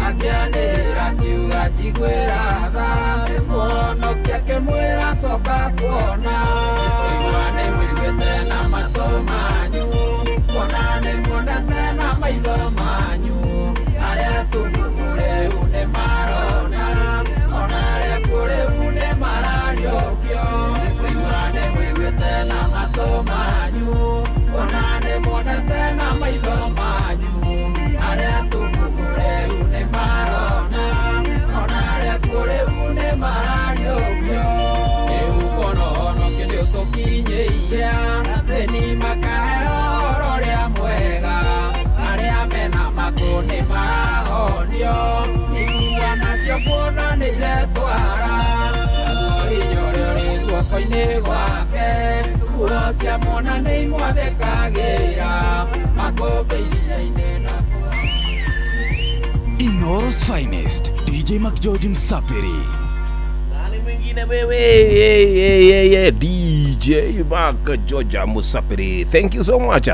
akĩanĩrĩra akiuga njiguĩra tha, mũhonokia akĩmwĩra coka kuona, nĩ mũiguĩte na matũ manyu, kuona nĩ muonete na maitho manyu, arĩa atumumu rĩu nĩ marona, ona arĩa akuũ rĩu nĩ marariũkio, kuigua nĩ mũiguĩte na matũ manyu, kuona nĩ muonete na maitho manyu, arĩa atumumu rĩu nĩ marona, ona arĩa akuũ rĩu nĩ marariũkio, rĩu ũhonokia nĩ ũtũkinyĩire, thĩni makaheo ũhoro ũrĩa mwega, arĩa mena makũ nĩ marahonio, igua nacio kuona nĩ iretwara, naguo hinya ũrĩa ũrĩ guoko-inĩ gwake, nguo cia mwana nĩ imwathĩkagĩra, makũmbĩ iria-inĩ na Inoro's finest, DJ Mac George Msapiri. Nani mwingine wewe? DJ Mac George Msapiri. Thank you so much.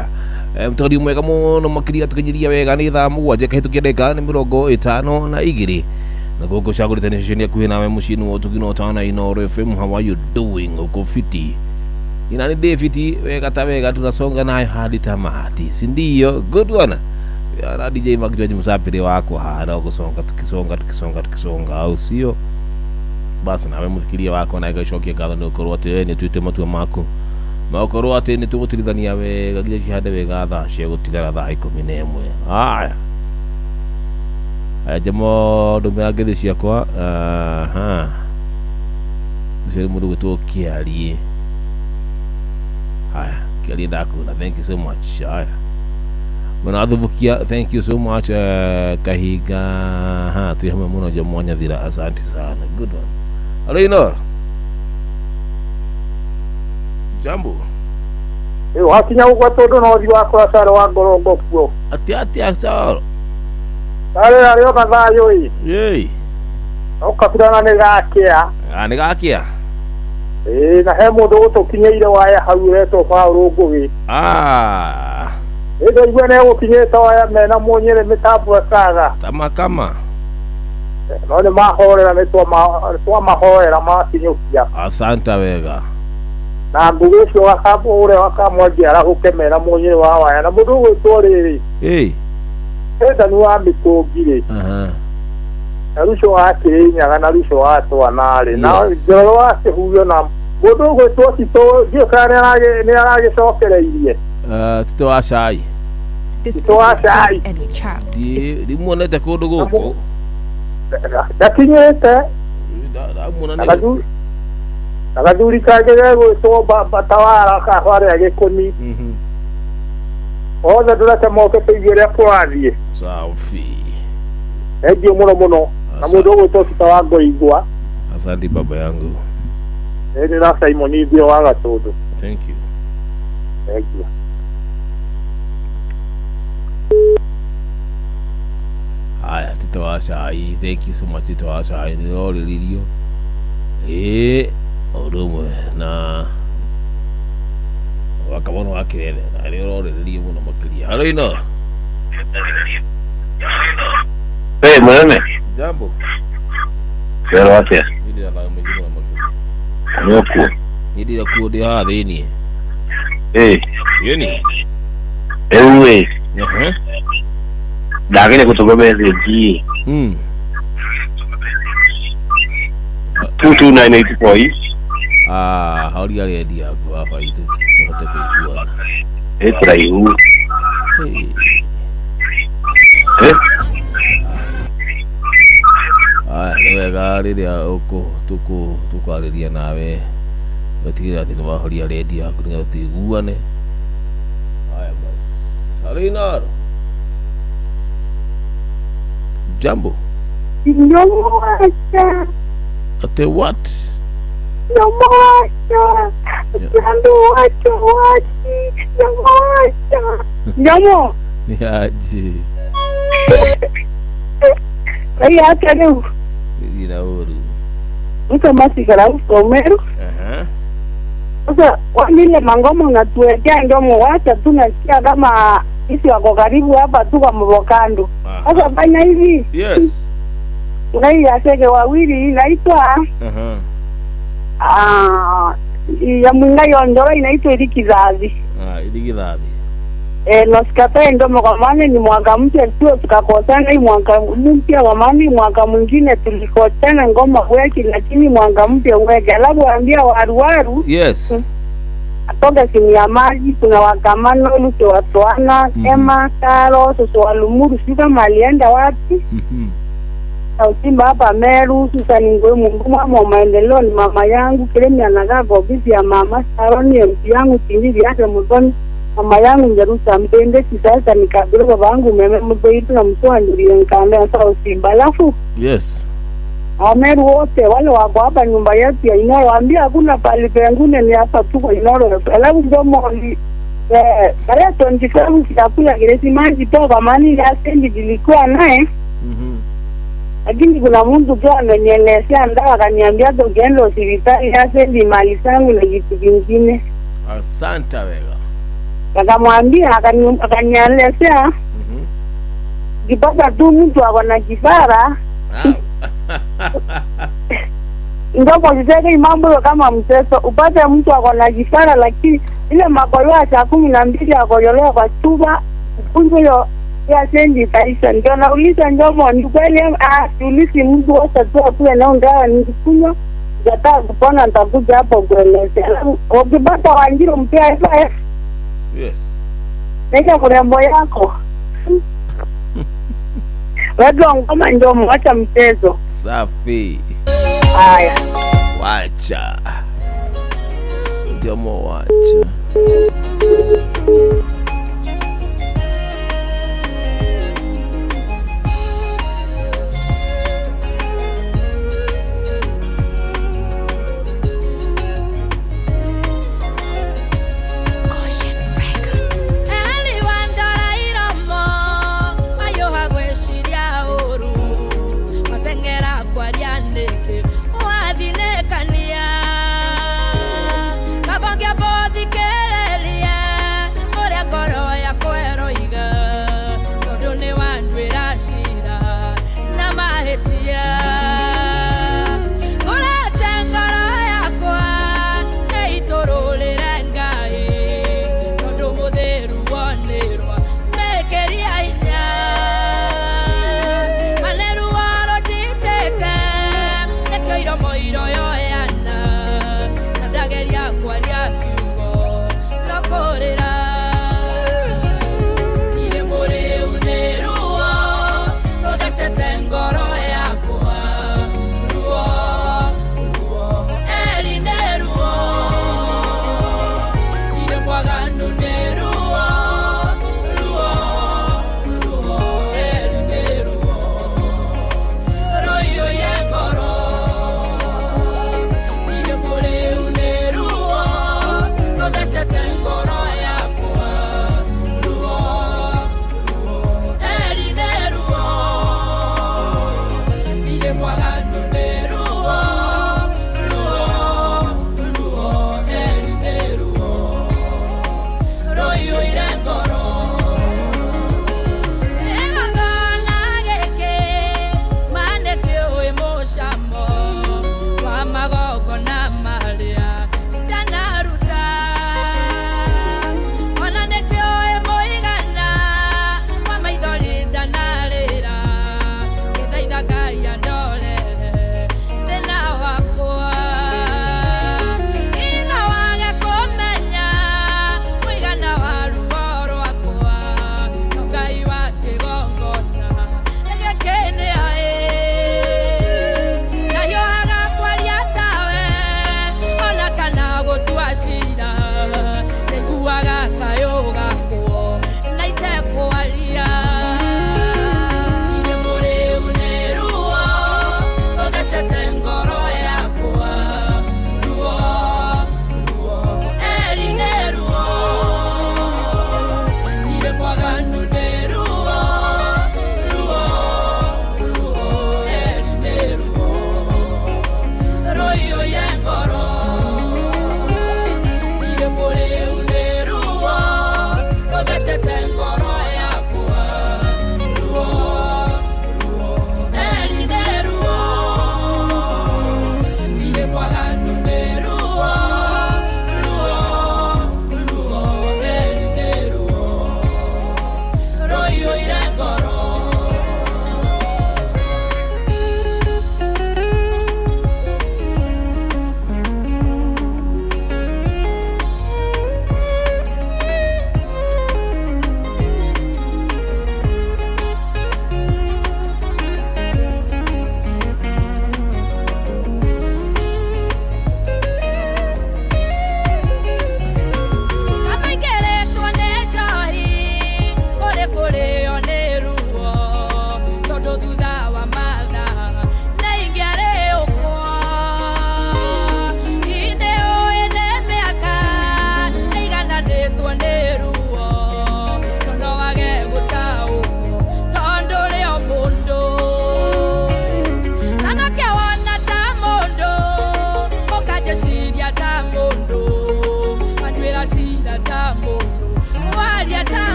Mtari mwega muno makiria tukinyiria wega ni thaa mugwanja kahitukia ndeka ni 52 na goko chagurite ni sheni yakuhe nawe mushini wo tukino tana Inoro FM. How are you doing? Uko fiti? Inani David wega ta wega tunasonga nayo hadi tamati, si ndio? Good one. Ya DJ Mac George Msapiri wako hana kusonga tukisonga au sio? Basi nawe muthikiria wako na igashokia gatho ni ukorwo ati ni twite matua maku makorwo ati ni tugutirithania wega ginya cihande wega thaa cia gutigara thaa 11. Haya ajamo ndumira ngithi ciakwa cio mundu gwitwo Kiarie. Haya Kiarie ndakuna, thank you so much. Haya mwana athuvukia, thank you so much. Kahiga tu hamwe muno jo mwanya thira, asante sana. Good one. Hello Inoro. Jambo. Wakinya ugwa tondu no thi wakora sare wa ngorongo kuo. Ati asaro. Sare ario kathayo i. Yei. Okapirana ne gakia. Ne gakia. Na he mundu utukinyeire waya hau reto Paulo Ngugi. Ndo igwe ne ukinyeta waya mena muonyere mitambo saga. Kama. No ne mahorera ne twa mahorera makinyukia. Asante wega. Na mbugu cio wakabu ure wakamwangia gukemera muonyere wa waya na mundu gwitwo riri. Enda ni wa mitungire. Na rusho wake nyaga na rusho watwa nari. Na njoro wake huyo na mundu gwitwo Tito gio kana ni aragicokereirie. Tito wa cai. Tito wa cai. Di muonete kundu guku. Dakinyete. Nagathuri kagege gwitwo Batawara kahware agikuni. Othe ndurete moke tuigire kwathie. Safi. Ndio muno na mundu gwitwo Tito wa Ngoigwa. Asante baba yangu. Ni na Simon ndio wa Gatundu. Thank you. Thank you. Haya Tito wa cai, thank you so much Tito wa cai, ni roriririo orumwe na wakabono wakirere na ni roriririo muno makiria. Hello Inoro. Mwana. Jambo. Pero atia. Ndio la mwingine wa makiria. Nyoku. Ndio kuodi ha thini. Yeni. Ewe. Ndagene kutugomeze ji. 22984. Hauri ya dia hapa ite tukote kuigua. Etraihu. Wega riria tukwarĩria nawe ũtigĩrĩra atĩ nĩwahoria redio yaku nĩgetha tũiguane. Haya basi. Hello Inoro. Jambo. Nyomoacha. Ate what? Nyomoacha. Nyomoacha. Nyomo. Ni aje. Ai hata leo. Ina uru. Mtu masikara usomero. Sasa wale mangoma unatuwekea ndio mwacha tunasikia kama sisi wako karibu hapa tu kwa Mbokando. Sasa fanya hivi. Yes. Ngai asege wawili inaitwa ya mwinga yondora inaitwa Ilikizazi. Ilikizazi. Nasikatae ndomo kwa maana ni mwaka mpya sio tukakosana hii mwaka mpya kwa maana mwaka mwingine tulikosana ngoma weki lakini mwaka mpya weke. Alafu waambia waruwaru. Yes. Atoka simu ya maji kuna wakamano luke watoana Emma Karo soso walumuru sika malienda wapi. Usimba hapa Meru Susan Ngwe Mungu mama maendeleo ni mama yangu Kiremi anakaa kwa ofisi ya mama Saroni MP yangu Tindiri yake Mutoni mama yangu Njerusa Mpende sasa nikabilo baba yangu meme mboitu na mtoa ndio nikaambia sasa Usimba alafu yes Meru wote wale wako hapa nyumba yetu ya Inoro waambia hakuna pali pengine ni hapa tu kwa Inoro alafu ndio moli tarehe 27 sitakula kiresi maji toka mani ya sendi dilikuwa naye lakini kuna mtu tu amenyelezea ndawa akaniambia tukienda hospitali hasa ndi mali zangu na kitu kingine. Asante wega. Akamwambia akanielezea kipata tu mtu ako na kifara ndio positeke mambo kama mteso upate mtu ako na kifara lakini ile makoyo ya 12 akoyolewa kwa chupa kunjo ya sendi taisha ndio nauliza ndomo ni kweli tulisi mtu wote tu hapo na ndawa nikunywa jata kupona nitakuja hapo kuelezea ukipata wanjiro mpya hapa yes nenda kurembo yako wewe ngoma ndio mwacha mchezo safi haya wacha ndio mwacha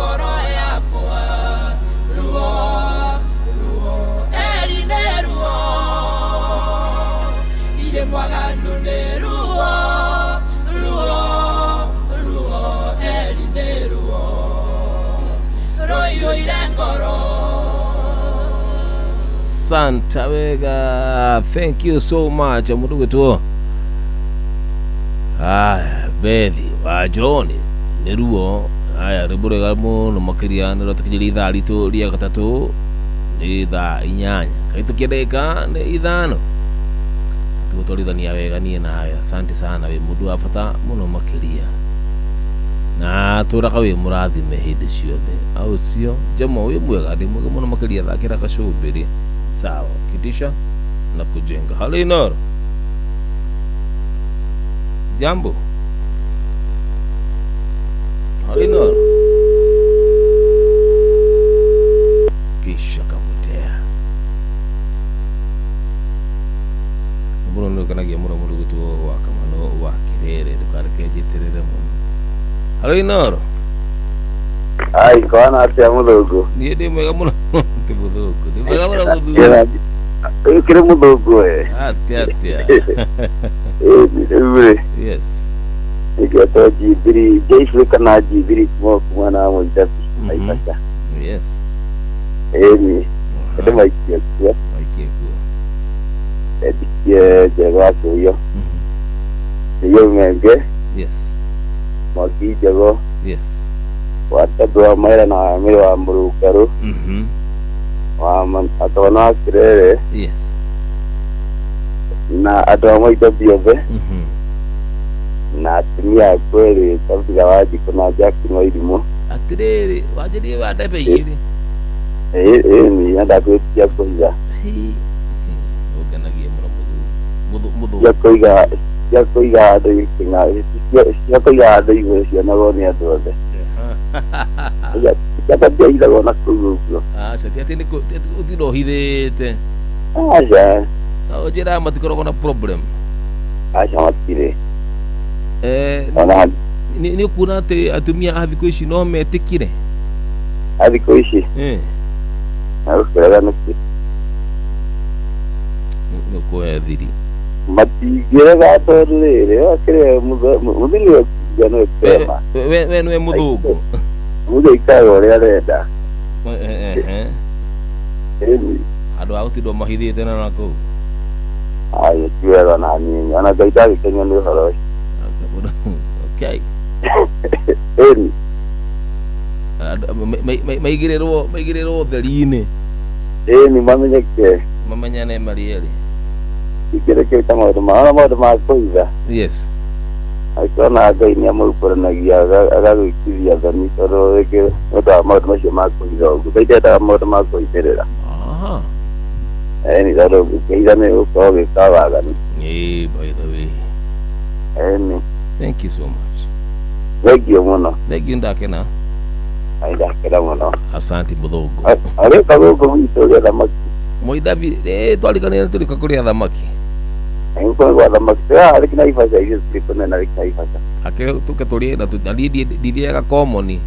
ngoro yakwa ruo eri nĩ ruo irĩ mwaganu nĩ ruo eri nĩ ruo rũiyũire ngoro. Santa wega, thank you so much amudugu tu. Bethi wa John nĩ ruo aya rĩmũrega mũno makĩria nĩ rũtũkinyĩria ithaa ritũ rĩa gatatũ nĩ thaa 8 kaitũkia ndagĩka nĩ 5 tũgũtwarithania wega niĩ nawe. Asante sana wĩ mũndũ wa bata mũno makĩria na tũraga wĩ mũrathime hĩndĩ ciothe au sio? Jamo wĩ mwega ndĩ mwega mũno makĩria thakĩra gacumbĩrĩ sawa kitisha na kujenga. Halo Inoro, jambo. Halo Inoro, kisha kamutea mbona ndo kanagia mura gutu wa kamano wa kirere ndukarekejeterere muno. Halo Inoro, ai kwana atia muthugu niĩ ndĩ mwega mũno ti muthugu ndĩ mwega mũno muthugu kire muthugu atia yes ikiato jibiri jeshi kana jibiri kuma na mwidafi aipaka yes ni ndio maikia kwa edikie jaga kuyo iyo menge yes maki jago yes watadwa maira na miri wa murukaru wa man atona kirere yes na adwa biove na tumia kweli kabisa waji kuna jaki mwailimu atirere wajiri wadabe yiri ni anda kutia kuiga oganagie mudo ya kuiga ndo kinga ya kuiga ndo iwe cia na goni andothe ya tabia ila gona kugugo shati ati ni utirohithite aja ojira matikoragwo na problem matire ni kuna ati atumia a thikũ ici no metikire a thikũ ici na gũkĩrega nĩ kwethiri matingĩrega tondũ rĩrĩ wakĩrĩ mũthini wekuga nĩ wekema we nĩwe mũthũngũ mũthĩ ikaga ũrĩa arenda andũ a gũtindwo mahithĩte na nakũu ai tiwega na nini ona Ngai ndagĩkenia nĩ ũhoro ũcio. Okay. maigĩrĩrwo theri-inĩ ni mamenyane marĩ erĩ ikĩrekĩte maũndũ ma kũiga yes akĩona Ngai nĩ amũrupũranagia agagwĩkithia thoni tondũ rĩngĩ nĩ ũndũ wa maũndũ macio ma kũiga ũguo Ngai ndendaga maũndũ ma kũithĩrĩra ni tondũ ũkĩiga nĩ ũgũkorwo gĩka waganu by the way thank you so much. Thank you muno. Thank you ndakena. Ai ndakena muno. Asante muthungu. Ari kagugu witũ rĩa thamaki. Moidavi twarikanire tulika kũrĩa thamaki. Ngo kwa thamaki. Ari kina ifaca hizo tulipona na kina ifaca. Ake tuke tũrĩe na ndiriaga common.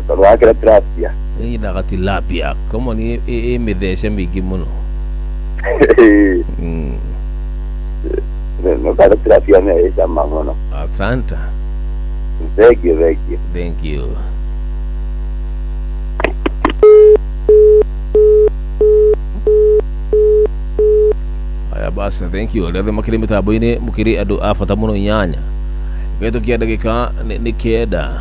Tondũ wakĩra tilapia. Ni ndaga tilapia. Common mĩthece mĩingĩ mũno. No kada tilapia nĩ ĩcama mũno. Asante. Thank you. Thank you. Aya basi, thank you. Rĩothe makĩrĩ mĩtambo-inĩ mũkĩrĩ andũ a bata mũno 8. Gĩtũkia ndagĩka nĩ 9.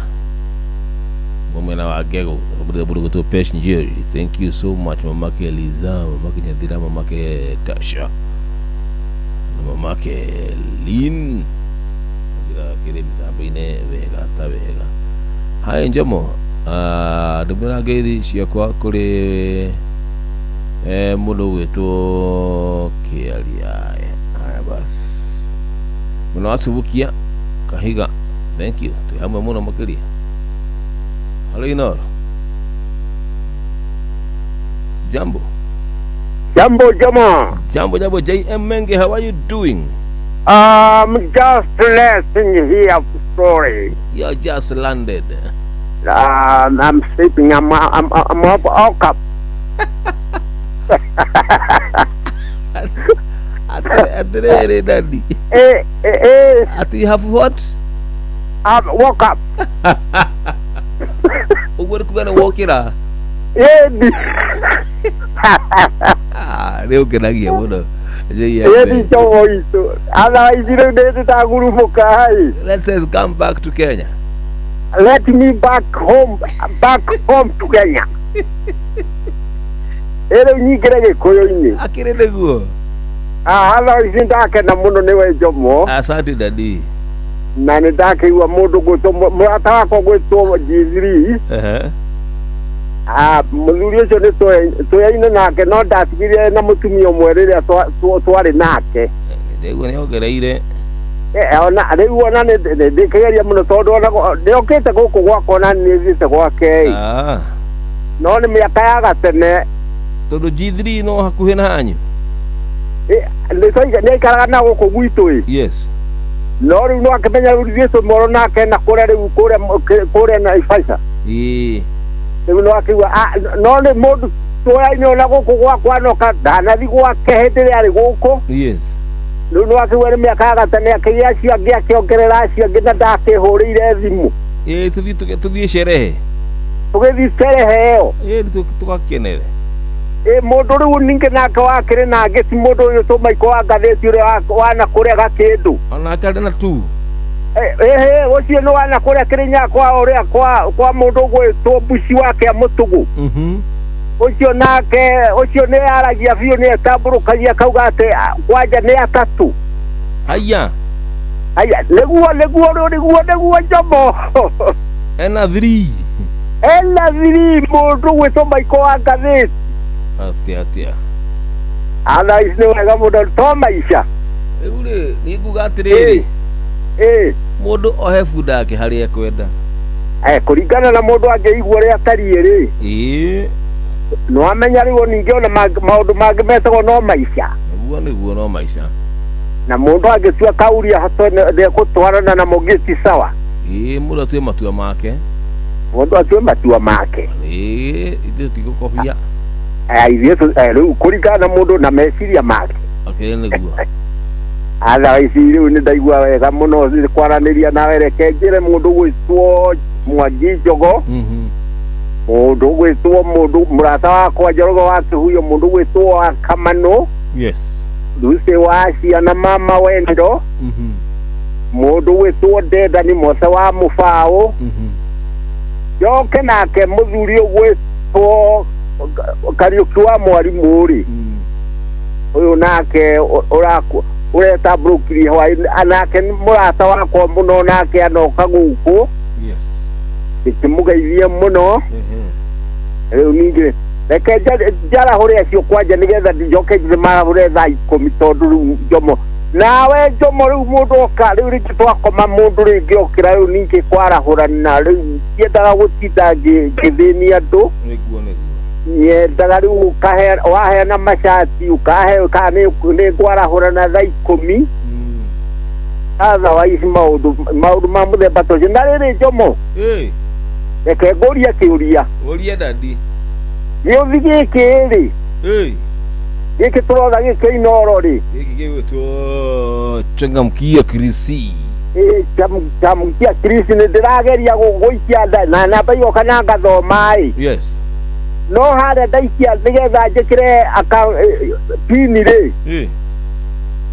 Mwena wa Ngegũ mũrũgũtũ Passenger. Thank you so much mamake Eliza, mamake Nyathira, mamake Tasha, mamake Lin. Kĩrĩ mĩtambo-inĩ wega ta wega. Hai njamo ndũmĩra ngeithi ciakwa kũrĩ mũndũ gwĩtwo Kĩaria. Haya basi, mũno wacubukia Kahiga, thank you, twĩ hamwe mũno makĩria. Hello Inoro. Jambo Jama. Jambo JM Menge, how are you doing? I'm just listening here story. You're just landed. I'm sleeping. I'm up. Atere daddy. Ati you have what? Woke up. Ugwere kugana wokira. Leo kenagia muno. Let us come back to Kenya. Let me back home to Kenya. Ere nyigere koyo-ini. Akire neguo. Hala izindake na muno niwe Jomo. Asante daddy. Na nindakĩigua mũndũ gwĩtwo mũrata wakwa gwĩtwo G3. Mũthuri ũcio nĩ tũyaine nake no ndatigire na mũtumia ũmwe rĩrĩa twarĩ nake. Rĩu nĩongereire. Ona rĩu ona ndĩkĩgeria mũno tondũ ona nĩokĩte gũkũ gwakwa na nĩthiĩte gwake. No nĩ mĩaka ya gatene. Tondũ G3 no hakuhĩ na hanyu. Nĩaikaraga na gũkũ gwitũ. Yes. No rĩu no akĩmenya rĩu Jesũ moro nake na kũrĩa rĩu kũrĩa na Ifaica. Rĩu no akĩigua no nĩ mũndũ tũyaine ona gũkũ gwakwa noka ndanathi gwake hĩndĩ ĩrĩa arĩ gũkũ. Yes. Rĩu no akĩigua nĩ mĩaka ya gatene akĩgĩa acio angĩ akĩongerera acio angĩ na ndakĩhũrĩire thimũ. Tũthiĩ sherehe. Tũgĩthiĩ sherehe ĩyo. Tũgakenere. Mũndũ rĩu ningĩ nake wakĩrĩ nangĩ ti mũndũ ũyũ tũmaiko wa ngathĩti ũrĩa wana kũrĩa Gakĩndũ. Onake arĩ na tu. Ũcio nĩ wana kũrĩa Kĩrĩnyaga kwa ũrĩa kwa mũndũ gwĩtwo Mbuci wa Kĩamũtũgũ. Ũcio nĩ aragia biũ nĩ etambũrũkagia akauga atĩ kwanja nĩ atatũ. Haya nĩguo Jomo. Ena 3 mũndũ gwĩtwo maiko wa ngathĩti. Atia. Ana ici nĩ wega mũndũ to maica. Rĩu rĩ nĩ nguga atĩrĩrĩ. Mũndũ ohe bunda yake harĩa ekwenda. Kũringana na mũndũ angĩigua ũrĩa atariĩ rĩ. No amenya rĩu ningĩ ona maũndũ mangĩ metagwo no maica. Nĩguo no maica. Na mũndũ angĩtua kauria ndegũtwarana na mũngĩ ti sawa. Mũndũ atue matua make. Mũndũ atue matua make. Ithuĩ tigũkobia. Rĩu kũringana na mũndũ na meciria make. Nĩguo. Ici rĩu nĩ ndaigua wega mũno kwaranĩria nawe reke njĩre mũndũ gwĩtwo Mwangi Njogo. Mũndũ gwĩtwo mũrata wakwa Njoroge wa Kĩhuyo, mũndũ gwĩtwo wa Kamano. Yes. Lucy wa Ciana Mama Wendo. Mũndũ gwĩtwo Dedani Mose wa Mũbaũ. Njoke nake mũthuri ũgwĩtwo Kariũki wa Mwarimũ rĩ. Ũyũ nake ũretambũrũkirie hwaĩ nake nĩ mũrata wakwa mũno nake anoka gũkũ. Yes. Ndĩkĩmũgeithie mũno. Rĩu ningĩ reke njarahũre acio kwanja nĩgetha njoke marahũre thaa 10 tondũ rĩu Jomo nawe Jomo rĩu mũndũ oka rĩu rĩngĩ twakoma mũndũ rĩngĩ okĩra rĩu ningĩ kwarahũrana rĩu ndiendaga gũtinda ngĩthĩnia andũ. Nyendaga rĩu waheana macati ũkahe kana nĩ kwarahũrana thaa 10. Otherwise maũndũ ma mũthemba ta ũcio na rĩrĩ Jomo. Reke ngũrie kĩũria. Ũria dadi. Gĩũthi gĩkĩ rĩ. Gĩkĩ tũrona gĩkĩ Inooro rĩ. Gĩkĩ gĩgwĩtwo Changamkia Kirisi. Changamkia Kirisi nĩ ndĩrageria gũikia na namba igoka na ngathoma ĩ. Yes. No harĩa ndaikia nĩgetha njĩkĩre pini rĩ.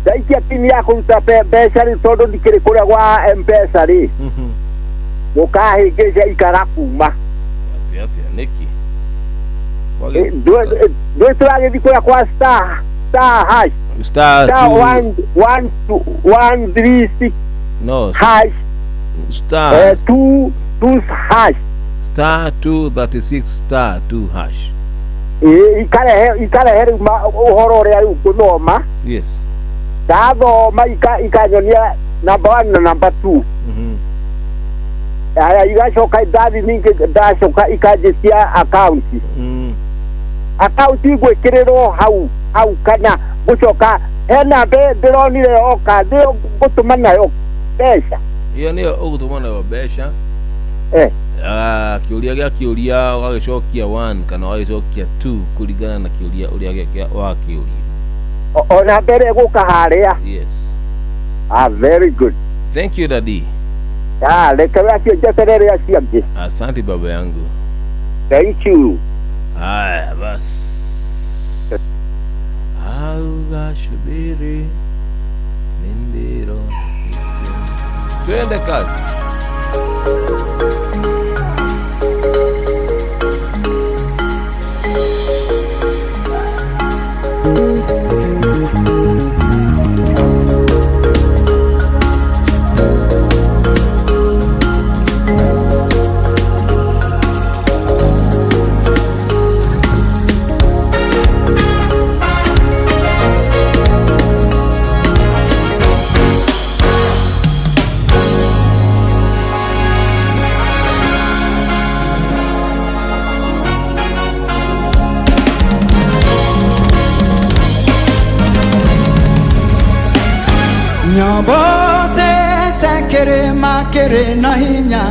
Ndaikia pini ya kũruta mbeca rĩ tondũ ndikĩrĩ kũrĩa gwa M-Pesa rĩ. Gũkahĩngĩca ikara kuma. Atia nĩki. Ndũĩ tũragĩthiĩ kũrĩa kwa star hash. Star 136 no hash. Star 2 hash. Star 236 star 2 hash. Ikarehe ũhoro ũrĩa rĩu ngũthoma. Yes. Ndathoma ikanyonia number 1 na number 2. Igacoka ndathi ningĩ ndacoka ikanjĩtia account. Account gwĩkĩrĩrwo hau kana gũcoka hena ndĩronire oka ngũtũma nayo mbeca. Iyo nĩyo ũgũtũma nayo mbeca. kiuria gya kiuria ugagicokia 1 kana ugagicokia 2 kuringana na kiuria uria wa kiuria. Ona mbere guka haria. Yes. Very good. Thank you daddy. Leka waki jeterere asiamje. Asante baba yangu. Thank you. Haya basi. Auga shubiri nindiro. Twende kazi. Nyobote tekere makere na hinya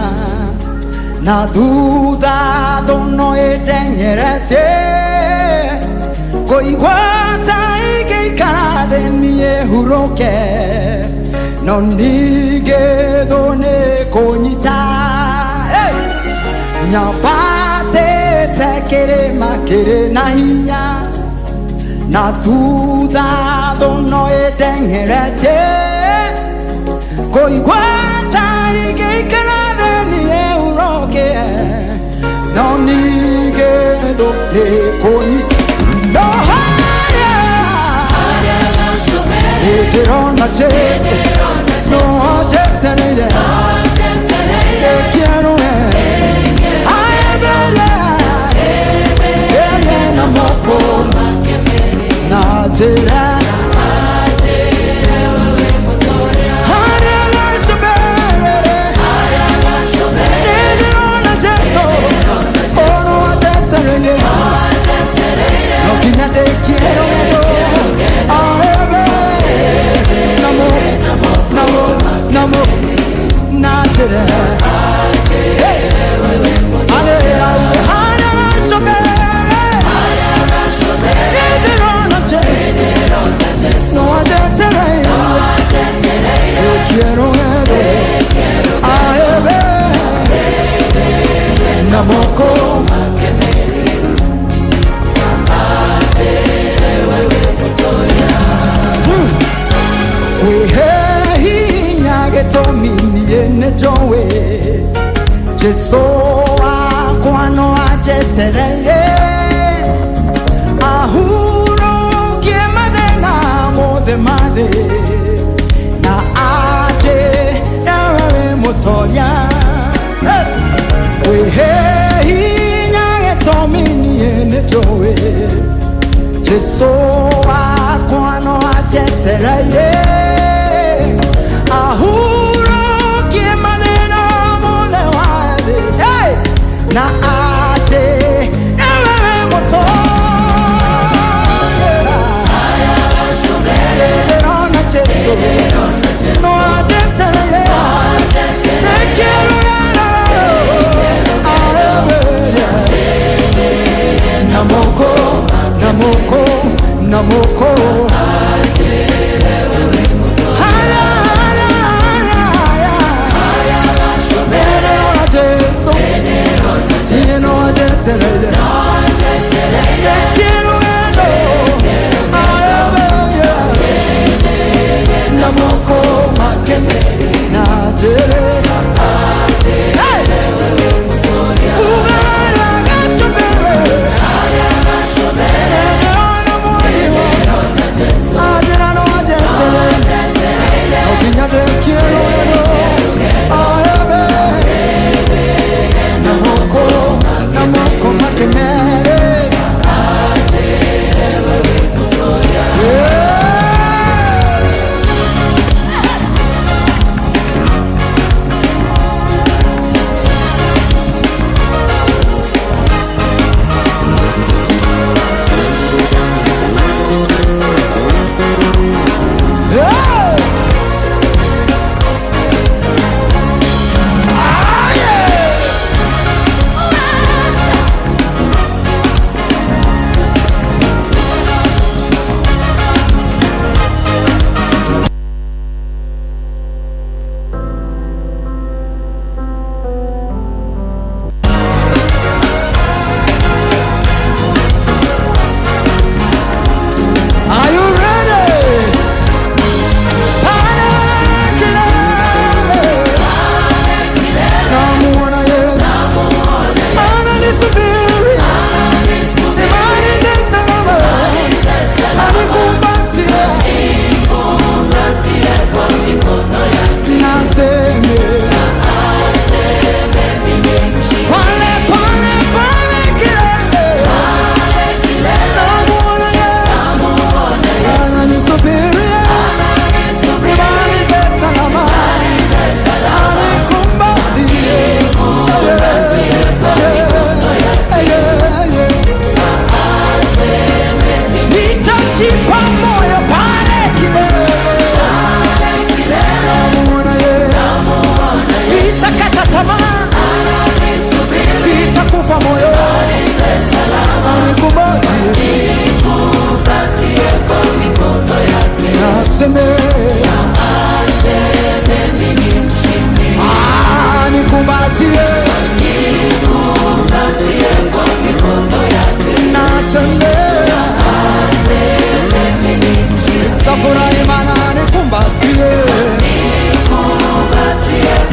na duda dono etenyerete koigwata igikade niye huroke no nige done konyita Nyobote tekere makere na hinya na duda dono etenyerete koigwata igikara ni euroke no nigedo le konita no haya eterona Jesu no jetenere quiero na moko na jera Jesu akwano ajeterere ahuro kiemade na mode na aje ewe motoya wehe hinyage tomini ene jowe Jesu akwano ajeterere ahuro kiemade na aje ewe moto erona Jesu no aje tele quiero namoko namoko namoko Namoko ananisubiri, nimalize salama, anikumbatie kwa mikono yake, naseme pale pale pale kilele, namuona Yesu ananisubiri, nimalize salama, anikumbatie nitajipa moyo pale kilele, namuona Yesu, sitakata tamaa, sitakufa moyo, anikumbatie kwa mikono yake, naseme anikumbatie kwa mikono yake, naseme safurahi maana anikumbatie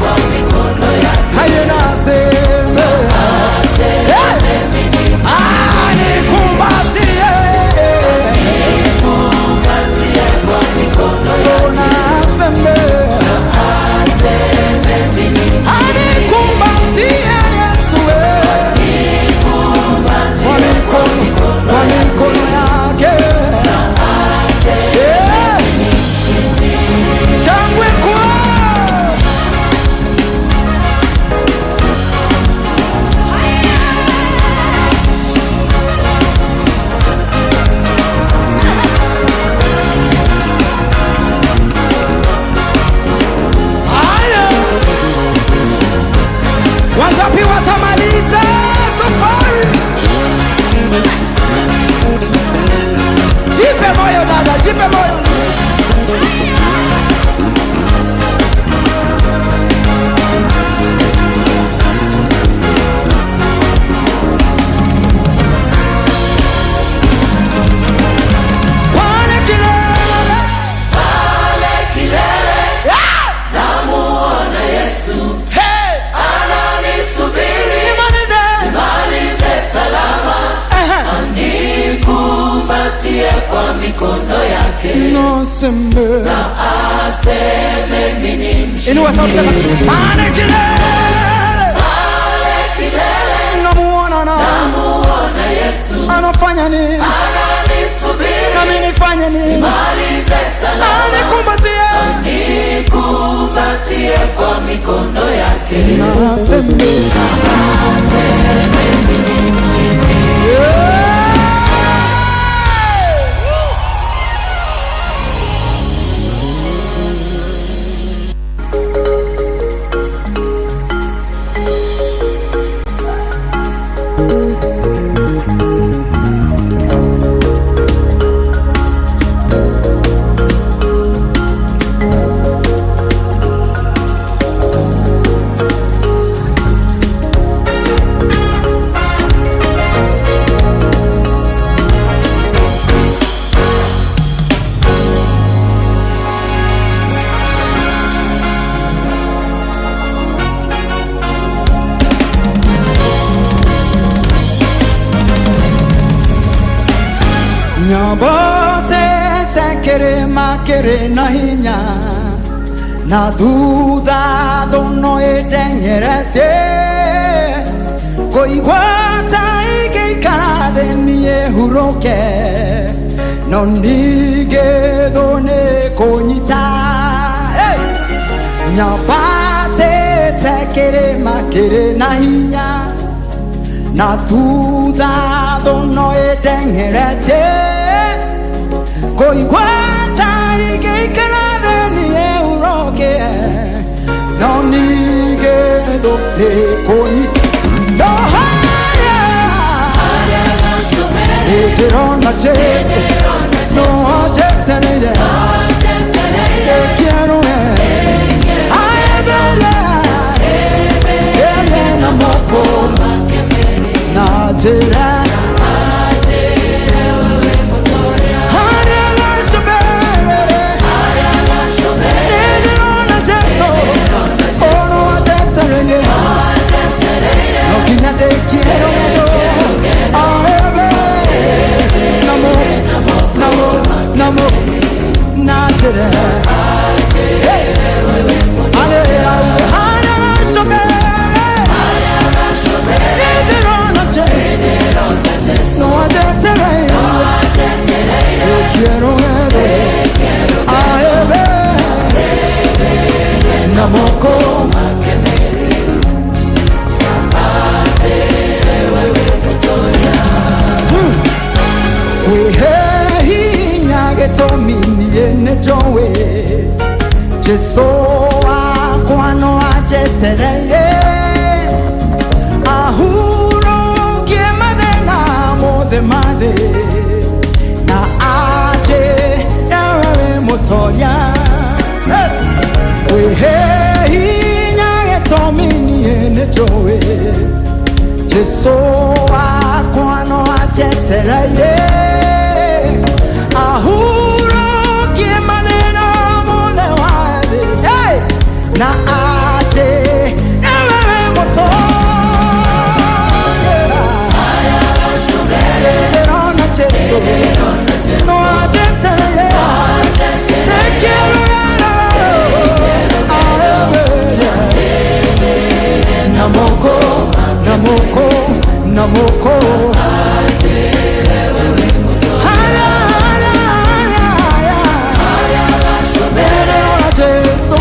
kwa mikono yake, haye naseme anikumbatie kwa mikono yake, naseme anikumbatie Yesu kwa mikono yake, shangwe kwa wangapi watamaliza safari? Jipe moyo dada, jipe moyo. Pale kilele, namuona Yesu, anikumbatie kwa mikono yake, naseme na aseme mimi mshindi. Inua sauti sema pale kilele, namuona Yesu, anafanya nini? Ananisubiri, nami nifanye nini? Nimalize salama, anikumbatie kwa mikono yake, naseme mimi mshindi. Nyabote tekere makere na hinya, na duda dono edengerete, koigwata ike karade niye huroke, no nige done konyita. Nyabate tekere makere na hinya, na duda dono edengerete, koigwata ike karade niye huroke, no nige done konyita. No haya, eterona Jesu, no ajetenede, quiero na moko na jera quiero Jesu wakwa no ajetereire ahurokie mathĩna mothe mathĩ na anjĩra we mũtoria wĩhe hinya gĩtũmi niĩ nĩnjũĩ Jesu wakwa no ajetereire ahurokie mathĩna mothe mathĩ na anjĩra we mũtoria Erona Jesu no ajetereire Namoko, namoko, namoko. Haya, haya, haya, haya. Erona Jesu,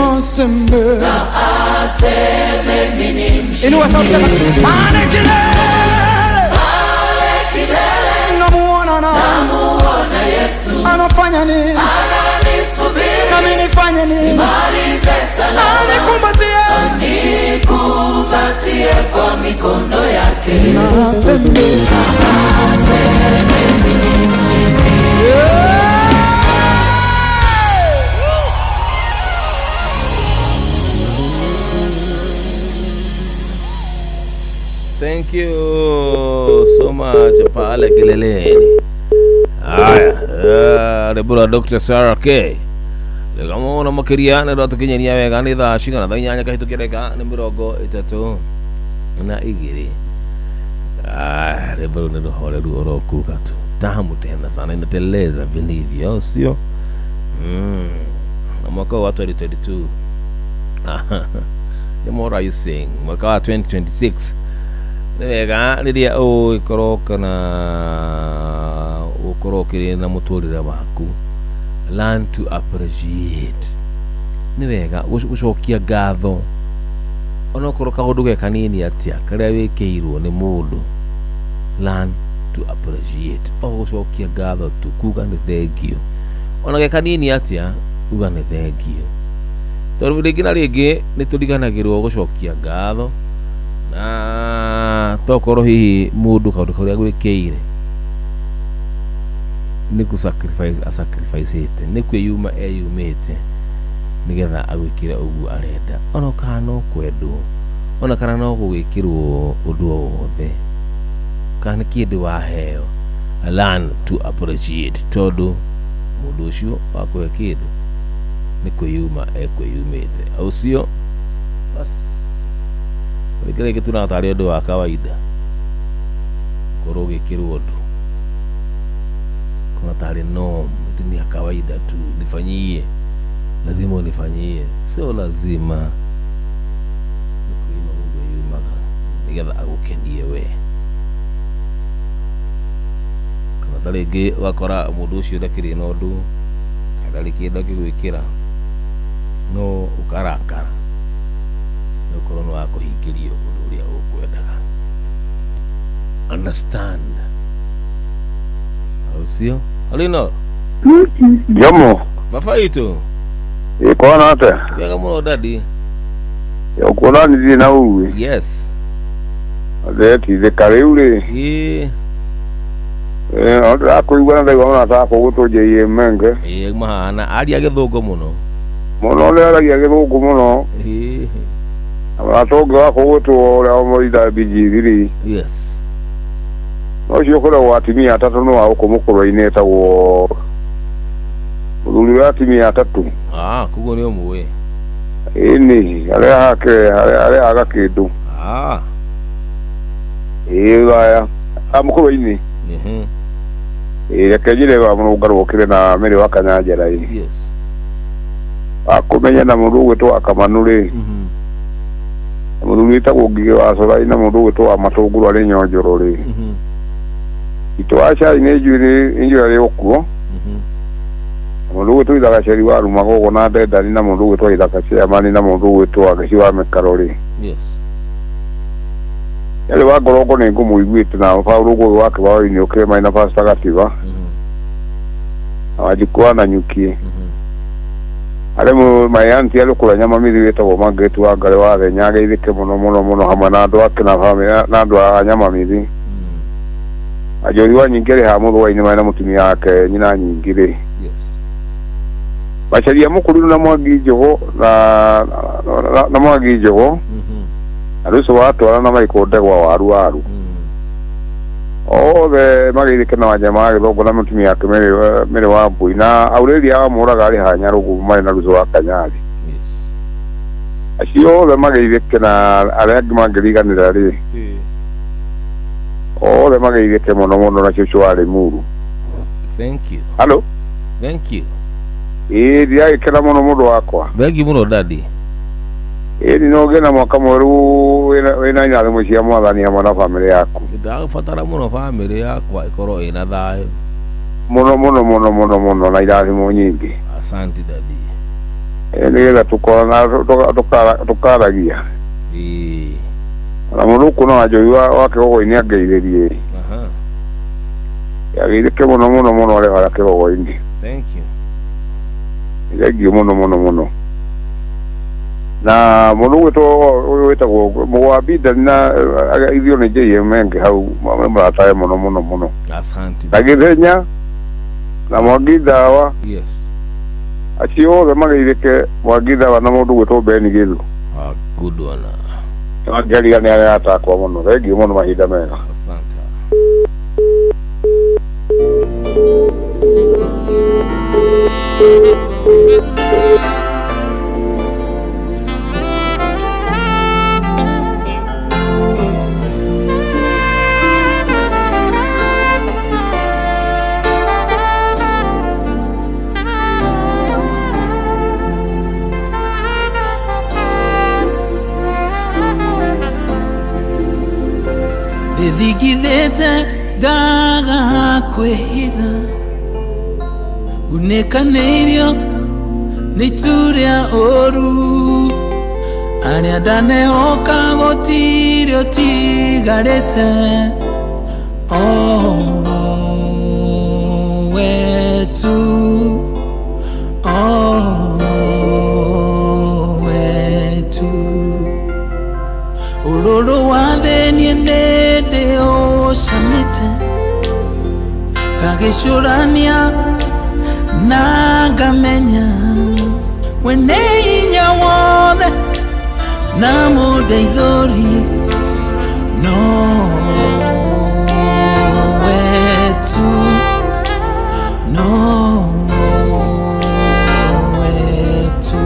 no sembe na aseme mimi mshindi. Inua sauti sema pale kilele namuona Yesu anafanya nini, ananisubiri nami nifanye nini, nimalize salama, nikumbatie kwa mikono yake, na sembe mimi mshindi. Thank you so much pale kileleni. Haya, rebura Dr. Sarah K. Kama una makiria na ndo kinyeria wega ni thaa cigana thaa inyanya kahitukireka ni 32 na igiri. Rebura ndo horeru orokuka tu. Tamu tena sana, inateleza vilivyo, sio? Na mwaka wa 2022. The more are you saying? Mwaka wa 2026. Wega riria ukoroka na ukorokire na muturire waku, learn to appreciate. Ni wega gucokia ngatho ona ukoroka hundu ge kanini atia karia wikirwo ni mundu. Learn to appreciate. Gucokia ngatho tu, kuga ni thank you ona ge kanini atia, uga ni thank you. Tondu ringi na ringi ni turiganagirwo gucokia ngatho na tokoro hihi mundu kaundu karia gwikire ni ku sacrifice ite ni kwiyuma eyumite nigetha agwikire ugu arenda, ona kana no kwendwo ona kana no gwikirwo undu wothe kana kindu waheo. Learn to appreciate tondu mundu ucio wakwe kindu ni kwiyuma ekwiyumite au sio? Bas wikire kitu na tari undu wa kawaida koro gikirwo undu kuna tari norm, ni ya kawaida tu, nifanyie, lazima unifanyie, sio lazima kuima Mungu yumaga nigetha agukenie we. Kana tarigi wakora mundu ucio ndakiri na undu ndari kindu kigwikira no ukarakara ukoro no akuhingirio undu uria ukwendaga. Understand au sio? Alino Jomo Fafaito ikona ate yaga muno dadi yokona ni na uwe. Yes Adeti de kareure ora kuigwa na ngona ta ko gutoje menge mahana ari agithungu muno le ari agithungu muno abatoga wako gutu ora omoida bijiriri. Yes no shokora watimia 3 no ako mukoro ineta wo uri watimia 3 kugo ni omwe ini ale hake ale aga kidu ya amukoro ini kejire wa munugaro kire na mere wakanyanja rai. Yes akumenya na mundu gwetu akamanure mundu nita kugige wa sorai na mundu gwetu amatunguru ari nyonjoro ri itwacha inejuri injuri okuo mundu gwetu ithaka ceri wa ruma gogo na ndendani na mundu gwetu ithaka cia mani na mundu gwetu agaci wa mekarori. Yes yale wa gorongo ni ngumuiguite na Paulo go wake wa ini okire mai na pasta gativa awajikwa na nyukie ale mu mayanti ale kula nyama miri wetagwo Magetu wa ngare wa the nyaga ithike muno hamwe na andu ake na family na andu a nyama miri ajori wa nyingere ha muthu wa ini mai na mutumia yake nyina nyingire. Yes bacharia mukuru na Mwangi Njogo na Mwangi Njogo aruso watu wana maikondegwa waru the magirike na wanyama agithongo na mutumia yake mere wa mbui na aureli amuraga ari hanya rugu mai na ruso wa Kanyari. Yes acio the magirike na aregi magiriganira ri the magirike muno na cio ari muru. Thank you. Hello thank you dia ikira muno mundu wakwa. Thank you muno daddy. Ni no gena mwaka mweru wena ina thimu cia mwathani hamwe na family yaku. Ndafatara muno family yakwa ikoro ina thayo muno na irathimo nyingi. Asante daddy. Nĩgetha tukorana tukaragia na mũndũ no ajoi wake gogo-inĩ angeithĩrie yagĩrĩke mũno ũrĩa wake gogo-inĩ. Thank you. Thengiũ mũno na mũndũ wĩtagwo Mũgwambinda na ithio nĩ JMenge hau mũratawe mũno Asante. na Gĩthenya na Mwangi Ndawa. Yes. Acio othe magĩirĩke Mwangi Ndawa na mũndũ gwĩtwo Beni Githu. Good one. Angeliga nĩ arĩa atakwa mũno. Thengiũ mũno, mahinda mega. Asante. Thigithĩte ngaga kwĩhitha ngunĩkanĩirio nĩ itu rĩa ũru arĩa ndanehoka gũtirĩ ũtigarĩte wetu wetu ũrũrũ wa thĩniĩ nĩndĩ ũcamĩte ngagĩcũrania na ngamenya we nĩ hinya wothe na mũndeithũri no wetu wetu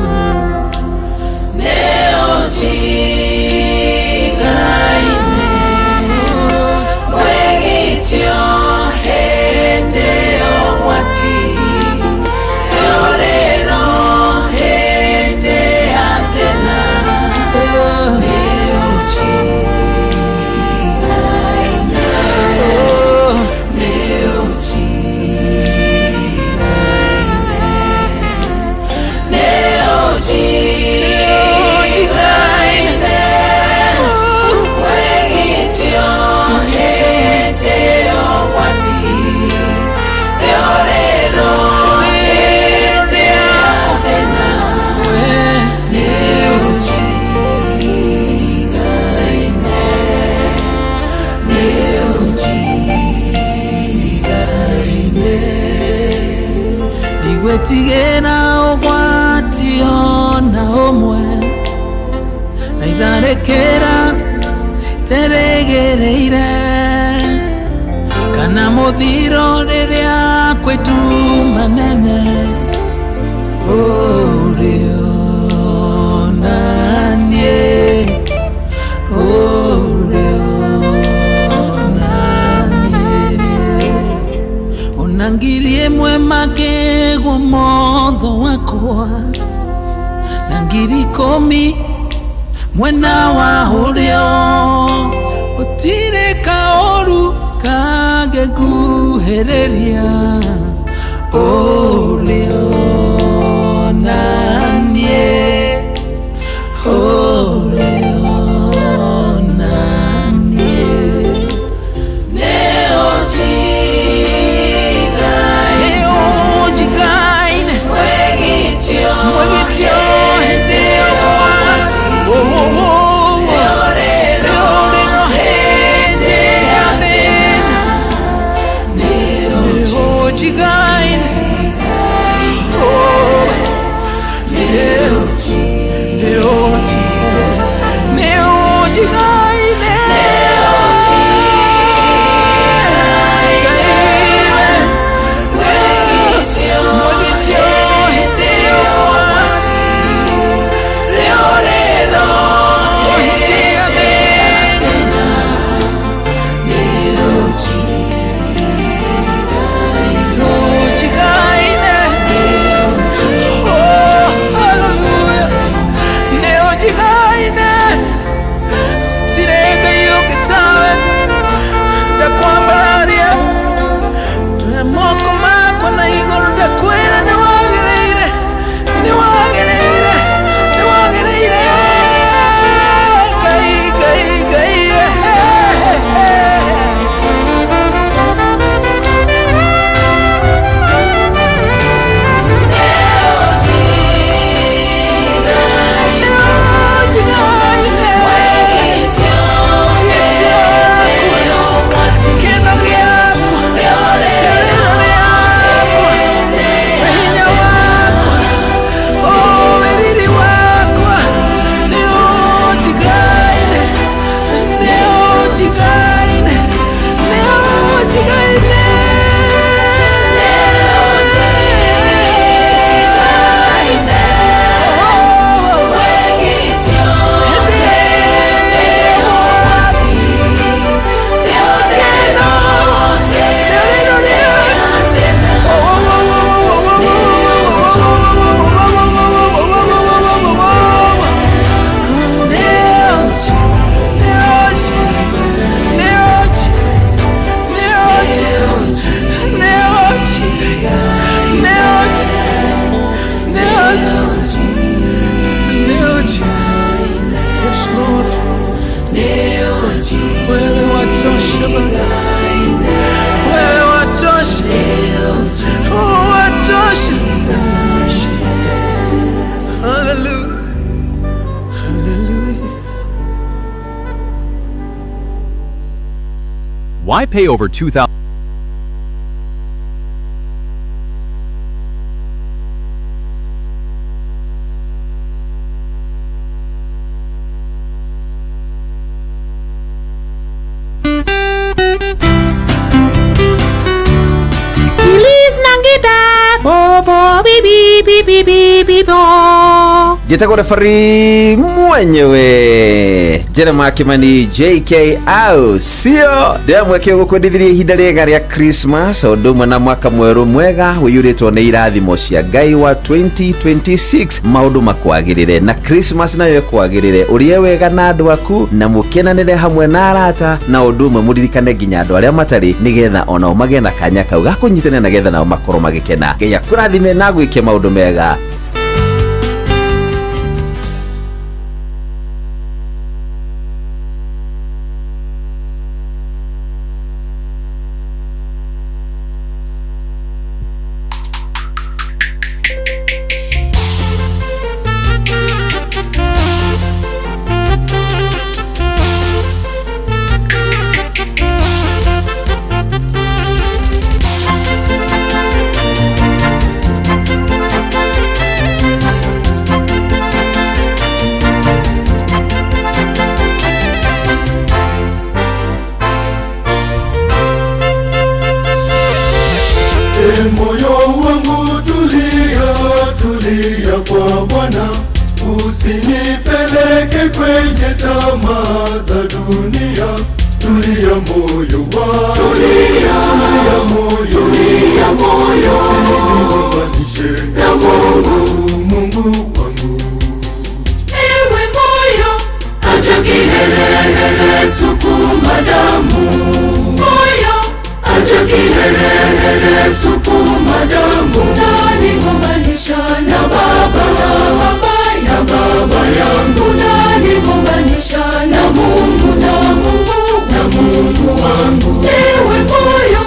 tigena ũgwati ona ũmwe na itharĩkĩra iteregereire kana mũthiro rĩrĩa kwĩtu manene Nangirie mwe magego motho wakwa na ngiri 10 mwena wa ũrĩo gũtirĩ kaũru kangĩkuhĩrĩria ũrĩo naniĩ Why pay over $2,000? Feliz Navidad, bobo, bibi, bibi, bibi, bo. Jitako refari mwenyewe Jeremiah Kimani JK au sio ndamwekio gukundithirie ihinda riega ria Christmas odumwe na mwaka mweru mwega wiyuritwo ni irathimo cia Ngai wa 2026 maundu makwagirire na Christmas nayo kwagirire urie wega na andu aku na mukenanire hamwe na arata na odumwe muririkane nginya andu aria matari nigetha ona umage na kanya kau gakunyitana na getha nao makoro magikena Ngai akurathime na gwike maundu mega. Moyo wangu tulia, tulia kwa Bwana, usinipeleke kwenye tamaa za dunia. Tulia moyo wangu, tulia moyo, tulia moyo, usinilinganishe na Mungu wangu. Ewe moyo, acha kiherehere, sukuma damu. Moyo, acha kiherehere, sukuma damu. Unanigombanisha na baba yangu, unanigombanisha na Mungu wangu. Ewe moyo,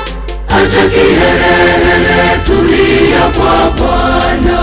acha kiherehere, tulia kwa Bwana.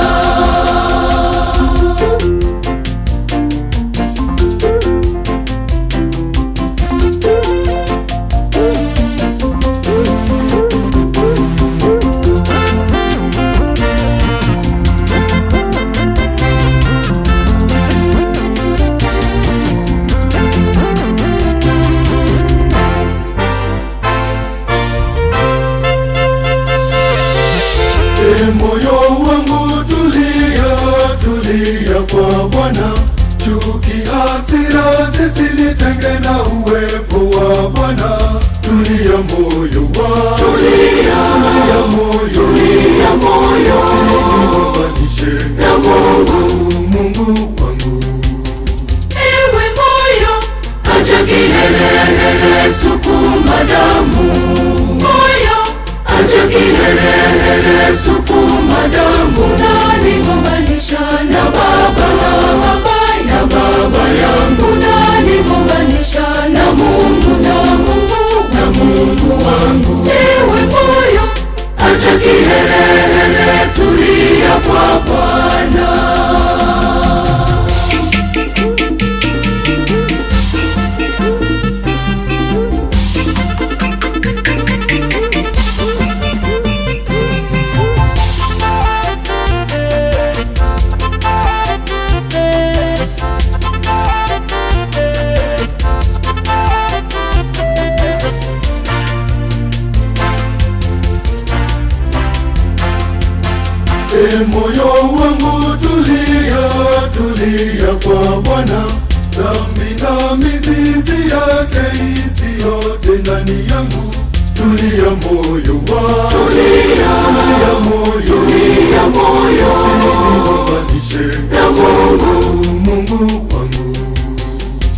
Moyo wangu tulia, tulia kwa Bwana, chuki hasira zisinitenge na uwepo wa Bwana. Tulia moyo wangu, tulia moyo, tulia moyo, usinilinganishe na Mungu wangu. Ewe moyo, acha kiherehere, sukuma damu. Moyo, acha kiherehere, sukuma damu. Unanigombanisha na baba yangu, unanigombanisha na Mungu wangu. Ewe moyo, acha kiherehere, tulia kwa Bwana. Moyo wangu tulia, tulia kwa Bwana, dhambi na mizizi yake isiyote ndani yangu. Tulia moyo wangu, tulia moyo, tulia moyo, usinilinganishe na Mungu wangu.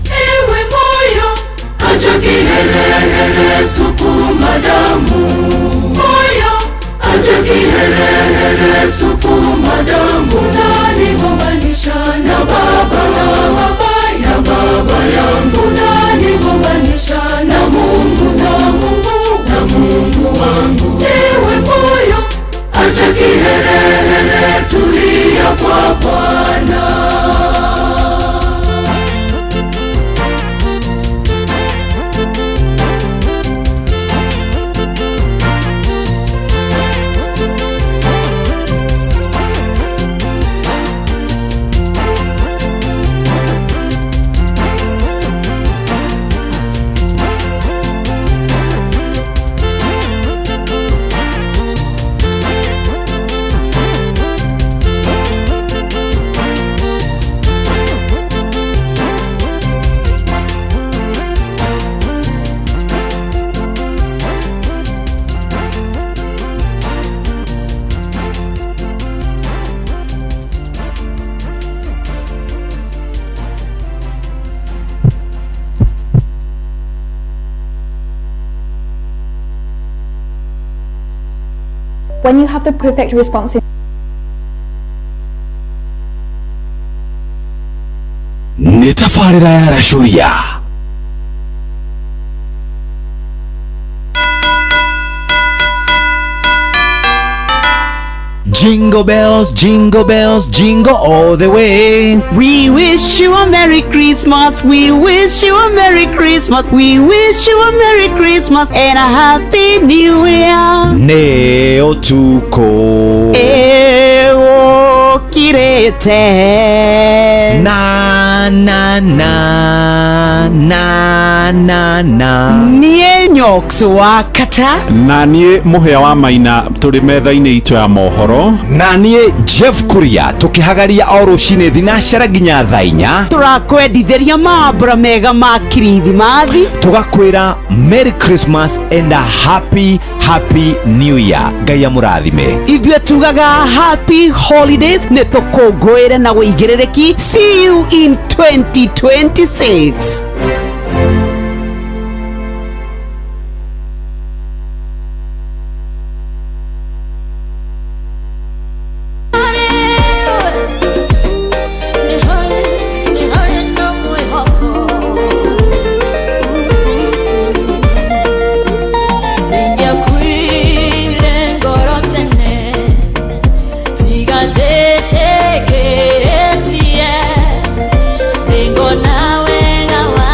Ewe moyo, acha kiherehere, sukuma damu. Moyo, acha kiherehere, sukuma damu. Unanigombanisha na baba yangu, unanigombanisha na Mungu wangu. Ewe moyo, acha kiherehere, tulia kwa Bwana. When you have the perfect response nĩ tabarĩra ya Racũria. Jingle bells, jingle bells, jingle all the way. We wish you a Merry Christmas. We wish you a Merry Christmas. We wish you a Merry Christmas and a Happy New Year. Nĩ ũtukũ ũkirĩte na na na na na na niĩ Nyox wa Kata na niĩ Mũhĩa wa Maina tũrĩ metha-inĩ itũ ya mohoro na niĩ Jeff Kuria tũkĩhagaria o rũcinĩ thinacara nginya thaa 4 tũrakwendithĩria mambura mega ma kirithimathi tugakwĩra Merry Christmas and a happy New Year. Ngai amũrathime. Ithuĩ tugaga Happy Holidays nĩ tũkũngũĩre na wĩigĩrĩrĩki. See you in 2026. Ningo nawe gawa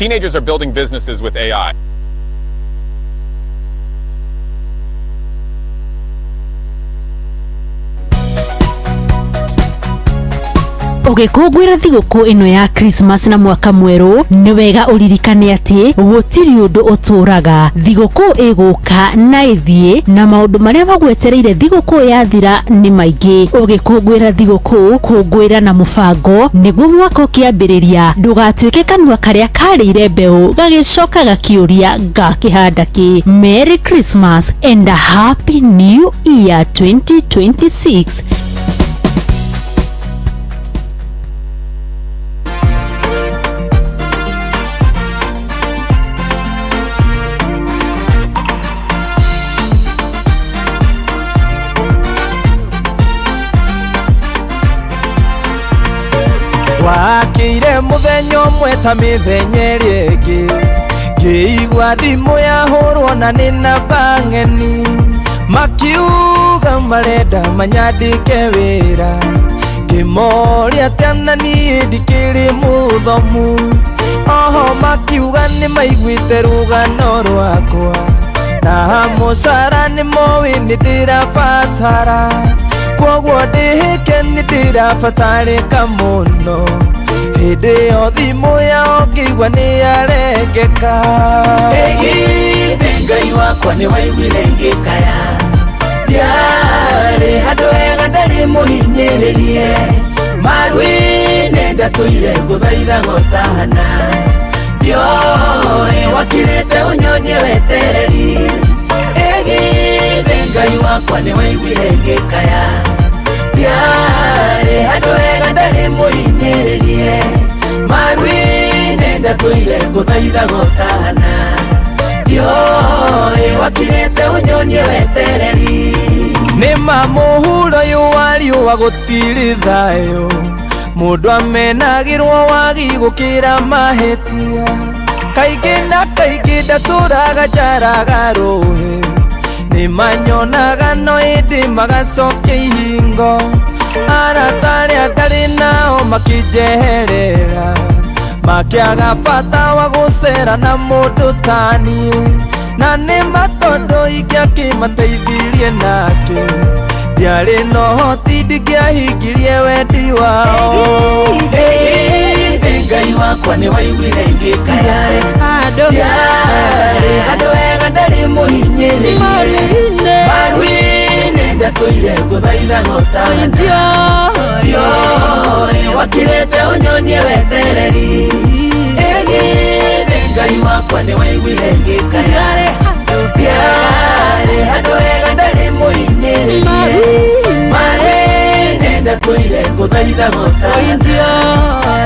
Teenagers are building businesses with AI. Ugikungwira thiguku ino ya Christmas na mwaka mweru ni wega uririkane ati gutiri undu uturaga. Thiguku iguka na ithie na maundu maria magwetereire thiguku yathira ni maingi. Ugikungwira thiguku kungwira na mubango niguo mwaka ukiambiriria ndugatuike kanua karia karire mbeu gagicoka gakiuria gakihanda ki. Merry Christmas and a Happy New Year 2026. Wakire muthenya umwe ta mithenya ĩngĩ ngĩigua thimũ yahũrwo na nĩ namba ng'eni makiuga marenda manyandĩke wĩra ngĩmoria atĩ ana niĩ ndikĩrĩ mũthomu oho makiuga nĩ maiguĩte rũgano rwakwa na mũcara nĩ moĩ nĩ ndĩrabatara kwoguo ndĩhĩke nĩ ndĩrabatarĩka mũno hĩndĩ ĩyo thimũ yao ngĩigua nĩ yarengeka. Ĩgithĩ Ngai wakwa nĩ waiguire ngĩkaya ndiarĩ handũ hega ndarĩ mũhinyĩrĩrie maru-inĩ ndatũire ngũthaitha gotahana ndioĩ wakirĩte ũnyonie wetereri. Ĩgithĩ Ngai wakwa nĩ waiguire ngĩkaya ndiarĩ handũ hega ndarĩ mũhinyĩrĩrie maru-inĩ ndatũire ngũthaitha gotahana ndioĩ wakirĩte ũnyonie wetereri. Nĩma mũhuro ũyũ wa riũa gũtirĩ thayũ mũndũ amenagĩrwo wagi gũkĩra mahĩtia kaingĩ na kaingĩ ndatũraga njaraga rũhĩ nĩmanyonaga no ĩndĩ magacokia ihingo arata arĩa ndarĩ nao makĩnjeherera makĩaga bata wa gũcera na mũndũ ta niĩ na nĩma tondũ ingĩakĩmateithirie nake ndiarĩ na ũhoti ndingĩahingirie wendi wao. Ĩgithĩ Ngai wakwa nĩ waiguire ngĩkaya ndiarĩ handũ hega ndarĩ mũhinyĩrĩrie maru-inĩ ndatũire ngũthaitha gotahana ndioĩ wakirĩte ũnyonie wetereri. Ĩgithĩ Ngai wakwa nĩ waiguire ngĩkaya ndiarĩ handũ hega ndarĩ mũhinyĩrĩrie maru-inĩ ndatũire ngũthaitha gotahana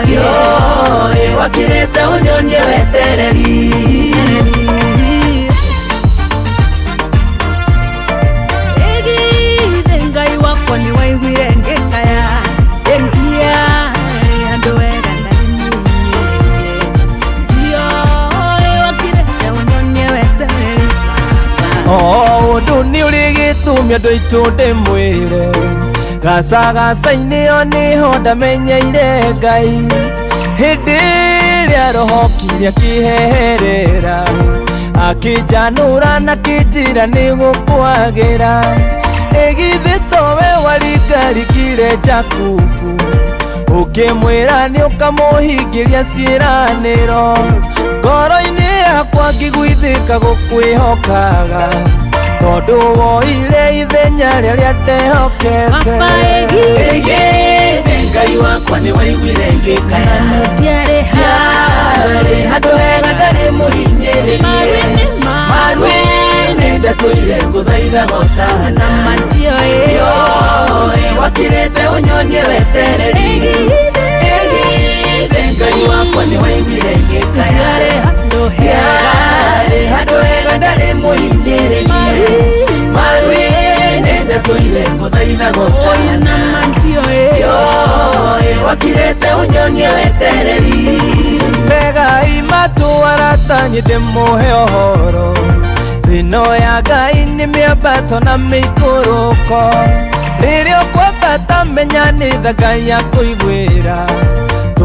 ndioĩ wakirĩte ũnyonie wetereri. Ĩgithĩ Ngai wakwa nĩ waiguire ngĩkaya ndiarĩ handũ hega ndarĩ mũhinyĩrĩrie ndioĩ wakirĩte ũnyonie wetereri. Ũndũ nĩ ũrĩ gĩtũmi andũ aitũ ndĩmwĩre gacagaca-inĩ ĩyo nĩho ndamenyeire Ngai hĩndĩ ĩrĩa roho kinya kĩheherera akĩnjanũra na kĩnjĩra nĩ gũkwagĩra. Ĩgithĩ towe waringarikire Jakubu ũkĩmwĩra nĩ ũkamũhingĩria ciĩranĩro ngoro-inĩ yakwa ngĩgũithĩka gũkwĩhokaga tondũ woire ithenya rĩrĩa ndehokete. Ĩgithĩ Ngai wakwa nĩ waiguire ngĩkaya ndiarĩ handũ hega ndarĩ mũhinyĩrĩrie maru-inĩ ndatũire ngũthaitha gotahana ndioĩ wakirĩte ũnyonie wetereri. Ĩgithĩ Ngai wakwa nĩ waiguire ngĩkaya ndiarĩ handũ hega ndarĩ mũhinyĩrĩrie maru-inĩ ndatũire ngũthaitha gotahana ndioĩ wakirĩte ũnyonie wetereri. Regai matũ arata nyĩ ndĩmũhe ũhoro thĩno ya Ngai nĩ mĩambato na mĩikũrũko rĩrĩa ũkwambata menya nĩ tha Ngai akũiguĩra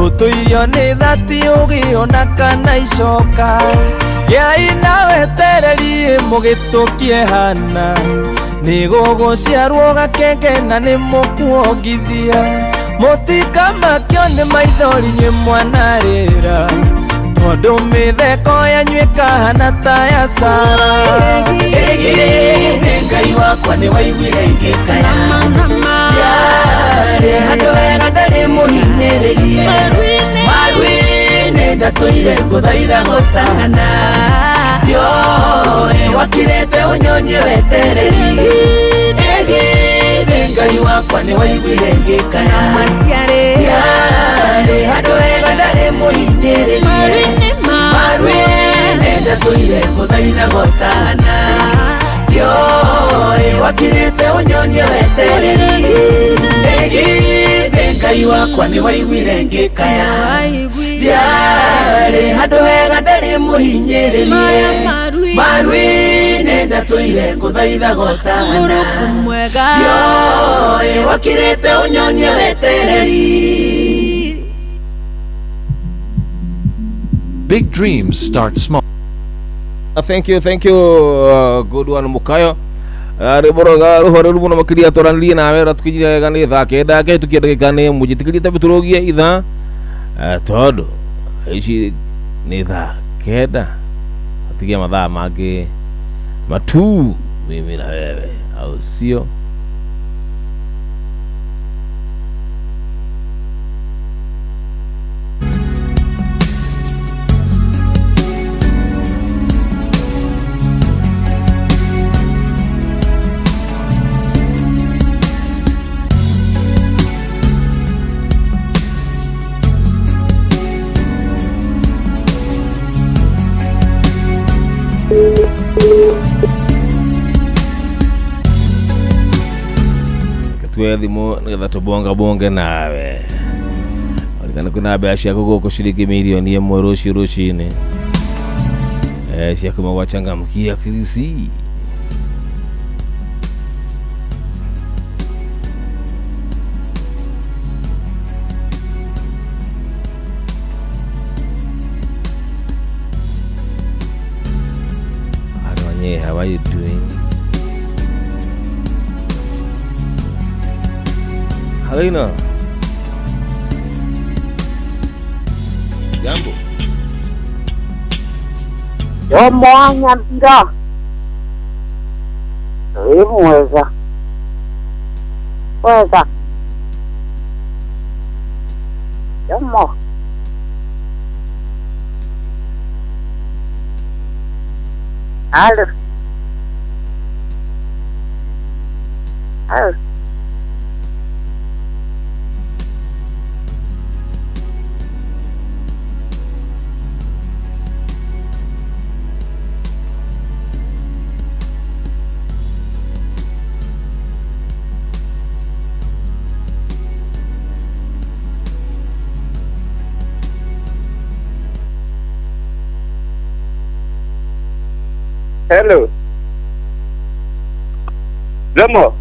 tutuirio nĩ thati ũgĩona kana icoka Ngai nawe tereri mũgĩtũkie hana nĩ gũgũciarwo gakenge na nĩ mũkuongithia mũtikamakio nĩ maithori nyuĩ mwanarĩra tondũ mĩtheko yanyuĩka hana ta ya Sara Ĩgĩ Ngai wakwa nĩ waiguire ngĩkaya Yarĩ handũ hega ndarĩ mũhinyĩrĩrie Maru-inĩ ndatũire ngũthaitha gũtahana Yoĩ wakirĩte ũnyonie wetereri Ĩgĩ Ngai wakwa nĩ waiguire ngĩkaya Yarĩ handũ hega ndarĩ mũhinyĩrĩrie Maru-inĩ ndatũire ngũthaitha gũtahana Yoĩ wakirĩte ũnyonie wetereri Ĩgĩ Ngai wakwa nĩ waiguire ngĩkaya Yarĩ handũ hega ndarĩ mũhinyĩrĩrie Maru-inĩ ndatũire ngũthaitha gũtahana Yoĩ wakirĩte ũnyonie wetereri Big dreams start small. Thank you, good one Mukayo. Riboroga ruhore rubuno makiria toranlie na wera tukijira gani tha kenda ke tukiyenda gani mujitikiri tabiturogia itha todo ici ni tha kenda atigia mathaa mangĩ matu mimi na wewe au sio? Katue thimo ngetha tubonge nawe olikana kuna biashara yako kushiriki milioni 1 rushini siaku mwachangamkia kirisi how are you doing? Halina. Jambo. Mwanya mpira. Mweza. Jambo. Alô. Hello. Demo.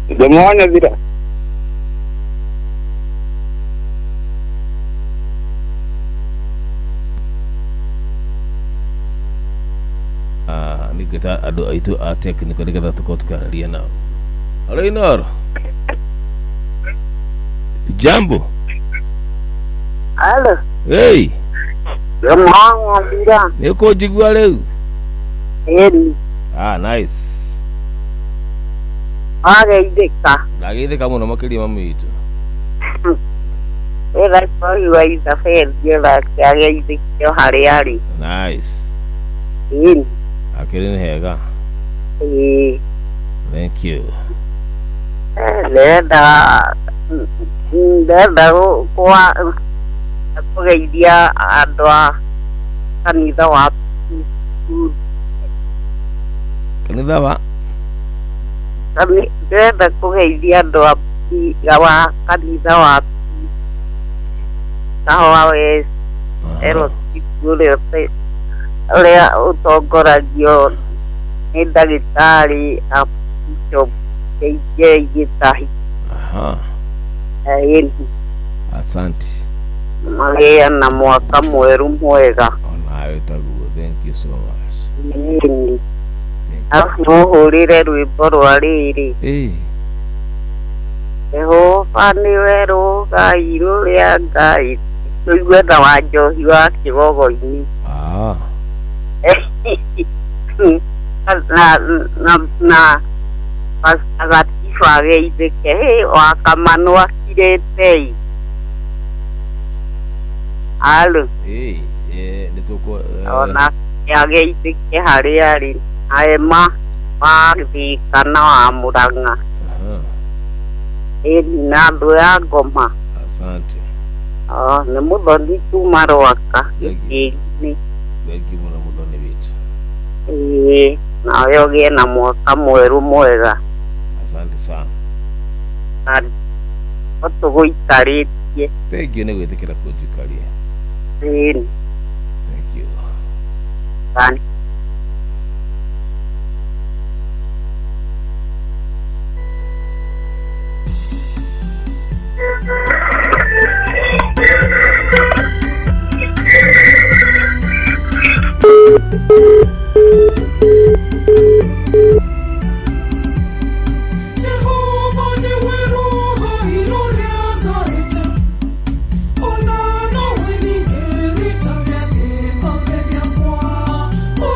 Demonya tidak. Ni kita ado itu teknik ni kita tukotkan dia nao. Halo Inor. Jambo. Halo. Hey. Mwanya mpira. Niko jigwa leo. Nice. Nageithika muno makĩria mamu itu. Ela foi o Isa Ferreira que ageithikio harĩa arĩ. Nice. Akĩrĩ hega. Thank you. Ndenda kũgeithia andũ a kanitha wa ndenda kũgeithia andũ wa kanitha wa Kahũa West ũrĩa ũtongoragio nĩ ndagĩtarĩ Bishop gitahi. Aha. Asante. Magea na mwaka mweru mwega. Onawe taguo. Thank you so much. Afuhurire rwimbo rwa riri. Jehova niwe Ngai ruria Ngai. Tuigue tha wa njohi wa kigogo-ini. Na pasagatifu ageithĩke wakamanu akirĩte. Alo. Nituko ona ageithĩke harĩa arĩ aema mathikana wa Mũrang'a. Na andũ ya Ngoma. Asante. Nĩ Mũthoni kuma Rwaka gĩkĩ-inĩ. Thank you mũno Mũthoni witũ. Nawe ũgĩe na mwaka mweru mwega. Asante sana. Ũtũgũikarĩtie. Thank you nĩ gwĩtĩkĩra kũnjikaria. Thank you. Asante. Oh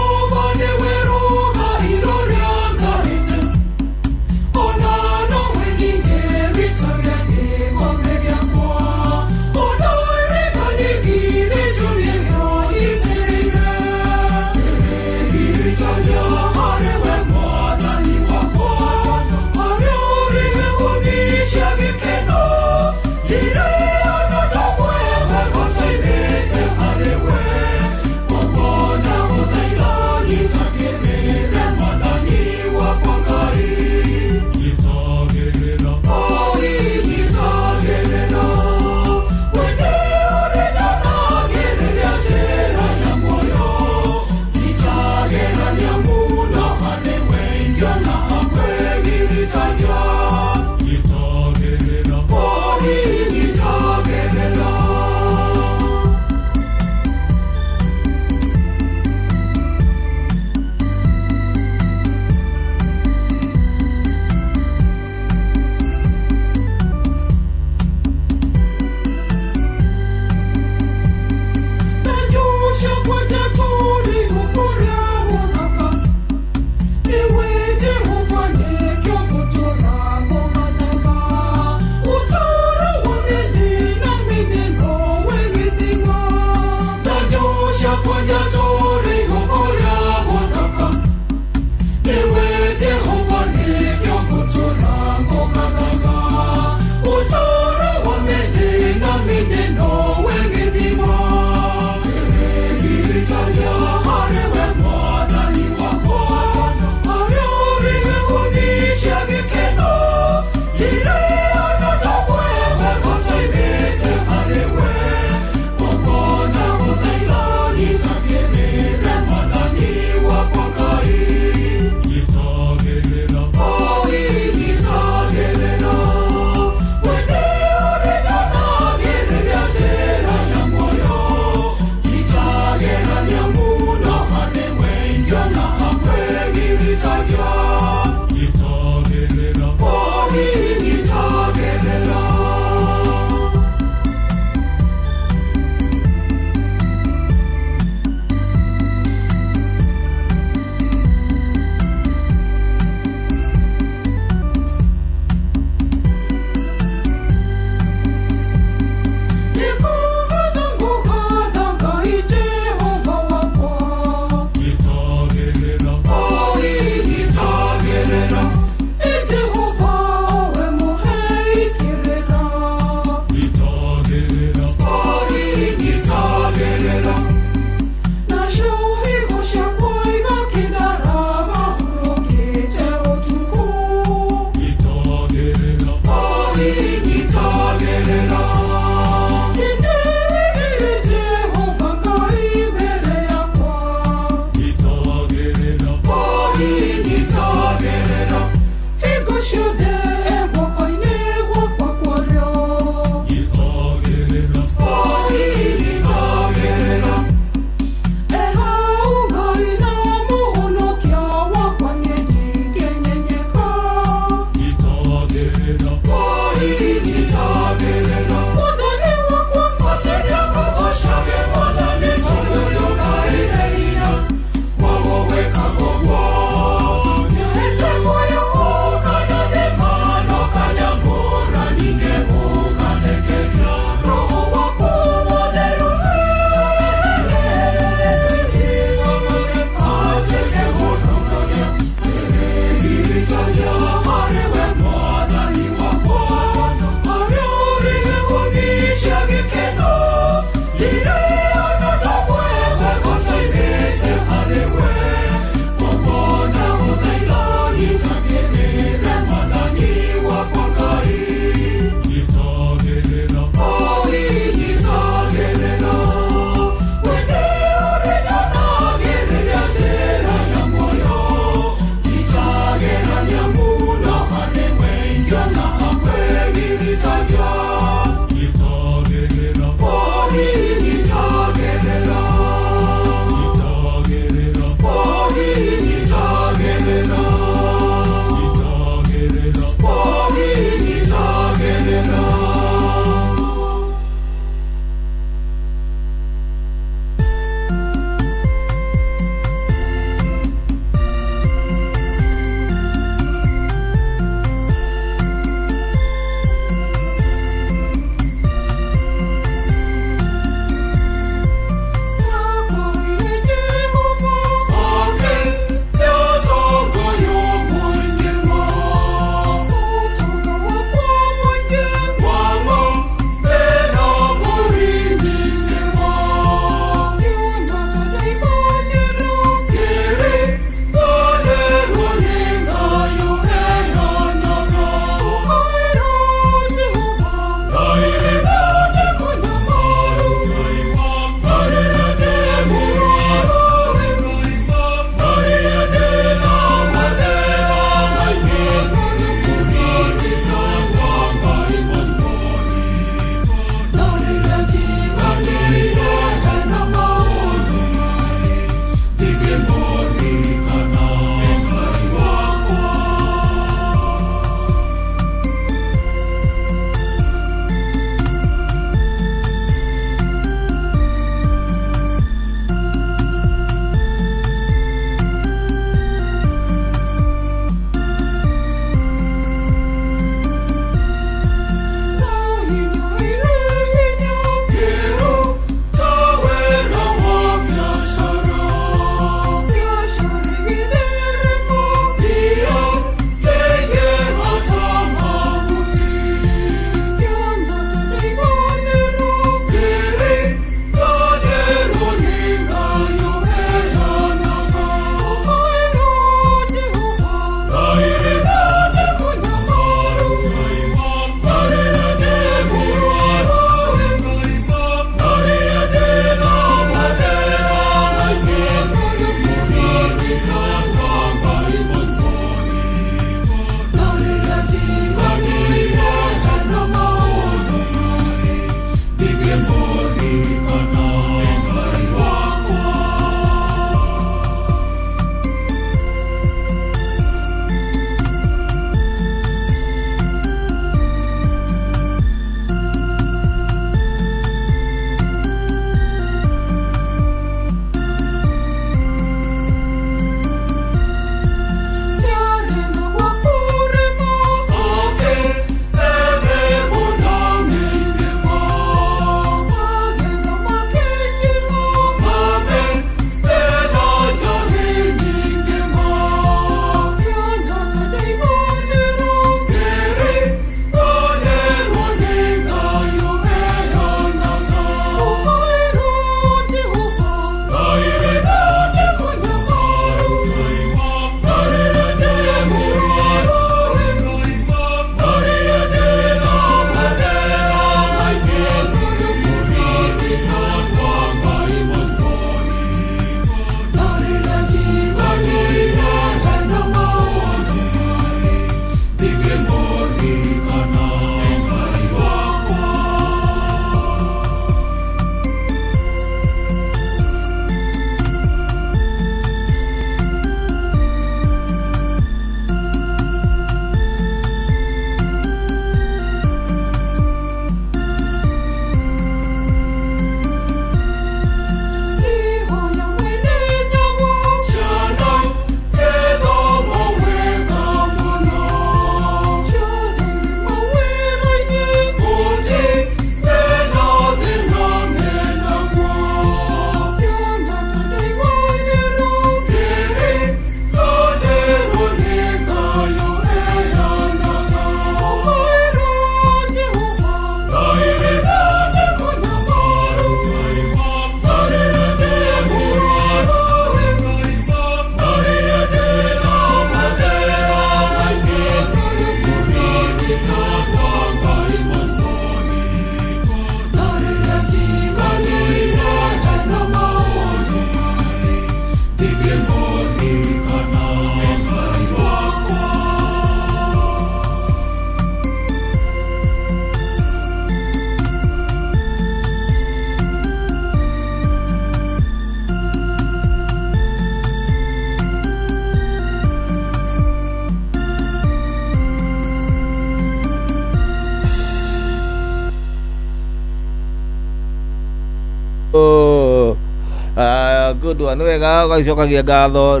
good one wega gacokagia ngatho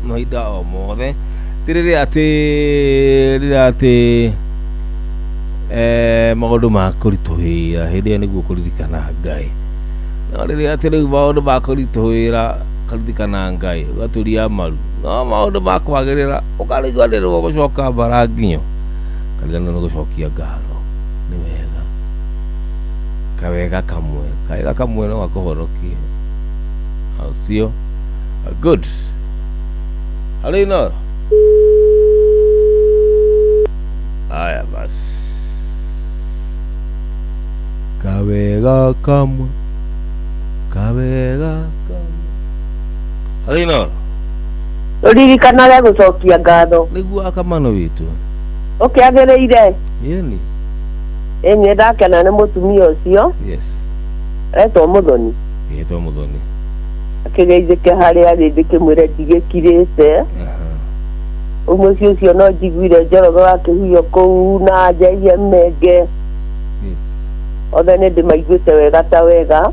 mahinda o mothe tirire ati maundu ma kurituhira hindi niguo kuririkana Ngai no rĩrĩa atĩ rĩu maũndũ ma kũritũhĩra karirikana Ngai ũgaturia maru no maũndũ ma kwagĩrĩra ũkariganĩrwo gũcoka mbara nginyo kariganĩrwo nĩ gũcokia ngatho nĩ wega kawega kamwe no gakũhonokie au sio good alina aya basi kawega kamwe alina uririkanaga gucokia ngatho niguo akamano witu ukiagĩrĩire yeni enye ndakena nĩ mũtumia ũcio yes etwo Mũthoni akĩgeithĩke harĩa arĩ ndĩkĩmwĩre ndigĩkirĩte mũciĩ ũcio no njiguire Njoroge akĩhuhio kũu na njaia menge othe nĩ ndĩmaiguĩte wega ta wega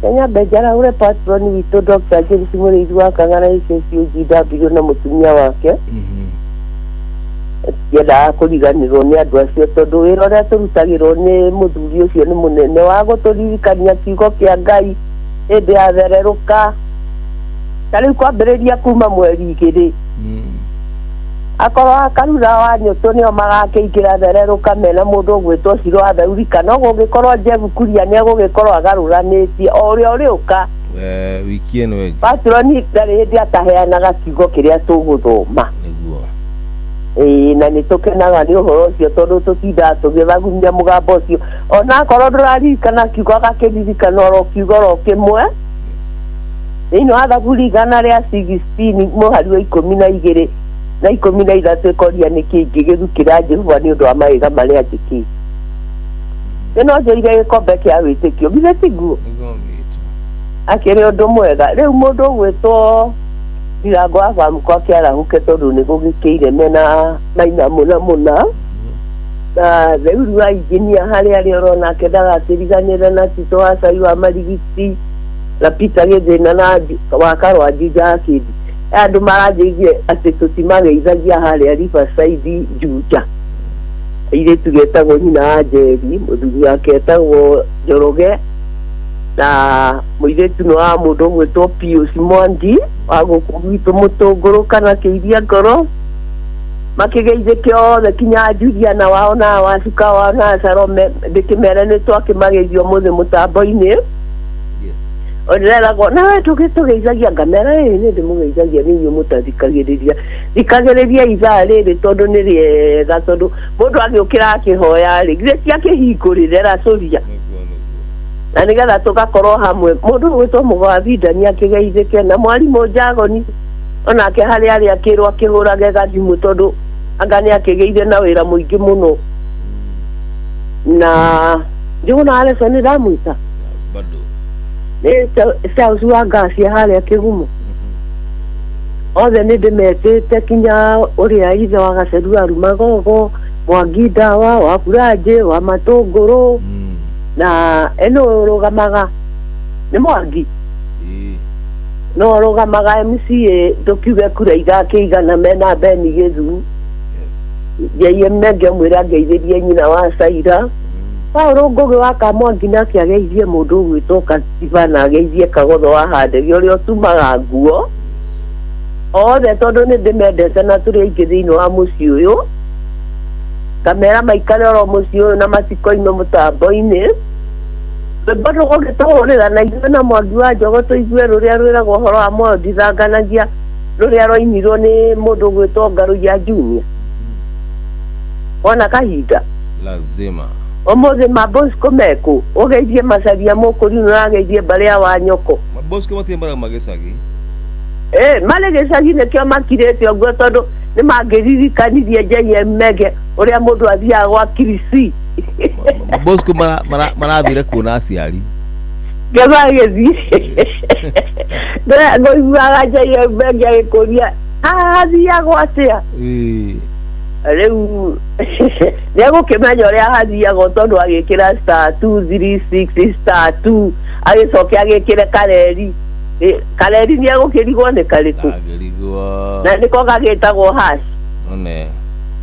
Kenya Benjara ule patron witũ Dr. James Mũrĩithi wa Kang'ara ICCUGW na mũtumia wake yenda kũriganĩrwo nĩ andũ acio tondũ wĩra ũrĩa tũrutagĩrwo nĩ mũthuri ũcio nĩ mũnene wa gũtũririkania kiugo kĩa Ngai hĩndĩ ya thererũka ta rĩu kwambĩrĩria kuma mweri 2 akorwo akarura wa nyũtũ nĩo magakĩingĩra thererũka mena mũndũ ũgwĩtwo Ciro Athaurika no gũgĩkorwo Jeff Kuria nĩ agũgĩkorwo agarũranĩtie o ũrĩa ũrĩũka wiki ĩno ĩngĩ patroni ndarĩ hĩndĩ ataheanaga kiugo kĩrĩa tũgũthoma na nĩ tũkenaga nĩ ũhoro ũcio tondũ tũtindaga tũgĩthagumia mũgambo ũcio ona akorwo ndũraririkana kiugo agakĩririkana oro kiugo ro kĩmwe thĩinĩ wa Thaburi 116 mũhari wa 12 na 13 ĩkoria nĩ kĩingĩ gĩthukĩra Jehova nĩ ũndũ wa mawĩra marĩa njĩkĩte no njoire gĩkombe kĩa wĩtĩkio githĩ tiguo akĩrĩ ũndũ mwega rĩu mũndũ ũgwĩtwo Ndirango wa Bamũkwa kĩarahũke tondũ nĩ gũgĩkĩire mena maina mũna na rĩu wa injinia harĩa arĩ orona ndagatĩriganĩre na Tito wa Cai wa Marigiti na Peter Gĩthĩna na Wakarwa Jinja Kĩndi andũ maranjĩirie atĩ tũtimageithagia harĩa Riverside Juja airĩtu getagwo nyina wa Njeri mũthuri wake etagwo Njoroge na mũirĩtu nĩ wa mũndũ ũgwĩtwo Pius Mwangi wa gũkũ gwitũ Mũtũngũrũ kana Kĩiria Ngoro makĩgeithĩke othe kinya Juliana wao na Wacuka wao na Salome ndĩkĩmere nĩ twakĩmageithio mũthĩ mũtambo-inĩ ongeragwo na tũgĩtũgeithagia ngamera nĩ ndĩmũgeithagia nĩ inyuĩ mũtathikagĩrĩria ithaa rĩrĩ tondũ nĩ rĩega tondũ mũndũ agĩũkĩra akĩhoya rĩ githĩ ciakĩhingũrĩre racoria na nĩgetha tũgakorwo hamwe mũndũ ũgwĩtwo Mũgwavindani akĩgeithĩke na mwarimũ Njagoni onake harĩa arĩ akĩrwo akĩhũrage gathimũ tondũ anga nĩ akĩgeithie na wĩra mũingĩ mũno na njũgũna Alesa nĩ ndamwĩta Charles wa Ngasi harĩa Kĩgumo othe nĩ ndĩmetĩte kinya ũrĩa ithe wa Gaceru Arumagogo Mwangi Ndawa wa Buranjĩ wa Matũngũrũ na eno rũgamaga nĩ Mwangi no rũgamaga MCA tũkiuge kura igakĩigana mena Beni Gĩthu Njai Menge mwĩra ngeithĩrie nyina wa Caira Paulo Ngũgĩ wa Kamwangi nake ageithie mũndũ ũgwĩtwo Katiba na ageithie Kagotho wa Handege ũrĩa ũtumaga nguo othe tondũ nĩ ndĩmendete na tũrĩ aingĩ thĩinĩ wa mũciĩ ũyũ kamera maikare oro mũciĩ ũyũ na matikoime mũtambo-inĩ bado gũgĩtũhũrĩra na ithuĩ na Mwangi wa Njogo tũigue rũrĩa rwĩragwo ũhoro wa Moi ndithanganagia rũrĩa rwainirwo nĩ mũndũ ũgwĩtwo Ngaruya Junior ona kahinda lazima Omoze Mabosco meko ũgeithie Macharia Mũkũri na ageithie Mbarĩa wa Nyoko Mabosco matiembara magĩcagi marĩ gĩcagi nĩkĩo makirĩte ũguo tondũ nĩ mangĩririkanirie Njai Menge ũrĩa mũndũ athiaga gwa Kirisi Mabosco marathire kuona aciari gĩthiĩ ngũiguaga Njai Menge agĩkũria athiagwo atĩa rĩu nĩegũkĩmenya ũrĩa hathiagwo tondũ agĩkĩra *236 *2 agĩcoke agĩkĩre kareri Kaleri ni agukirigwo ni kariku na niko gagitagwo hash one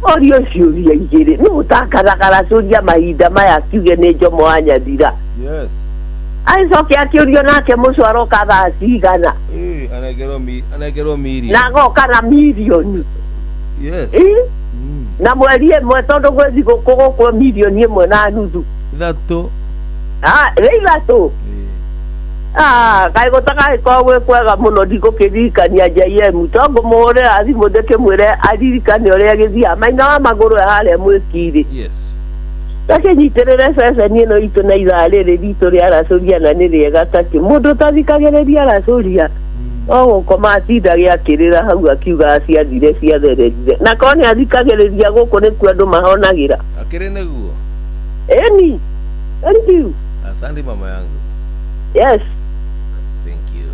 orio ciuria igiri ni mutakaraga curia mahinda maya kiuge ni Jomo wa Nyathira. Yes. Aicoke akiurio nake mucwaro kathaa cigana anagerwo milioni na goka na milioni. Yes. Na mweri ĩmwe tondu gwezi gukugukwo milioni 1.5 ithatũ ithatũ kai gutaka ko gwe kwega muno ndigukiririkania JM tongo muhore athimu ndikimwire aririkane uria githia maina wa maguru hale mwikiri. Yes. Take nyitirire ceceni ino itu na ithariri ritu ria aracuria na ni riega taki mundu tathikagiriria aracuria gukoma atindagia akirira hau akiuga aciathire ciathererire na koni athikagiriria guku ni kwendu mahonagira akiri niguo eni. Thank you. Asante mama yangu. Yes. Thank you.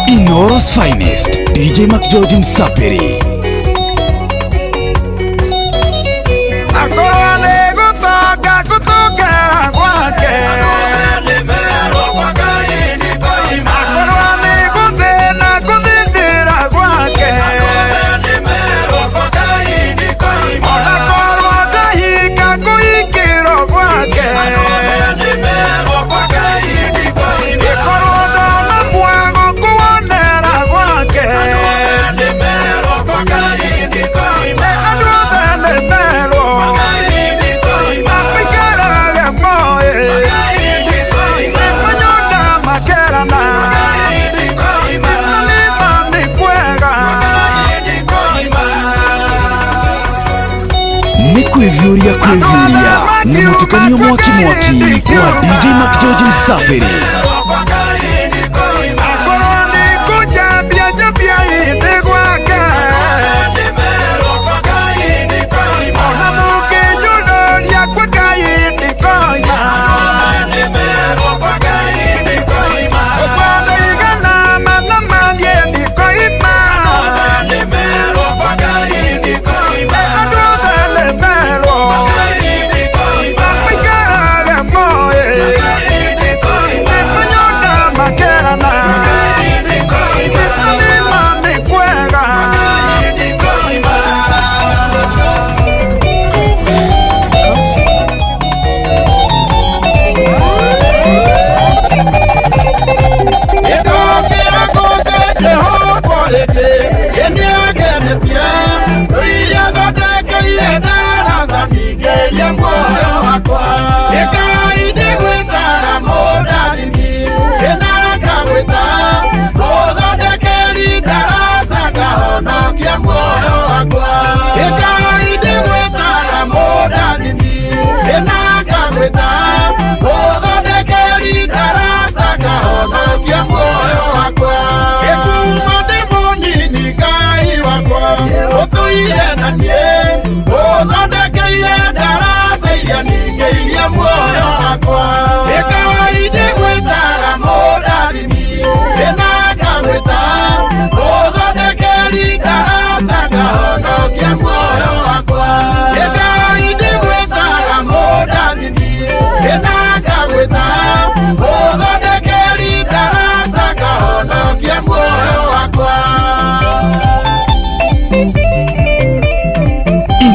Inooro's finest, DJ Mac George Msapiri. Kwivyuria na mutukanio mwaki wa DJ Mac George Msapiri.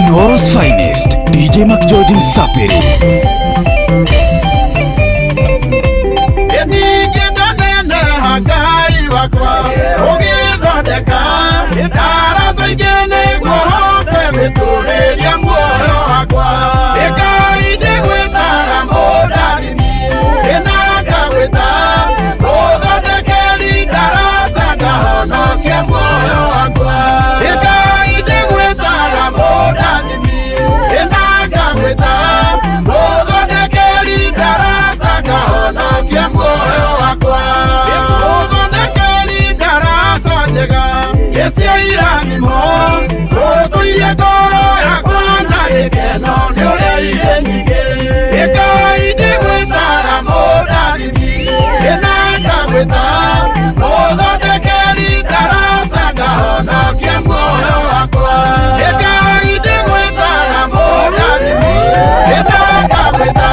Inoros Finest, DJ Mac George Msapiri. Hagai wakwa ugithondeka itarazo igene guohote gwituria muoyo wakwa ikai ndigwitara mũndathimi ĩnanga gwĩta ũthondekeri ndaraca ngahonokia muoyo wakwa ikai ndigwitara mũndathimi ĩnanga gwĩta ũthondekeri ndaraca ngahonokia muoyo wakwa irathimo ũtũire ngoro yakwa na gĩkeno nĩ ũrĩa irĩ nyingĩ Ngai ndigwĩtara mũndathimi ĩnanga gwĩta ũthondekeri ndaraca ngahonokia muoyo wakwa Ngai ndigwĩtara mũndathimi ĩnanga gwĩta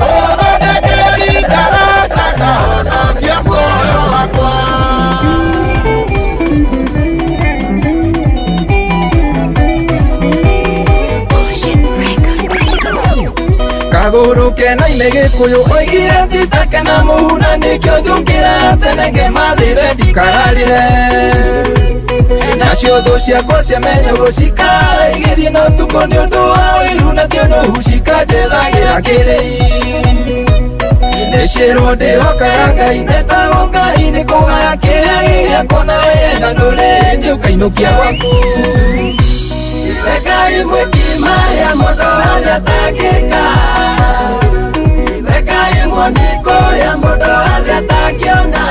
ũthondekeri ndaraca ngahonokia muoyo wakwa Kaguru kena ine gikuyu oigire titake na muhuna nikyo njukira tene ngemathire ndikararire nacio thũ ciakwa ciamenya gũcikara igĩthiĩ na ũtukũ nĩ ũndũ wa ũiru na kĩo nũhu cikanjethagĩra kĩrĩi nĩciĩrwo ndĩhokaga Ngai netagwo Ngai nĩ kũgaya kĩrĩa gĩgĩakwo na wenda ndũrĩ nĩ ũkainũkia gwaku Ngai mwĩkima ya mũndũ arĩa atangĩka Ngai mũniko ũrĩa mũndũ arĩa atangĩona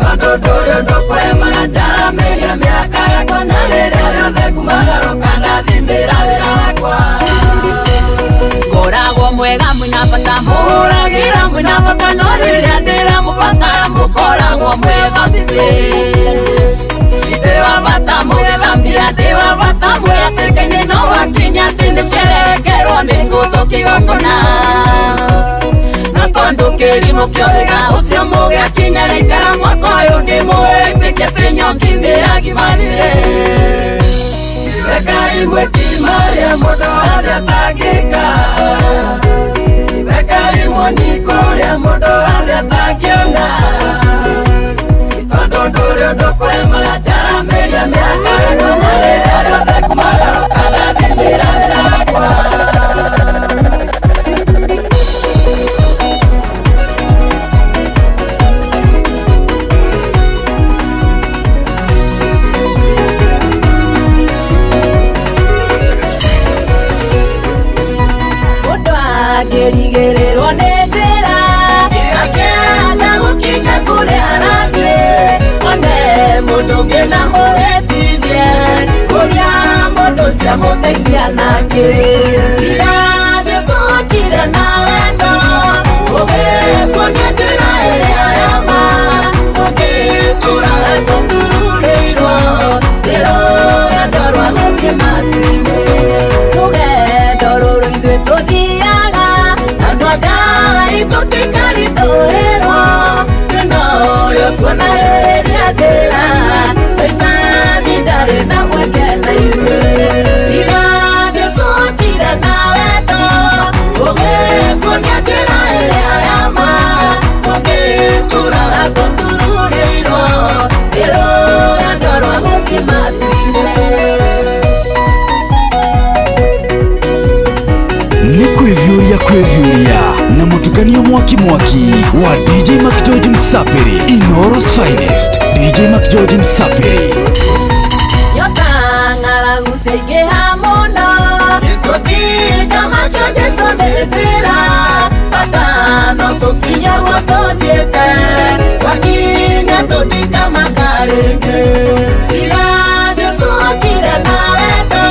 tondũ ndũrĩ ũndũ kũremaga njaramĩria mĩaka yakwa na rĩrĩa rĩothe kumagaroka ndathimĩra wĩra wakwa ngoragwo mwega mwĩna bata mũhũragĩra mwĩna bata no rĩrĩa ndĩramũbatara mũkoragwo mwega mĩcĩ Dewa bata mũgethambia dewa bata mwĩatĩkaine no wakinya atĩ nĩcerekerwo nĩ ngũthũ kĩgongona na tondũ kĩrimũ kĩorĩga ũcio mũgĩakinya rĩikara mwaka ũyũ ndĩmũĩtĩke pĩnyongi nĩagimanire Ngai mwĩkima ya mũndũ arĩa atangĩka Ngai mũniko ũrĩa mũndũ arĩa atangĩona tondũ ndũrĩ ũndũ kũremaga njaramĩria mĩaka yakwa na rĩrĩa rĩothe kumagaroka ndathimĩra wĩra wakwa mũndũ angĩrigĩrĩrwo nĩ njĩra akĩanda gũkinya kũrĩa arathiĩ one mũndũ ũngĩ na mũrĩtithie kũrĩa mũndũ ũcio mũteithia nake igathiĩcokire na wendo ũgĩkuonia njĩra ĩrĩa ya ma ũgĩtũraga tũtururĩirwo rũgendo rwa gũthiĩ matu-inĩ rũgendo rũrũ ithuĩ tũthiaga andũ a Ngai tũtikaritũhĩrwo twĩna ũrĩa tuonagĩrĩria njĩra Saitani ndarĩ na mweke na ithuĩ igathiĩcokire na wendo ũgĩkuonia njĩra ĩrĩa ya ma ũgĩtũraga tũtururĩirwo rũgendo rwa gũthiĩ matu-inĩ Nĩ kwĩvyũria na mũtukanio mwaki wa DJ Mac George Msapiri. Inoros Finest, DJ Mac George Msapiri. Yotang'aragu ciaingĩha mũno gĩtũthiga makĩo Jesũ nĩ njĩra bata no tũkinye gwo tũthiĩte twakinya tũtikamaka rĩngĩ igathiĩcokire na wendo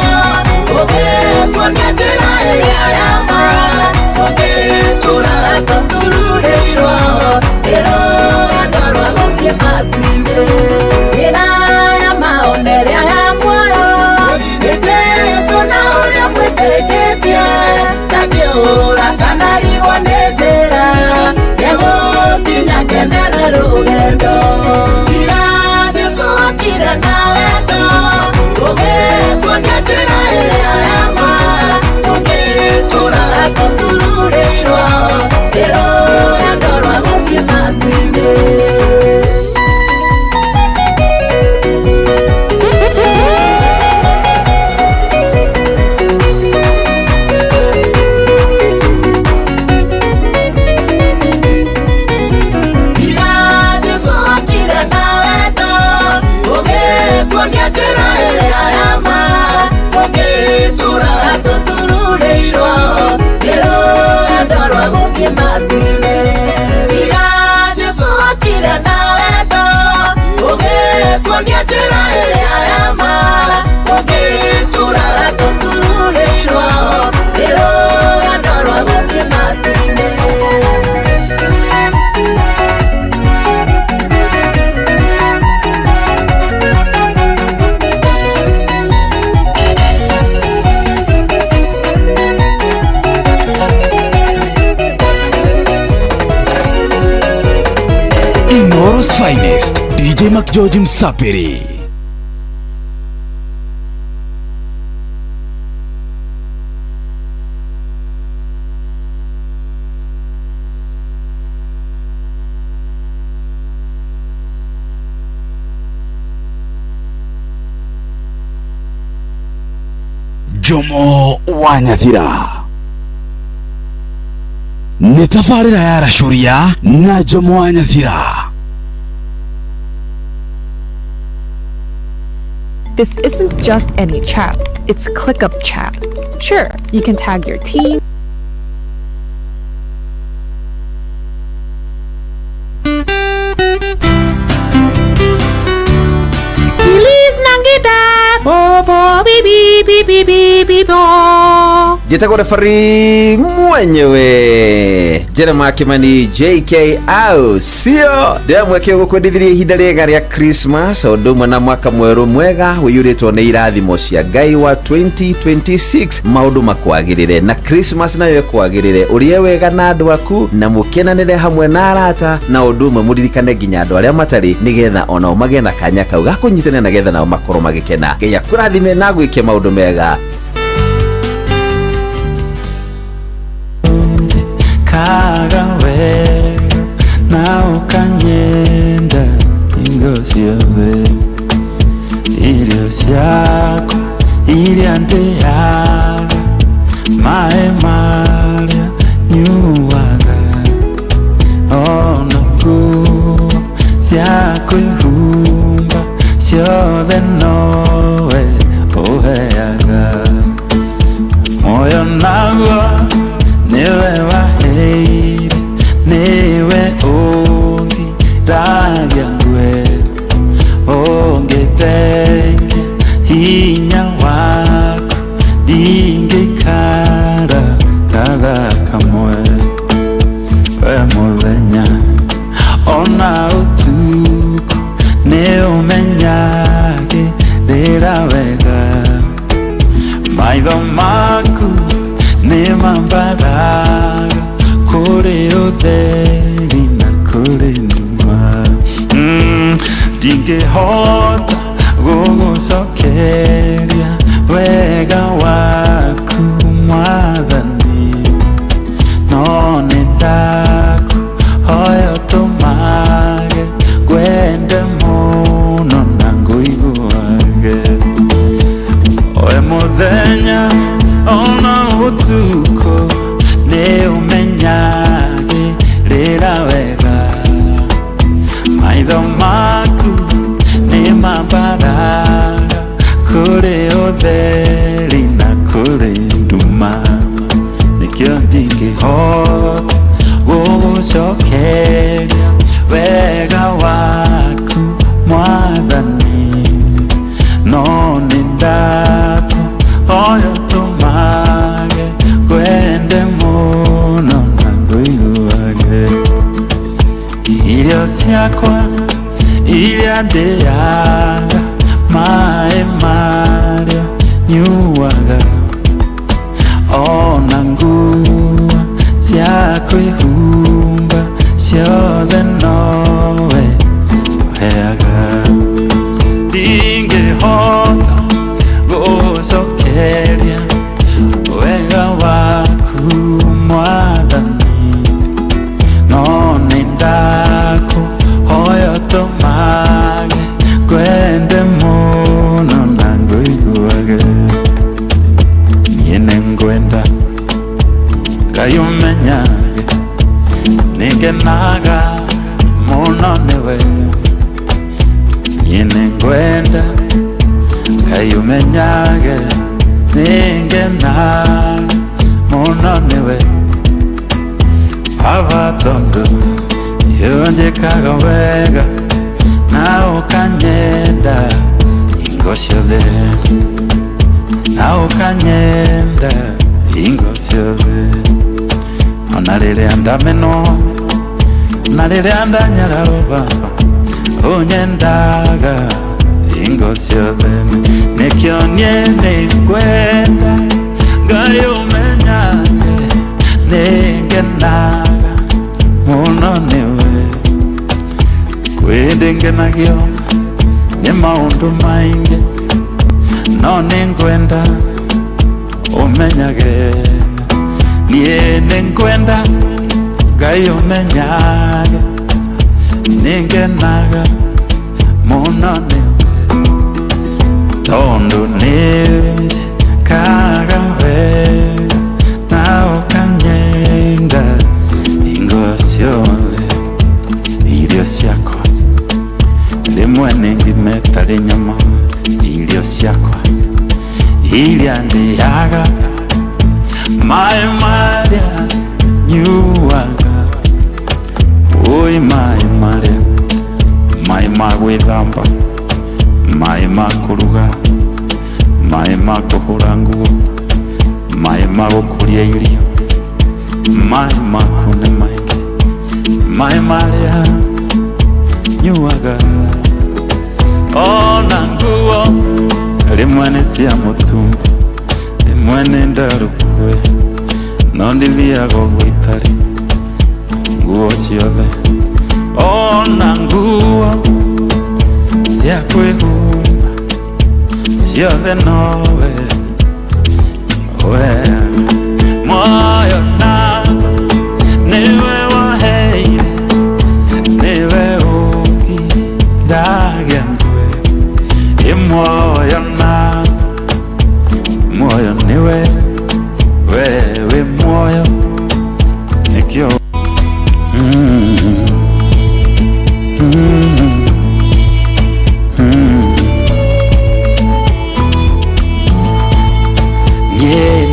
ũgĩkuonia njĩra ĩrĩa ya ma ũgĩtũraga tũtururĩirwo rũgendo rwa gũthiĩ matu-inĩ njĩra ya maoneria ya muoyo nĩ Jesũ na ũrĩa mwĩtĩkĩtie ndangĩũra kana rigwo nĩ njĩra gĩgũkinya kenere rũgendo igathiĩcokire na wendo ũgĩkuonia njĩra Mark George Msapiri. Jomo wa Nyathira nĩ tabarĩra ya Racuria na Jomo wa Nyathira. This isn't just any chat, it's ClickUp chat. Sure, you can tag your team. Feliz Navidad, bobo, bibi, bibi, bibi, bo. Jitako refari mwenyewe Jeremiah Kimani JK au sio ndia mweke gukwendithirie ihinda riega ria Christmas odumwe na mwaka mweru mwega wiyuritwo ni irathimo cia Ngai wa 2026 maundu makwagirire na Christmas nayo kwagirire urie wega na andu aku na mukenanire hamwe na arata na odumwe muririkane nginya andu aria matari nigetha ona magena na kanya kau gakunyitana na getha nao makoro magikena Ngai akurathime na gwikia maundu mega. Kagawe na ukanyenda ingosyobe ilio syako iliandeaga maemalia nyuwaga onokuwa syako ihumba syothe nowe uheaga moyo naguo niwe waheire niwe ungi ragia ngwe ungi tenge hinya wako ndingikara kaga kamwe we muthenya ona utuko ni umenyage rira wega maitho maku ni mambaraga kuri utheri na kuri numa ndingihota gugucokeria wega waku mwathani no nindaku hoyo tumage gwende muno na nguiguage oe muthenya ona utuko ni umenyage rira wega maitho maku ni mambaraga kuri utheri na kuri nduma nikio ndingihota gugucokeria wega waku mwathani no nindaku oyo tumage gwende muno na nguiguage irio ciakwa iria ndĩaga maĩ marĩa nyuaga ona nguo cia kwĩhumba ciothe nowe ũheaga ndingĩhota gũcokeria wega waku mwathani no nĩndakũhoya tũmage gwende mũno na ngũiguage niĩ nĩngwenda Ngai ũmenyage nĩngenaga mũno nĩwe niĩ nĩngwenda Ngai ũmenyage nĩngenaga mũno nĩwe Baba tondu yonjekaga wega na ukanyenda ingo ciothe na ukanyenda ingo ciothe ona rĩrĩa ndamenwo na rĩrĩa ndanyararwo Baba unyendaga ingo ciothe nĩkĩo niĩ nĩngwenda Ngai ũmenyage nĩngenaga mũno nĩwe kwĩndĩ ngenagio maundu maingi no ningwenda umenyage nie ningwenda Ngai umenyage ningenaga muno niwe tondu kaga wega na ukanyenda ingo ciothe irio ciakwa rimwe ningimetari nyama irio ciakwa iria ndiaga mai maria nyuaga oi mai maria mai magwithamba mai makuruga mai makuhura nguo mai magukuria irio mai makune maingi mai maria nyuaga ona nguo rimwe nĩ cia mũtumba rimwe nĩ ndarũkue no ndithiaga ũguo itarĩ nguo ciothe ona nguo cia kwĩhumba ciothe nowe muoyo naguo nĩwe waheire nĩwe ũngiragia ngwe ĩmuoyo na muoyo niwe wewe muoyo nikio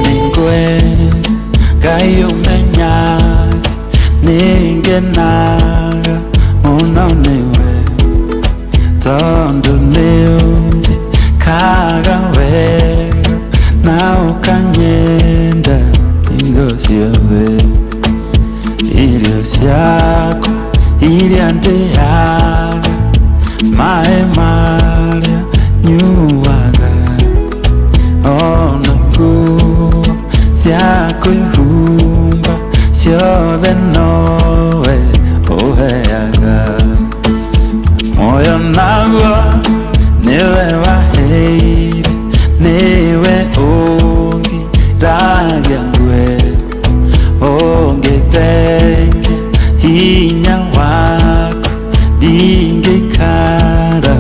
ningwe Ngai umenyage ningenaga muno niwe tondu niunji kaga wega na ukanyenda ingo ciothe irio ciakwa iria ndiaga mai maria nyuaga ona nguo cia kwĩhumba ciothe nowe ũheaga muoyo naguo niwe waheire niwe ũngiragia ngwe ũngĩthengia hinya waku ndingĩikara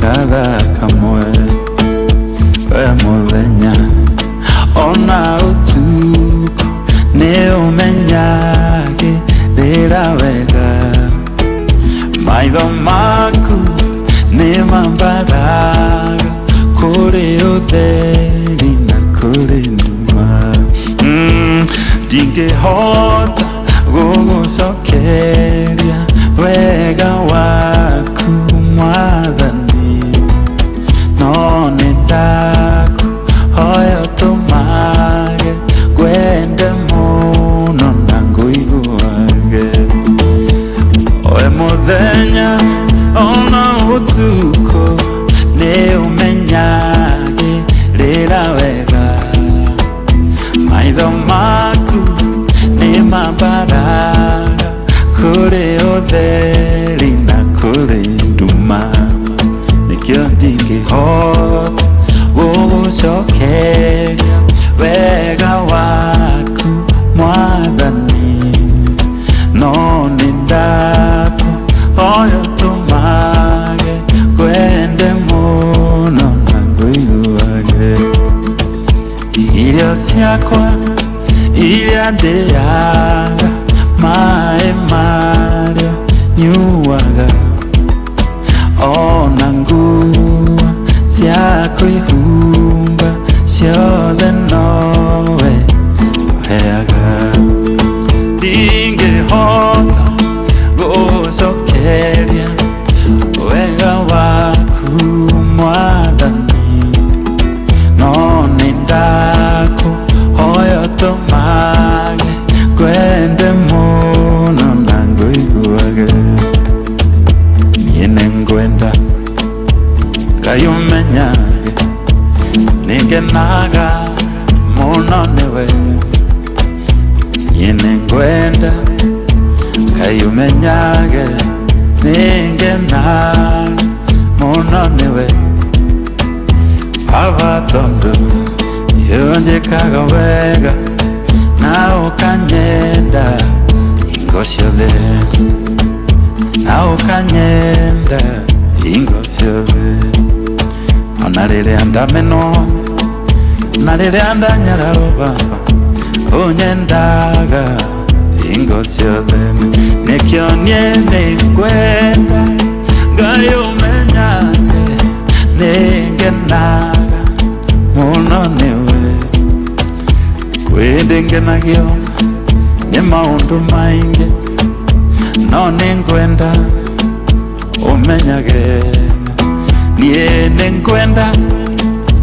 gatha kamwe we mũthenya ona ũtukũ nĩ ũmenyagĩrĩra wega maitho maku nĩ mambaraga kũrĩ ũtheri na kũrĩ nduma ndingĩhota gũgũcokeria wega waku Mwathani no nĩndakũhoya ũtũmage ngwende mũno na ngũiguage we mũthenya ona ũtukũ nĩ ũmenyagĩrĩra wega maitho maku nĩ mambaraga kũrĩ ũtheri na kũrĩ nduma nĩkĩo ndingĩhota gũgũcokeria wega waku Mwathani no nĩndakũhoya ũtũmage ngwende mũno na ngũiguage irio ciakwa iria ndĩaga mai maria nyuaga ona nguo cia kwĩhumba ciothe nowe ũheaga ndingĩhota gũcokeria wega waku Mwathani no nĩndakũhoya ũtũmage ngwende mũno na ngũiguage niĩ nĩngwenda Ngai ũmenyage ningenaga mũno nĩwe niĩ nĩngwenda Ngai ũmenyage ningenaga mũno nĩwe tondu yonjekaga wega na ukanyenda ingo ciothe na ukanyenda ingo ciothe ona riria ndamenwo na riria ndanyararwo baba unyendaga ingo ciothe nikio nie ningwenda Ngai umenyage ningenaga muno niwe kwindengenagio ni maundu maingi no ningwenda umenyage nie ningwenda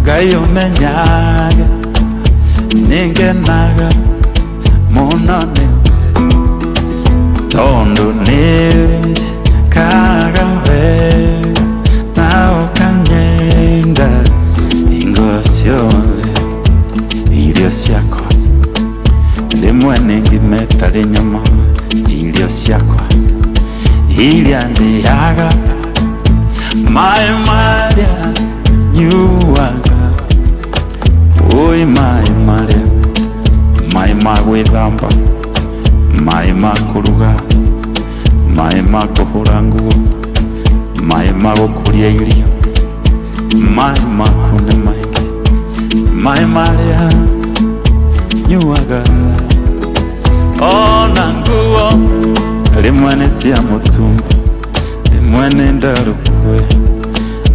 Ngai umenyage ningenaga muno niwe tondu niwe kagawe na ukanyenda ingo ciothe irio ciakwa rimwe ningimeta nyama irio ciakwa iria ndiaga mai maria nyuaga oi mai maria mai magwithamba mai makuruga mai makuhura nguo mai magukuria irio mai makune maingi mai maria nyuaga ona nguo rimwe ni cia mutumba rimwe ni ndarukwe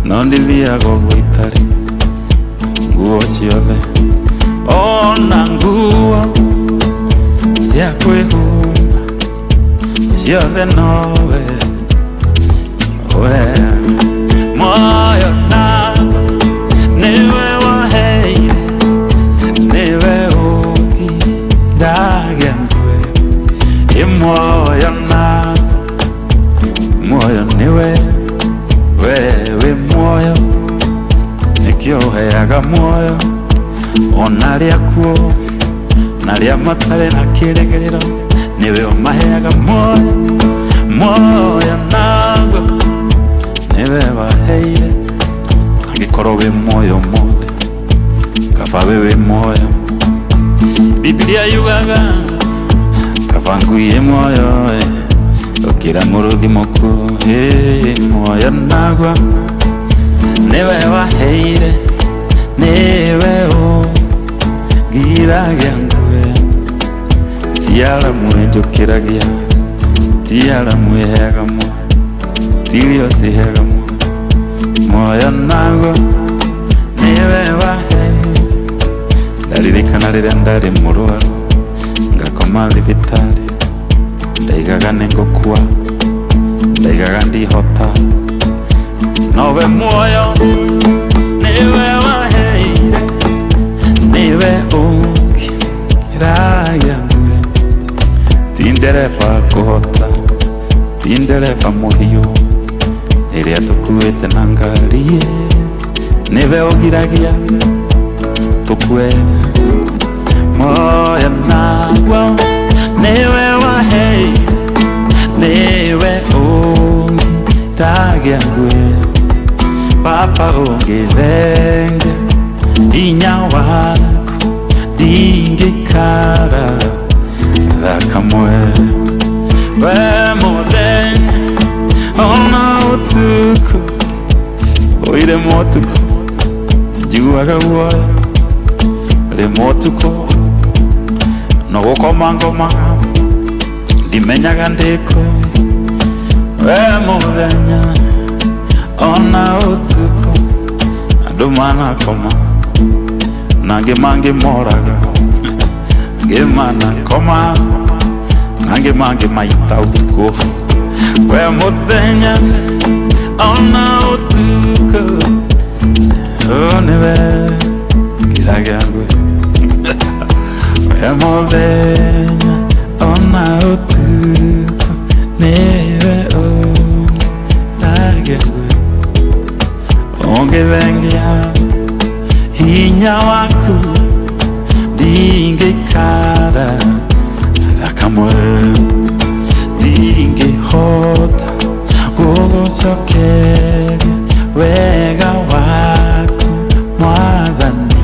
no ndithiaga ũguo itarĩ nguo ciothe ona nguo cia kwĩhumba ciothe nowe we moyo nako niwe waheire niwe ũngiragia ngwe imoyo nako moyo niwe wewe moyo nikio uheaga moyo ona ria kuo na ria matare na kiregerero niwe umaheaga moyo moyo nago niwe waheire angikorwo wi moyo mothe kaba wiwe moyo Biblia yugaga kaba nguie moyo ukira muruthi muku moyo nago niwe waheire niwe ungiragia ngwe tiara mwenjukiragia tiara mweheaga moyo tirio ciheaga moyo nago niwe waheire ndaririkana riria ndari murwaru ngakoma thibitari ndaigaga ningukua ndaigaga ndihota nowe muoyo niwe waheire niwe ungiragia ngwe ti ndereba kuhota ti ndereba muhiu iria tukuite na ngari niwe ugiragia tukue moyo naguo niwe waheire niwe ungiragia ngwe papa ungithenge inya wako ndingikara thakamwe we muthenya ona utuku oire motuku njiguaga guoya ri motuku no gukoma ngoma ndimenyaga ndiko we muthenya ona utuku andu manakoma nange mange moraga ngemana koma nange mange maita utuku we muthenya ona utuku niwe ngiragia ngwe we muthenya ona utuku niwe ungiragia ngwe ungithengia hinya waku ndingikara thakamwe ndingihota gugucokeria wega waku mwathani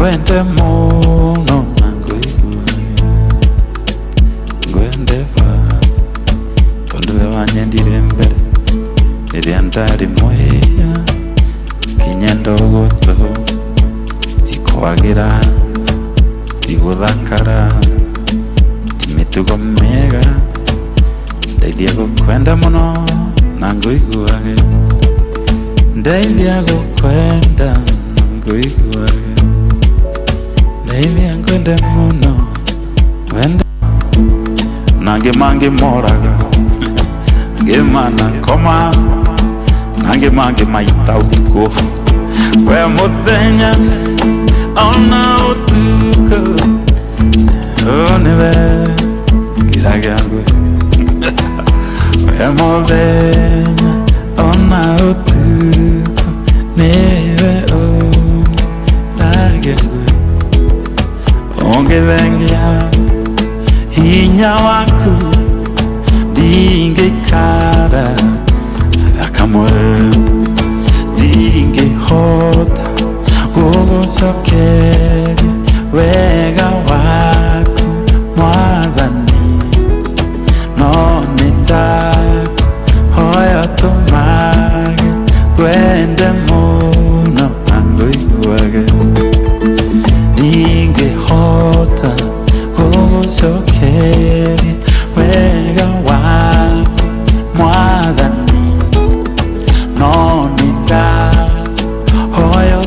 ngwende muno na nguiguage ngwende va tondu we wanyendire mbere riria ndari muhia kinyendo gutu tikwagira tiguthakara timitugo mega ndeithia gukwenda muno na nguiguage ndeithia gukwenda na nguiguage ndeithia ngwende muno wenda nange mange moraga ngemana koma nange mange maita utuko we muthenya ona utuko onewe giragiangwe we muthenya ona utuko newe giragiangwe ongevengia hinya waku ndingikara akamwe ndingihota gugucokeria wega waku mwathani no nindakuhoya tumage gwende muno na nguiguage ndingihota gugucokeria wega waku mwathani no nindakuhoya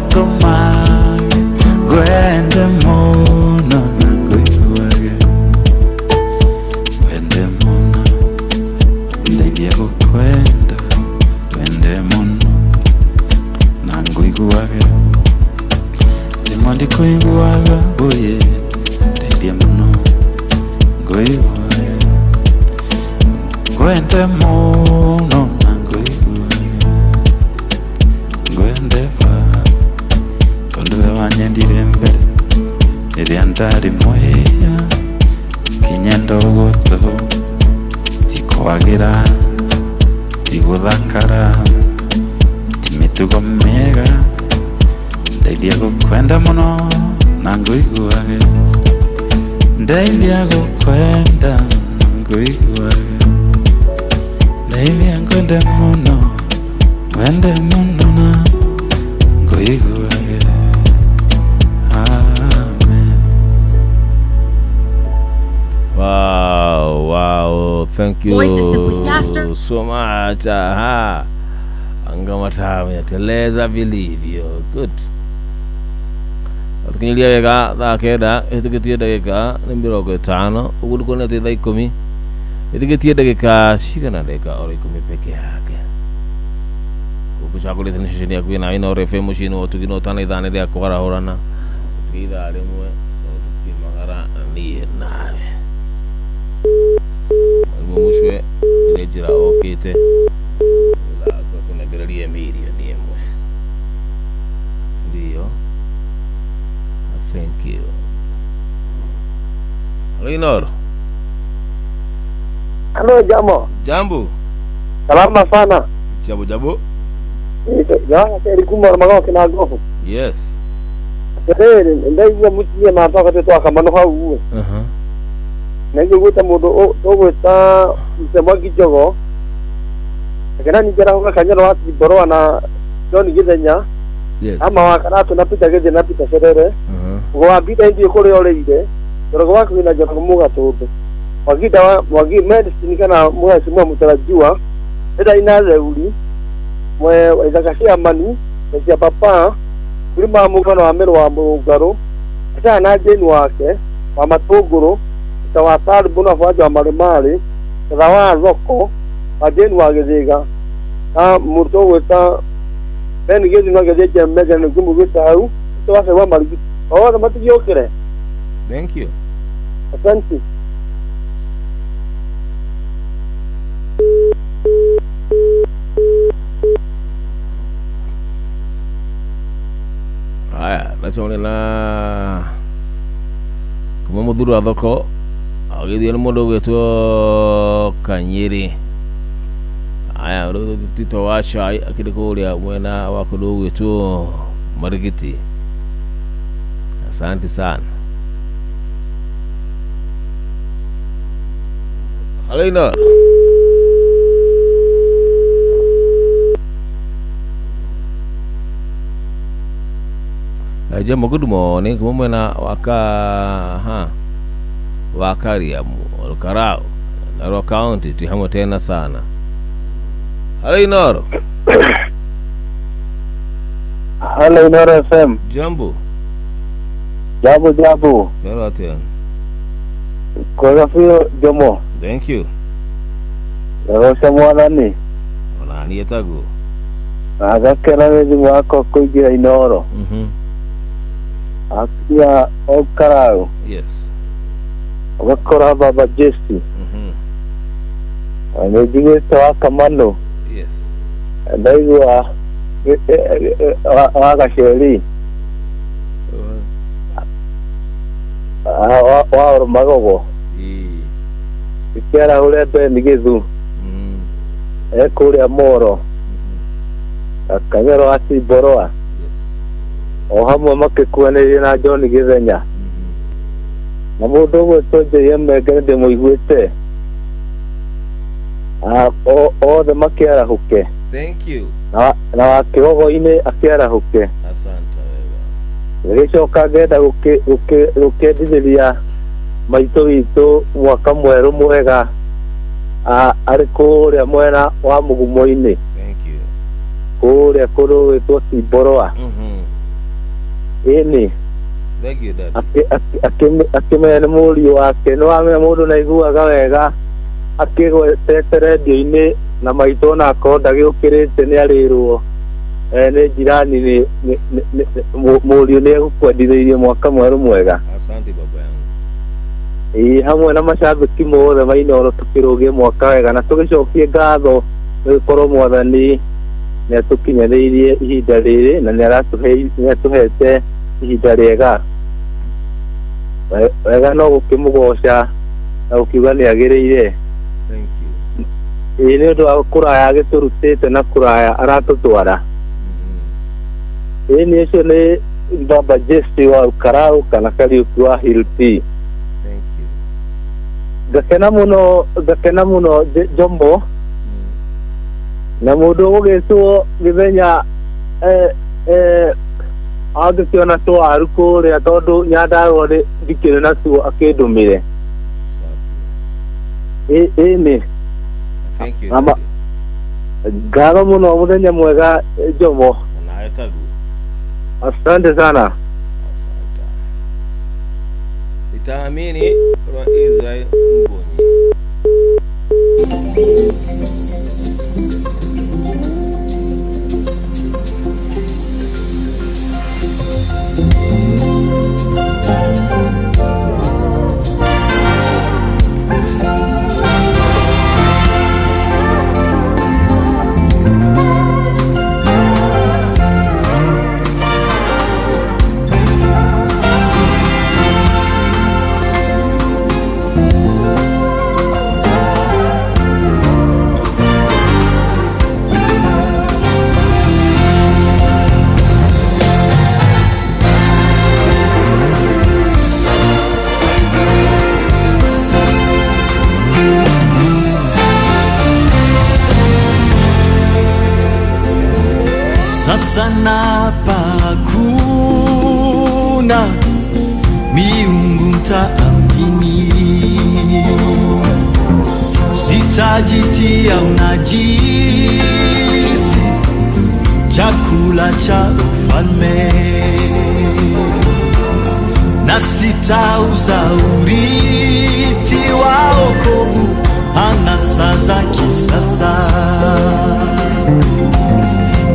tumage gwende muno na nguiguage gwende muno ndeithia gukwenda gwende muno na nguiguage rimwe ndikuiguaga uye ndeithia muno nguiguage gwende muno na nguiguage gwende va tondu we wanyendire mbere riria ndari muhia kinyendo gutu tikwagira tiguthakara timitugo mega ndeithia gukwenda muno na nguiguage ndeithia gukwenda na nguiguage ndeithia ngwende muno wende muno na nguiguage. Amen. Wow, thank you Voice is simply faster. so much. Aha. Angamatamu yateleza vilivyo. Good. Atukinyilia wega thaa kenda itugitie ndagika ni 50 uguo ndiko nete thaa 10 itugitie ndagika cigana ndagika oro 10 peke yake ukuchagulite ni shishini yaku na ina FM mushini otugina otana ithane ria kugarahurana titha rimwe tukimagara ni nawe mushwe rejira okite la kuna galeria milioni imwe ndio. Thank you. Leonor. Halo, jambo. Jambo. Salama sana. Jambo. Ya, keri kuma mago kina gofu. Yes. Kere, ndaiya mutie na toka te toka mano hau. Nenge guta mudo dogo ta msemwagi jogo. Kana ni jara hoka kanyaro wati boro na John Githenya. Yes. Ama wakana tunapita geze napita serere. Gwa bida ndi kore oleide. Jorogo wako ina jorogo muga tobe. Wagida wagi medicine kana muga simwa mutarajiwa. Eda ina leuli. Mwe wazakashia mani. Ndia papa. Kulima mugano wa mero wa mugaro. Ata na jeni wake wa matogoro. Tawatari bona faja wa marimari. Tawa roko. Ajeni wagezega. Murto weta ben gezi no gezi je mega no gumu gutau to wase wa mari o mati yokere. Thank you. Asante. Aya, nachone na kuma muthuru wa thoko agithie ni mundu gwitwo Kanyiri. Aya, tito wa cai akiri kuria mwena wa kundu gwitwo Marigiti. Asante sana. Halo Inoro. Jambo, good morning. Kumwe na Wakariamu Olkarao Narok County tuhamo tena sana. Halo Inoro. Halo Inoro FM. Jambo. Jambo. Hello tena. Kwa hiyo jomo. Thank you. Rosa mwanani. Onani etago. Agakera wezi mwako kuigira Inoro. Akia Olkarao. Yes. Wakora Baba Jesse. Anejigesta wakamano. Yes. Ndaigwa wakasheri. Wa magogo. Ikiara ule be nigizu. Ekuria moro. Akagero ati boroa. O hamwe makikuanĩrĩria na John Githenya. Na mũndũ ũmwe tonje yemengere ndĩmũiguĩte. Othe makĩarahuke. Thank you. Na wakĩgogo-inĩ akĩarahuke. Asante wega. Gĩcoka ngenda gũkĩendithĩria maitũ witũ mwaka mwerũ mwega arĩ kũrĩa mwena wa Mũgumo-inĩ. Thank you. Kũrĩa kũndũ gwĩtwo Cimboroa. Ini thank you dad. Akimene mũriũ wake nĩ wamenya mũndũ naiguaga wega akĩgwetete redio-inĩ na maitũ na akonda gĩũkĩrĩte nĩ arĩrwo nĩ njirani mũriũ nĩ egũkwendithĩirie mwaka mwerũ mwega. Asante baba yangu. Hamwe na macambĩki mothe ma Inoro tũkĩrũgie mwaka wega na tũgĩcokie ngatho nĩgũkorwo Mwathani nĩ atũkinyanĩirie ihinda rĩrĩ na nĩ atũhete ihinda rĩega. Wega no gũkĩmũgoca na gũkiuga nĩ agĩrĩire. Thank you. Nĩ ũndũ wa kũraya agĩtũrutĩte na kũraya aratũtwara. Nĩ ũcio nĩ Baba Jesse wa Olkarao kana Kariuki wa Hill P. Thank you. Gakena mũno Jombo. Na mũndũ ũgĩtwo Githenya agĩkĩona twaru kũrĩa tondũ Nyandarua ndikĩrĩ natuo akĩndũmĩre. Ĩni. Thank you. Ngatho mũno, mũthenya mwega Jomo. Nawe tagu. Asante sana. Asante. Nitaamini kwa Israel Mbonyi. Sasa napakuna miungu mtaamini, sitajitia unajisi chakula cha ufalme, na sitauza urithi wa wokovu anasa za kisasa.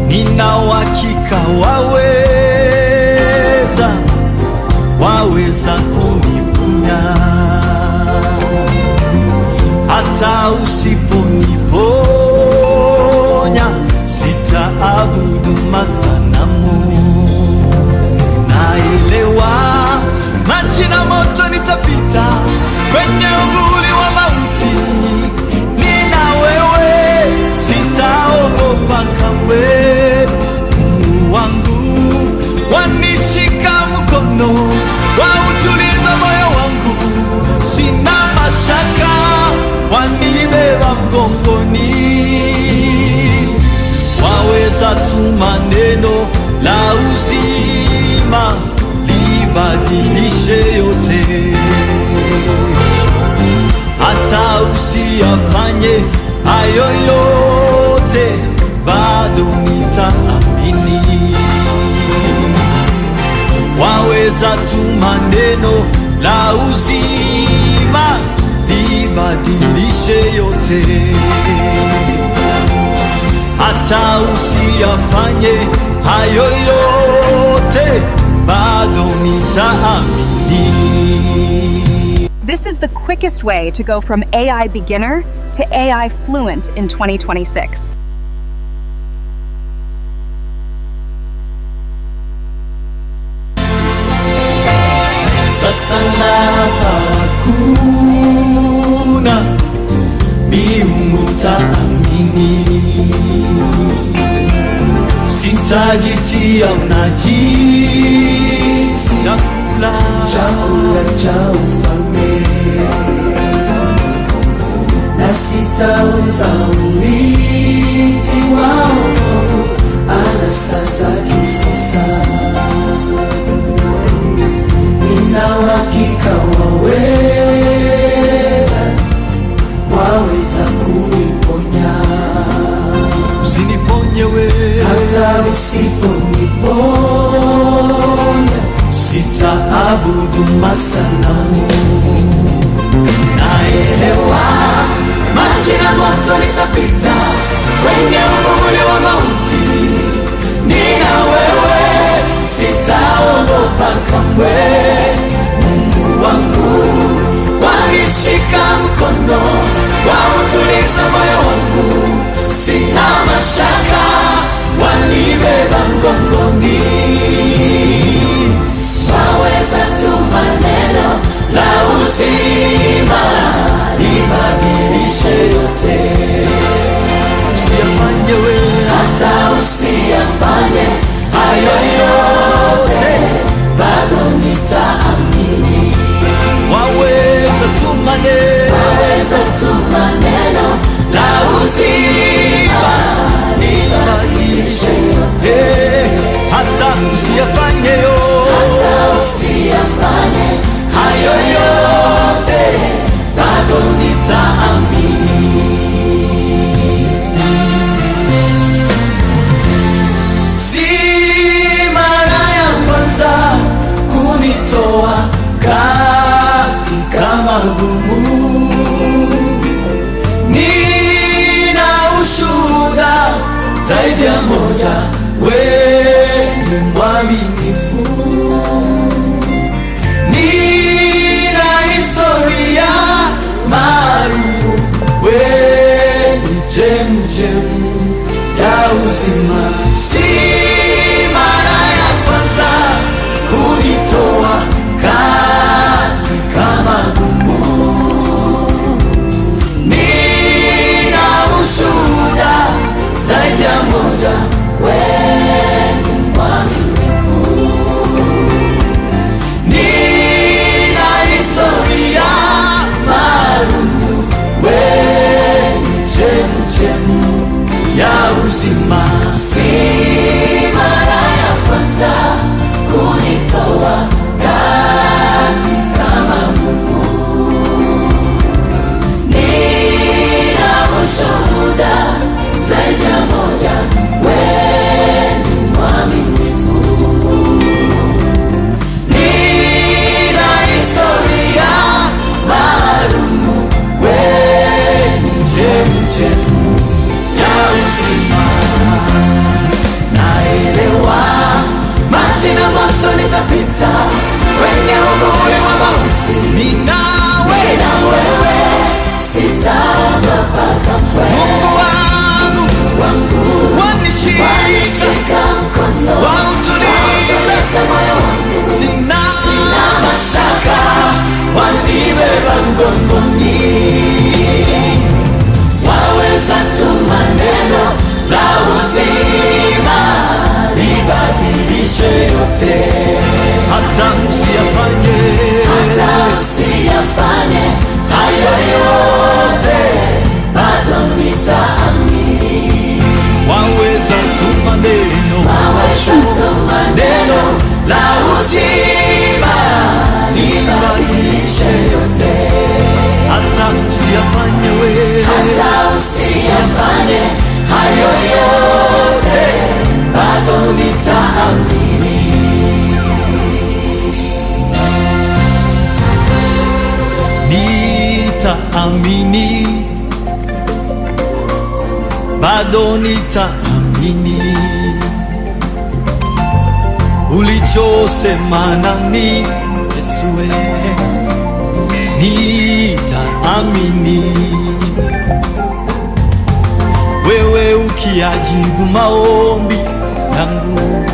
Nina uhakika waweza kuniponya, hata usiponiponya sitaabudu masanamu. Naelewa maji na moto nitapita kwenye uvuli wa mauti, nina wewe sitaogopa kamwe. Mungu wangu wanishika mkono, libadilishe yote, hata usiyafanye hayo yote, bado nitaamini. Waweza tuma neno la uzima libadilishe yote, hata usiyafanye hayo yote, bado nitaamini. This is the quickest way to go from AI beginner to AI fluent in 2026. Sasa hakuna miungu taamini, sitajitia unajisi, chakula cha ufalme, na sitauza uliti wao anasa za kisasa. Nina uhakika waweza kuniponya. Usiniponye wewe, hata usiponiponya sitaabudu masanamu. Naelewa maji na moto litapita kwenye uvuli wa mauti, nina wewe sitaogopa kamwe. Mungu wangu wanishika mkono, wautuliza moyo wangu, sina mashaka, wanibeba mgongoni. Waweza tuma neno la uzima libadilishe yote, usiyafanye wewe, hata usiyafanye hayo yote, bado nitaamini. Waweza tuma neno la uzima libadilishe yote, hata usiyafanye hayo yote, bado nitaamini. Si mara ya kwanza kunitoa katika magumu, nina ushuhuda zaidi ya moja, wewe ni mwaminifu. Nina historia maalumu, wewe ni chemchemi ya uzima. Si mara ya kwanza kunitoa katika magumu, nina ushuhuda zaidi ya moja, wewe ni mwaminifu. nitaamini, bado nitaamini ulichosema nami Yesu, nitaamini wewe ukiajibu maombi yangu,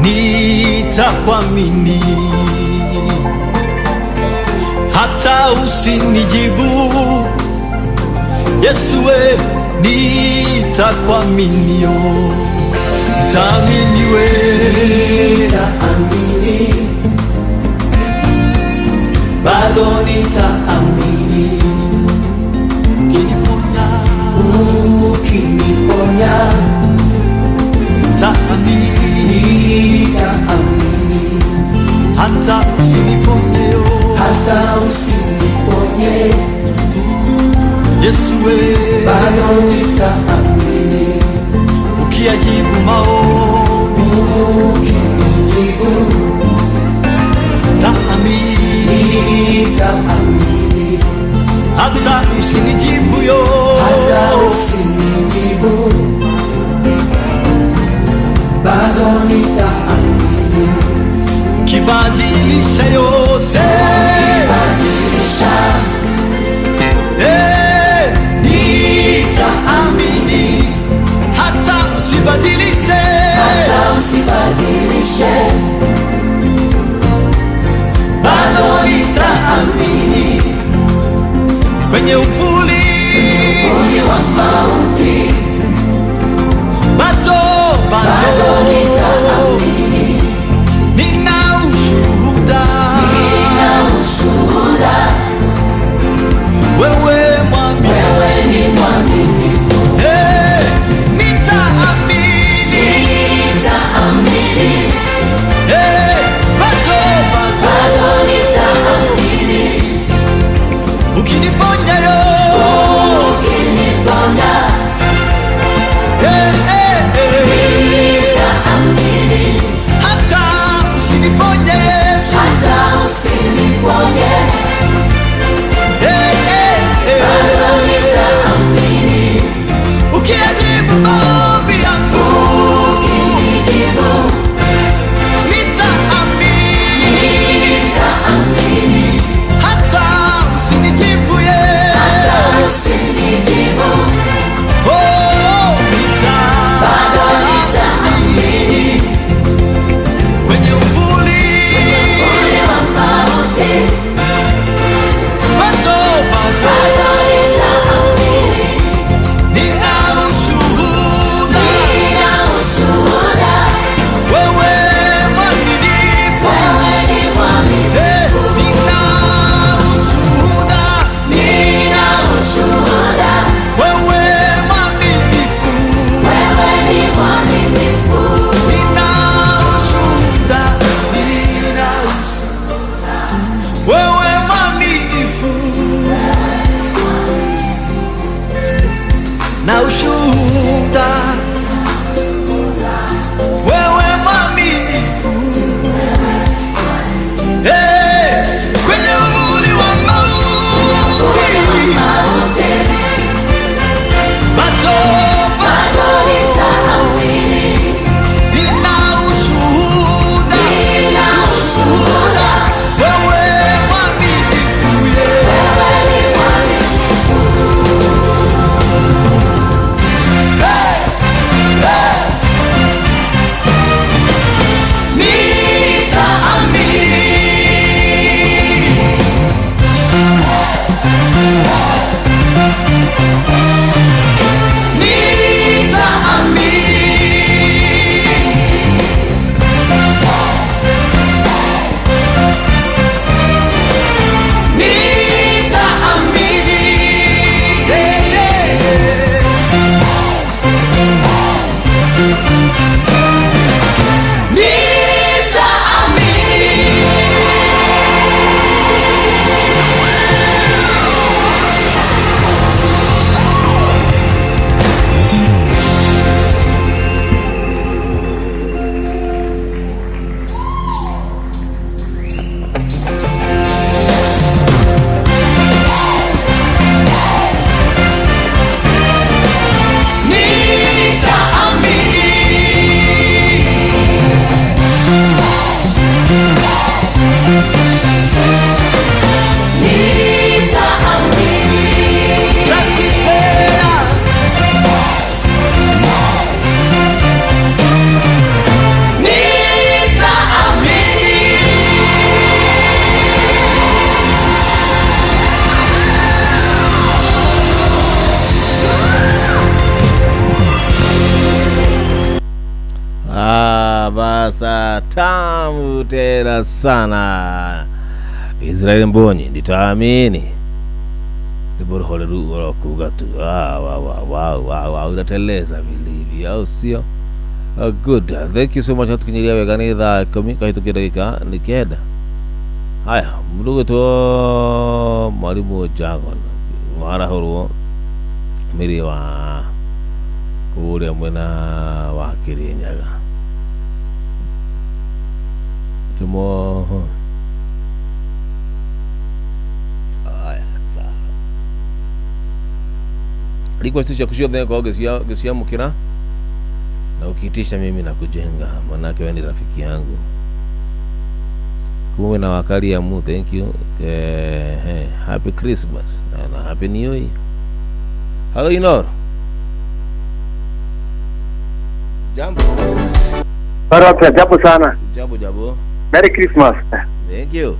nitakuamini hata usinijibu Yesu, nitakuamini, nitaamini nitaamini, bado nitaamini, ukiniponya nitaamini, hata usiniponye, Yesu, bado nitaamini, ukiajibu maombi, ukinijibu nitaamini, hata usinijibu bado nitaamini, kibadilisha yote, nitaamini, hata usibadilishe, bado nitaamini, kwenye uvuli wa mauti, bado nitaamini, nina ushuhuda, wewe ni mwaminifu, nitaamini, sasa tamu tena sana. Israel Mbonyi nditaamini Diboro holeru wala kugatu. Wow, unateleza vilivyo au sio? Good. Thank you so much hatukinyilia wegani dha komi kahitu kidakika nikeda. Haya, mdogo to mwalimu Jagon. Mara huru miri wa kuria mwena wa Kirinyaga. Tumo request ya kushia dhenge kwa gesia mukira na ukiitisha mimi na kujenga, manake wewe ni rafiki yangu. Kuwe na wakali ya mu, thank you. Happy Christmas na happy new year. Hello Inor. Jambo. Baraka, jambo sana. Jambo. Merry Christmas. Thank you.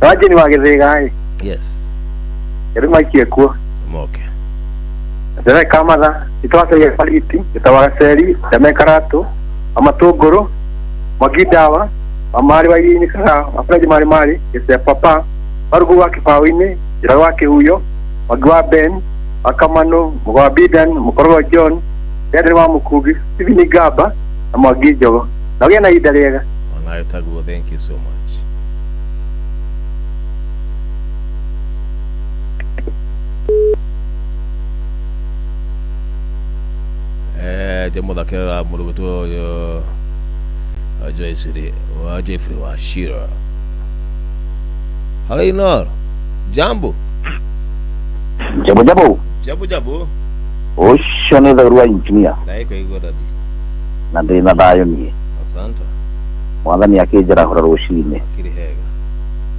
Waje ni wagethega hai. Yes. Eruma kiekuo. Okay. Ndere kamada itwase ya paliti itawaseri damekarato amatogoro magidawa amari bayini kara afraji mari yese papa barugu wake pawine jira wake huyo magwa Ben akamano mugwa Bidan mukoro John ndere wa mukugi sivini gaba amagijo nawe na idalega Onaitagu. Thank you so much. Demo da kera murugutu yo Jeffrey wa Shira. Hello Inor. Jambo. Jambo. Osho ne dharua engineer. Dai ko igo dadi. Na ndina dayo ni. Asante. Mwathani akijira hora rucini. Kiri hega.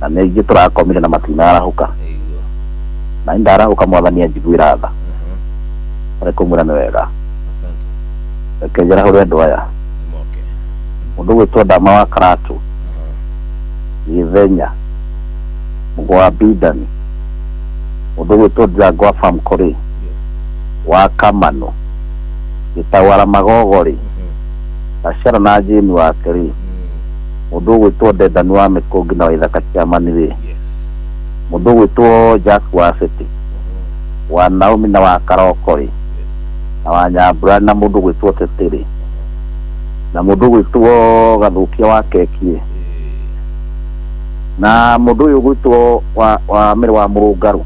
Na nĩ tũrakomire na matina arahuka. Na indarahuka mwathani anjiguira tha. Kumwira nĩ wega. Kejera hore ndoya. Mundu witwa Ndama wa Karatu. Ithenya. Mugwa Bidan. Mundu witwa Jagwa Farm Kori. Wa Kamano. Itawara Magogori. Ashara na Jini wa Keri. Mundu witwa Dedan wa Mikogi na Ithaka Chamanire. Mundu witwa Jack wa City. Wa Naomi na wa Karokori. Na wanyabura na mundu gwitwo Teteri na mundu gwitwo Gathukia wa Kekie na mundu uyu gwitwo wa Miri wa Murungaru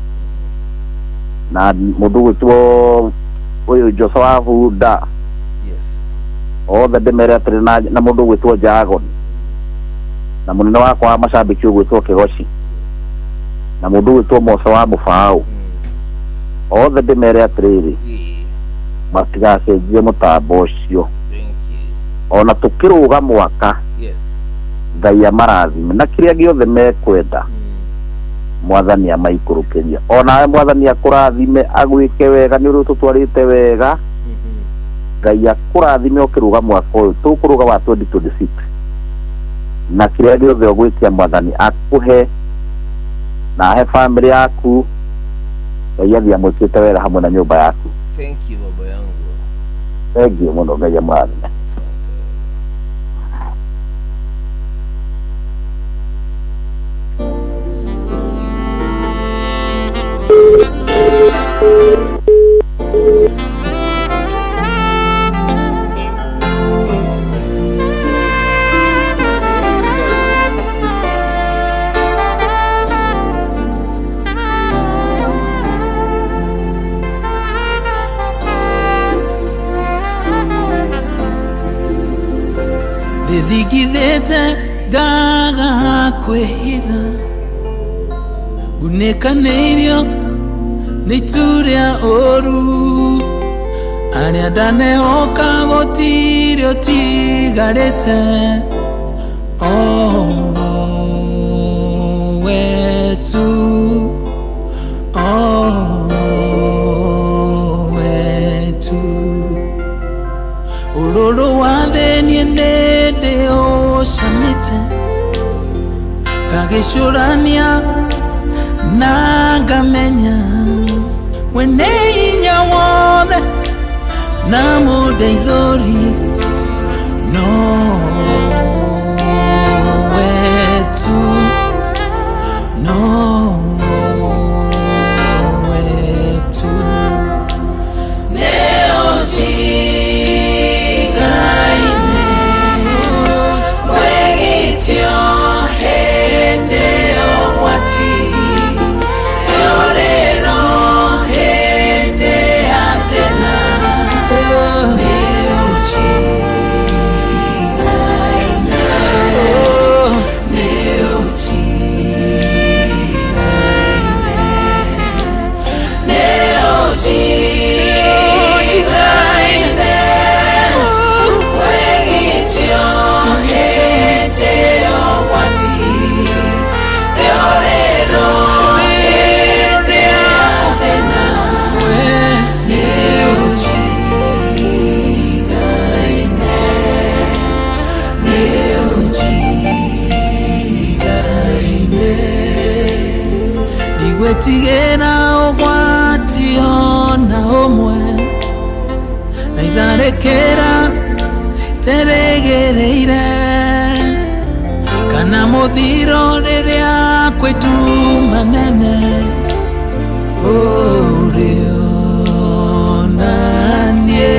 na mundu gwitwo uyu Joshua wa Bunda. Othe ndimere atiri na mundu gwitwo Jagon na munene wakwa wa macambiki gwitwo Kigoci na mundu gwitwo Mosa wa Mufau. Othe ndimere atiriri matigacenjie mutambo ucio ona tukiruga mwaka Ngai amarathime na kiria giothe mekwenda mwathani amaikurukiria ona mwathani akurathime agwike wega ni uru tutwarite wega Ngai akurathime ukiruga mwaka uyu tukuruga wa 2026 na kiria giothe ugwikia mwathani akuhe na he family yaku Ngai athia mwikite wega hamwe na nyumba yaku. Thank you baba yangu. Thank you muno Ngai amwathime. Thigithete ngaga kwĩhitha gunĩkanĩirio nĩ itu rĩa ũru arĩa ndanehoka gũtirĩ ũtigarĩte wetu wetu ũrũrũ wa thĩnie nĩndĩ ũcamĩte ngagĩcũrania na ngamenya we nĩ hinya wothe na mũndeithũri no wetu no wetu Neo jigaine Mwegitio hendeo mwati Eorero hende athena Neo jigaine Neo jigaine Neo jigaine Wegitio hendeo mwati Eorero hende athena Neo jigaine Neo jigaine ndigwetigĩra ũgwati ona ũmwe na itharĩkĩra iterĩgĩrĩire kana mũthiro rĩrĩa kwĩtu manene ũrĩo naniĩ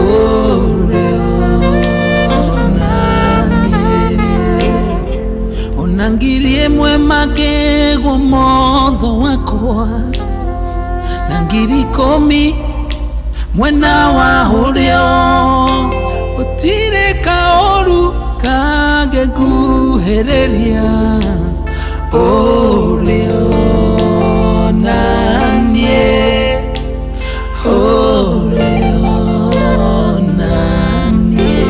ũrĩo naniĩ ona ngiri ĩmwe makĩgwo motho wakwa na ngiri 10 mwena wa ũrĩo gũtirĩ kaũru kangĩnguhĩrĩria ũrĩo naniĩ ũrĩo naniĩ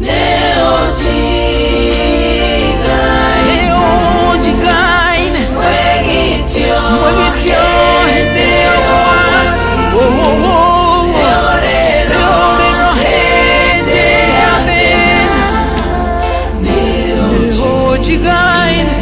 Neo jigaine Wegitio hendeo mwati Eorero hende athena Neo jigaine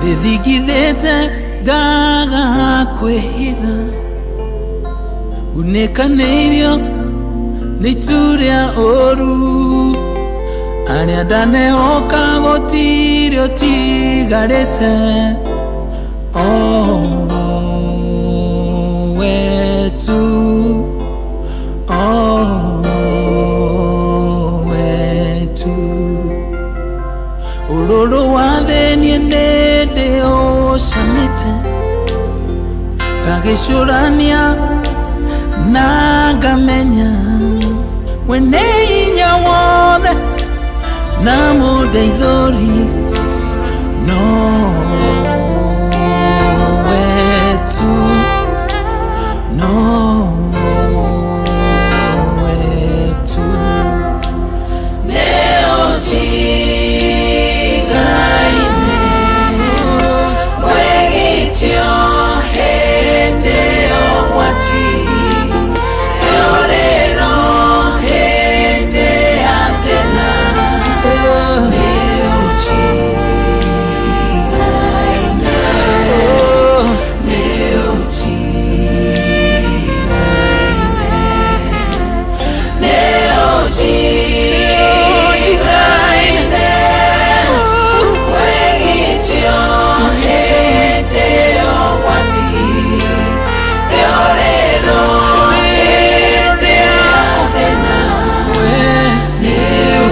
thithigithĩte ngaga kwĩhitha ngunĩkanĩirio nĩ itu rĩa ũru arĩa ndanehoka gũtirĩ ũtigarĩte wetu wetu ũrũrũ wa thĩiniĩ nĩ ndĩ shamite kagicurania na ngamenya we nĩ hinya wothe na mũndeithũri no wetu no wetu leo jigaine mwegitio hende ogwati eorero hende athena leo jigaine leo jigaine leo jigaine mwegitio hende ogwati eorero hende athena leo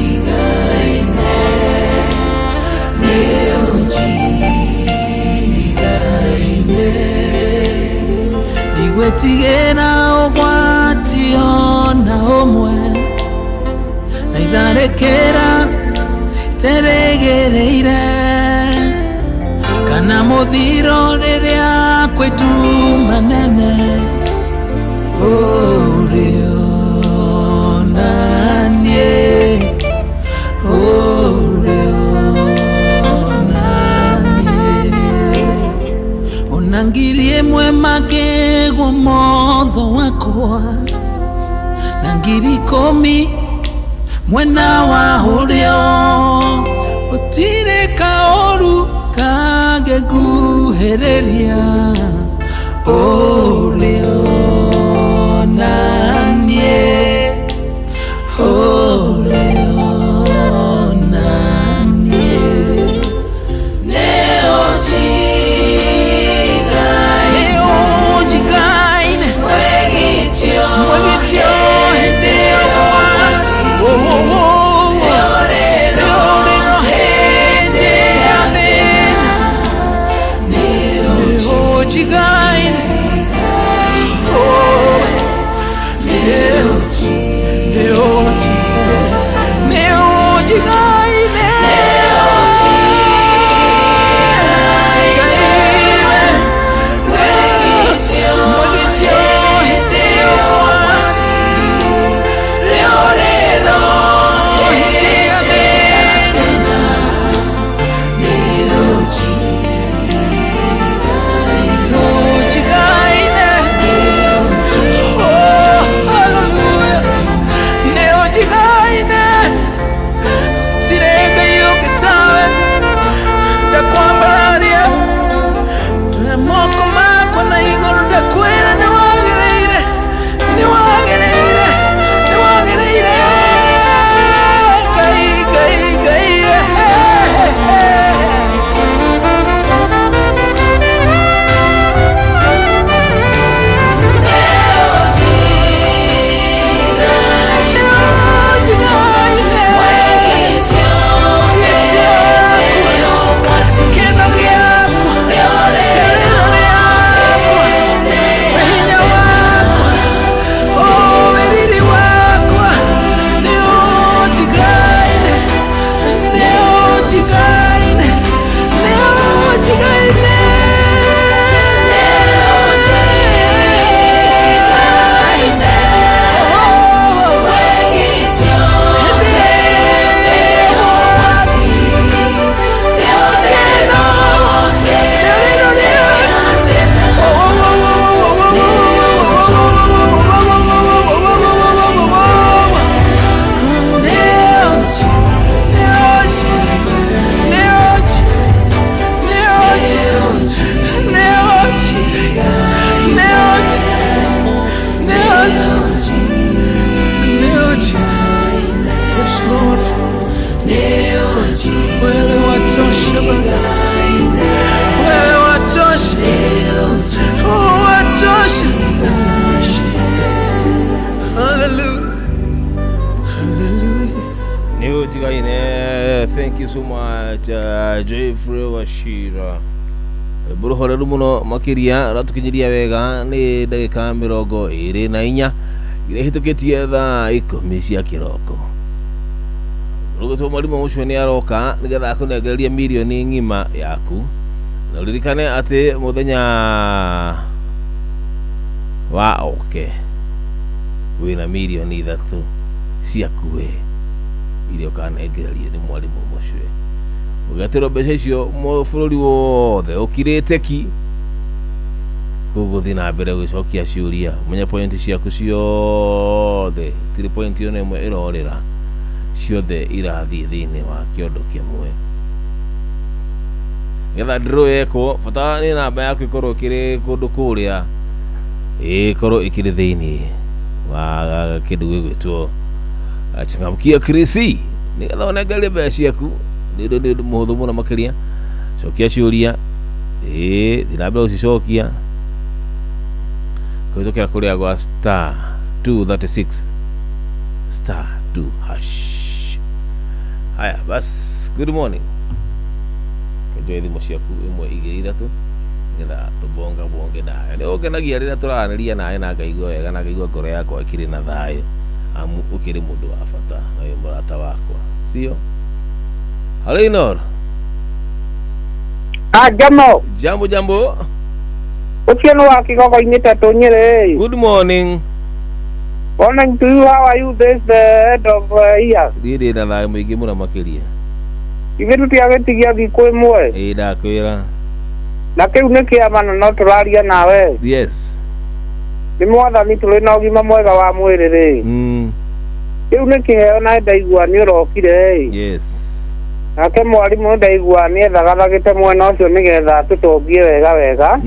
jigaine leo jigaine ndigwetigĩra ũgwati ona ũmwe na itharĩkĩra iterĩgĩrĩire kana mũthiro rĩrĩa kwĩtu manene ũrĩo naniĩ ũrĩo naniĩ ona ngiri ĩmwe makĩgwo motho wakwa na ngiri 10 mwena wa ũrĩo gũtirĩ kaũru kangĩnguhĩrĩria ũrĩo naniĩ ũrĩo naniĩ leo jigaine mwegitio hende ogwati eorero hende athena leo jigaine thank you so much Jeffrey Washira. Buruhore rumuno makiria ratukinyiria wega ni ndagika 24 ire hitukitie thaa 10 cia kiroko. Ruguto mwalimu ucio ni aroka nigetha akunengereria milioni ngima yaku. Na uririkane ati muthenya wa okay wina milioni 3 ciaku we iria ukanengereria ni mwalimu ucio. Ugatero mbeca icio bururi wothe ukirite ki kuguthi na mbere gwicokia ciuria menya point ciaku ciothe 3 point yo nemwe irorera ciothe irathie thiini wa kiondo kimwe. Getha draw yeko bata ni namba yaku ikorwo kiri kundu kuria ikorwo ikiri thiini wa kindu gwitwo achangamkia Krisi nigetha onengerie mbeca ciaku ni muhuthu muno makiria. Cokia ciuria thirambira ucicokia kuitokera kuria gwa star 236 star 2 hash. Haya bas, good morning. Kajoithi muciaku imwe igiri ithatu ngetha tubonga bonge nayo ni ugenagia rira turanaria nawe na ngaigua wega na ngaigua ngoro yakwa ikiri na thayo amu ukiri mundu wa bata na uyu murata wakwa sio. Hello Inor. Jambo. Jambo. Ukiona wa kigogo inita Nyeri. Good morning. Morning to you. How are you this end of year? Didi na thayo mwingi muno makiria. Ivitu tiagetigia thikũ ĩmwe. Ndakwira. Na kiu nĩ kĩamana no tũraria nawe. Yes. Nĩ mwathani tũrĩ na ũgima mwega wa mwĩrĩ rĩ. Kiu nĩ kĩheo na ndaigua nĩ ũrokire. Yes. Nake mwarimu ndaigua nĩ ethagatagĩte mwena ũcio nĩgetha tũtongie wega.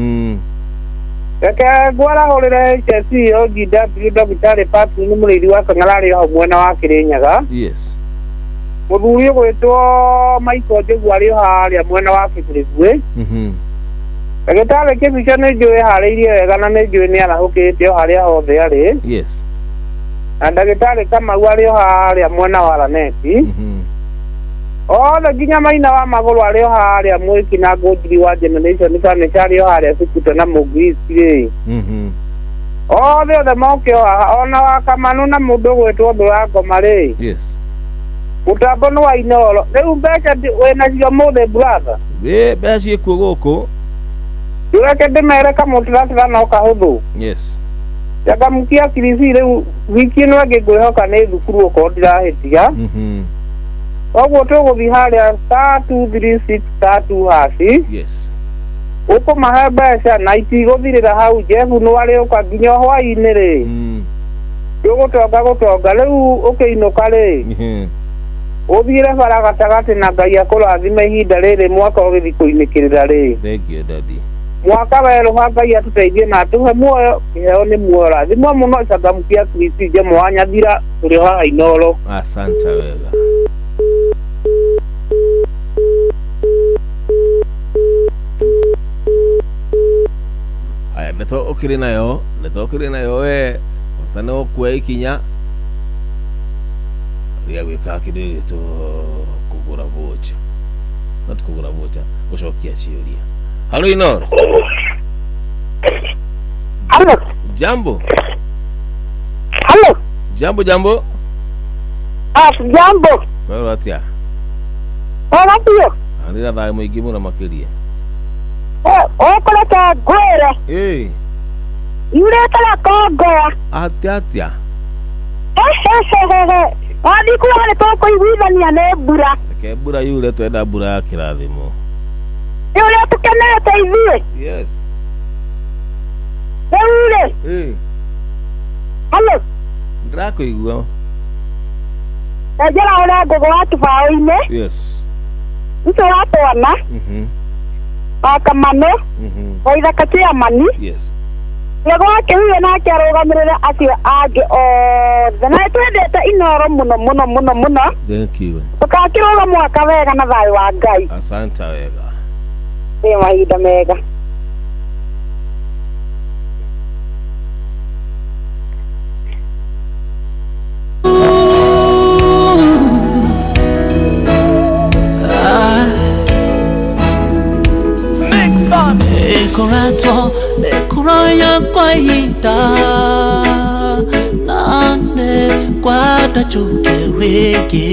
Reke ngwarahũrĩre HSC OGW Ndagĩtarĩ Patrick nĩ mũrĩithi wa Kang'arari hau mwena wa Kĩrĩnyaga. Yes. Mũthuri ũgwĩtwo Michael Njũgũ arĩ harĩa mwena wa Kĩbiribue. Ndagĩtarĩ Kĩbica nĩ njũĩ harĩirie wega na nĩ njũĩ nĩ arahũkĩte o harĩa hothe arĩ. Yes. Na ndagĩtarĩ Kamau arĩ o harĩa mwena wa Laneti. Othe nginya Maina wa Magũrũ arĩ o harĩa Mwĩki na Ngũnjiri wa Generation Furniture arĩ o harĩa Bikuta na Mũngirisi rĩ. Othe moke o haha ona wa Kamanu na mũndũ ũgwĩtwo Ndũrangoma rĩ. Yes. Mũtambo nĩ wa Inoro. Rĩu mbeca wĩnacio mũthĩ brother. Mbeca ciĩkuo gũkũ. Ndũreke ndĩmere kamũtaratara no kahũthũ. Yes. Changamkia Krisi rĩu wiki ĩno ĩngĩ ngwĩhoka nĩ thukuru okorwo ndirahĩtia. Oguo tũgũthiĩ harĩa star 236 star 2 hash. Yes. Ũkũmahe mbeca na itigũthirĩra hau Jefu nĩ warĩũka nginya hwaĩ-inĩ rĩ. Gũtonga rĩu ũkĩinũka rĩ. Ũthiĩre bara gatagatĩ na Ngai akũrathime ihinda rĩrĩ mwaka ũgĩthiĩ kũinĩkĩrĩra rĩ. Thank you daddy. Mwaka werũ Ngai atũteithie na atũhe muoyo kĩheo nĩ muoyo rathimwo mũno Changamkia Krisi nje mwanyathira tũrĩ o haha Inoro. Asante wega. Aya neto okiri nayo we watano kuwa ikinya ria gwika kindu gito kugura vocha not kugura vocha gũcokia ciuria. Hello Inoro. Hello. Jambo. Hello. Jambo. Jambo. Wewe atia. Tio. Andira thayo mwingi muno makiria. Okoreta ngwĩre. Yureta kongoa. Atia. Andikuwa nĩ tũkũiguithania nĩ mbura. Ke mbura yule twenda mbura ya kĩrathimo. Yule tukenete ithuĩ. Yes. Yule. Hello. Ndĩrakũigua. Njĩra ũrĩa ngũgũ wa kĩbaũ-inĩ. Yes. Nĩcio watwana. Wa Kamano. Wa ithaka Kĩamani. Yes. Lego akĩhuria nake arũgamĩrĩre acio angĩ othe na twendete Inoro mũno. Thank you. Tũkakĩrũga mwaka wega na thayũ wa Ngai. Asante wega. Nĩ mahinda mega. kuraya kwa ita nane kwa tachukereke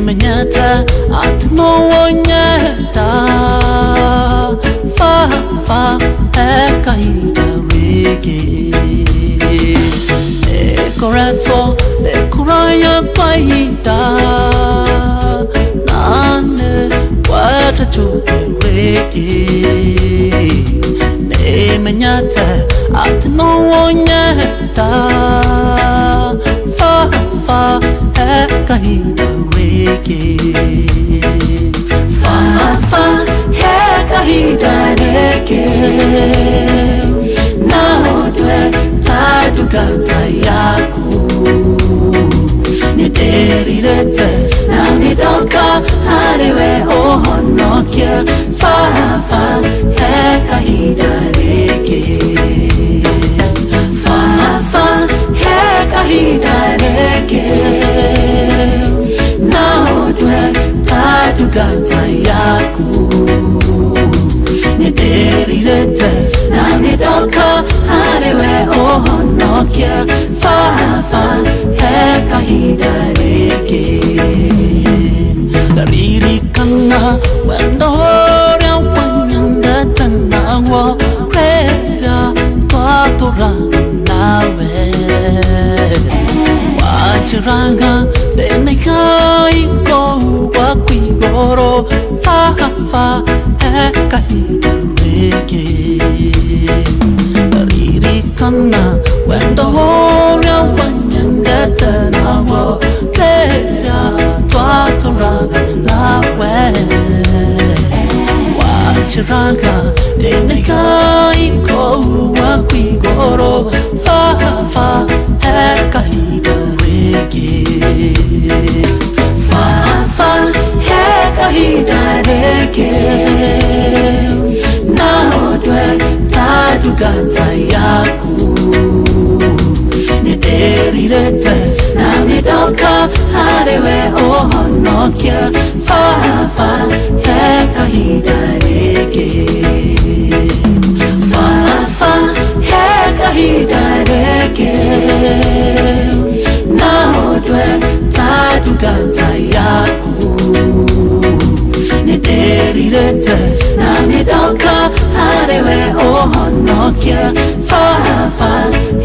menyata atno wonyata fa ekaita reke korato de kuraya kwa ita nane kwa tachukereke menyata atno wonyata fa ekaita Fa heka hidareke nahodwe tadugata yaku niderirete na nidoka hariwe ohonokia fa heka hidareke fa heka hidareke nahodwe tadugata yaku niderirete na nidoka hariwe ohonokia fa heka hidareke daririkana wendo horia wanyandetanawo rera twatura nawe wachiranga denekai ko wakwigoro fa eka hidareke daririkana wendo horia wanyandetanawo rera twatura nawe wachiranga denekai ko wakwigoro fa eka hidareke fa heka hidareke nahodwe tadugata yaku niderirete na nidoka hariwe ohonokia fa heka hidareke fa heka hidareke nahodwe tadugata yaku niderirete na nidoka hariwe ohonokia fa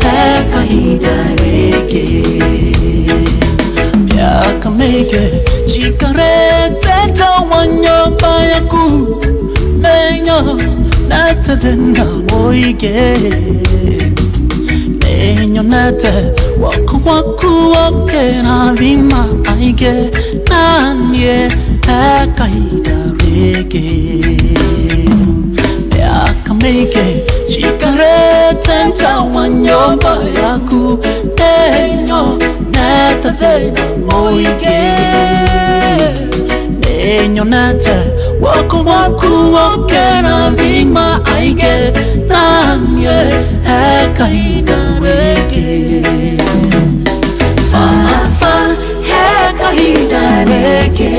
heka hidareke miaka mege chikarete tawanyomba yaku nenyo natadena moige nenyo nate waku wakena rima aige nanye heka hidareke yakameke chikarete tawanyomba yaku nenyo natadena moige nenyo nate waku wakena rima aige nanye heka hidareke fa heka hidareke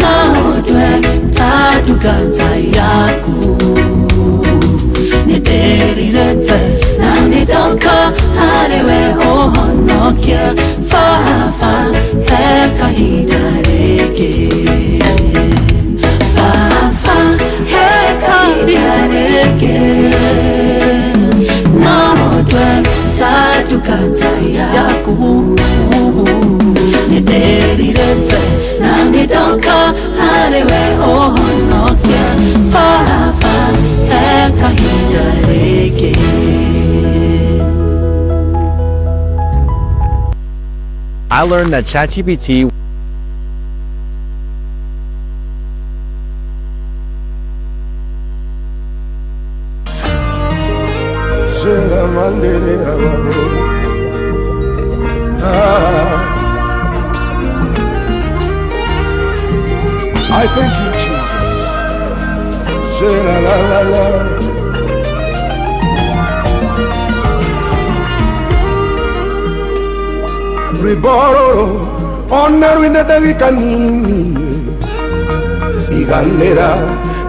nahodwe tadugata yaku niderirete na nidoka hariwe ohonokia fa heka hidareke fa heka hidareke nahodwe tadugata yaku niderirete na nidoka hariwe ohonokia fa heka hidareke. I learned that ChatGPT I thank you, Jesus. Say la la la la. Ribororo, onaru inadagi kanini. Iganera,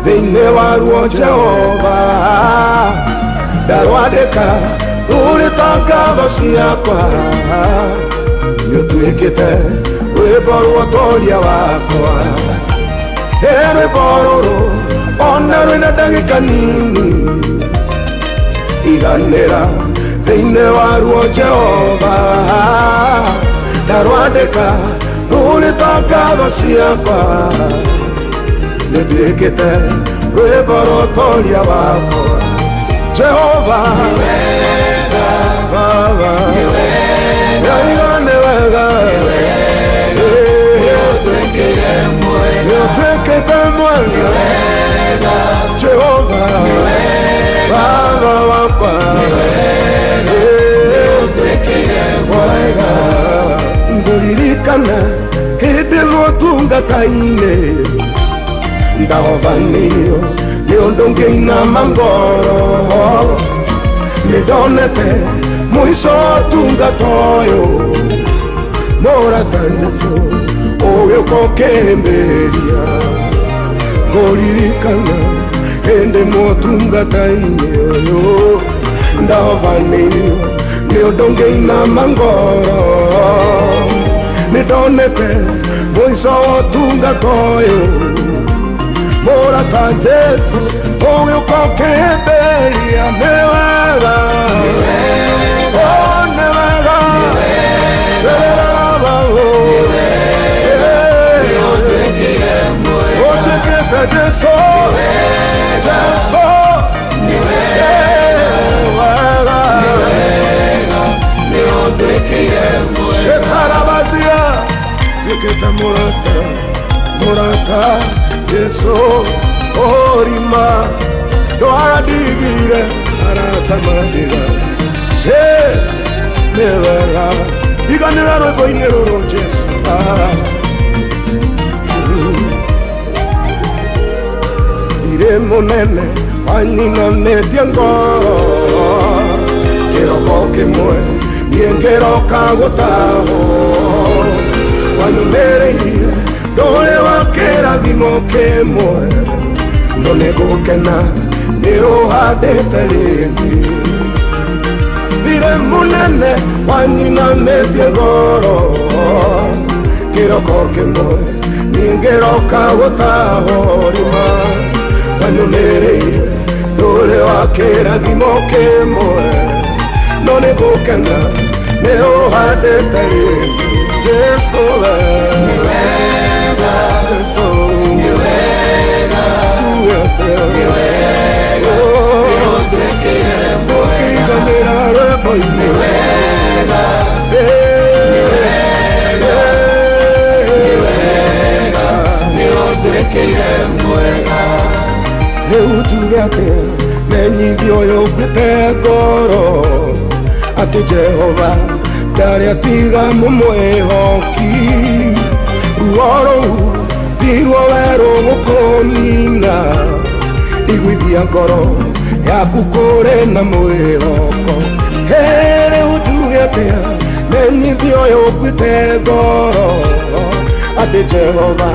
thĩinĩ waruo Jehova ndarwandĩka ũrĩtangatho ciakwa nĩũtuĩkĩte rwĩmbo rwa ũtoria wakwa rwĩmbo rũrũ ona rwĩna ndagĩka nini iganĩra thĩinĩ waruo Jehova ndarwandĩka rũrĩtangatho ciakwa nĩtuĩkĩte rwĩmbo rwa ũtoria wakwa Jehova Baba Yaiga nĩ wega nĩũtuĩkĩte mwega Jehova Baba wakwa mwega ngũririkana hĩndĩ motungata-inĩ ndahobanĩrio nĩ ũndũ ngĩinama ngoro nĩndonete mũico ũtungata ũyũ mũrata Jesũ ũgĩũka ũkĩhĩmbĩria ngũririkana hĩndĩ motungata-inĩ ũyũ ndahobanĩrio nĩ ũndũ ngĩinama ngoro nĩndonete mũico ũtungata ũyũ mũrata Jesũ ũgĩũka ũkĩhĩmbĩria nĩ wega nĩ wega ũtuĩkĩte Jesũ Jesũ nĩ wega Shetarabazia tuĩkĩte mũrata Jesũ orima ndwadigire aratamandiga nĩ wega iganĩra rwĩmbo-inĩ rũrũ Jesũ irĩ mũnene wanyinamĩtie ngoro kĩroko kĩmwe niĩ ngĩroka gũtahwo wanyumĩrĩirie ndũrĩ wa kĩrathimo kĩmwe no nĩ gũkena nĩ ũhandĩte rĩngĩ thirĩ mũnene wanyinamĩtie ngoro kĩroko kĩmwe niĩ ngĩroka gũtahwo rĩma wanyumĩrĩirie ndũrĩ wa kĩrathimo kĩmwe no nĩ gũkena nĩ ũhandĩte rĩngĩ Jesũ nĩ wega Jesũ nĩ wega nĩ wega ũkĩiganĩra rwĩmbo-inĩ nĩ wega nĩ wega nĩ ũnduĩkĩire mwega rĩu tuge atĩa menyithio yũkĩte ngoro atĩ Jehova ndarĩ atiga mũmwĩhoki ruo rũu tiruo werũ gũkũnina iguithia ngoro yaku kũrĩ na mwĩhoko rĩu tuge atĩa menyithio yũkĩte ngoro atĩ Jehova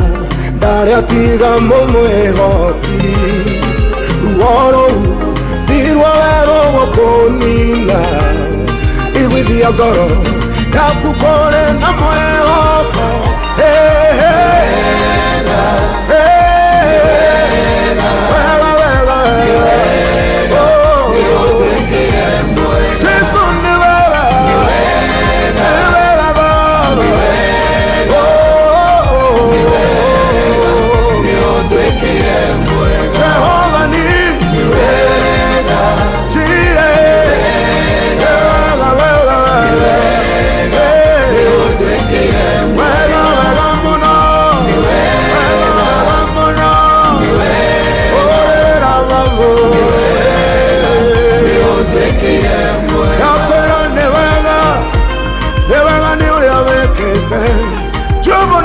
ndarĩ atiga mũmwĩhoki ruo rũu tiruo werũ gũkũnina iguithia ngoro yaku kũrĩ na mwĩhoko Jesũ nĩ wega Jehova nisi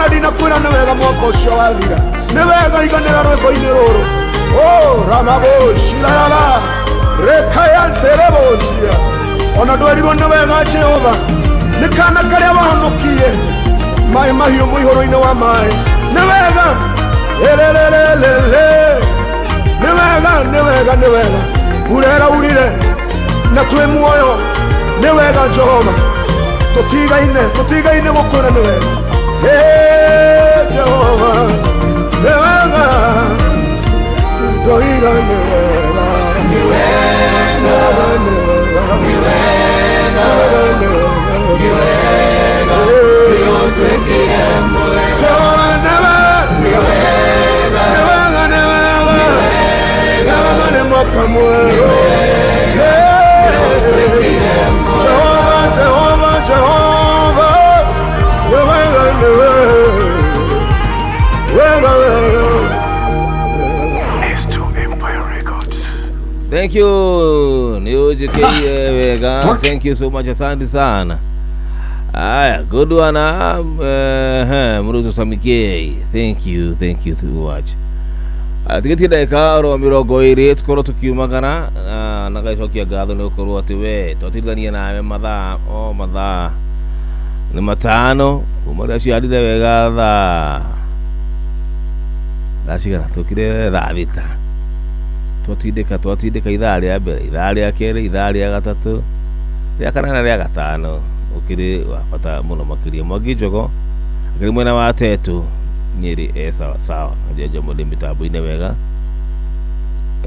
ndinakwĩra nĩ wega mwaka ũcio wathira nĩ wega iganĩra rwĩmbo-inĩ rũrũ ramaboshirarara rekayantereboshia ona ndwerirwo nĩ wega Jehova nĩ kana karĩa wahonokie maĩ mahiũ mũihũro-inĩ wa maĩ nĩ wega nĩ wega urera urire na twĩ muoyo nĩ wega Jehova tũtigaine gũkwĩra nĩ wega Jehova nĩ wega ndoiga nĩ wega nĩ wega nĩũtwĩkire mwega Jehova nĩ wega nĩ mwaka mwega Thank you Neo JK wega. Thank you so much, asante sana. Aya, good one. Mruzo Samike, thank you so much. Tigiti dakika oro mirongo iri tukoro tukiumagana na gaicokia ngatho ni ukorwo ati we twatithania nawe mathaa ni matano kuma ria ciarire wega thaa cigana tukire thaa thita twatindika ithaa ria mbere, ithaa ria keri, ithaa ria gatatu, ria kana na ria gatano ukiri wa bata muno makiria Mwangi Njogo akiri mwena wa Tetu Nyeri sawa ajeje mode mitambo ine wega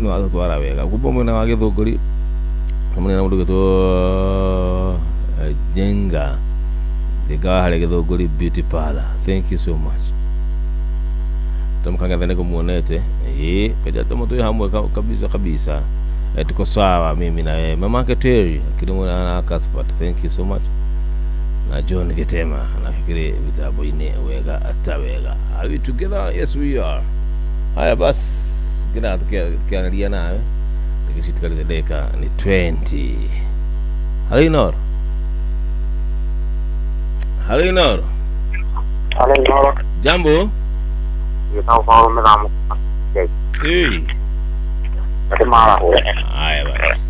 no atwara wega kubo mwena wa Githunguri mwena na mundu gitwo Jenga diga hale Githunguri beauty parlor. Thank you so much. Tumkanga thane kumuonete peja tomoto hamwe kabisa tuko sawa mimi na wewe mama Keteri akiri mwena na Kaspat. Thank you so much. Na John Gitema nafikiri vitabu ine wega atawega. Are we together? Yes we are. Haya basi kina tukiangalia nawe tukisitikaliza dakika ni 20. Halo Inoro. Jambo. Haya basi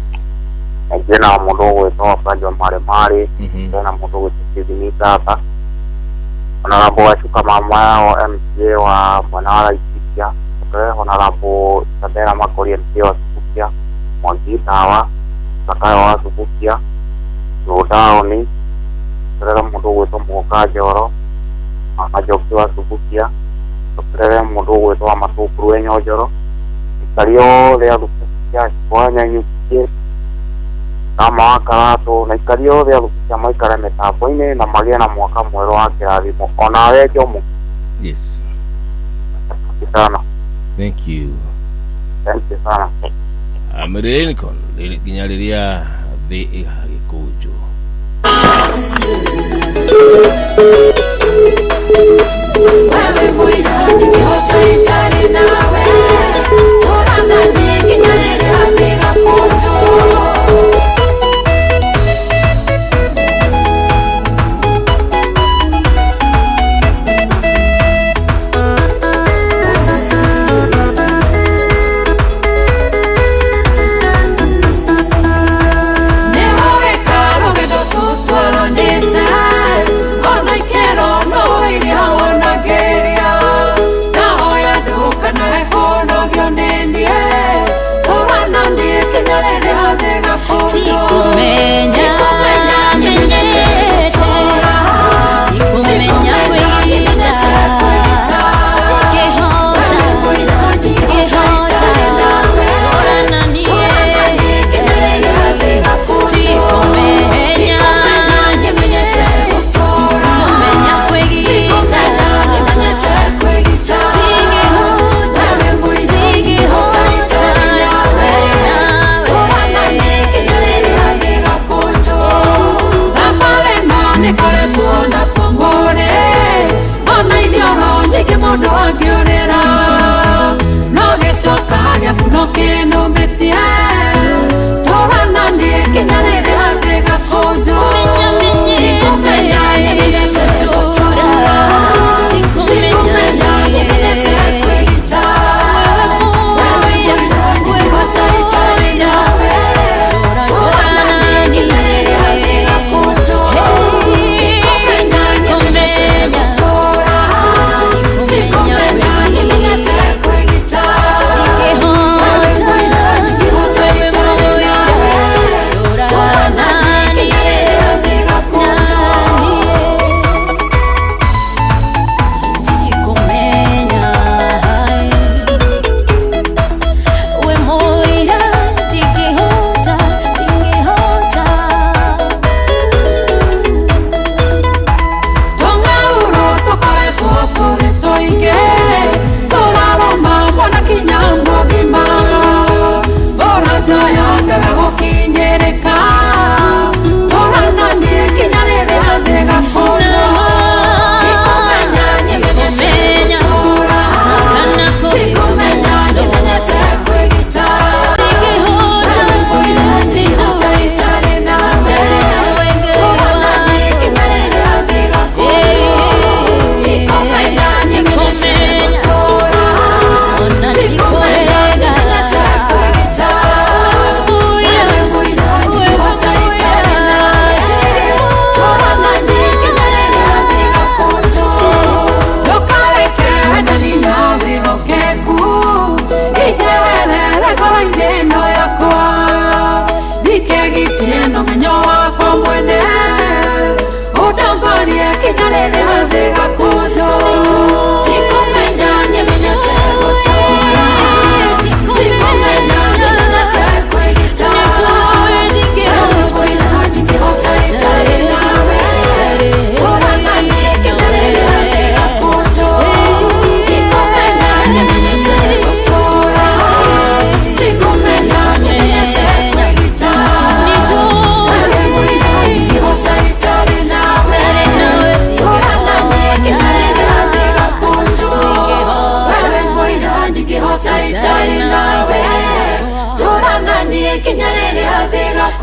Jena mundu no Franjo Mare tena mundu kidimita hapa Honorable Ashuka mama yao MCA wa Mwanara Ikitia Honorable Sabera Makori MCA wa Subukia Mwangi Tawa Sakayo wa Subukia Rodaoni tena mundu wetu Mwoka Joro Majoki wa Subukia tena mundu wetu wa Matukuru Enyojoro Ikario lea Subukia Kwanya Nyukie kama karato na ikario vya lukia maikara metaboine na magia na mwaka mwero wa kirathimo ona we Jomo. Yes. Sana. Thank you sana. Amerikon ginyaliria the Gikuju. Wewe kuida yote itali nawe Torana ni ginyaliria the Gikuju. Ona ikero no iri hawana geria na hoya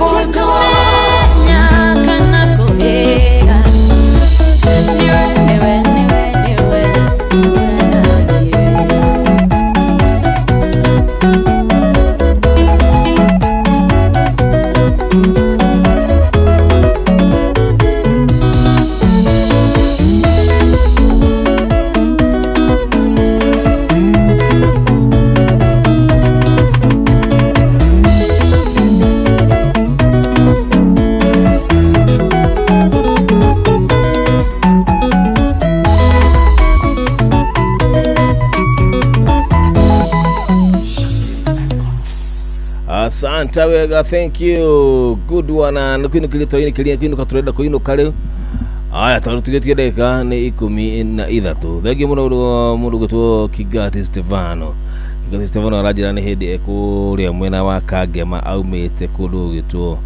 Tikumenya kana kuhea. Niwe Asante wega, thank you. Good one. Nakwino kilitoini katureda kuino kale. Aya tarutugetie deka ni 13. Thagi mundu gutwo Kigati Stefano. Kigati Stefano arajira ni hindi ekuria mwena wa Kagema aumite kundu gitwo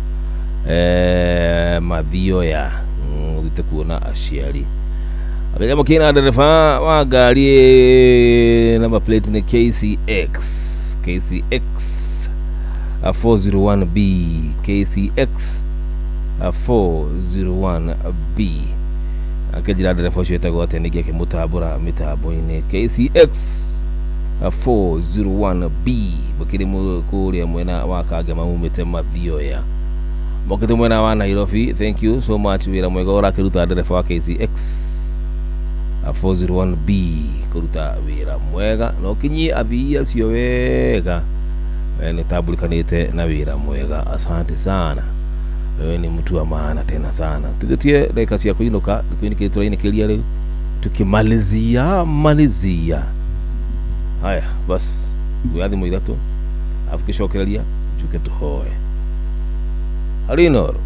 Mathioya. Ngite kuona aciari. Akaja mukina dereva wa gari number plate ni KCX 401B KCX 401B akejira dereva shweta gote nigia kimutabura mitambo-ini KCX 401B bukiri kuria mwena wa Kagema umite Mathioya mokete mwena wa Nairobi. Thank you so much wira mwega urakiruta dereva wa KCX 401B kuruta wira mwega no kinyi athia cio wega ni tabulikanite na wira mwega. Asante sana, wewe ni mtu wa maana tena sana. Tugetie dakika cia kuinuka tukuinike turaini kilia leo tukimalizia haya basi uyathi muithatu afikishokereria juke tuhoe. Alinoro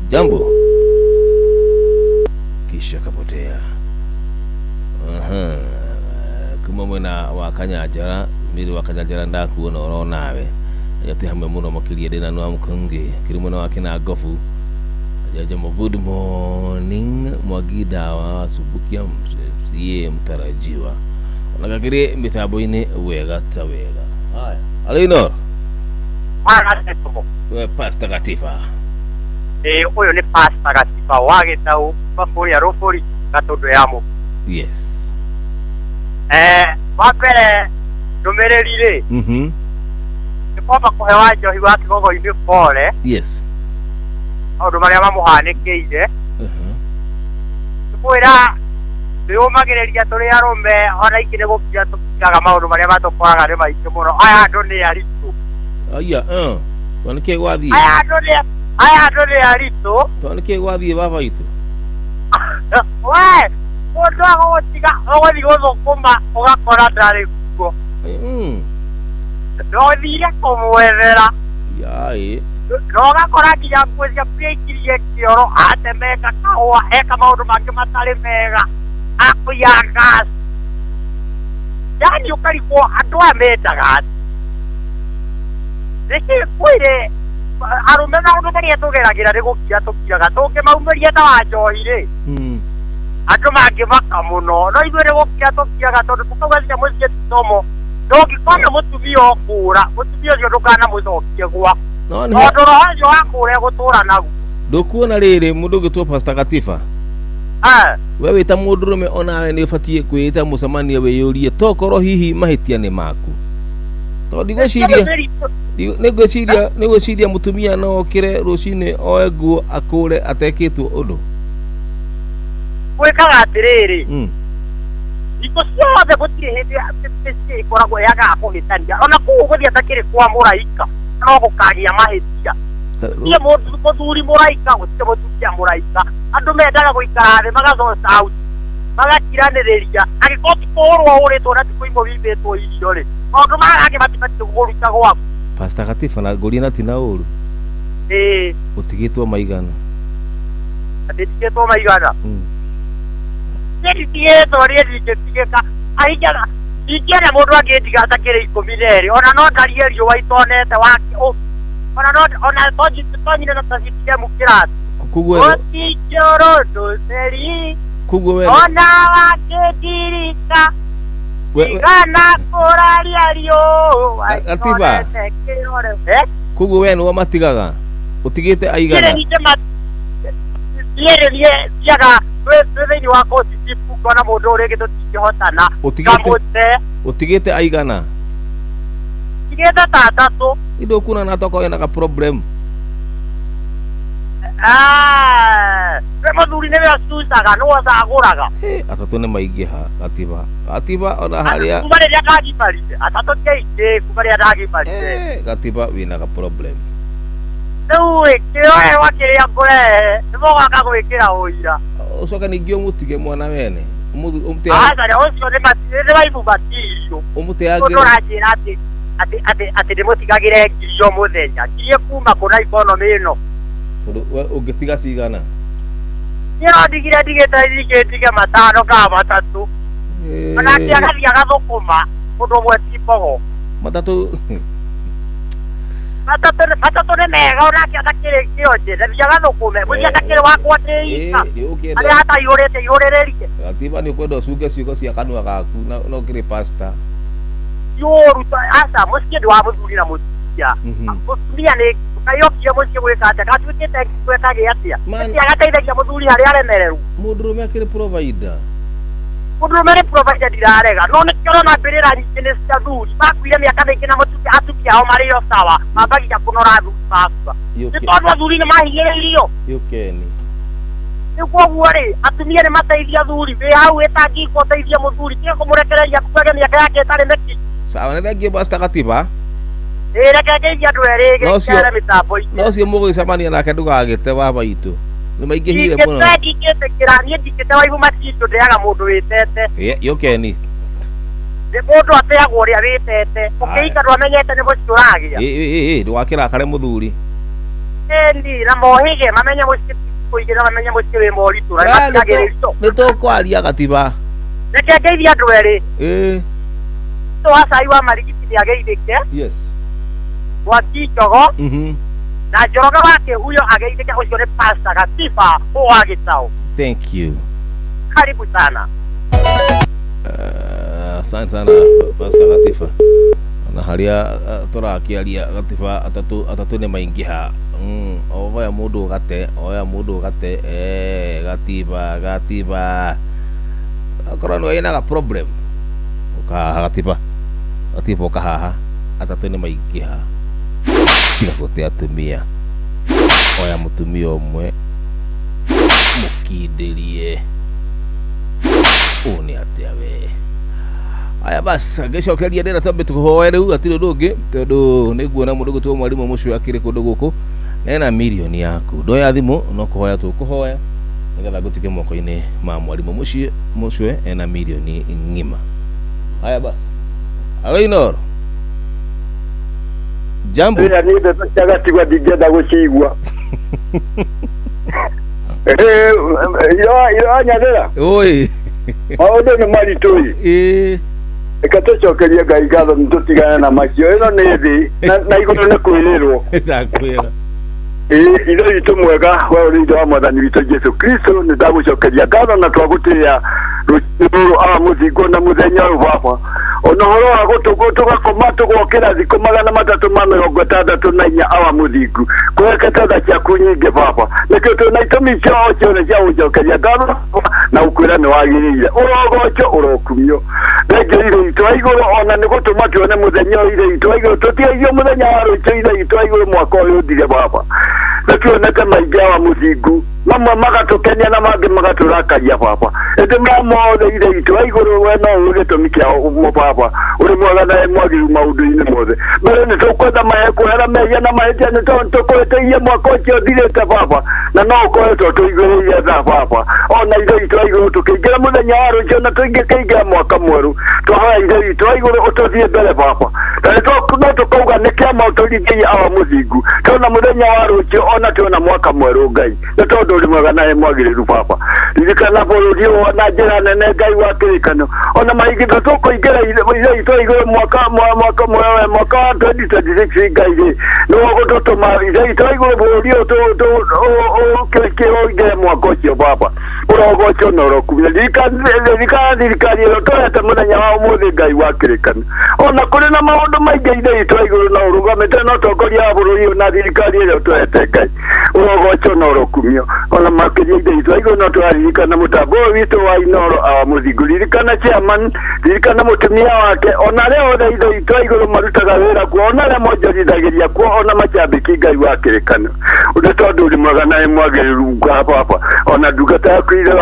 jambo kisha kapotea. Kuma mwena wa Kanyajara miri wa Kanyajara ndakuona oro nawe yati hamwe muno makiria dena no amkungi kiri mwena wa kina Gofu ajaje mo good morning Mwagida wa Subukia msiye mtarajiwa onagakiri mitambo-ini wega ta wega. Haya Alinor we Pastor Gatifa uyu ni Pastor Gatifa wagitau mafuria rufuri gatondo yamo. Yes. Wapere numererire ni kwamba kuhewa njohi wa Kigogo-ini pole. Yes. Maundu maria mamuhanikiire tukwira tuyumagiriria turi arume ona ikire gukia tukiaga maundu maria matukoraga ni maingi muno. Aya andu ni aritu. Aya tonike gwathie. Aya andu ni aritu. Tonike gwathie baba itu. We mundu agotiga ogothi guthukuma ugakora ndari kuo. Ndothire kumwethera yai nogakora nginya kwithia pikirie kioro atemeka kahua eka maundu mangi matari mega akuya gas yani ukarigwo andu amendaga reke kwire arume maundu maria tugeragira ni gukia tukiraga tungimaumiria ta wa njohi ri andu mangimaka muno no ithuĩ nĩ gũkira tũkiraga tondũ tũkauga nginya mũciĩ tũtomo ndũngĩkona mũtumia okũra mũtumia ũcio ndũkanamũcokie gwaku tondũ roho ũcio wakũra egũtũra naguo. Ndũkuona rĩrĩ mũndũ ũgĩtwo Pastor Gatifa we wĩta mũndũrũme onawe nĩ ũbatiĩ kwĩĩta mũcemanio wĩyũrie tokorwo hihi mahĩtia nĩ maku tondũ nĩgwĩciria mũtumia no okĩre rũcinĩ oe nguo akũre atekĩtwo ũndũ gwĩkaga atĩrĩrĩ iko ciothe gũtirĩ hĩndĩ ĩkoragwo yaga kũhĩtania ona kũu gũthiĩ atakĩrĩ kwa mũraika no gũkagia mahĩtia tie mũthuri mũraika gũtirĩ mũtumia mũraika andũ mendaga gũikara thĩ magacoca out magakiranĩrĩria angĩkorwo ti kũhũrwo hũrĩtwo na ti kũimwo wimbĩtwo irio rĩ maũndũ magangĩ matibatiĩ kũruta gwaku. Pastor Gatifa na ngũria na ti na ũru ũtigĩtwo maigana ndĩtigĩtwo maigana nditigĩtwo rĩ ndingĩtigĩka aingĩra ingĩenda mũndũ angĩndiga atakĩrĩ 12 ona no ndarie riũa itonete wake ona no ona tonyine na tacitiemu kĩrathi ũtingĩũrũ ndũceri ona wakĩndirika igana kũraria riũa itonete kĩrore Kugu we no matigaga. Utigite aigana. Yeye yaga wewe wako sisifu kwa mundu uri gitutihotana. Utigite aigana. Tigite tatatu. Indo kuna natoko yana ka problem. Muthuri nä we acucaga nä wacagåraga atatå nä maingä ha gatiba ona harä kuma rä rä a ndagimarire atatå tiaingä kuma rä a ndagimarire gatiba wä na ga problem rä u kä oewa kä rä a ngå rehe nä mogaka gwä kä ra å ira å coka ningä å må tige mwana wene acaria å cio nä waibu matirio å må teangä å ranjä ra atä ndä må tigagä re ngiri o må thenya ngirie kuma kå na ikonomi ä no ũngĩtiga cigana nĩo ndigire ndigĩtige matano ka matatũ onake agathiĩ agathũkũma mũndũ ũmwe ti mbogo matatũ nĩ mega onake atakĩrĩ kĩonje na thiĩ agathũkũme mũthĩ atakĩrĩ wakwa kĩika arĩa ataihũrĩte ihũrĩrĩrie gatiba nĩ ũkwenda ũcunge ciugo cia kanua gaku no kĩrĩ pasta yũru aca mũciĩ ndĩ wa mũthuri na mũtumia mũtumia nĩ kayokia muciĩ gwĩka atĩa gatuĩkĩte gwĩkage atĩa agateithagia mũthuri harĩa aremereru mũndũrũme akĩrĩ provider mũndũrũme nĩ provider ndirarega no nĩkĩo ũrona mbĩrĩra nyingĩ nĩ cia thuri makuire mĩaka mĩingĩ na atumia ao marĩ o sawa mambagia kũnora thuri makua nĩ tondũ athuri nĩ mahigĩrĩirio nĩguo guo rĩ atumia nĩ mateithia thuri wĩ hau ĩtangĩigua ũteithia mũthuri tiga kũmũrekereria kuage mĩaka yake ĩtarĩ mĩkinyu sawa nĩ thengie basta gatiba rekegeithia andũ erĩ gĩkĩre mĩtambo-inĩ no cio mũgĩcemania nake ndũgagĩte baba itũ nĩ maingĩhire mũno ndingĩtĩkĩra niĩ ndingĩte waibu matindũ ndĩaga mũndũ wĩtete yũkeni mũndũ ateagwo ũrĩa wĩtete ũkĩika ndwamenyete nĩ mũciĩ ũragĩa ndũgakĩrakare mũthuri ĩni na mohĩge mamenye mũciĩ kũigĩra mamenye mũciĩ wĩ moritũ nĩ tũkwaria gatiba reke ngeithia andũ erĩ tũ wa cai wa marigiti nĩ ageithĩke Waki Jogo na Njoroge wake huyo ageithĩke ũcio nĩ Pastor Gatiba wa Gĩtaũ. Thank you. Karibu sana. Asante sana Pastor Gatiba. Na harĩa tũrakĩaria Gatiba atatũ nĩ maingĩha oya mũndũ gate Gatiba akorwo nĩ wĩna ga problem ũkahaha Gatiba ũkahaha atatũ nĩ maingĩha tiga gũte atumia oya mũtumia ũmwe mũkindĩrie ũũ nĩ atĩa we aya bas ngĩcokeria ndĩra twambe tũhoe rĩu hatirĩ ũndũ ũngĩ tondũ nĩguona mũndũ gũtuo mwarimũ mũcio akĩrĩ kũndũ gũkũ nena mirioni yaku ndoya thimũ no kũhoya tũkũhoya nĩgetha gũtike moko-inĩ ma mwarimũ mũcio ena mirioni ng'ima aya bas Alainor jambo ya ni ndeto ciaga tigwa ndingĩenda gũcigua yo nyathĩra oi maũndũ nĩ maritũ reka tũcokerie Ngai ngatho nĩ tũtigane na macio ĩno nĩ thĩ na igũrũ nĩ kwĩrĩrwo ndakwĩra ithe witũ mwega we ũrĩ ithe wa mwathani witũ Jesu Kristo nĩ ndagũcokeria ngatho na twagũtĩĩa rũciũ awa mũthingo na mũthenya ũyũ baba ona horo wa tũgakoma tũgokĩra thikũ 364 awa mũthingu kweka tha ciaku nyingĩ baba nĩkĩo twĩna itũmi ciothe cia gũcokeria ngatho na gũkwĩra nĩ wagĩrĩire ũrogoco ũrokumio thengia ithe itũ wa igũrũ ona nĩ gũtũma tuone mũthenya ũyũ ithe itũ wa igũrũ tũtigaithio mũthenya wa rũciũ ithe itũ wa igũrũ mwaka ũyũ ũthire baba na tuonete maingĩ awa mũthingu mamwe magatũkenia na mangĩ magatũrakaria baba ĩndĩ maya mothe ithe itũ wa igũrũ we no ũĩ gĩtũmi kĩa baba ũrĩ mwega na mwagĩrĩru maũndũ-inĩ mothe mbere nĩ tũkwenda kwehera mehia na mahĩtia nĩ tondũ tũkũhĩtĩirie mwaka ũcio ũthirĩte baba na no ũkoretwo tũigĩrĩire tha baba ona ithe itũ wa igũrũ tũkĩingĩra mũthenya wa rũciũ na tũingĩkĩingĩra mwaka mwerũ twahoya ithe itũ wa igũrũ ũtũthiĩ mbere baba na no tũkauga nĩ kĩama ũtũringĩie awa mũthingu tuona mũthenya wa rũciũ ona tuona mwaka mwerũ Ngai nĩ tondũ ũrĩ mwega na mwagĩrĩru baba ririkana bũrũri ũyũ na njĩra nene Ngai wa kĩrĩkanĩro ona mahingĩro tũkũingĩra ithe itũ wa igũrũ mwaka wa 2026 Ngai nĩ wagũtũtũma ithe itũ wa igũrũ bũrũri ũyũ ũkĩingĩre mwaka ũcio baba ũrogocio na ũrokumia ririkana thirikari ĩyo tũrete mũthenya wa ũmũthĩ Ngai wa kĩrĩkanĩro ona kũrĩ na maũndũ maingĩ ithe itũ wa igũrũ no rũgamĩte na ũtongoria wa bũrũri ũyũ na thirikari ĩrĩa twete Ngai ũrogoco na ũrokumio ona makĩria indo itũ igũrũ no tũraririkana mũtambo ũyũ witũ wa Inoro wa mũthingu ririkana chairman ririkana mũtumia wake ona arĩa othe indo itũ igũrũ marutaga wĩra kuo ona arĩa monjorithagĩria kuo ona macambĩki Ngai wa kĩrĩkanĩro ũndũ tondũ ũrĩ mwega na mwagĩrĩru ngababa ona ndungata yaku ithe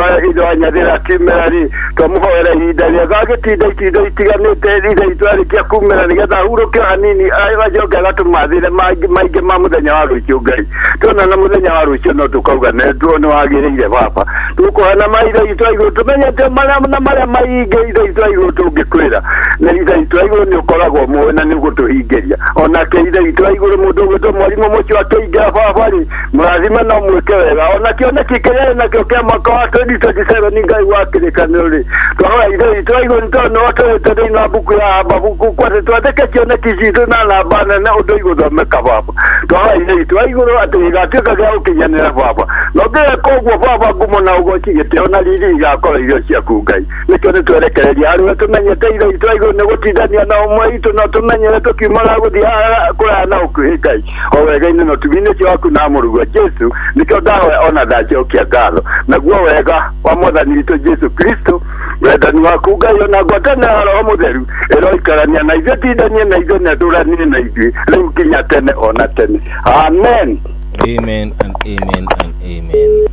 wa nyathĩra akiumĩra rĩ twamũhoera ihinda rĩega agĩtinda itinda itiganĩte ithe itũ arĩkia kumĩra nĩgetha ahurũke hanini agacoke agatũmathĩre maingĩ ma mũthenya wa rũciũ Ngai tuona na mũthenya wa rũciũ no tũkauga nĩtuo nĩwagĩrĩire baba tũkũhana maithe itũ igũrũ tũmenyete marĩa maingĩ ithe itũ igũrũ tũngĩkwĩra na ithe itũ igũrũ nĩ ũkoragwo mũĩ na nĩũgũtũhingĩria onake ithe itũ igũrũ mũndũ ũgwĩtwo mwarimũ mũcio akĩingĩra baba rĩ mũrathime no mwĩke wega ona kĩoneki kĩrĩa nakĩo kĩa mwaka wa 2027 Ngai wa kĩrĩkanĩro rĩ twahoya ithe itũ igũrũ nĩtondũ nĩwatũrĩte thĩinĩ wa mbuku ya Habakuku kwatĩ twandĩke kĩoneki citũ na namba nene ũndũ igũthomeka baba twahoya ithe itũ igũrũ atĩ gĩgatuĩka gĩa gũkinyanĩra baba no ngĩreka ũguo baba ngumo na ũgoci gĩtĩo na riri igakorwo irio ciaku Ngai nĩkĩo nĩtwerekereria harĩa tũmenyete ithe itũ igũrũ nĩ gũtindania na ũmwe itũ no tũmenyere tũkiumara gũthiĩ kũraya na ũkuhĩ Ngai o wega-inĩ no tũthiinĩ cio waku na mũrugwo Jesu nĩkĩo ndahoya ona ndacokia ngatho naguo wega wa mwathani witũ Jesu Kristo wendani waku Ngai ona ngwatanĩra Roho Mũtheru ĩroikarania na ithuĩ tindanie na ithuĩ na ndũranie na ithuĩ rĩu nginya tene ona tene amen amen and amen and amen.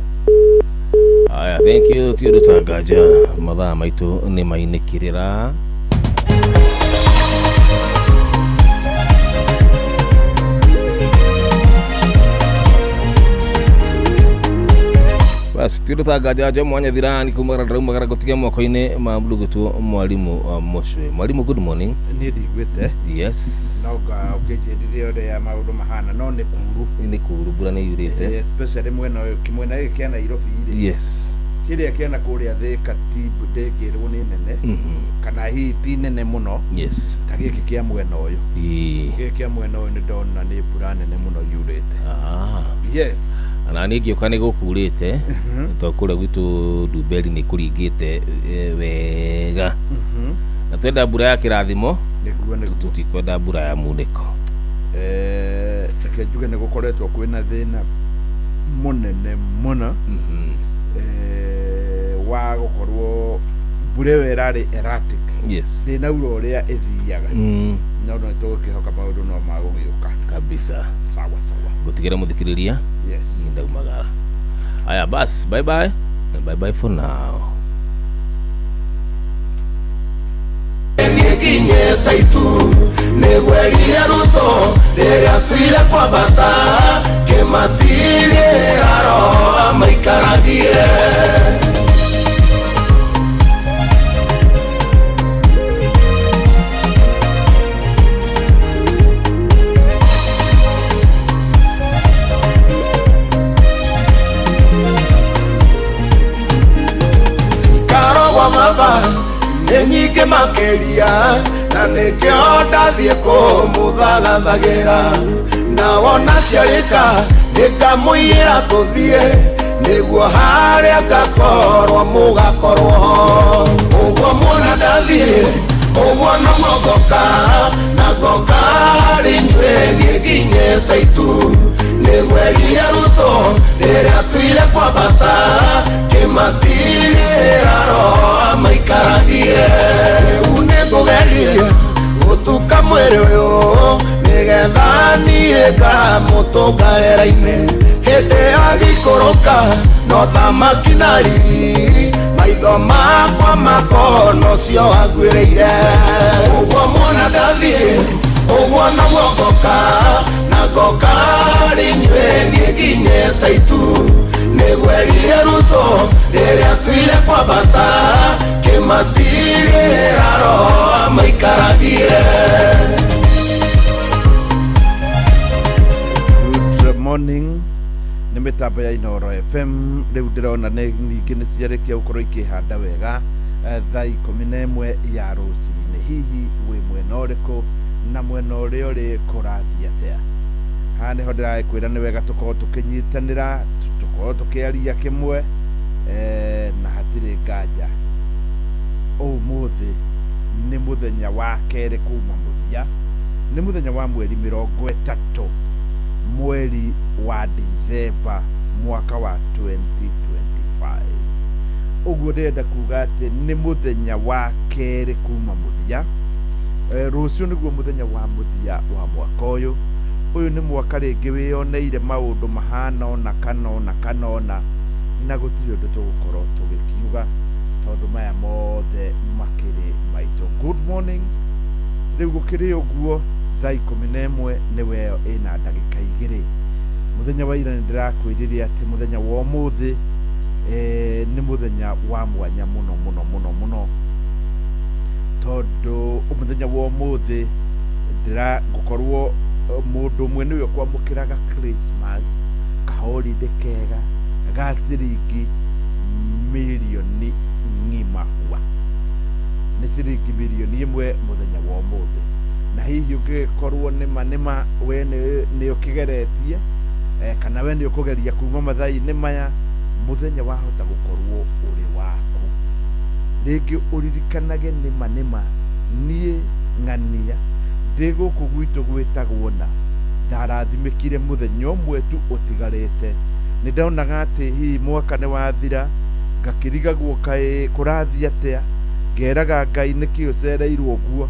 Aya, thank you tiyo rutangaja mathaa maitũ nĩ mainĩkĩrĩra basi tiyo rutangaja mwanya thirani kumagara ndaumagara gũtiga moko-inĩ ma mũndũ mwarimũ Mũcwe. Mwarimũ, good morning. Nĩ ndigwĩte. Yes. Noga ũkĩnjĩrĩria ũrĩa maũndũ mahana no nĩ kuru. Nĩ kuru, mbura nĩ yurĩte. Especially mwena ũyũ kĩmwena gĩkĩ kĩa Nairobi. Yes. Kĩrĩa kĩana kũrĩa Thika ti ndĩngĩrwo nĩ nene kana hihi ti nene mũno. Yes. Ta gĩkĩ kĩa mwena ũyũ. Gĩkĩ kĩa mwena ũyũ nĩ ndona nĩ mbura nene mũno yurĩte. Yes. Na ningĩ ũka nĩ gũkurĩte tondũ kũrĩa gwitũ Ndumberi nĩ kũringĩte wega na twenda mbura ya kĩrathimo tutikwenda mbura ya munĩko. Reke njuge nĩ gũkoretwo kwĩna thĩna mũnene mũno wa gũkorwo mbura ĩyo ĩrarĩ erratic. Yes. Ndĩnaura ũrĩa ĩthiaga no nĩ tũgũkĩhoka maũndũ no magũgĩũka kabisa. Sawa sawa. Gũtigĩra mũthikĩrĩria. Yes. Ndaumagara. Aya bas, bye bye and bye bye for now. Ngiginye taitu negweria ruto rĩrĩa tuire kwambata kĩmatire aro maikaragie nyingĩ makĩria na nĩkĩo ndathiĩ kũmũthagathagĩra na wona ciarĩka nĩngamũiyĩra tũthiĩ nĩguo harĩa ngakorwo mũgakorwo ho ũguo muona ndathiĩ ũguo noguo ngoka na ngoka harĩ inyuĩ ngĩginye taitu nĩgweria ruto rĩrĩa tuire kwambata kĩmatirĩra roho maikaragie rĩu nĩngũgeria gũtuka mwĩrĩ ũyũ nĩgetha niĩ ngamũtũngarĩra-inĩ hĩndĩ ya gĩikũrũka no thamaki na riri maitho makwa makonocio angwĩrĩire ũguo muona ndathiĩ ũguo noguo ngoka na ngoka harĩ inyuĩ ngĩginye taitu nĩgwerie ruto rĩrĩa tuire kwambata kĩmatirĩra roho maikaragie. Good morning. Nĩ mĩtambo ya Inoro FM rĩu ndĩrona ningĩ nĩ ciarĩkia gũkorwo ikĩhanda wega thaa 11 ya rũcinĩ. Hihi wĩ mwena ũrĩkũ na mwena ũrĩa ũrĩ kũrathiĩ atĩa? Haha nĩho ndĩrakwĩra nĩ wega tũkorwo tũkĩnyitanĩra tũkorwo tũkĩaria kĩmwe na hatirĩ nganja. Ũmũthĩ nĩ mũthenya wa kerĩ kuma mũthia nĩ mũthenya wa mweri 30 mweri wa Dithemba mwaka wa 2025. Ũguo ndĩrenda kuga atĩ nĩ mũthenya wa kerĩ kuma mũthia. Rũciũ nĩguo mũthenya wa mũthia wa mwaka ũyũ. Ũyũ nĩ mwaka rĩngĩ wĩyoneire maũndũ mahana ona kana na gũtirĩ ũndũ tũgũkorwo tũgĩkiuga tondũ maya mothe makĩrĩ maitũ. Good morning. Rĩu gũkĩrĩ ũguo thaa 11 nĩwe ĩyo ĩna ndagĩka 2. Mũthenya wa ira nĩndĩrakwĩrĩria atĩ mũthenya wa ũmũthĩ nĩ mũthenya wa mwanya mũno tondũ mũthenya wa ũmũthĩ ndĩragũkorwo mũndũ ũmwe nĩwe kwamũkĩraga Christmas kaholiday kega ga ciringi milioni ng'ima hua. Nĩ ciringi milioni 1 mũthenya wa ũmũthĩ. Na hihi ũngĩkorwo nĩma we nĩ ũkĩgeretie kana we nĩ ũkũgeria kuma mathaa-inĩ maya, mũthenya wahota gũkorwo ũrĩ waku. Rĩngĩ ũririkanage nĩma niĩ ng'ania ndĩ gũkũ gwitũ gwĩtagwo na ndarathimĩkire mũthenya ũmwe tu ũtigarĩte. Nĩ ndaonaga atĩ hihi mwaka nĩ wathira ngakĩrigagwo kaĩ kũrathiĩ atĩa, ngeraga Ngai nĩkĩ ũcereirwo ũguo,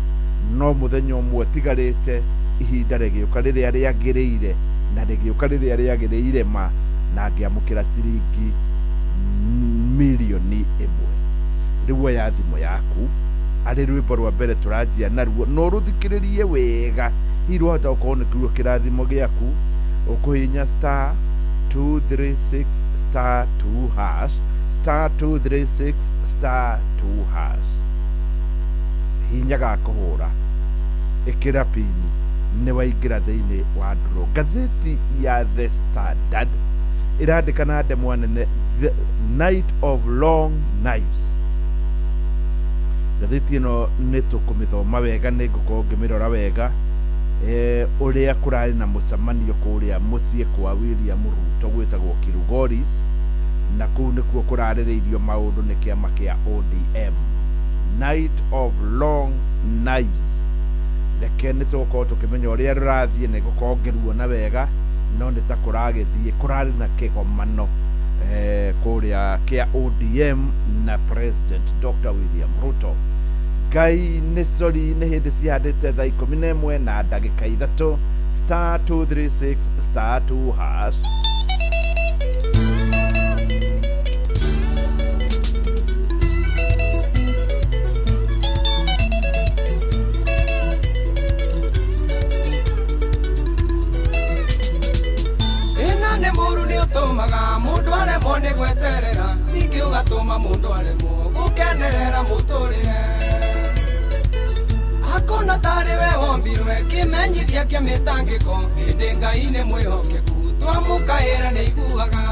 no mũthenya ũmwe ũtigarĩte ihinda rĩgĩũka rĩrĩa rĩagĩrĩire na rĩgĩũka rĩrĩa rĩagĩrĩire ma na ngĩamũkĩra ciringi milioni 1. Rĩu oya thimũ yaku arĩ rwĩmbo rwa mbere tũranjia naruo no rũthikĩrĩrie wega. Hihi rwahota gũkorwo nĩkuo kĩrathimo gĩaku, ũkũhihinya star 236 star 2 hash star 236 star 2 hash. Hinya gakũhũra ĩkĩra pini nĩ waingĩra thĩinĩ wa draw. Ngathĩti ya The Standard ĩrandĩka na ndemwa nene The Night of Long Knives. Ngathĩti ĩno nĩ tũkũmĩthoma wega, nĩ ngũkorwo ngĩmĩrora wega ũrĩa kũrarĩ na mũcemanio kũrĩa mũciĩ kwa William Ruto gwĩtagwo Kilgoris, na kũu nĩkuo kũrarĩrĩirio maũndũ nĩ kĩama kĩa ODM. Night of Long Knives. Reke nĩ tũgũkorwo tũkĩmenya ũrĩa rũrathiĩ, nĩ ngũkorwo ngĩruona wega, no nĩ ta kũragĩthiĩ kũrarĩ na kĩgomano kũrĩa kĩa ODM na President Dr. William Ruto. Ngai nĩ sori nĩ hĩndĩ cihandĩte thaa 11 na ndagĩka 3 star 236 star 2 hash. Ĩno nĩ mũru nĩ ũtũmaga mũndũ aremwo nĩ gweterera, ningĩ ũgatũma mũndũ aremwo gũkenerera mũtũrĩre. Hakuna tarĩ we wombirwe kĩmenyithia kĩa mĩtangĩko, hĩndĩ Ngai nĩ mwĩhokeku twamũkaĩra nĩ iguaga.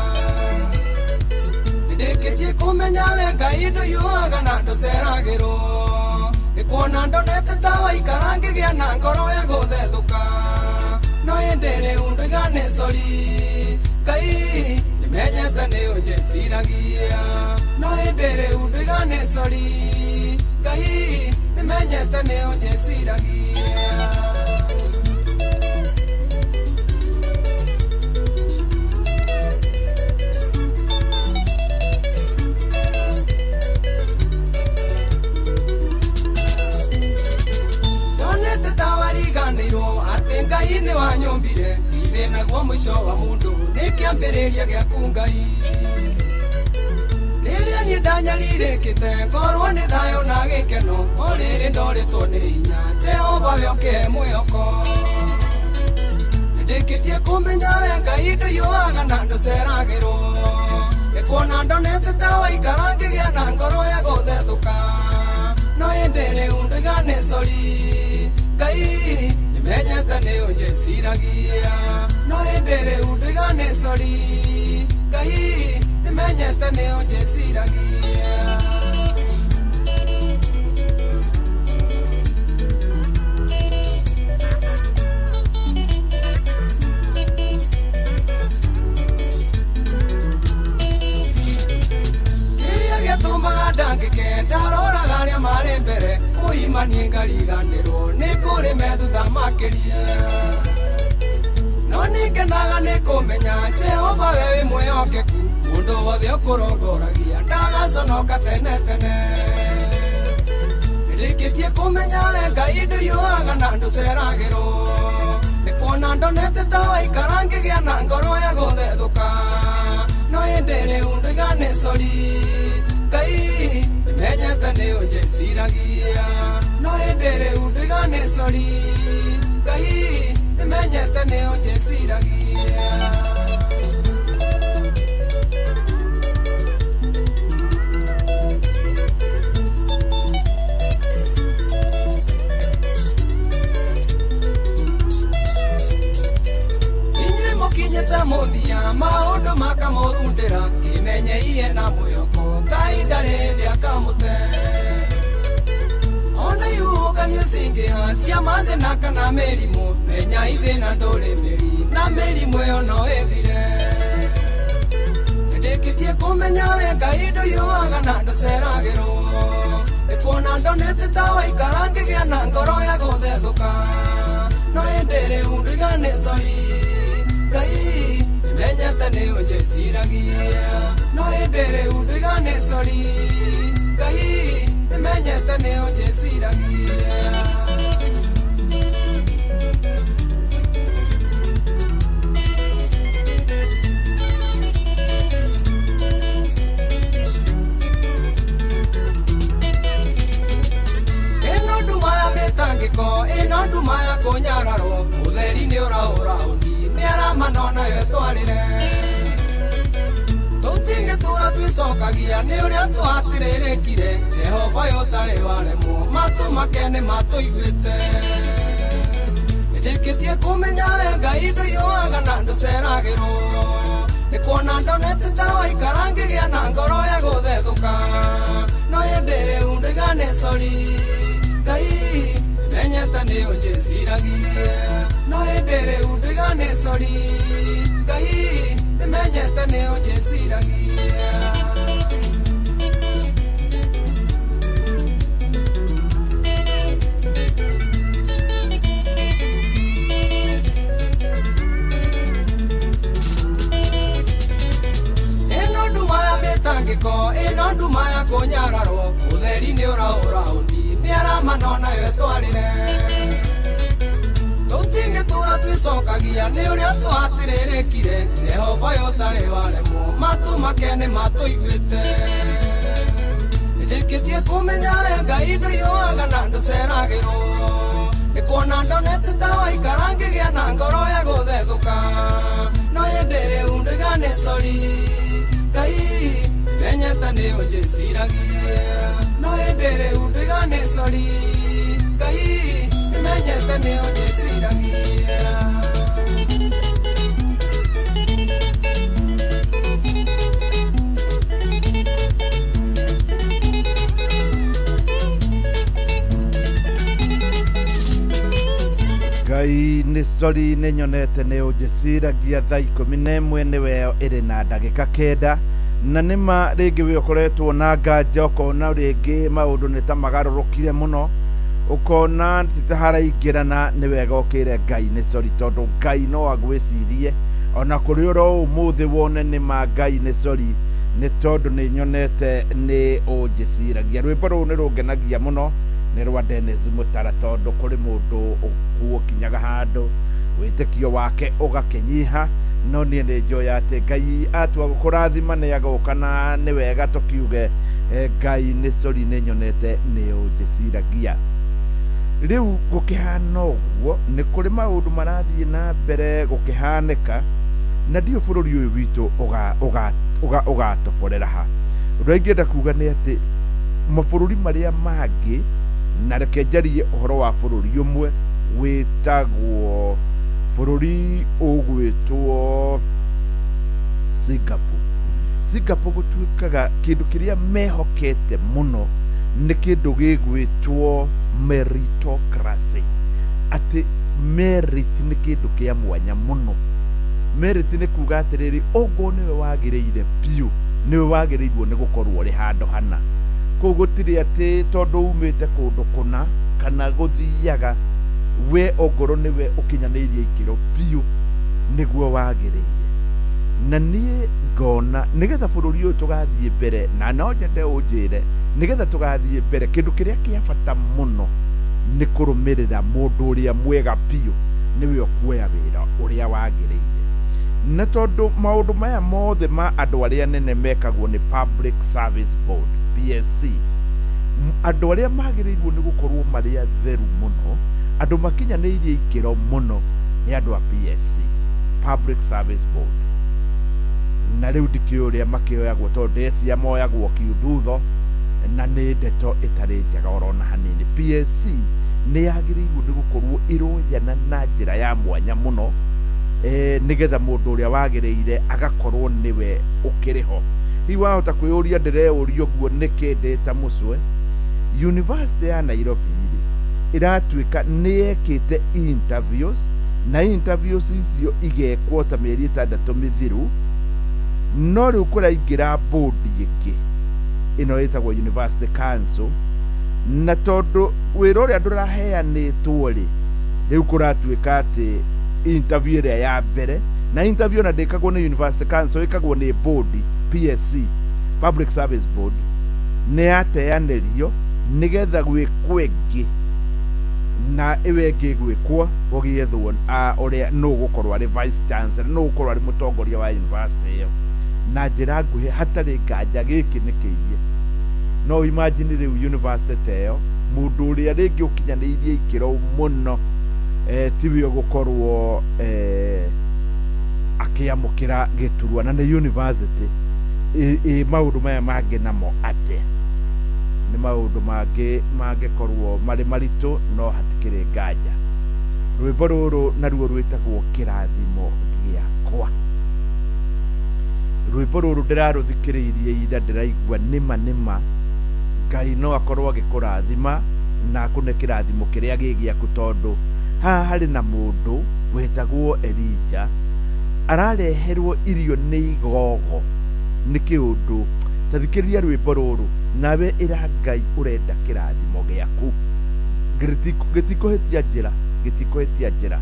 Nĩndĩkĩtie kũmenya we Ngai ndũiyũaga na ndũceragĩrwo, nĩ kuona ndonete ta waikara ngĩgĩa na ngoro ya gũthethũka, no hĩndĩ rĩu ndũigane sori. Ngai nĩmenyete nĩ ũnjeciragia, no hĩndĩ rĩu ndũigane sori. Ngai nĩmenyete nĩ ũnjeciragia. Ndonete ta wariganĩirwo atĩ Ngai nĩ wanyũmbire, ithe naguo mũico wa mũndũ nĩ kĩambĩrĩria gĩaku Ngai. Rĩrĩa niĩ ndanyalirĩkĩte ngorwo nĩ thayũ na gĩkeno, o rĩrĩ ndorĩtwo nĩ hinya Jehova we ũkĩhe mwĩhoko. Nĩndĩkĩtie kũmenya we Ngai ndũiyũaga na ndũceragĩrwo, nĩ kuona ndonete ta waikara ngĩgĩa na ngoro ya gũthethũka, no hĩndĩ rĩu ndũigane sori. Ngai nĩmenyete nĩ ũnjeciragia, no hĩndĩ rĩu ndũigane sori. Ngai nĩmenyete nĩ ũnjeciragia. Kĩrĩa gĩatũmaga ndangĩke ndaroraga arĩa marĩ mbere, mũimanie ngariganĩrwo nĩ kũrĩ methutha make. gũthikĩria no nĩngenaga nĩ kũmenya Jehova we wĩ mwĩhokeku mũndũ wothe ũkũrongoragia ndagaconoka tene tene nĩrĩkĩtie kũmenya we Ngai ndũiyũaga na ndũceragĩrwo nĩ kuona ndonete ta waikara ngĩgĩa na ngoro ya gũthethũka no hĩndĩ rĩu ndũigane cori Ngai nĩmenyete nĩ ũnjĩciragia no hĩndĩ rĩu ndũigane cori Ngai nĩmenyete nĩ ũnjĩciragia kinyete muthia maundu makamurundira imenyeie na mwĩhoko Ngai ndarĩ ndĩakamũte ona ihuhũkanio cingĩha cia mathĩna kana mĩrimũ menya ithĩna ndũrĩ mĩri na mĩrimũ ĩyo no ĩthire nĩndĩkĩtie kũmenya we Ngai ndũiyũaga na ndũceragĩrwo nĩ kuona ndonete ta waikara ngĩgĩa na ngoro ya gũthethũka no hĩndĩ rĩu ndũigane cori Ngai nĩmenyete nĩ ũnjĩciragia no hĩndĩ rĩu ndũigane cori Ngai nĩmenyete nĩ ũnjĩciragia ĩno nduma ya mĩtangĩko ĩno nduma ya kũnyararwo ũtheri nĩ ũraũra nĩaramanona yo twarĩre tũtingĩtũra twĩcokagia nĩ ũrĩa twatirĩrĩkire Jehova ũtarĩ waremwo matũ makene matũiguĩte nĩndĩkĩtie kũmenya we Ngai ndũiyũaga na ndũceragĩrwo nĩ kuona ndonete ta waikara ngĩgĩa na ngoro ya gũthethũka no hĩndĩ rĩu ndũigane cori Ngai nĩmenyete nĩ ũnjĩciragia no hĩndĩ rĩu ndũigane cori Ngai nĩmenyete nĩ ũnjĩciragia ĩno nduma ya mĩtangĩko ĩno nduma ya kũnyararwo ũtheri nĩ ũraũra ũni nĩaramanona yo twarĩre tũtingĩtũra twĩcokagia nĩ ũrĩa twatirĩrĩkire Jehova ũtarĩ waremwo matũ makene matũiguĩte nĩndĩkĩtie kũmenya we Ngai ndũiyũaga na ndũceragĩrwo nĩ kuona ndonete ta waikara ngĩgĩa na ngoro ya gũthethũka no hĩndĩ rĩu ndũigane cori Ngai nĩmenyete nĩ ũnjĩciragia no hĩndĩ rĩu ndũigane cori Ngai nĩmenyete nĩ ũnjĩciragia Ngai nĩ cori nĩ nyonete nĩ ũnjĩciragia thaa 11 nĩwe ĩrĩ na ndagĩka 9 na nĩma rĩngĩ wĩ ũkoretwo na nganja ũkona rĩngĩ maũndũ nĩ ta magarũrũkire mũno ũkona titaharaingĩrana nĩ wega ũkĩre Ngai nĩ cori tondũ Ngai no agwĩcirie ona kũrĩ oro ũmũthĩ wone nĩma Ngai nĩ cori nĩ tondũ nĩ nyonete nĩ ũnjĩciragia rwĩmbo rũu nĩ rũngenagia mũno nĩ rwa Dennis Mũtara tondũ kũrĩ mũndũ ũkinyaga handũ wĩtĩkio wake ũgakĩnyiha no niĩ nĩ njoya atĩ Ngai atua gũkũrathima nĩ agũka na nĩ wega tũkiuge Ngai nĩ cori nĩ nyonete nĩ ũnjĩciragia rĩu gũkĩhana ũguo nĩ kũrĩ maũndũ marathiĩ na mbere gũkĩhanĩka na ndiũ bũrũri ũyũ witũ ũgatoborera ha ũrĩa ingĩenda kuga nĩ atĩ mabũrũri marĩa mangĩ na reke njarie ũhoro wa bũrũri ũmwe wĩtagwo bũrũri ũgwĩtwo Singapore gũtuĩkaga kĩndũ kĩrĩa mehokete mũno nĩ kĩndũ gĩgwĩtwo meritocracy atĩ merit nĩ kĩndũ kĩa mwanya mũno merit nĩ kuga atĩrĩrĩ ũguo nĩwe wagĩrĩire biũ nĩwe wagĩrĩirwo nĩ gũkorwo ũrĩ handũ hana kũu gũtirĩ atĩ tondũ umĩte kũndũ kũna kana gũthiaga we ogoro niwe ukinyanĩirie ikĩro biũ nĩguo wagĩrĩire. Na niĩ ngona nĩgetha bũrũri ũyũ tũgathiĩ mbere, na no nyende ũnjĩre nĩgetha tũgathiĩ mbere, kĩndũ kĩrĩa kĩa bata mũno nĩ kũrũmĩrĩra mũndũ ũrĩa mwega biũ nĩwe ũkuoya wĩra ũrĩa wagĩrĩire. Na tondũ maũndũ maya mothe ma andũ arĩa nene mekagwo nĩ Public Service Board PSC, andũ arĩa magĩrĩirwo nĩ gũkorwo marĩ atheru mũno, andũ makinyanĩirie ikĩro mũno nĩ andũ a PSC, Public Service Board. Na rĩu ndikĩũĩ ũrĩa makĩoyagwo tondũ ndĩcia moyagwo kiuthutho, na nĩ ndeto ĩtarĩ njega orona hanini. PSC nĩ yagĩrĩirwo nĩ gũkorwo ĩroyana na njĩra ya mwanya mũno, nĩgetha mũndũ ũrĩa wagĩrĩire agakorwo nĩwe ũkĩrĩ ho. Hihi wahota kwĩyũria ndĩreũria ũguo nĩkĩ ndĩta mũcwe, University ya Nairobi ĩratuĩka nĩ yekĩte interviews, na interviews icio igekwo ta mĩeri 6 mĩthiru, no rĩu kũraingĩra board ĩngĩ ĩno ĩtagwo University Council, na tondũ wĩra ũrĩa ndũraheanĩtwo rĩ, rĩu kũratuĩka atĩ interview ĩrĩa ya mbere, na interview na ndĩkagwo nĩ University Council, ĩkagwo nĩ board PSC, Public Service Board, nĩ yateanĩrio nĩgetha gwĩkwo ĩngĩ, na ĩwe ĩngĩ gwĩkwo gũgĩethwo ũrĩa nũ gũkorwo arĩ Vice Chancellor, nũ gũkorwo arĩ mũtongoria wa university ĩyo. Na njĩra nguhĩ hatarĩ nganja gĩkĩ nĩ kĩiye. No imagine rĩu university ta ĩyo, mũndũ ũrĩa rĩngĩ ũkinyanĩirie ikĩro mũno tiwe gũkorwo akĩamũkĩra gĩturwa, na nĩ university maũndũ maya mangĩ namo atĩa. Nĩ maũndũ mangĩkorwo marĩ maritũ, no hatikĩrĩ nganja. Rwĩmbo rũrũ naruo rwĩtagwo kĩrathimo gĩakwa. Rwĩmbo rũrũ ndĩrarũthikĩrĩirie ida ndĩraigua nĩma Ngai no akorwo agĩkũrathima na akũne kĩrathimo kĩrĩa gĩ gĩaku, tondũ haha harĩ na mũndũ wetagwo Elijah arareherwo irio nĩ igogo nĩ kĩũndũ. Tathikĩrĩria rwĩmbo rũrũ nawe ĩra Ngai ũrenda kĩrathimo gĩaku, gĩtikũhĩtia njĩra.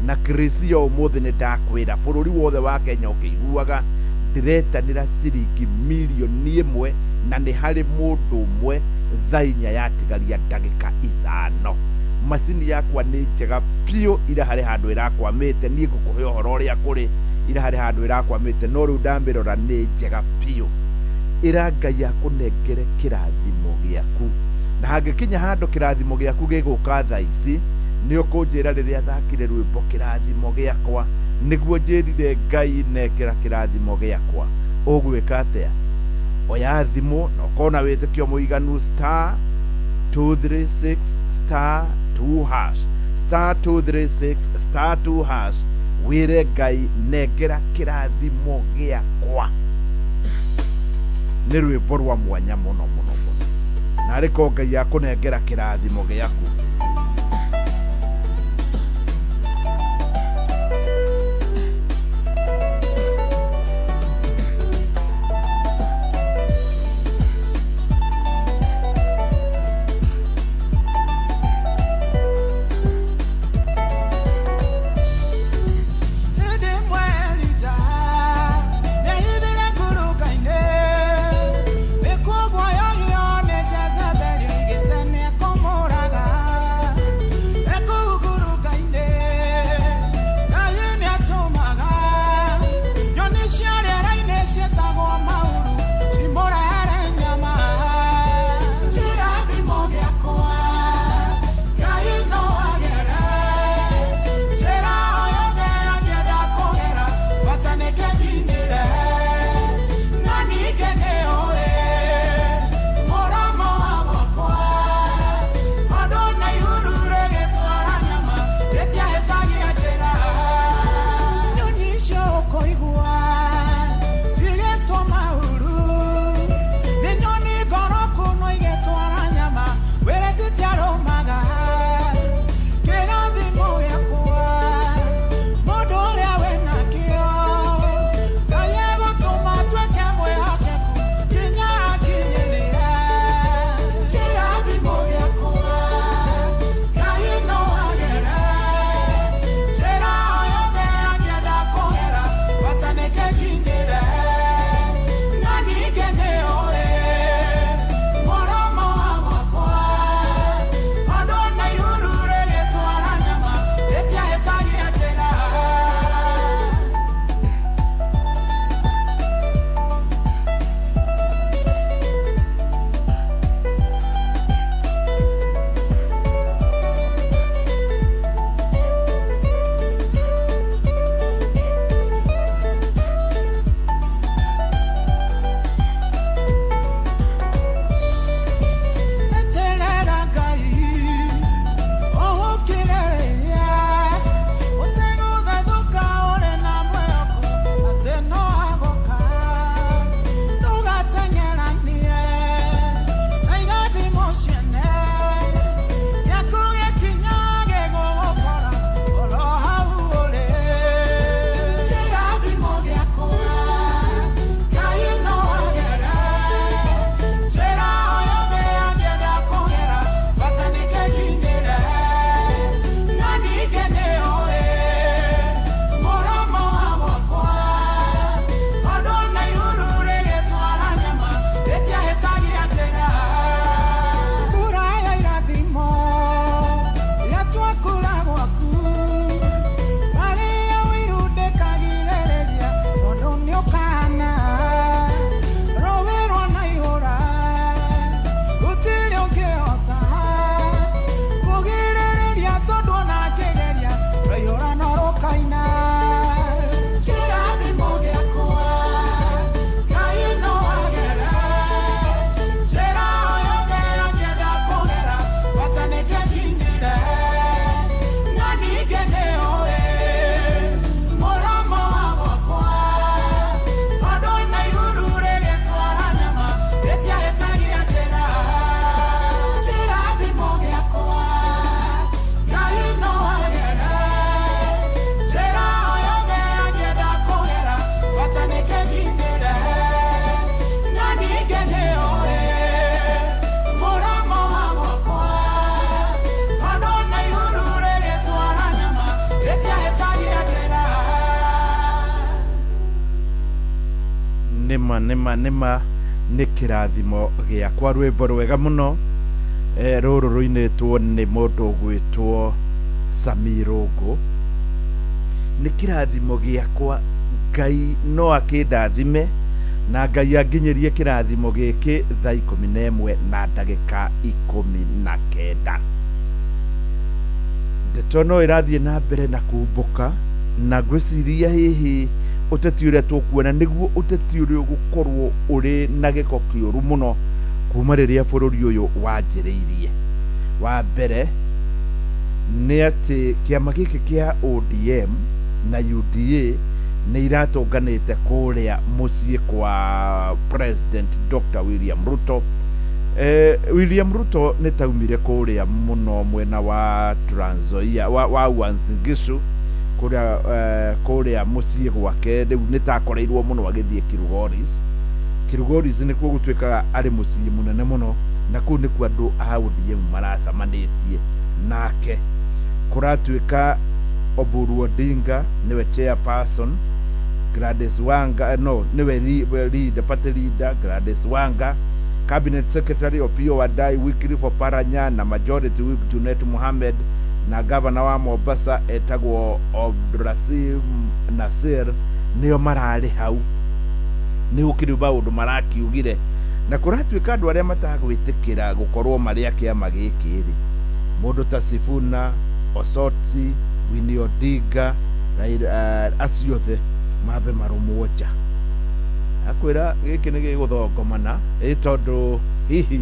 Na Chris yo ũmũthĩ nĩ ndakwĩra bũrũri wothe wa Kenya ũkĩiguaga ndiretanĩra ciringi milioni 1, na nĩ harĩ mũndũ ũmwe thaa 4 yatigaria ndagĩka 5. Macini yakwa nĩ njega biũ, ira harĩ handũ ĩrakwamĩte, niĩ ngũkũhe ũhoro ũrĩa kũrĩ, ira harĩ handũ ĩrakwamĩte, no rĩu ndamĩrora nĩ njega biũ. Ĩra Ngai akũnengere kĩrathimo gĩaku, na hangĩkinya handũ kĩrathimo gĩaku gĩgũka thaa ici, nĩ ũkũnjĩra rĩrĩa thakire rwĩmbo kĩrathimo gĩakwa, nĩguo njĩrire Ngai nekĩra kĩrathimo gĩakwa. Ũgwĩka atĩa? Oya thimũ na ũkona wĩtĩkio mũiganu *236*2#, *236*2#, wĩre Ngai nengera kĩrathimo gĩakwa. Nĩ rwĩmbo rwa mwanya mũno mũno mũno, na arĩko Ngai akũnengera kĩrathimo gĩaku. Nĩkuogwo yohio nĩ Jezebeli gĩtene kũmũraga. nĩma nĩ kĩrathimo gĩakwa rwĩmbo rwega mũno rũrũ rũinĩtwo nĩ mũndũ gwĩtwo Samirũngũ. Nĩ kĩrathimo gĩakwa, Ngai no akĩndathime na Ngai anginyĩrie kĩrathimo gĩkĩ thaa 11 na ndagĩka 19. Ndeto no ĩrathiĩ na mbere na kumbũka, na ngwĩciria hihi ũteti ũrĩa tũkuona nĩguo ũteti ũrĩa ũgũkorwo ũrĩ na gĩko kĩũru mũno kuma rĩrĩa bũrũri ũyũ wanjĩrĩirie. Wa mbere nĩ atĩ kĩama gĩkĩ kĩa ODM na UDA nĩ iratũnganĩte kũrĩa mũciĩ kwa President Dr. William Ruto. William Ruto nĩ taumire kũrĩa mũno mwena wa Trans Nzoia wa Uasin Gishu kũrĩa mũciĩ gwake, rĩu nĩ takoreirwo mũno agĩthiĩ Kilgoris. Kilgoris nĩ kuo gũtuĩkaga arĩ mũciĩ mũnene mũno, na kũu nĩ kuo andũ a ODM maracamanĩtie nake. Kũratuĩka Oburu Odinga niwe chairperson, Gladys Wanga niwe party leader, Gladys Wanga, cabinet secretary Opiyo Wandayi, Wycliffe Oparanya na majority whip Junet Mohammed, na governor wa Mombasa etagwo Abdulrahim Nasir nĩo mararĩ hau. Nĩ gũkĩrĩ maũndũ marakiugire, na kũratuĩka andũ arĩa matagwĩtĩkĩra gũkorwo marĩ a kĩama gĩkĩ rĩ, mũndũ ta Sifuna, Osotsi, Winnie Odinga, acio othe mambe marũmwo nja. Akwĩra gĩkĩ nĩ gĩgũthongomana tondũ hihi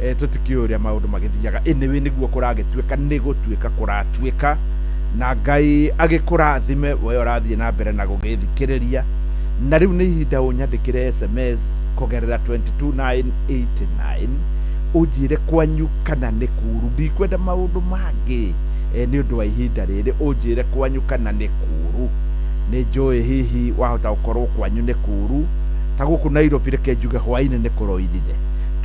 tũtikĩũĩ ũrĩa maũndũ magĩthiaga. Anyway nĩguo kũragĩtuĩka, nĩ gũtuĩka kũratuĩka, na Ngai agĩkũrathime we ũrathiĩ na mbere na gũgĩthikĩrĩria. Na rĩu nĩ ihinda ũnyandĩkĩre SMS kũgerera 22989 ũnjĩre kwanyu kana nĩ kuru. Ndikwenda maũndũ mangĩ nĩ ũndũ wa ihinda rĩrĩ, ũnjĩre kwanyu kana nĩ kuru. Nĩ njũĩ hihi wahota gũkorwo kwanyu nĩ kuru, ta gũkũ Nairobi reke njuge hwainĩ nĩ kũroirire.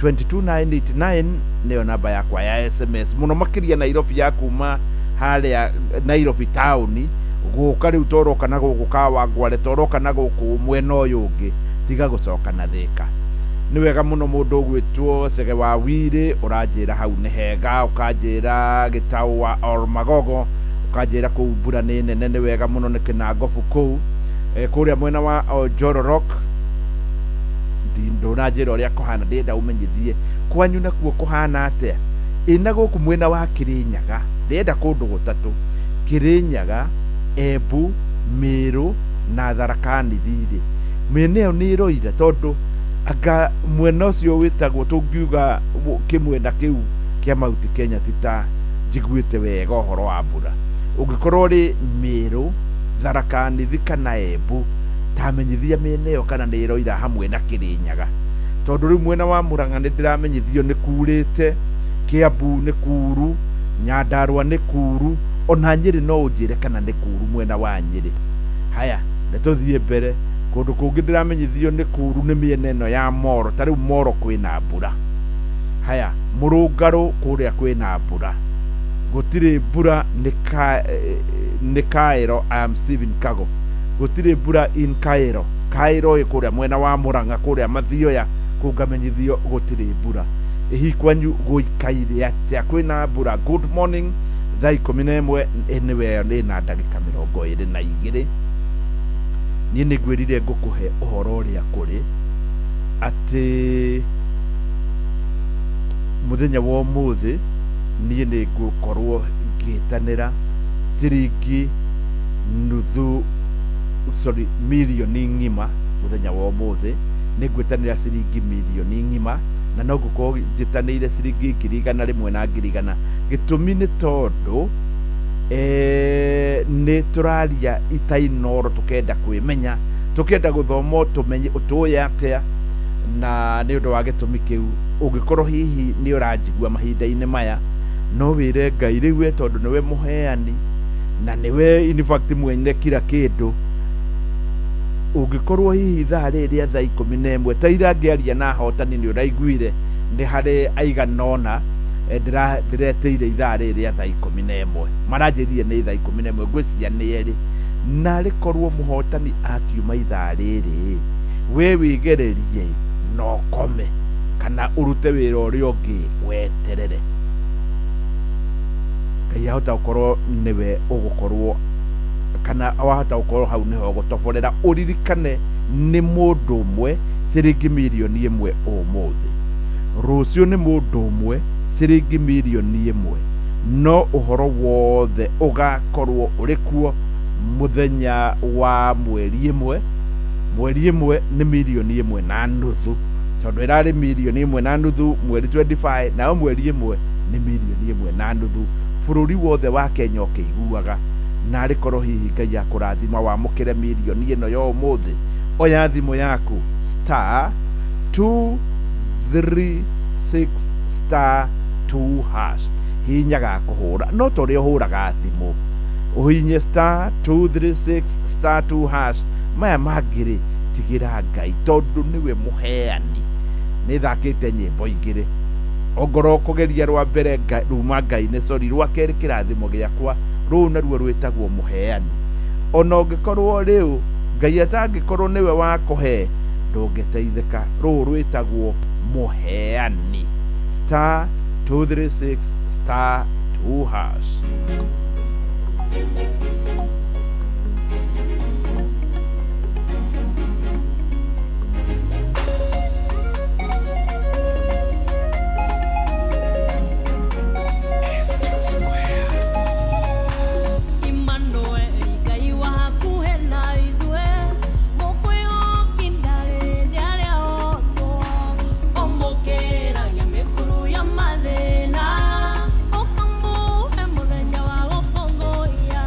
22989 nĩyo namba yakwa ya SMS. Mũno makĩria Nairobi ya kuma harĩa Nairobi taũni gũka rĩu toroka na gũkũ Kawangware, toroka na gũkũ mwena ũyũ ũngĩ, tiga gũcoka na Thĩka. Nĩ wega mũno mũndũ gwĩtwo Cege wa Wĩrĩ, ũranjĩra hau nĩ hega, ũkanjĩra Gĩtaũ wa Olmagogo, ũkanjĩra kũu mbura nĩ nene, nĩ wega mũno nĩ Kĩnangobu kũu kũrĩa mwena wa Njororok. Ndũranjĩra ũrĩa kũhana, ndĩrenda ũmenyithie kwanyu nakuo kũhana atĩa. Ĩna gũkũ mwena wa Kĩrĩnyaga, ndĩrenda kũndũ gũtatũ: Kĩrĩnyaga, Embu, Meru na Tharaka Nithi. Mĩena ĩyo nĩ ĩroira, tondũ anga mwena ũcio wĩtagwo tũngiuga kĩmwena kĩu kĩa Mount Kenya tita njiguĩte wega ũhoro wa mbura. Ũngĩkorwo rĩ Meru, Tharaka Nithi kana Embu, tamenyithia mĩena ĩyo kana nĩ ĩroira hamwe na Kĩrĩnyaga, tondũ rĩu mwena wa Murang'a nĩ ndĩramenyithio nĩ kurĩte, Kiambu nĩ kuru, Nyandarua nĩ kuru, ona Nyĩrĩ no ũnjĩre kana nĩ kuru mwena wa Nyĩrĩ. Haya, nĩtũthiĩ mbere. Kũndũ kũngĩ ndĩramenyithio nĩ kuru nĩ mĩena ĩno ya Moro, ta rĩu Moro kwĩna mbura. Haya, Mũrũngarũ kũrĩa kwĩna mbura, gũtirĩ mbura nĩ Cairo. I am Stephen Kago. Gũtirĩ mbura in Cairo. Cairo kũrĩa mwena wa Murang'a kũrĩa Mathioya, kũngamenyithio gũtirĩ mbura. Hihi kwanyu gũikaire atĩa, kwĩna mbura? Good morning. Thaa 11 nĩwe nĩ na ndagĩka 22. Niĩ nĩngwĩrire ngũkũhe ũhoro ũrĩa kũrĩ atĩ mũthenya wa ũmũthĩ niĩ nĩngũkorwo ngĩtanĩra ciringi mirioni ng'ima. Mũthenya wa ũmũthĩ nĩngwĩtanĩra ciringi mirioni ng'ima, na no ngũkorwo njĩtanĩire ciringi 100 na 100. Gĩtũmi nĩ tondũ nĩ tũraria itainoro, tũkenda kwĩmenya, tũkenda gũthoma tũmenye ũtũũĩ atĩa, na nĩ ũndũ wa gĩtũmi kĩu ũngĩkorwo hihi nĩ ũranjigua mahinda-inĩ maya, no wĩre Ngai rĩu we, tondũ nĩwe mũheani na nĩwe in fact mwene kila kĩndũ. Ũngĩkorwo hihi thaa rĩrĩa thaa 11 ta ira ngĩaria na hotani nĩ ũraiguire nĩ harĩ aiganona ndĩreteire ithaa rĩrĩa thaa 11 maranjĩrire nĩ thaa 11, ngwĩciria nĩ erĩ, na rĩkorwo mũhotani akiuma ithaa rĩrĩ we wigererie no kome kana urute wira uria ungi weterere Ngai ahota gukorwo niwe ugukorwo kana wahota gukorwo hau niho gutoborera uririkane ni mundu umwe ciringi milioni imwe umuthi rucio ni mundu umwe ciringi milioni imwe no uhoro wothe ugakorwo uri kuo muthenya wa mweri imwe ni milioni imwe na nuthu tondu irari milioni imwe na nuthu mweri 25 na mweri imwe ni milioni imwe na nuthu bururi wothe wa Kenya ukiguaga na arikorwo hihi Ngai akurathima wamukire milioni ino yo umuthi oya thimu yaku *236*2 hinyaga kuhura no tore uhuraga thimu uhinye *236*2 maya mangiri tigira Ngai tondu niwe muheani ni thakite nyimbo ingire ogoro kugeria rwa mbere ruma Ngai ne sori rwa keri kirathimo giakwa ru naruo rwitagwo muheani ona ungikorwo riu Ngai atangikorwo niwe wa kuhe ndungeteithika ru rwitagwo muheani *236*2 Mathina, ukamuhe muthenya wa gukongoia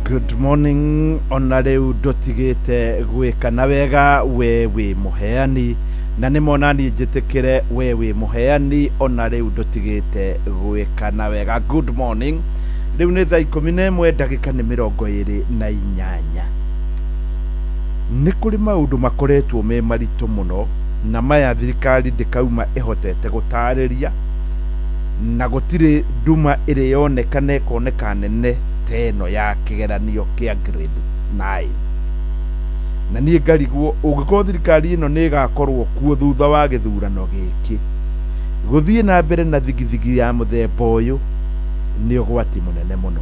Good morning, ona riu ndutigite gwika na wega we wi muheani na ni mona ni njitikire we wi muheani ona riu ndutigite gwika na wega. Good morning. Riu ni thaa 11 ndagika ni 28. Ni kuri maundu makoretwo me maritu muno na maya thirikari ndikauma ihotete gutariria na gutire nduma iri yonekana ikoneka nene teno ya kigeranio kia grade 9 na nie ngarigwo ungikorwo thirikari ino ni igakorwo kuo thutha wa githurano giki guthie na mbere na thigithigi ya muthemba uyu ni ugwati munene muno.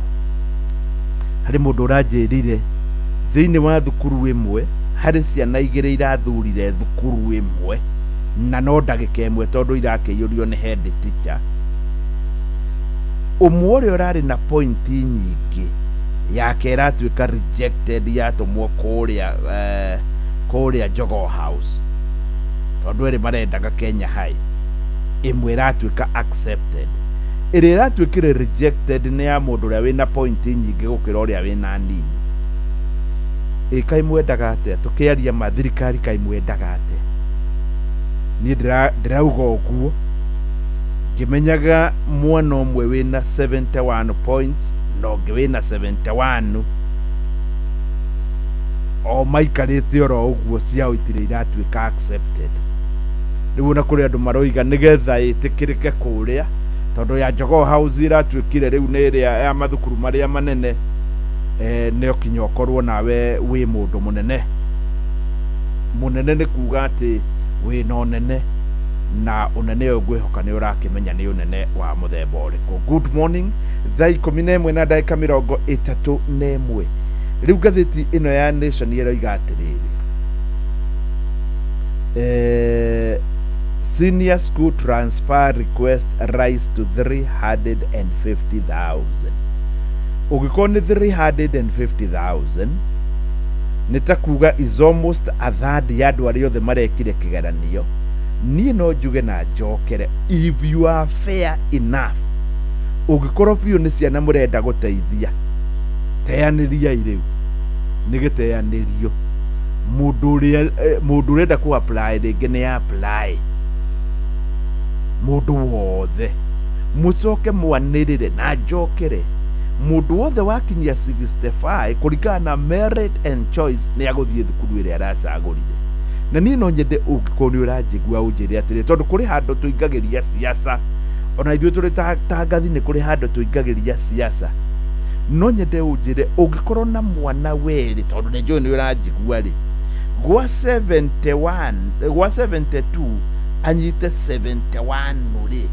Hari mundu uranjirire thiini wa thukuru imwe hari ciana igire irathurire thukuru imwe na no ndagika imwe tondu irakiyurio ni head teacher umwe urari na point nyingi yake iratuika rejected yatumwo kuria Jogoo House tondu iri marendaga Kenya High, imwe iratuika accepted. Iri iratuikire rejected ni ya mundu uria wina point nyingi gukira uria wina nini. Kai mwendaga atia tukiaria mathirikari kai mwendaga atia? Ni ndirauga uguo kimenyaga mwana umwe wina 71 points no wina 71 o maikarite oro uguo ciao itire iratuika accepted. Riu na kuri andu maroiga nigetha itikirike kuria tondu ya Jogoo House iratuikire riu ni ria ya mathukuru maria manene ne okinya okorwo nawe wi mundu munene ni kuga ati wi no nene na unene ugwihoka ni urakimenya ni unene wa muthemba uriku. Good morning. Thaa 11 na ndagika 31. Riu gatheti ino ya Nation iroiga atiriri senior school transfer request rise to 350,000. Ugikorwo ni 350,000 nitakuga is almost a third ya andu aria othe marekire kigeranio. Ni no njuge na njokere, if you are fair enough ugikorwo biu ni ciana murenda guteithia teaniria iriu nigiteanirio mundu urenda ku apply ringi ni apply mundu wothe mucoke mwanirire na njokere mundu wothe wakinyia 65 kuringana na merit and choice ni aguthie thukuru iria aracagurire. Na ni no nyende ungikorwo ni uranjigua unjire atiri tondu kuri handu tuingagiria siasa ona ithuĩ tũrĩ tangathi nĩ kũrĩ handũ tũingagĩria siasa. No nyende unjire ungikorwo na mwana weri tondu nĩ njũĩ nĩ ũranjigua rĩ gwa 71 gwa 72 anyite 71 rĩ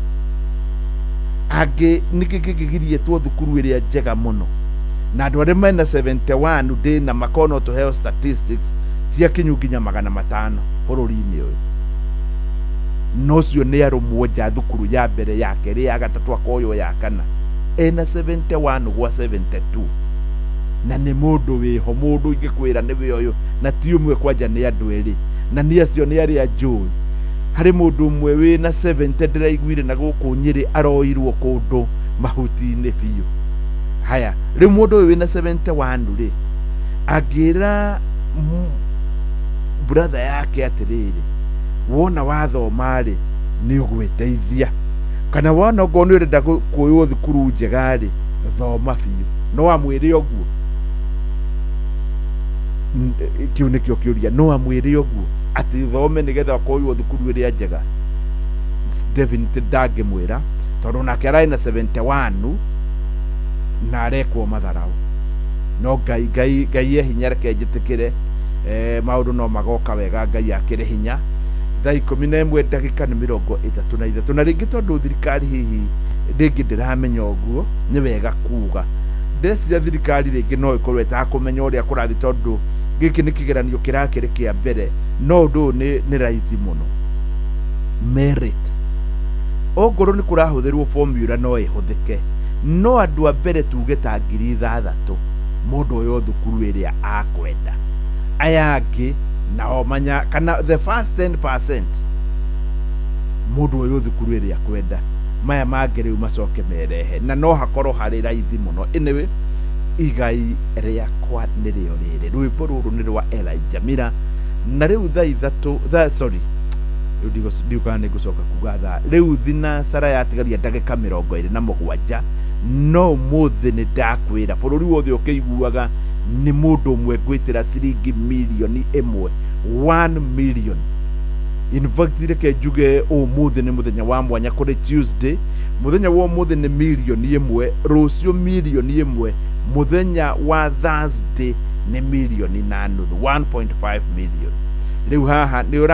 angĩ nĩkĩkĩgirie tuo thukuru ĩrĩa njega mũno na andũ arĩa mena 71 ndĩ na makono tũheo statistics tia kinyu nginya 500 bũrũri-inĩ ũyũ. No cio nĩ arũmwo nja thukuru ya mbere ya kerĩ ya gatatũ akoywo ya kana ena 71 gwa 72 na nĩ mũndũ wĩho mũndũ ingĩkwĩra nĩ we ũyũ na ti ũmwe kwanja nĩ andũ erĩ na nĩ acio nĩ arĩa njũĩ. Harĩ mũndũ ũmwe wĩna 70 ndĩraiguire na gũkũ Nyĩrĩ aroirwo kũndũ mahuti-inĩ biũ. Haya rĩu mũndũ ũyũ wĩna 71 rĩ angĩra brother yake atiriri wona wathoma rĩ nĩ ũgwĩteithia kana wona ũkorwo nĩ ũrenda kuoywo thukuru njega rĩ thoma biũ no amwĩre ũguo. Kĩu nĩkĩo kĩũria, no amwĩre ũguo atĩ thome nĩgetha ũkoywo thukuru ĩrĩa njega? Definitely ndangĩmwĩra tondũ nake ararĩ na 71 na arekwo matharau. No Ngai ehinya reke njĩtĩkĩre maundu no magoka wega Ngai akĩrĩ hinya. Thaa 11 ndagika nĩ 33 na rĩngĩ tondu thirikari hihi rĩngĩ ndĩramenya ũguo nĩ wega kuga ndĩreciria thirikari rĩngĩ no ĩkorwo ĩtakũmenya ũrĩa kũrathi tondu gĩkĩ nĩ kĩgeranio kĩrakĩrĩ kĩa mbere no ũndũ nĩ raithi mũno. Merit ongorwo nĩ kũrahũthĩrwo formula no ĩhũthĩke no andũ a mbere tuge ta 6,000 mũndũ ũyũ thukuru ĩrĩa akwenda aya angĩ nao manya kana the first 10% mũndũ ũyũ thukuru ĩrĩa kwenda maya mangĩ rĩu macoke merehe na no hakorwo harĩ raithi mũno. Anyway igai rĩakwa nĩrĩo rĩrĩ. Rwĩmbo rũrũ nĩ rwa Elijah Mira, na rĩu thaa ithatũ ndiukaga nĩ ngũcoka kuga thaa rĩu thinacara yatigaria ndagĩka 27 no mũthĩ nĩ ndakwĩra bũrũri wothe ũkĩiguaga nĩ mũndũ ũmwe gwĩtĩra ciringi milioni 1 million. In fact reke njuge ũmũthĩ nĩ mũthenya wa mwanya kũrĩ Tuesday, mũthenya wa ũmũthĩ nĩ milioni 1, rũciũ milioni 1, mũthenya wa Thursday nĩ milioni 1.5 million. Rĩu haha nĩ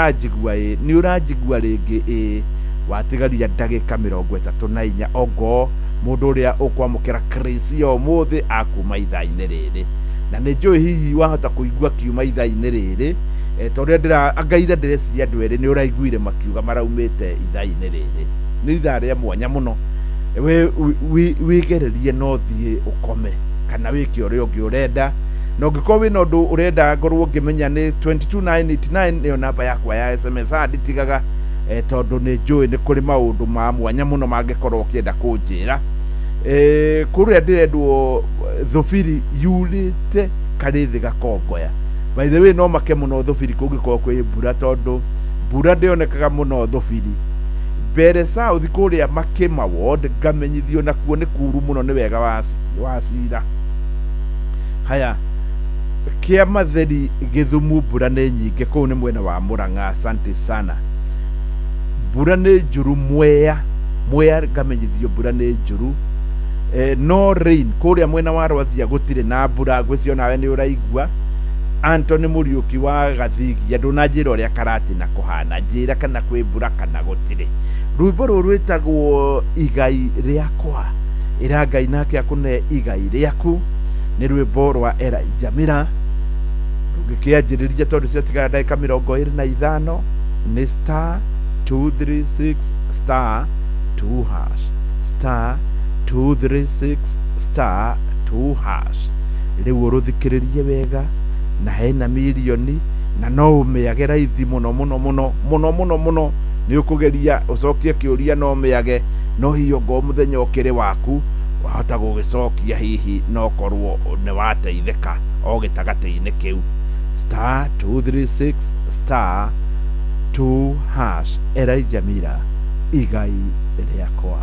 ũranjigua rĩngĩ watigaria ndagĩka 34 ogo mũndũ ũrĩa ũkwamũkĩra Chris ũmũthĩ akuma ithaa-inĩ rĩrĩ, na nĩ njũĩ hihi wahota kũigua kiuma ithaa-inĩ rĩrĩ tondũ ngaire ndĩreciria andũ erĩ nĩ ũraiguire makiuga maraumĩte ithaa-inĩ rĩrĩ. Nĩ ithaa rĩa mwanya mũno, wĩgererie no thiĩ ũkome kana wĩke ũrĩa ũngĩ ũrenda, na ũngĩkorwo wĩna ũndũ ũrenda ngorwo ngĩmenya nĩ 22989 nĩyo namba yakwa ya SMS nditigaga tondũ nĩ njũĩ nĩ kũrĩ maũndũ ma mwanya mũno mangĩkorwo ũkĩenda kũnjĩra. Kũrĩa ndĩrendwo thũbiri yurĩte karĩthĩ gakongoya. By the way no make mũno thũbiri kũngĩkorwo kwĩ mbura tondũ mbura ndĩonekaga mũno thũbiri. Mbere South kũrĩa Makĩma ward ngamenyithio nakuo nĩ kuru mũno, nĩ wega wa cira. Haya Kĩa Matheri Gĩthumu mbura nĩ nyingĩ, kũu nĩ mwena wa Mũrang'a. Asante sana. Mbura nĩ njuru Mwea ngamenyithio mbura nĩ njuru. No rain kũrĩa mwena wa Rwathia gũtirĩ na mbura, ngwĩcio nawe nĩ ũraigua. Anthony Mũriũki wa Gathigi ndũnanjĩra ũrĩa karati na kũhana, njĩra kana kwĩ mbura kana gũtirĩ. Rwĩmbo rũrũ rwĩtagwo igai rĩakwa, ĩra Ngai nake akũne igai rĩaku, nĩ rwĩmbo rwa Elijah Mira. Rũngĩkĩanjĩrĩria tondũ ciatigara ndagĩka 25 nĩ *236*2#. Rĩu ũrũthikĩrĩrie wega na hena milioni na no ũmĩage raithi mũno. Nĩ ũkũgeria ũcokie kĩũria no ũmĩage, no hihi mũthenya ũkĩrĩ waku wahota gũgĩcokia hihi no korwo nĩ wateithĩka o gĩtagatĩ-inĩ kĩu. *236*2#. Elijah Mira, igai rĩakwa.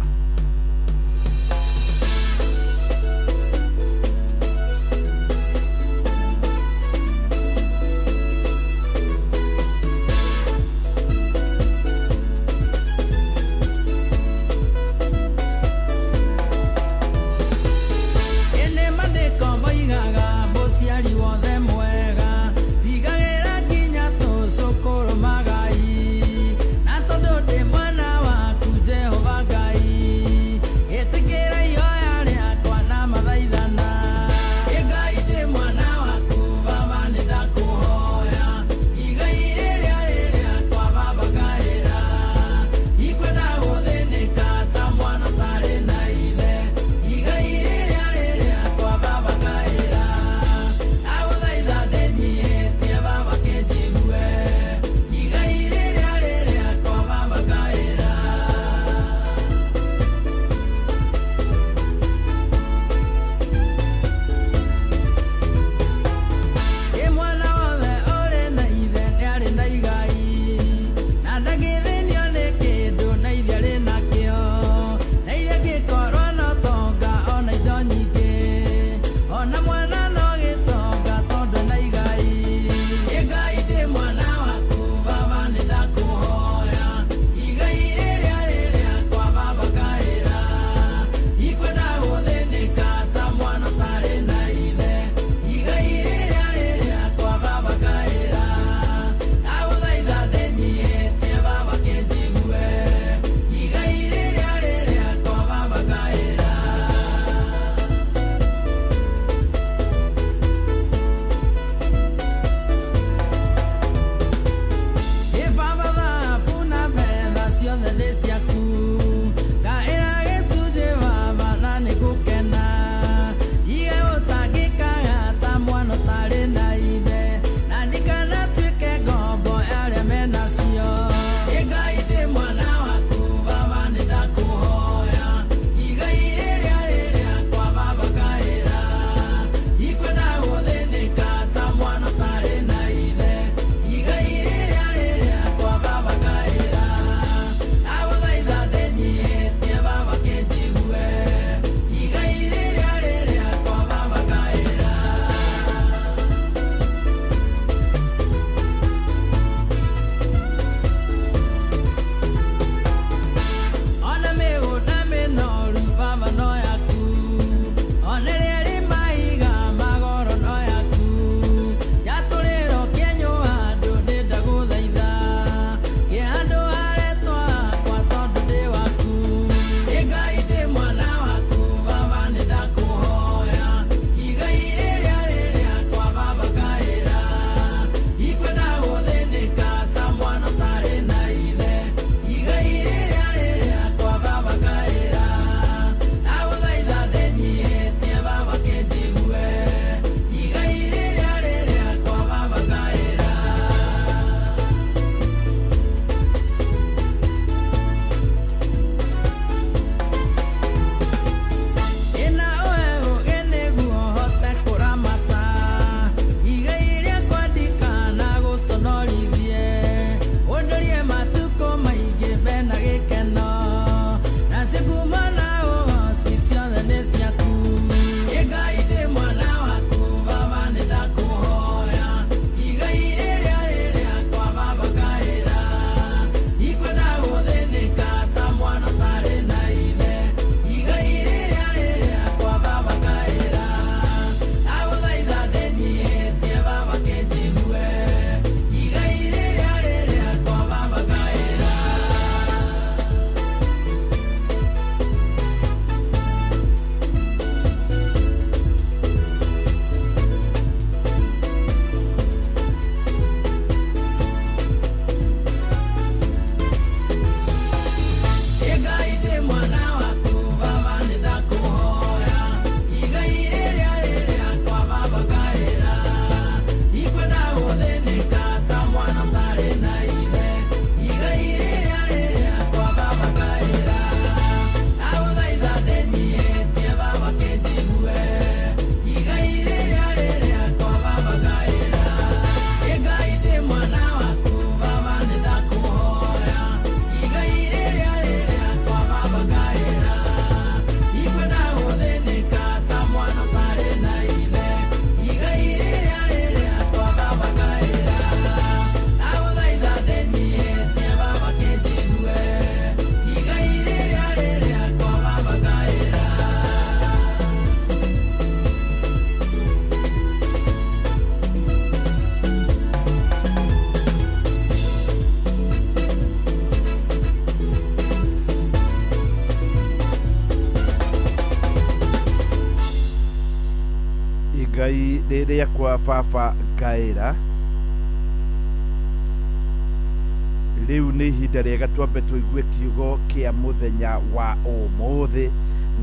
Magai na todo de mwana waku Jehova Ngai ria kwa baba Gaira riu ni ihinda riega twambe tuigue kiugo kia muthenya wa umuthi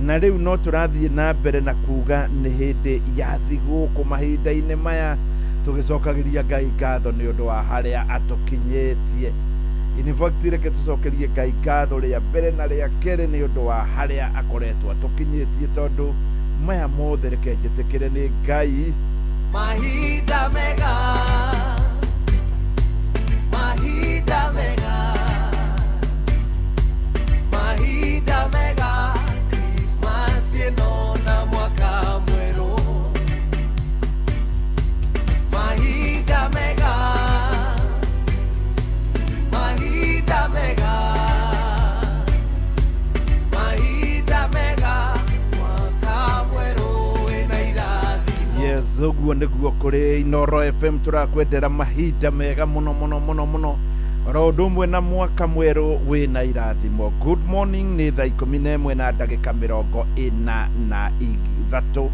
na riu no turathie na mbere na kuga ni hindi ya thiguku mahinda-ini maya tugicokagiria Ngai ngatho ni undu wa haria atukinyitie. In fact reke tucokerie Ngai ngatho ria mbere na ria kere ni undu wa haria akoretwo atukinyitie tondu maya mothe reke njitikire ni Ngai. Mahinda mega, mahinda mega, mahinda mega, Christmas ino na mwaka mweru. Mahinda mega, mahinda mega, mahinda mega, mwaka mweru ina irathi. Yes, uguo niguo kuri Inoro FM turakwendera mahinda mega muno muno muno muno ro ndumwe na mwaka mweru wina irathimo. Good morning, ni thaa 11 na ndagika 43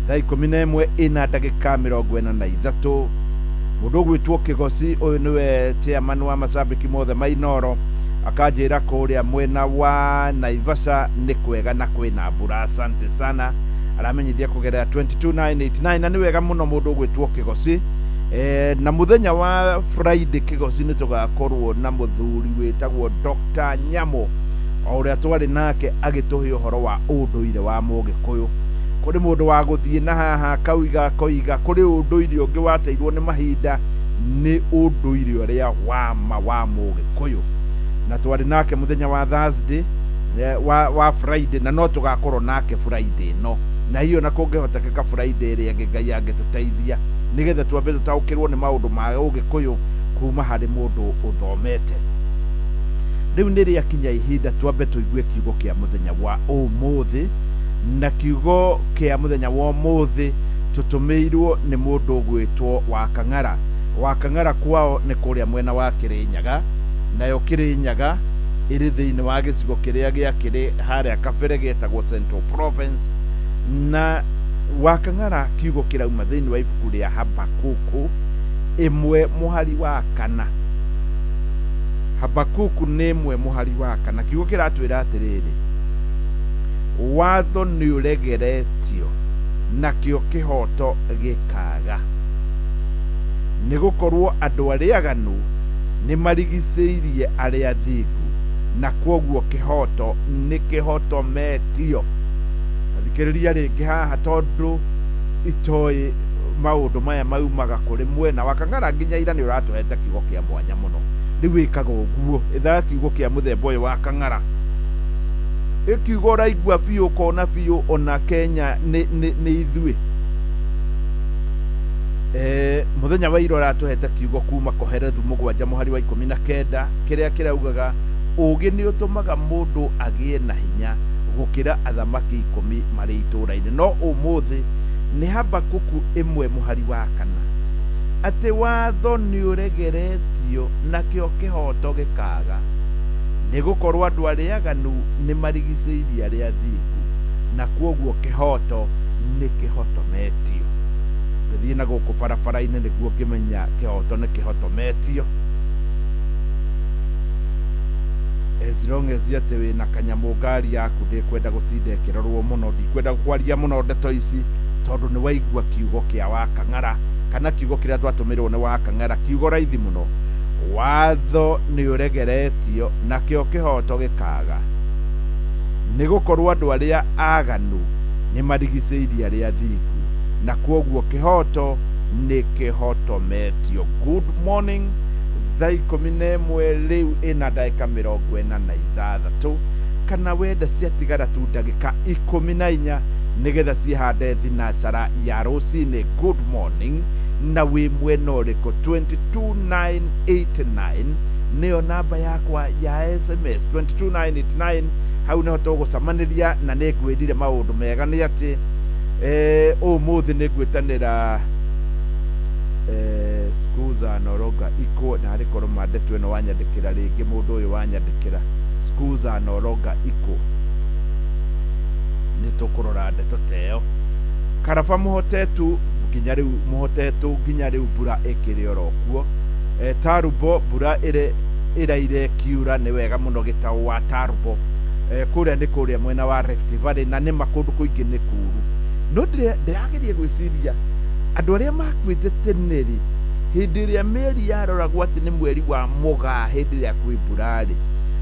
thaa 11 ina ndagika 43 mundu gwitwo Kigosi uyu niwe chairman wa mashabiki mothe ma Inoro akanjira kuria mwena wa Naivasha ni kwega na kwina mbura. Asante sana, aramenyithia kugerera 22989 na ni wega muno mundu gwitwo Kigosi. Na muthenya wa Friday Kigosi ni tugakorwo na muthuri witagwo Dr. Nyamo uria twari nake agituhe uhoro wa unduire wa Mugikuyu. Kuri mundu wa guthie na haha kauiga koiga kuri unduire ungi wateirwo ni mahinda ni unduire uria wa Mugikuyu, na twari nake muthenya wa Thursday wa Friday na no tugakorwo nake Friday no, na hiyo na kungihotekeka Friday ria Ngai angituteithia nigetha twambe tutaukirwo ni maundu ma Ugikuyu kuma hari mundu uthomete. Riu ni ria kinya ihinda twambe tuigue kiugo kia muthenya wa umuthi, na kiugo kia muthenya wa umuthi tutumirwo ni mundu gwitwo wa Kang'ara. Wa Kang'ara kwao ni kuria mwena wa Kirinyaga, nayo Kirinyaga iri thiini wa gicigo kiria gia kiri haria kabere getagwo Central Province. Na wa Kang'ara kiugo kirauma thiini wa ibuku ria Habakuku 1 muhari wa 4. Habakuku ni 1 muhari wa 4. Kiugo kiratwira atiriri, watho ni uregeretio nakio kihoto gikaga, nigukorwo andu aria aganu ni marigiceirie aria thigu, na kwoguo kihoto ni kihotometio. Thikiriria ringi haha tondu itoi maundu maya maumaga kuri mwena wa Kang'ara nginya ira ni uratuhete kiugo kia mwanya muno. Riu wikaga uguo ithaa kiugo kia muthemba uyu wa Kang'ara ikiugo raigua biu kona biu ona Kenya ni ithui. Muthenya wa ira uratuhete kiugo kuma Koherethu 7 muhari wa 19 kiria kiraugaga ugi ni utumaga mundu agie na hinya gukira athamaki 10 mari itura-ini. No umuthi ni Habakuku 1 muhari wa 4 ati watho ni uregeretio nakio kihoto gikaga, nigukorwo andu aria aganu ni marigiceirie aria thiku, na kwoguo kihoto ni kihotometio. Ngithii na guku barabara-ini niguo ngimenya kihoto ni kihotometio. As long as yate wina kanyamu ngari yaku ndikwenda gutinda ikirorwo muno, ndikwenda kwaria muno ndeto ici tondu ni waigua kiugo kia wa Kang'ara kana kiugo kiria twatumirwo ni wa Kang'ara. Kiugo raithi muno, watho ni uregeretio nakio kihoto gikaga, nigukorwo andu aria aganu ni marigiceirie aria thiku, na kwoguo kihoto ni kihotometio. Good morning, thaa 11 riu ina ndagika 46 kana wenda ciatigara tu ndagika 14 nigetha cihande thinacara ya rucini. Good morning, na wi mwena uriku 22989 niyo namba yakwa ya SMS 22989. hau niho tugucamaniria na ningwirire maundu mega ni ati umuthi ningwitanira Skuza Noroga iko na ari korwo mandetu eno wanyandikira ringi mundu uyu wanyandikira Skuza Noroga iko ni tukurora ndeto teo. Karaba muhotetu nginya riu muhotetu nginya riu mbura ikiri orokuo Tarubo mbura iraire kiura ni wega muno gitau wa Tarubo kuria ni kuria mwena wa Rift Valley na ni makundu kuingi ni kuru no ndirageria gwiciria andu aria makwite teneri hindi iria meri yaroragwo ati ni mweri wa Mugaa hindi iria kwi mbura ri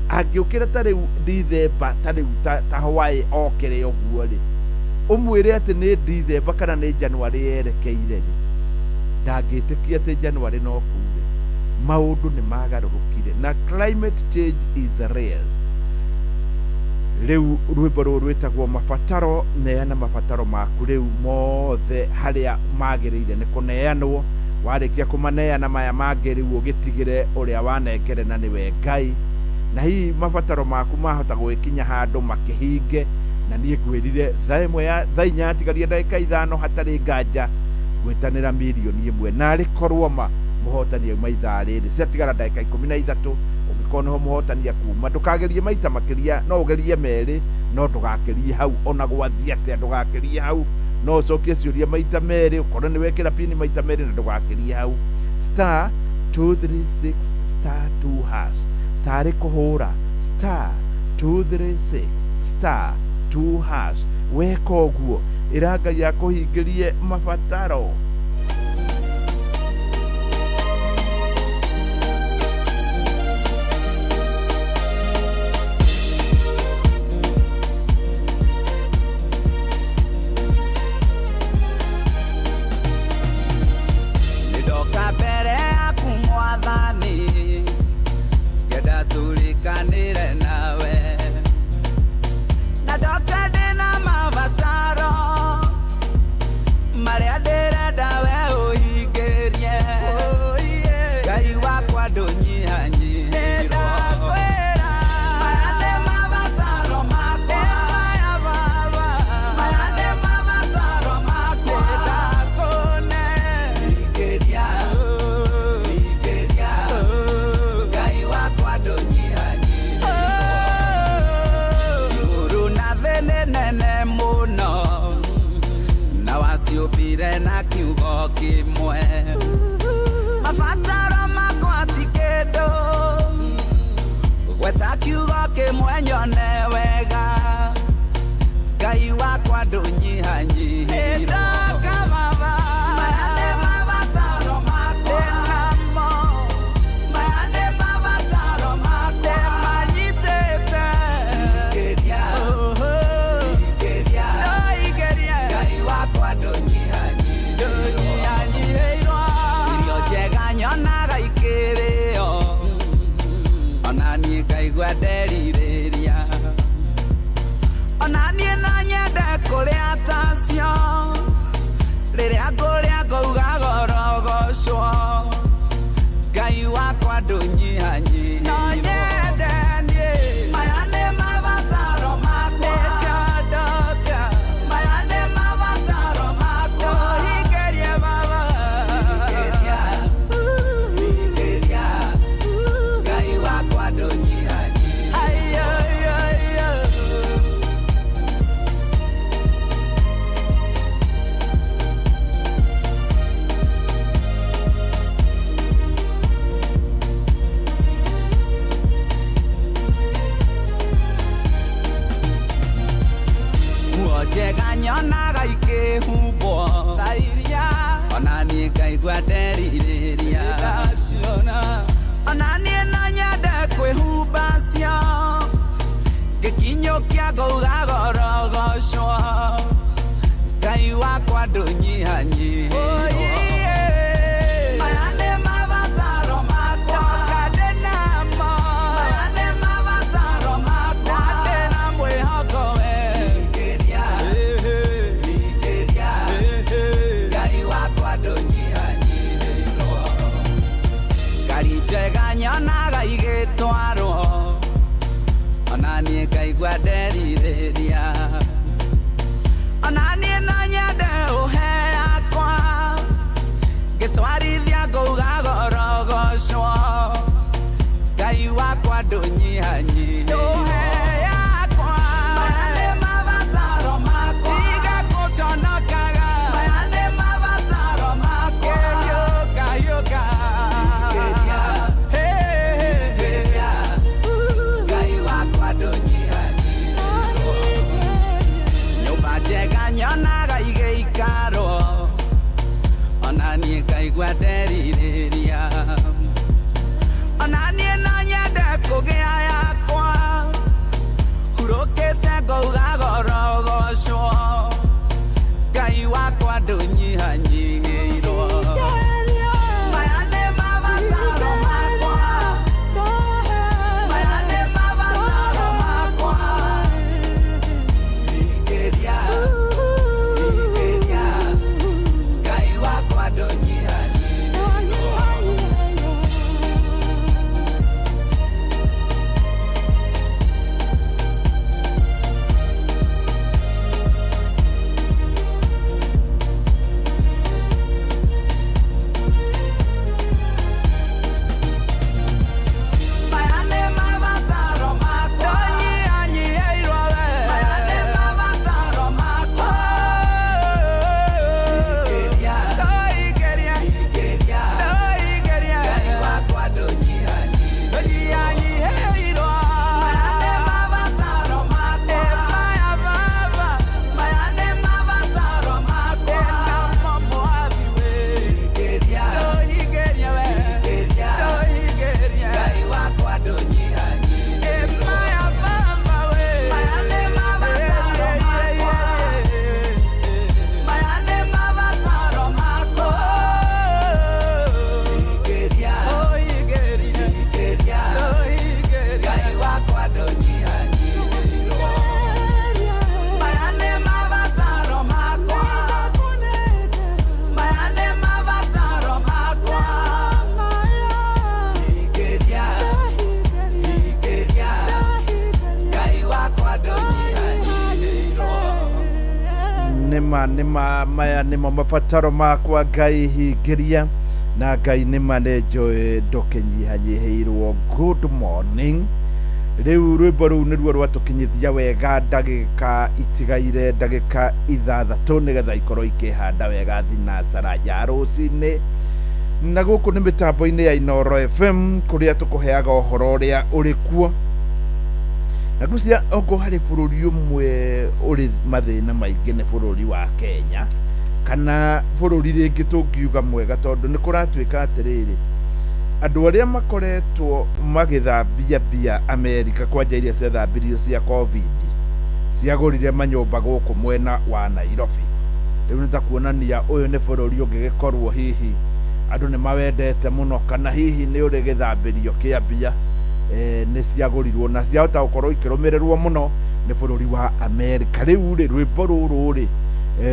angiukira ta riu Dithemba ta riu ta Hawaii okire uguo ri umwire ati ni Dithemba kana ni January yerekeire ri ndangitikia ati January no kure maundu ni magarurukire na climate change is real. Riu rwimbo ruru rwitagwo mabataro neana mabataro maku riu mothe haria magiriire ni kuneanwo warikia kumaneana maya mangĩ riu ũgĩtigĩre ũrĩa wanengere na nĩwe Ngai na hihi mabataro maku mahota gwĩkinya handũ makĩhinge na niĩ ngwĩrire thaa inya yatigaria ndagĩka 5 hatarĩ nganja gwĩtanĩra mirioni 1 na rĩkorwo mũhotani auma ithaa rĩrĩ ciatigara ndagĩka 13 ũngĩkorwo nĩho mũhotani akuma ndũkagerie maita makĩria no ũgerie merĩ no ndũgakerie hau ona gwathia atĩa ndũgakerie hau no ũcokie ciũria maita merĩ ũkorwo nĩ wekĩra pini maita merĩ na ndũgakerie hau *236*2# tarĩ kũhũra *236*2# weka ũguo ĩra Ngai akũhingĩrie mabataro. Tulikanire nawe na ndoka ndina mabataro maria ndirenda we uhingirie Ngai wakwa ndũnyihanyihirwo maya nĩ mabataro makwa maya nĩ mabataro makwa ndakũne hingiria Ngai wakwa ndũnyihanyihirwo yuru na thĩnĩ nene mũno na waciũmbire na kiugo kĩmwe mabataro makwa ti kĩndũ gweta kiugo kĩmwe nyone wega Ngai wakwa ndũnyihanyihirwo maya nĩ mabataro makwa maya nĩ mabataro makwa manyitĩte hingiria Ngai wakwa ndũnyihanyihirwo irio njega nyonaga ikĩrĩo ona niĩ ngaigua nderirĩria ona niĩ no nyende kũrĩa tacio rĩrĩa ngũrĩa ngauga gorogocwo Ngai wakwa ndũnyihanyihirwo no nyende niĩ maya nĩ mabataro makwa maya nĩ mabataro makwa hingirie baba hingiria Ngai wakwa ndũnyihanyihirwo njega nyonaga ikĩhumbwo ta iria ona niĩ ngaigua nderirĩria ona niĩ no nyende kwĩhumba cio ngĩkinyũkia ngauga gorogocwo Ngai wakwa ndũnyihanyihirwo maya nĩ mabataro makwa ndĩnamo maya nĩ mabataro makwa ndĩna mwĩhoko we Ngai wakwa ndũnyihanyihirwo ngari njega nyonaga igĩtwarwo ona niĩ ngaigua nderirĩria ona niĩ no nyende ũhe yakwa ngĩtwarithia ngauga gorogocwo Ngai wakwa ndũnyihanyihirwo maya nĩ mabataro makwa igakũconokaga maya nĩ mabataro maya nimo mabataro makwa Ngai hingiria na Ngai nima nĩ njũĩ ndũkĩnyihanyiheirwo. Good morning. Riu rwĩmbo rũu nĩruo rwatũkinyithia wega ndagĩka itigaire ndagĩka 6 nĩgetha ikorwo ikĩhanda wega thinacara ya rũcinĩ. Na gũkũ nĩ mĩtambo-inĩ ya Inooro FM kũrĩa tũkũheaga ũhoro ũrĩa ũrĩ kuo. Na gucia ongo harĩ bũrũri ũmwe ũrĩ mathĩna maingĩ nĩ bũrũri wa Kenya kana bũrũri rĩngĩ tũngiuga mwega, tondũ nĩ kũratuĩka atĩrĩrĩ, andũ arĩa makoretwo magĩthambia mbia Amerika kwanja iria ciathambirio cia COVID ciagũrire manyũmba gũkũ mwena wa Nairobi. Rĩu nĩ ta kuonania ũyũ nĩ bũrũri ũngĩgĩkorwo hihi andũ nĩ mawendete mũno, kana hihi nĩ ũrĩ gĩthambĩrio kĩa mbia nĩ ciagũrirwo na ciahota gũkorwo ikĩrũmĩrĩrwo mũno nĩ bũrũri wa Amerika. Rĩu rĩ rwĩmbo rũrũ rĩ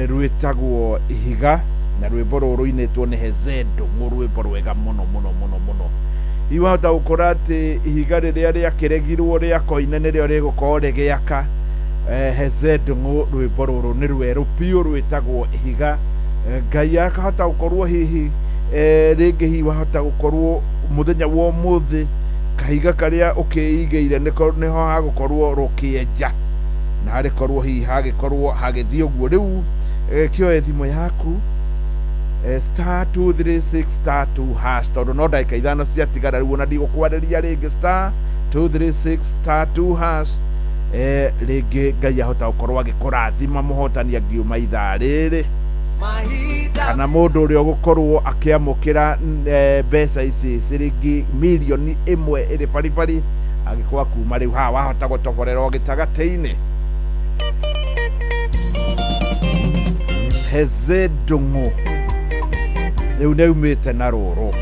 rwĩtagwo Ihiga, na rwĩmbo rũrũ ruinĩtwo nĩ Hezedo, rwĩmbo rwega mũno mũno mũno mũno. Iwahota gũkora atĩ ihiga rĩrĩa rĩakĩregirwo rĩa koine nĩrĩo rĩgũkorwo rĩgĩaka. Hezedo rwĩmbo rũrũ nĩ rwerũ biũ rwĩtagwo Ihiga. Ngai akahota gũkorwo hihi rĩngĩ hihi wahota gũkorwo mũthenya wa ũmũthĩ kahiga karĩa ũkĩigĩire nĩho hagũkorwo rũkĩenja na harĩkorwo hihi hagĩkorwo hagĩthiĩ ũguo. Rĩu kĩoe thimũ yaku *236*2# tondũ no ndagĩka 5 ciatigara. Rĩu ona ndigũkwarĩria rĩngĩ *236*2# rĩngĩ Ngai ahota gũkorwo agĩkũrathima mũhotani angiuma ithaa rĩrĩ, kana mũndũ ũrĩa ũgũkorwo akĩamũkĩra mbeca ici ciringi mirioni 1 ĩrĩ baribari agĩkorwo kuma rĩu haha wahota gũtoborera gĩtagatĩ-inĩ. Hezedo rĩu nĩ umĩte na rũrũ.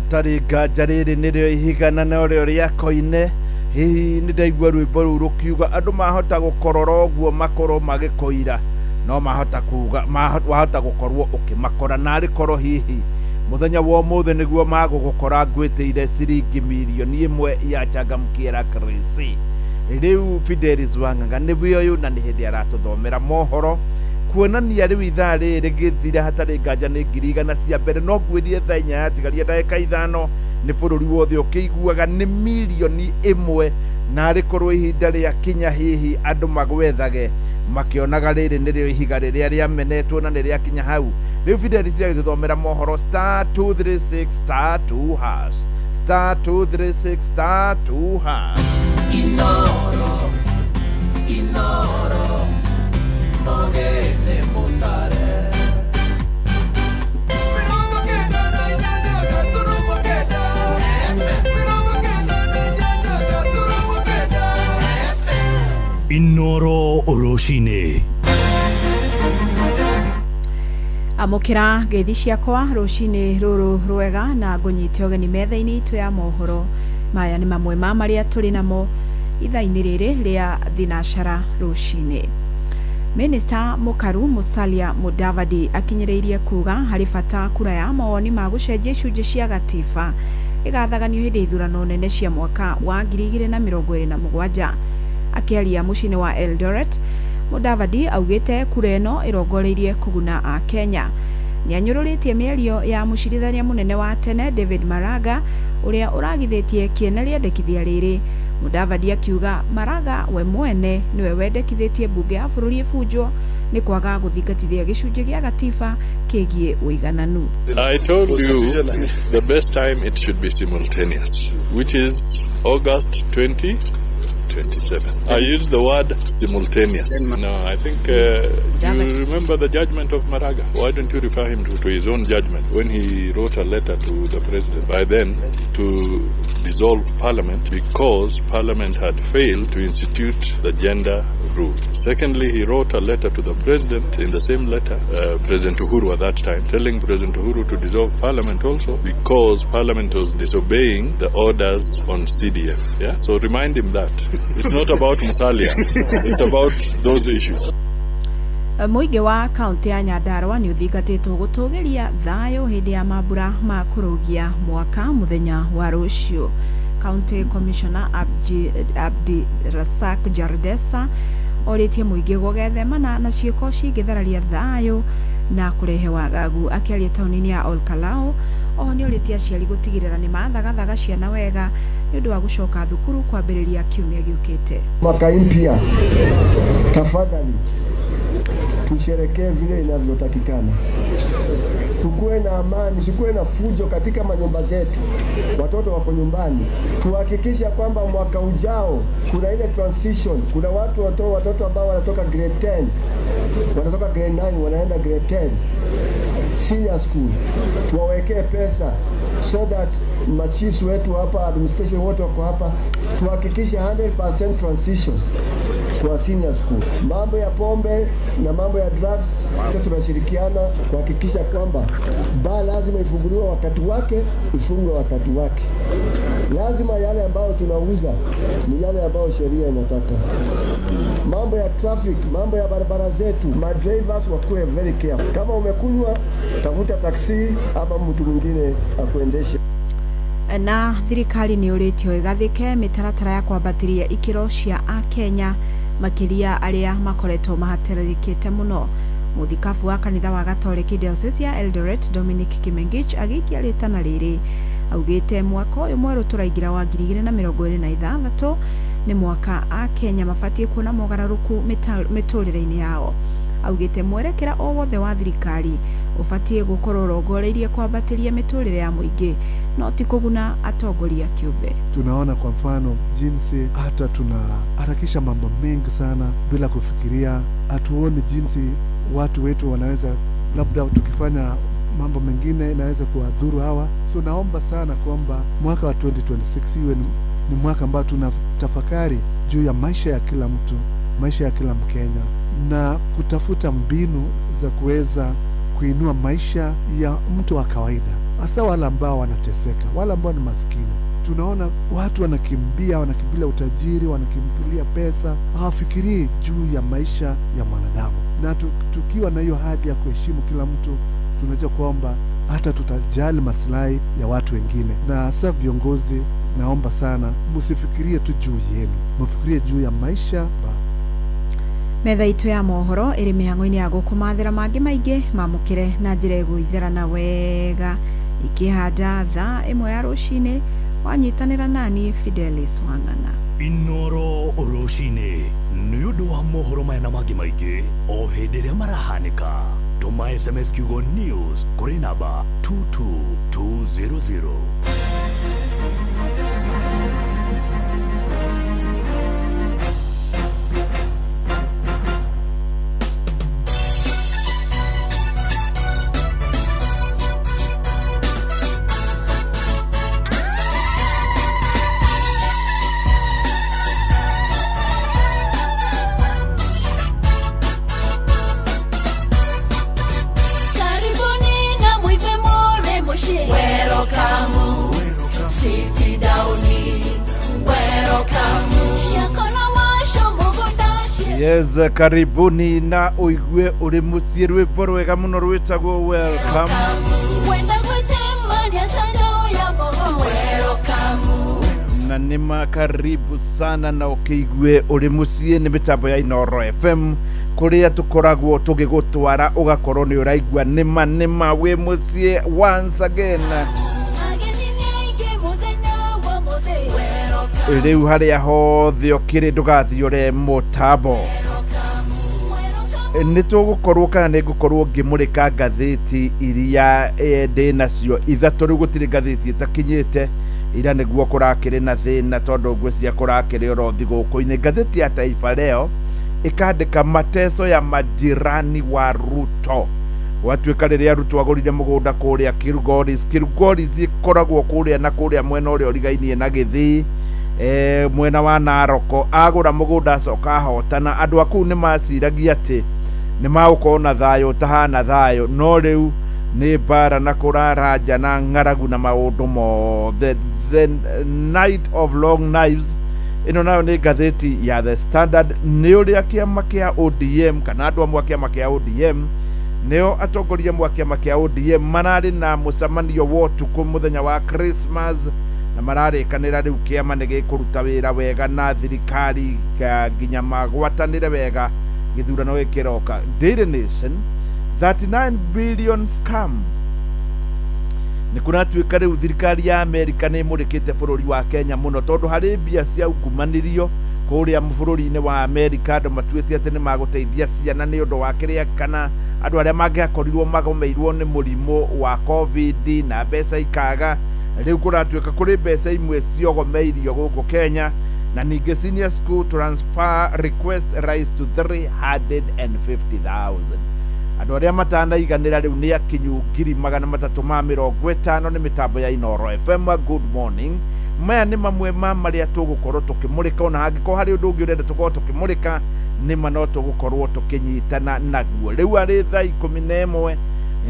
hatari nganja rĩrĩ nĩrĩo ihigana na ũrĩa rĩakoine hihi nĩ ndaigua rwĩmbo rũu rũkiuga andũ mahota gũkorora ũguo makorwo magĩkoira no mahota kuga wahota gũkorwo ũkĩmakora narĩ korwo hihi muthenya wa ũmũthĩ nĩguo magũgũkora ngwĩtĩire ciringi mirioni 1 ya Changamkia Crazy. Rĩu Fidelis Wang'ang'a nĩwe ũyũ na nĩ hĩndĩ aratũthomera mohoro kuonania rĩu ithaa rĩrĩ gĩthira hatarĩ nganja nĩ ngiri igana cia mbere no ngwĩrie thaa 4 yatigaria ndagĩka 5 nĩ bũrũri wothe ũkĩiguaga nĩ mirioni 1 na rĩkorwo ihinda rĩa kinya hihi andũ magwethage makĩonaga rĩrĩ nĩrĩo ihiga rĩrĩa rĩamenetwo na nĩrĩa kinya hau. Rĩu Fidelis agĩthomera mohoro *236*2# *236*2#. Inoro Mogene Mutare Inoro Roshine amukira ngeithi ciakwa rucini ruru rwega na ngunyite ogeni metha-ini itu ya mohoro maya ni mamwe ma maria turi namo ithaa-ini riri ria thinashara rucini. Minister Mukaru Musalia Mudavadi akinyiriirie kuga hari bata kura ya mawoni ma gucenjia icunjĩ cia gatiba igathaganio hindi ithurano nene cia mwaka wa 2027. Akiaria mucini wa Eldoret, Mudavadi augite kura ino irongoreirie kuguna a Kenya. Nianyururitie mĩario ya mucirithania munene wa tene David Maraga uria uragithitie kiene riendekithia riri. Mudavadi akiuga Maraga we mwene niwe wendekithitie bunge ya bũrũri bunjo ni kwaga guthingatithia gicunjĩ gia gatiba kigie uigananu. I told you the best time it should be simultaneous, which is August 2027. I used the word simultaneous. No, I think you remember the judgment of Maraga. Why don't you refer him to his own judgment when he wrote a letter to the president by then to dissolve parliament because parliament had failed to institute the gender rule. Secondly, he wrote a letter to the president. In the same letter, President Uhuru at that time, telling President Uhuru to dissolve parliament also because parliament was disobeying the orders on CDF. Yeah, so remind him that it's not about Musalia, it's about those issues. Muingi wa kaunti ya Nyandarua ni uthingatitwo gutugiria thayo hindi ya mambura ma kurugia mwaka muthenya wa rucio. County Commissioner Abdi Rasak Jardesa oritie muingi gugethemana na ciiko cingithararia thayo na kurehe wagagu. Akiaria tauni-ini ya Olkalao oho ni oritie aciari gutigirira ni mathagathaga ciana wega ni undu wa gucoka thukuru kwambiriria kiumia giukite. Mwaka mpya, tafadhali tusherekee vile inavyotakikana. Tukuwe na amani, sikuwe na fujo katika manyumba zetu. Watoto wako nyumbani. Tuhakikisha kwamba mwaka ujao kuna ile transition. Kuna watoto ambao wanatoka grade 10, wanatoka grade 9 wanaenda grade 10 senior school. Tuwawekee pesa so that machiefs wetu hapa, administration wote wako hapa, tuhakikisha 100% transition kwa senior school. Mambo ya pombe na mambo ya drugs tunashirikiana kuhakikisha kwamba baa lazima ifunguliwe wakati wake, ifungwe wakati wake. Lazima yale ambayo tunauza ni yale ambayo sheria inataka. Mambo ya traffic, mambo ya barabara zetu, drivers wakuwe very careful. Kama umekunywa, tafuta taxi ama mtu mwingine akuendeshe. Na thirikari ni uritio igathike mitaratara ya kwambatiria ikiro cia a Kenya makiria aria makoretwo mahatirikite muno. Muthikabu wa kanitha wa Gatoliki Diocese ya Eldoret Dominic Kimengich agikia ritana riri augite mwaka uyu mweru turaigira wa 2026 ni mwaka a Kenya mafatie kuona mogararuku miturire-ini yao. Augite mwerekera o wothe wa thirikari ufatie gukorwo rongoreirie kwambatiria miturire ya muingi no ti kuguna atongoria kiumbe. Tunaona kwa mfano jinsi hata tunaharakisha mambo mengi sana bila kufikiria. Hatuoni jinsi watu wetu wanaweza, labda tukifanya mambo mengine inaweza kuwadhuru hawa. So naomba sana kwamba mwaka wa 2026 iwe ni mwaka ambao tunatafakari juu ya maisha ya kila mtu, maisha ya kila Mkenya, na kutafuta mbinu za kuweza kuinua maisha ya mtu wa kawaida. hasa wale ambao wanateseka, wale ambao ni maskini. Tunaona watu wanakimbilia utajiri, wanakimbilia pesa, hawafikirii juu ya maisha ya mwanadamu. Na tukiwa na hiyo hadi ya kuheshimu kila mtu, tunajua kwamba hata tutajali maslahi ya watu wengine. Na hasa viongozi, naomba sana msifikirie tu juu yenu, mfikirie juu ya maisha. Metha itu ya mohoro iri mihango-ini ya gukumathira mangi maingi mamukire na njira iguitherana wega ikihanda thaa imwe ya rucini. Wanyitanira nani Fidelis Wang'ang'a. Inoro rucini ni undu wa mohoro maya na mangi maingi o hindi ria marahanika. Tuma SMS kiugo news kuri namba 22200. Yes, karibuni na uigue uri muciĩ rwĩmbo rwega mũno rwĩtagwo welcome. Na nĩma karibu sana na ũkĩigue uri muciĩ nĩ mĩtambo ya Inoro FM kũrĩa tũkoragwo tũgĩgũtwara ũgakorwo nĩ ũraigua nĩma wĩ muciĩ once again. Rĩu harĩa hothe ũkĩrĩ ndũgathiũre mũtambo. Nĩ tũgũkorwo kana nĩ ngũkorwo ngĩmũrĩka ngathĩti iria ndĩ nacio ithatũ. Rĩu gũtirĩ ngathĩti ĩtakinyĩte, ira nĩguo kũrakĩrĩ na thĩna tondũ ngwĩcia kũrakĩrĩ oro thigũkũ-inĩ. Ngathĩti ya Taifa Leo ĩkandĩka mateso ya majirani wa Ruto. Watuĩka rĩrĩa Ruto agũrire mũgũnda kũrĩa Kilgoris ĩkoragwo kũrĩa na kũrĩa mwena ũrĩa ũrigainie na Gĩthii, mwena wa Naroko. Agũra mũgũnda acoka ahotana. Andũ a kũu nĩ maciragia atĩ nĩ magũkorwo na thayũ tahana thayũ, no rĩu nĩ mbara na kũraranja na ng'aragu na maũndũ mothe. The Night of Long Knives, ĩno nayo nĩ ngathĩti ya The Standard. Nĩ ũrĩa kĩama kĩa ODM kana andũ amwe a kĩama kĩa ODM nĩo atongoria amwe a kĩama kĩa ODM mararĩ na mũcemanio wa ũtukũ mũthenya wa Christmas, na mararĩkanĩra rĩu kĩama nĩ gĩkũruta wĩra wega na thirikari nginya magwatanĩre wega gĩthurano gĩkĩroka. Daily Nation, 39 billion scam. Nĩ kũratuĩka rĩu thirikari ya Amerika nĩ ĩmũrĩkĩte bũrũri wa Kenya mũno tondũ harĩ mbia cia ungumanirio kũrĩa bũrũri-inĩ wa Amerika. Andũ matuĩte atĩ nĩ magũteithia ciana nĩ ũndũ wa kĩrĩa kana andũ arĩa mangĩakorirwo magomeirwo nĩ mũrimũ wa COVID na mbeca ikaga. Rĩu kũratuĩka kũrĩ mbeca imwe ciogomeirio gũkũ Kenya, na ningĩ senior school transfer request rise to 350,000. Andũ arĩa matanaiganĩra rĩu nĩ akinyu 350,000. Nĩ mĩtambo ya Inoro FM. Good morning. Maya nĩ mamwe ma marĩa tũgũkorwo tũkĩmũrĩka, ona hangĩkorwo harĩ ũndũ ũngĩ ũrenda tũkorwo tũkĩmũrĩka nĩma no tũgũkorwo tũkĩnyitana naguo. Rĩu arĩ thaa 11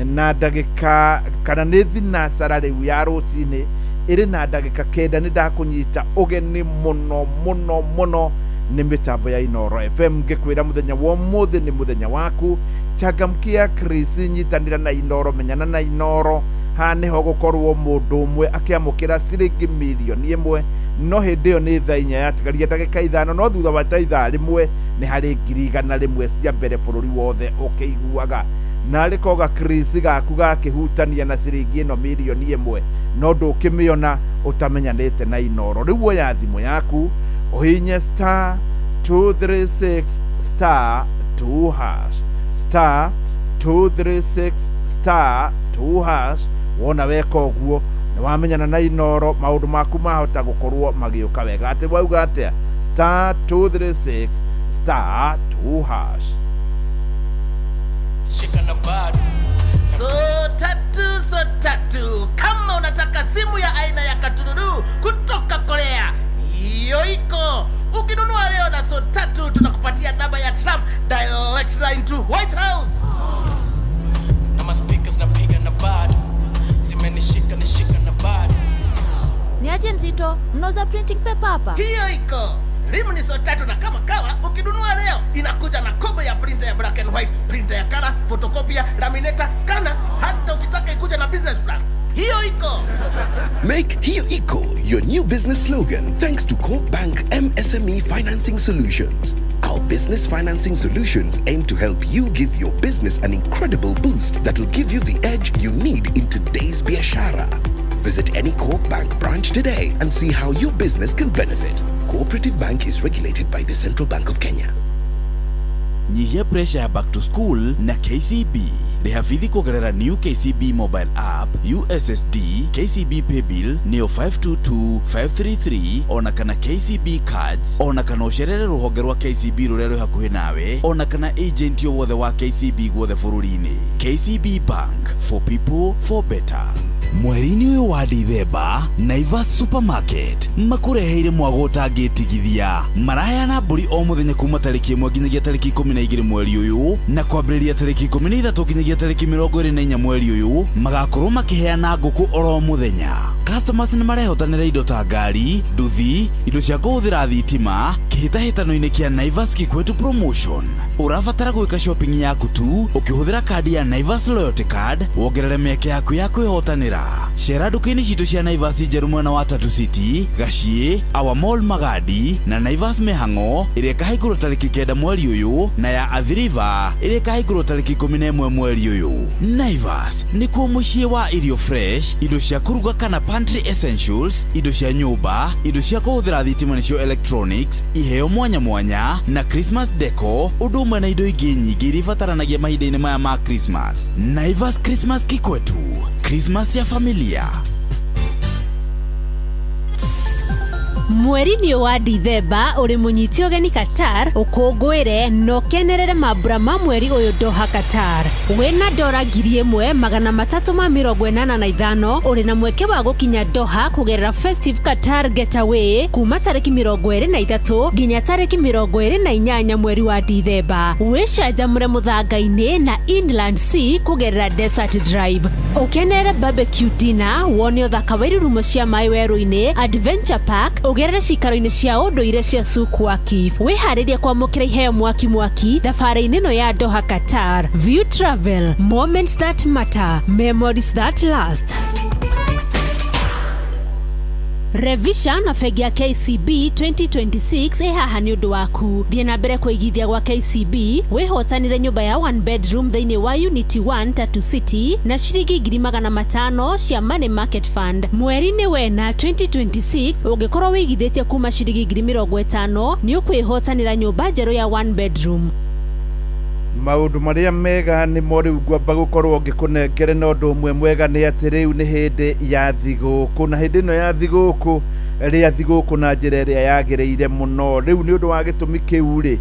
na ndagĩka kana nĩ thinacara rĩu ya rũcinĩ ĩrĩ na ndagĩka 9 nĩ ndakũnyita ũgeni mũno nĩ mĩtambo ya Inoro FM. Ngĩkwĩra mũthenya wa ũmũthĩ nĩ mũthenya waku. Changamkia Chris, nyitanĩra na Inoro, menyana na Inoro. Ha nĩho gũkorwo mũndũ ũmwe akĩamũkĩra ciringi milioni 1, no hĩndĩ ĩyo nĩ thaa 4 yatigaria ndagĩka 5, no thutha wa ithaa rĩmwe nĩ harĩ 100,000 cia mbere bũrũri wothe ũkĩiguaga. Na rĩkoga Chris gaku gakĩhutania na ciringi ĩno milioni 1, no ndũkĩmĩona ũtamenyanĩte na Inoro. Rĩu oya thimũ yaku ũhinye star 236 star 2 hash, star 236 star 2 hash. Wona weka ũguo nĩ wamenyana na Inoro, maũndũ maku mahota gũkorwo magĩũka wega. Atĩ wauga atĩa? Star 236 star 2 hash. Shika na bado so tatu. Kama unataka simu ya aina ya Katululu kutoka Korea, hiyo iko. Ukinunua leo na so tatu tunakupatia namba ya Trump direct line to White House. Na speakers napiga na bado zimenishika Niaje Nzito, mnauza printing paper hapa? Hiyo iko. Rimu ni so tatu na kama kawa ukinunua leo inakuja na combo ya printer ya black and white, printer ya color, photocopy, laminator, scanner, hata ukitaka ikuja na business plan. Hiyo iko. Make Hiyo Iko your new business slogan thanks to Coop Bank MSME Financing Solutions. Our business financing solutions aim to help you give your business an incredible boost that will give you the edge you need in today's biashara. Visit any Coop Bank branch today and see how your business can benefit. Cooperative Bank is regulated by the Central Bank of Kenya. Nyihia pressure ya back to school na KCB. Rehafidhi kugerera new KCB mobile app, USSD, KCB Paybill, Neo 522, 533, ona kana KCB cards, ona kana usherere ruhonge rwa KCB rurero hakuhi nawe, ona kana agent yo wothe wa KCB gwothe bururi-ini. KCB Bank, for people, for better. Mweri-ini uyu wa Dithemba, Naivas Supermarket makureheire mwago utangitigithia. Maraheyana mburi o muthenya kuma tariki 1 nginyagia tariki 12 mweri uyu, na kwambĩrĩria tariki 13 nginyagia tariki 24 mweri uyu magakorwo makiheana nguku oro muthenya. Customers ni marehotanĩra indo ta ngari, nduthi, indo cia kũhũthĩra thitima, kĩhĩtahĩtano-inĩ kĩa Naivas Kikwetu Promotion. Urabatara gwĩka shopping yaku tu ukihũthĩra kadi ya Naivas Loyalty Card, wongerere mĩeke yaku ya kwĩhotanĩra. Cera nduka-inĩ citũ cia Naivas njerũ mwena wa Tatu City, Gaciĩ, Our Mall Magadi na Naivas Mĩhang'o ĩrĩa ĩkahingũrwo tariki 9 mweri ũyũ, na ya Athi River ĩrĩa ĩkahingũrwo tariki 11 mweri ũyũ. Naivas nĩkuo mũciĩ wa irio fresh, indo cia kũruga kana pantry essentials, indo cia nyũmba, indo cia kũhũthĩra thitima nĩcio electronics, iheo mwanya mwanya na Christmas deco, ũndũ ũmwe na indo ingĩ nyingĩ iria ibataranagia mahinda-inĩ maya ma Christmas. Naivas Christmas Kikwetu, Christmas ya familia. Mweri-ini wa Dithemba uri munyiti ugeni Qatar ukungwire no kenerere mambura ma mweri uyu Doha Qatar. Wina dora 1345 uri na mweke wa gukinya Doha kugerera Festive Qatar Getaway kuma tariki 23 nginya tariki 28 mweri wa Dithemba. Wicanjamure muthanga-ini na Inland Sea kugerera Desert Drive. Ukenere barbecue dinner, wone uthaka wa irurumo cia mai werũ-ini, Adventure Park, ugerere cikaro-ini cia unduire cia Souq Waqif. Wiharirie kwamukira iheo mwaki thabari-ini no ya Doha Qatar. View Travel, moments that matter, memories that last. Revision na fegi ya KCB 2026 haha ni undu waku. Thie na mbere kuigithia gwa KCB, wihotanire nyumba ya 1 bedroom thiini wa Unity 1 Tatu City na ciringi 500 cia Money Market Fund. Mweri-ini wena 2026 ungikorwo wigithitie kuma ciringi 50,000 ni ukwihotanira nyumba njeru ya 1 bedroom. Maundu maria mega ni mori ngwamba gukorwo ngikunengere na undu umwe mwega ni ati riu ni hindi ya thiguku, na hindi no ya thiguku ria thiguku na njira iria yagireire muno. Riu ni undu wa gitumi kiu ri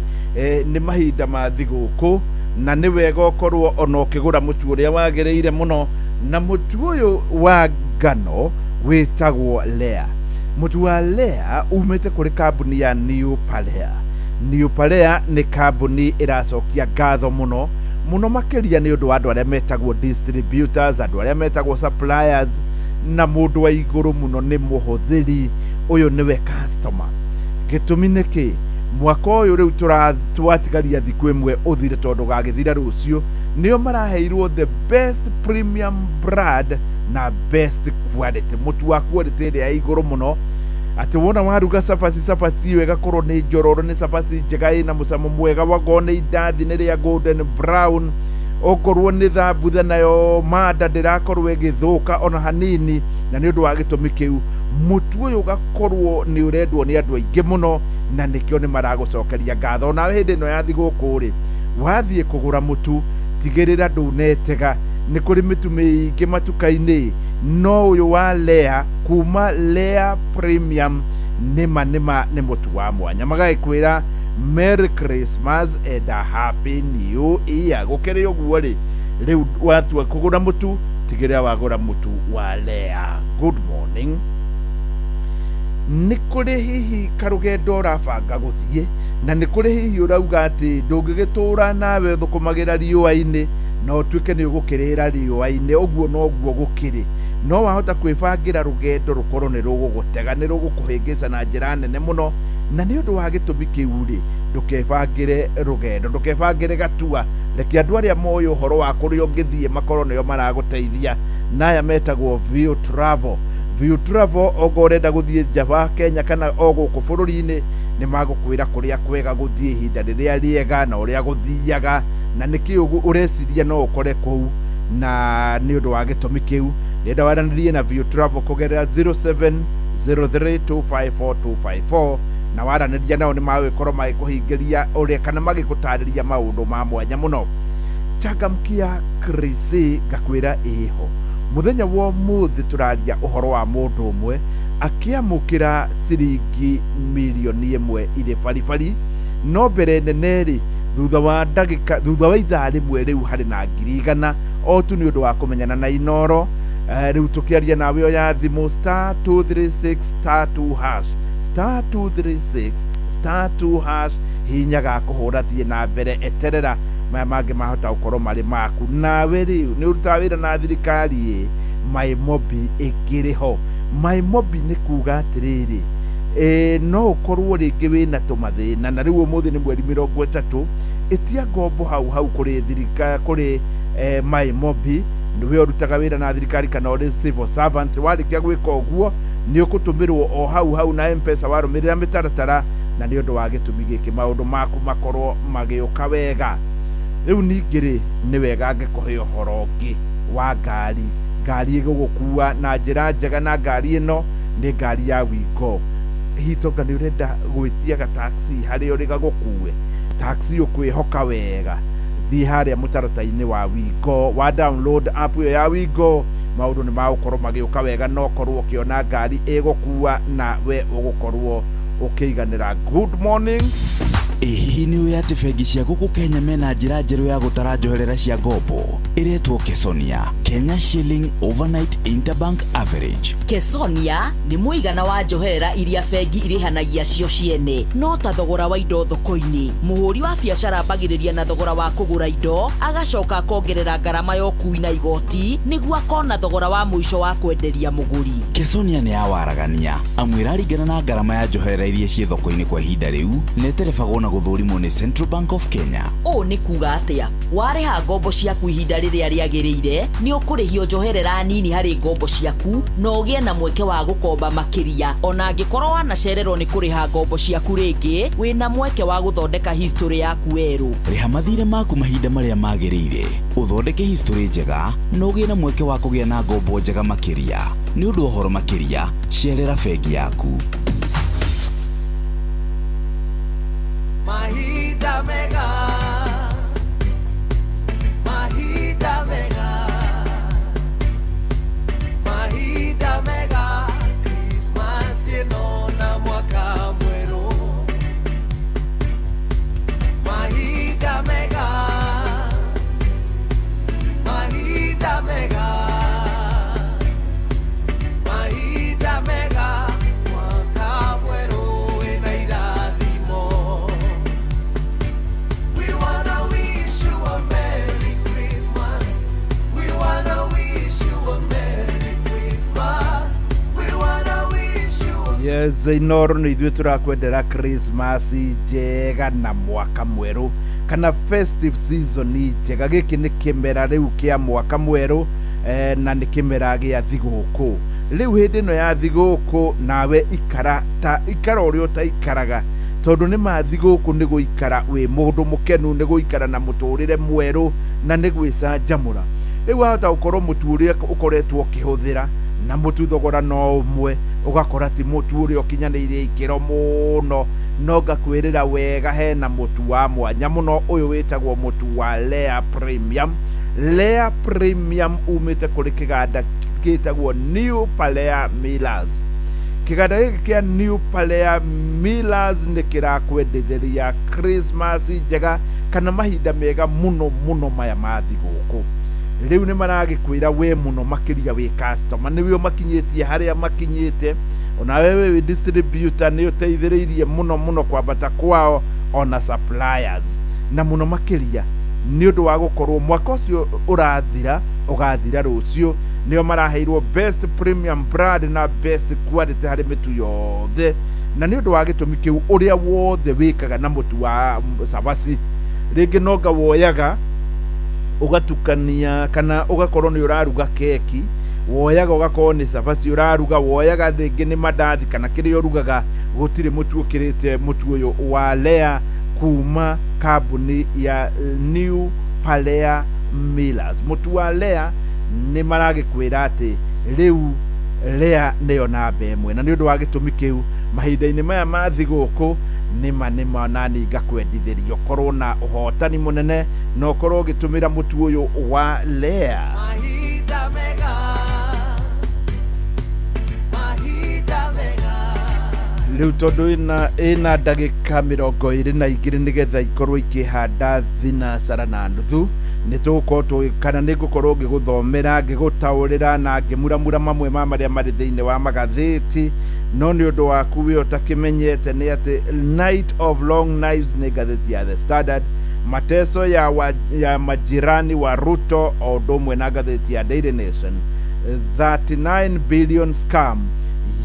ni mahinda ma thiguku, na ni wega ukorwo ona ukigura mutu uria wagireire muno, na mutu uyu wa ngano witagwo Lea. Mutu wa Lea umite kuri kambuni ya New Palea. New Palea ni kambuni iracokia ngatho muno makiria ni undu wa andu aria metagwo distributors, andu aria metagwo suppliers, na mundu wa iguru muno ni muhuthiri. Uyu niwe customer. Gitumi niki mwaka uyu riu twatigaria thiku imwe uthire tondu gagithira rucio, nio maraheirwo the best premium brand na best quality. Mutu wa quality iria iguru muno, ati wona waruga cabaci wega korwo ni njororo, ni cabaci njega ina mucamo mwega, wakorwo ni indathi ni ria golden brown, okorwo ni thambuthe nayo manda ndirakorwo igithuka ona hanini, na ni undu wa gitumi kiu mutu uyu ugakorwo ni urendwo ni andu aingi muno, na nikio ni maragucokeria ngatho. Na hindi no ya thiguku ri wathie kugura mutu tigirira ndunetega, ni kuri mitu miingi matuka-ini, no uyu wa Lea kuma Lea Premium nima ni mutu wa mwanya. Magagikwira Merry Christmas and a Happy New Year. Gukiri uguo ri riu watua kugura mutu tigirira wagura mutu wa Lea. Good morning. Ni kuri hihi karugendo urabanga guthie, na ni kuri hihi urauga ati ndungigitura nawe thukumagira riua-ini no tuike ni ugukirira riua-ini, uguo no guo gukiri. no wahota kwibangira rugendo rukorwo ni rugugutega ni rugukuhingisa na njira nene muno na ni undu wa gitumi kiu ri ndukebangire rugendo ndukebangire gatua reke andu aria moyo horo wa kuria ungithie makorwo nio maraguteithia naya metagwo View Travel. View Travel ogo urenda guthie Java Kenya kana ogo ku bururi-ini ni magukwira kuria kwega guthie ihinda riria riega na uria guthiaga na niki ureciria no ukore kuu na ni undu wa gitumi kiu renda waranirie na View Travel kugerera 0703254254 na waraniria nao ni magwikorwo magikuhingiria uria kana magikutariria maundu ma mwanya muno. Changamkia Krisi gakwira iho muthenya wa muthi turaria uhoro wa mundu umwe akiamukira ciringi milioni imwe ire baribari no mbere neneri thutha wa ithaa rimwe riu hari na ngiri igana o tu ni undu wa kumenyana na Inoro. Riu tukiaria nawe oya thimu star 236 star 2 hash star 236 star 2 hash hinya ga kuhura thie na mbere eterera maya mangi mahota gukorwo mari maku nawe riu ni uruta wira na thirikari MyMobi ikiriho. MyMobi ni kuga atiriri no ukorwo ringi wina tumathina na riu umuthi ni mweri 30 itia ngombo hau kuri thirikari kuri MyMobi niwe urutaga wira na thirikari kana uri civil servant warikia gwika uguo ni ukutumirwo o hau na M-Pesa warumirira mitaratara na ni undu wa gitumi giki maundu maku makorwo magiuka wega. Riu ningiri ni wega ngikuhe uhoro ungi wa ngari igugukua na njira njega na ngari ino ni ngari ya Wigo. Hitonga ni urenda gwitia ga taxi hari uri gagukue taxi ukwihoka wega thi haria mutarata-ini wa Wigo wa download app ya Wigo maundu ni magukorwo magiuka wega no korwo ukiona ngari igukua na we ugukorwo ukiiganira. Good morning. Hihi ni uya ati bengi cia guku Kenya mena njira njeru ya gutara njoherera cia ngombo iretwo Kesonia, Kenya Shilling Overnight Interbank Average. Kesonia ni muigana wa njoherera iria bengi irihanagia cio ciene no ta thogora wa indo thoko-ini. Muhuri wa biacara bagiriria na thogora wa kugura indo agacoka kongerera ngarama yo kui na igoti niguo akona thogora wa muico wa kwenderia muguri. Kesonia ni awaragania amwira ringana na ngarama ya njoherera iria cie thoko-ini kwa ihinda riu neterebagwo na guthurimo ni Central Bank of Kenya. O ni kuga atia wareha ngombo ciaku ihinda riria riagiriire ni ukurihio njoherera nini hari ngombo ciaku no ugie na mweke wa gukomba makiria ona angikorwo wanacererwo ni kuriha ngombo ciaku ringi wina mweke wa guthondeka history yaku eru. Riha mathire maku mahinda maria magiriire uthondeke history njega no ugie na mweke wa kugia na ngombo njega makiria. Ni undu uhoro makiria cerera bengi yaku. Mahida mega, Mahida mega, Mahida mega, Christmas yeno na mwaka mweru. Mahida mega, Mahida mega, Mahida mega, mwaka mweru ina irathimo. Yes, Inoro ni ithuĩ turakwendera Christmas njega na mwaka mweru kana festive season njega. Gĩkĩ nĩ kĩmera rĩu kĩa mwaka mweru na nĩ kĩmera gĩa thigũkũ. Rĩu hĩndĩ ĩno ya thigũkũ nawe ikara ũrĩa ũtaikaraga tondu nĩ mathigũkũ nĩ gũikara wĩ mũndũ mũkenu, nĩ gũikara na mũtũrĩre mweru na nĩ gwĩcanjamũra. Rĩu wahota gũkorwo mũtu ũrĩa ũkoretwo ũkĩhũthĩra na mũtu thogora no ũmwe ugakora ti mũtu ũrĩa ũkinyanĩirie ikĩro mũno no ngakwĩrĩra wega hena mũtu wa mwanya mũno ũyũ wĩtagwo mũtu wa Lea Premium. Lea Premium umĩte kũrĩ kĩganda gĩtagwo New Palea Millers. Kĩganda gĩkĩ kĩa New Palea Millers nĩ kĩrakwendithĩria Christmas njega kana mahinda mega mũno maya ma thigũkũ. Riu ni maragikwira we muno makiria we customer ni we makinyĩtie haria makinyĩte ona wewe we distributor ni uteithĩrĩirie muno kwambata kwao ona suppliers na muno makiria nĩ ũndũ wa gũkorwo mwaka ũcio ũrathira ũgathira rũciũ nĩo maraheirwo best premium brand na best quality harĩ mĩtu yothe na nĩ ũndũ wa gĩtũmi kĩu ũrĩa wothe wĩkaga na mũtu wa cabaci rĩngĩ nonga woyaga ũgatukania kana ũgakorwo nĩ ũraruga keki woyaga ũgakorwo nĩ cabaci ũraruga woyaga rĩngĩ nĩ mandathi kana kĩrĩa ũrugaga gũtirĩ mũtu ũkĩrĩte mũtu ũyũ wa Lea kuma kambuni ya New Palea Millers mũtu wa Lea nĩ maragĩkwĩra atĩ rĩu Lea nĩyo namba ĩmwe na nĩ ũndũ wa gĩtũmi kĩu mahinda-inĩ maya ma thigũkũ nĩma nani ngakwendithĩrio korwo na ũhotani mũnene na ũkorwo ũgĩtũmĩra mũtu ũyũ wa Lea. Rĩu tondũ ĩna ndagĩka 22 nĩgetha ikorwo ikĩhanda thinacara na nuthu nĩtũgũkorwo kana nĩngũkorwo ngĩgũthomera ngĩgũtaũrĩra na ngĩmuramura mamwe ma marĩa marĩ thĩinĩ wa magathĩti no nĩ ũndũ waku wĩ ũtakĩmenyete nĩ atĩ Night of Long Knives nĩ ngathĩti ya The Standard mateso ya majirani wa Ruto o ũndũ ũmwe na ngathĩti ya Daily Nation 39 billion scam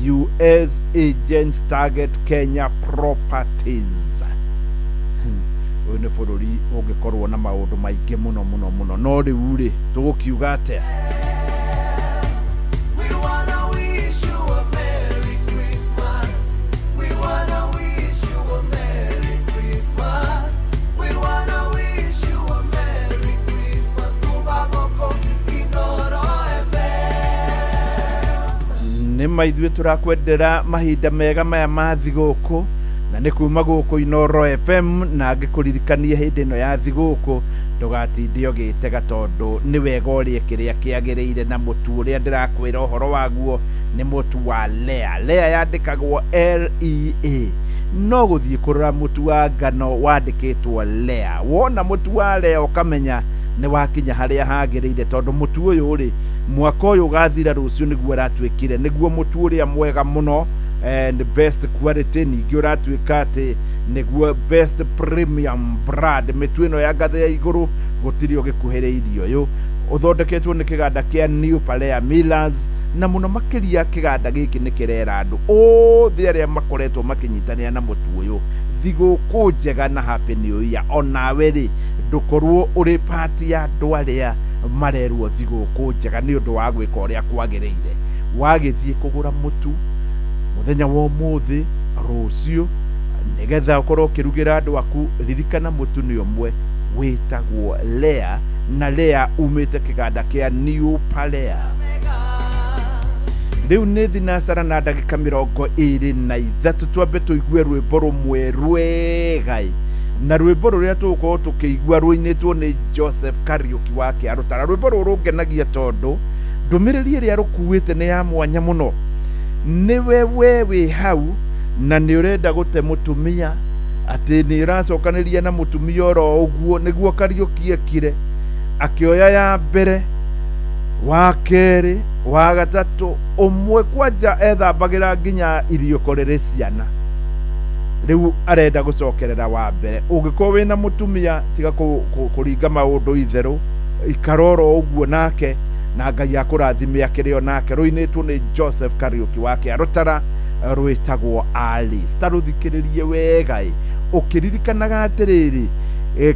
US agents target Kenya properties. Ũyũ nĩ bũrũri ũngĩkorwo na maũndũ maingĩ mũno no rĩu rĩ tũgũkiuga atĩa? Nĩma ithuĩ tũrakwendera mahinda mega maya ma thigũkũ na nĩ kuma gũkũ Inoro FM na ngĩkũririkania hĩndĩ ĩno ya thigũkũ ndũgatinde ũgĩtega tondũ nĩ wega ũrĩe kĩrĩa kĩagĩrĩire na mũtu ũrĩa ndĩrakwĩra ũhoro waguo nĩ mũtu wa Lea. Lea yandĩkagwo LEA no gũthiĩ kũrora mũtu wa ngano wandĩkĩtwo Lea wona mũtu wa Lea ũkamenya nĩ wakinya harĩa hagĩrĩire tondũ mũtu ũyũ ũrĩ mwaka ũyũ ũgathira rũciũ nĩguo ũratuĩkire nĩguo mũtu ũrĩa mwega mũno and best quality ningĩ ũratuĩka atĩ nĩguo best premium brand mĩtu ĩno ya ngathĩ ya igũrũ gũtirĩ ũgĩkuhĩrĩirie ũyũ ũthondeketwo nĩ kĩganda kĩa New Palea Millers na mũno makĩria kĩganda gĩkĩ nĩ kĩrera andũ othe arĩa makoretwo makĩnyitanĩra na mũtu ũyũ thigũkũ njega na happy new year onawe rĩ ndũkorwo ũrĩ party ya andũ arĩa marerwo thigũkũ njega nĩ ũndũ wa gwĩka ũrĩa kwagĩrĩire wagĩthiĩ kũgũra mũtu mũthenya wa ũmũthĩ rũciũ nĩgetha ũkorwo ũkĩrugĩra andũ aku ririkana mũtu nĩ ũmwe wĩtagwo Lea na Lea umĩte kĩganda kĩa New Palea. Rĩu nĩ thinacara na ndagĩka 23 twambe tũigue rwĩmbo rũmwe rwega na rwĩmbo rũrĩa tũgũkorwo tũkĩigua rũinĩtwo nĩ Joseph Kariuki wa Kĩarũtara. Rwĩmbo rũrũ rũngenagia tondũ ndũmĩrĩri ĩrĩa rũkuĩte nĩ ya mwanya mũno. Nĩwe we wĩ hau na nĩ ũrenda gũte mũtumia atĩ nĩ ũracokanĩria na mũtumia oro ũguo nĩguo Kariuki ekire akĩoya ya mbere wa kerĩ wa gatatũ ũmwe kwanja ethambagĩra nginya irio korere ciana rĩu arenda gũcokerera wa mbere ũngĩkorwo wĩna mũtumia tiga kũringa maũndũ itherũ ikaroro ũguo nake na Ngai akũrathime akĩrĩo nake. Rũinĩtwo nĩ Joseph Kariuki wa Kĩarũtara rwĩtagwo Alice. Tarũthikĩrĩrie wega ũkĩririkanaga atĩrĩrĩ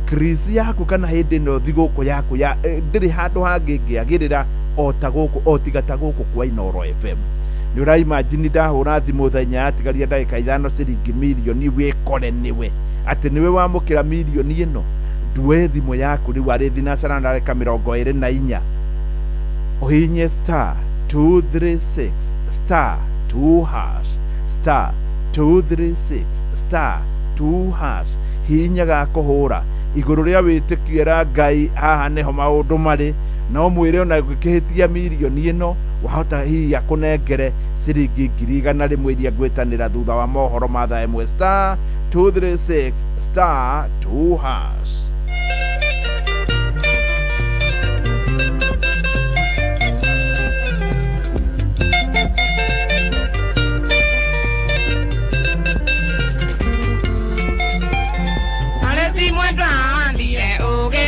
Chris yaku kana hĩndĩ ĩno thigũkũ yaku ndĩrĩ handũ hangĩ ngĩagĩrĩra o ta gũkũ o tiga ta gũkũ kwa Inoro FM. Nĩ ũraimagine ndahũra thimũ thenya atigaria ndagĩka 5 ciringi milioni wĩkore nĩwe atĩ nĩwe wamũkĩra milioni ĩno ndue thimũ yaku rĩu arĩ thinacara na ndagĩka 24 ũhinye star 236 star 2 hash star 236 star 2 hash hinya ga kũhũra igũrũ rĩa wĩtĩkio Ngai haha nĩho maũndũ marĩ no mwĩre ona gũkĩhĩtia milioni ĩno wahota hihi akũnengere ciringi 100 rĩmwe iria ngwĩtanĩra thutha wa mohoro ma thaa ĩmwe star 236 star 2 hash. Mwendwa andire uge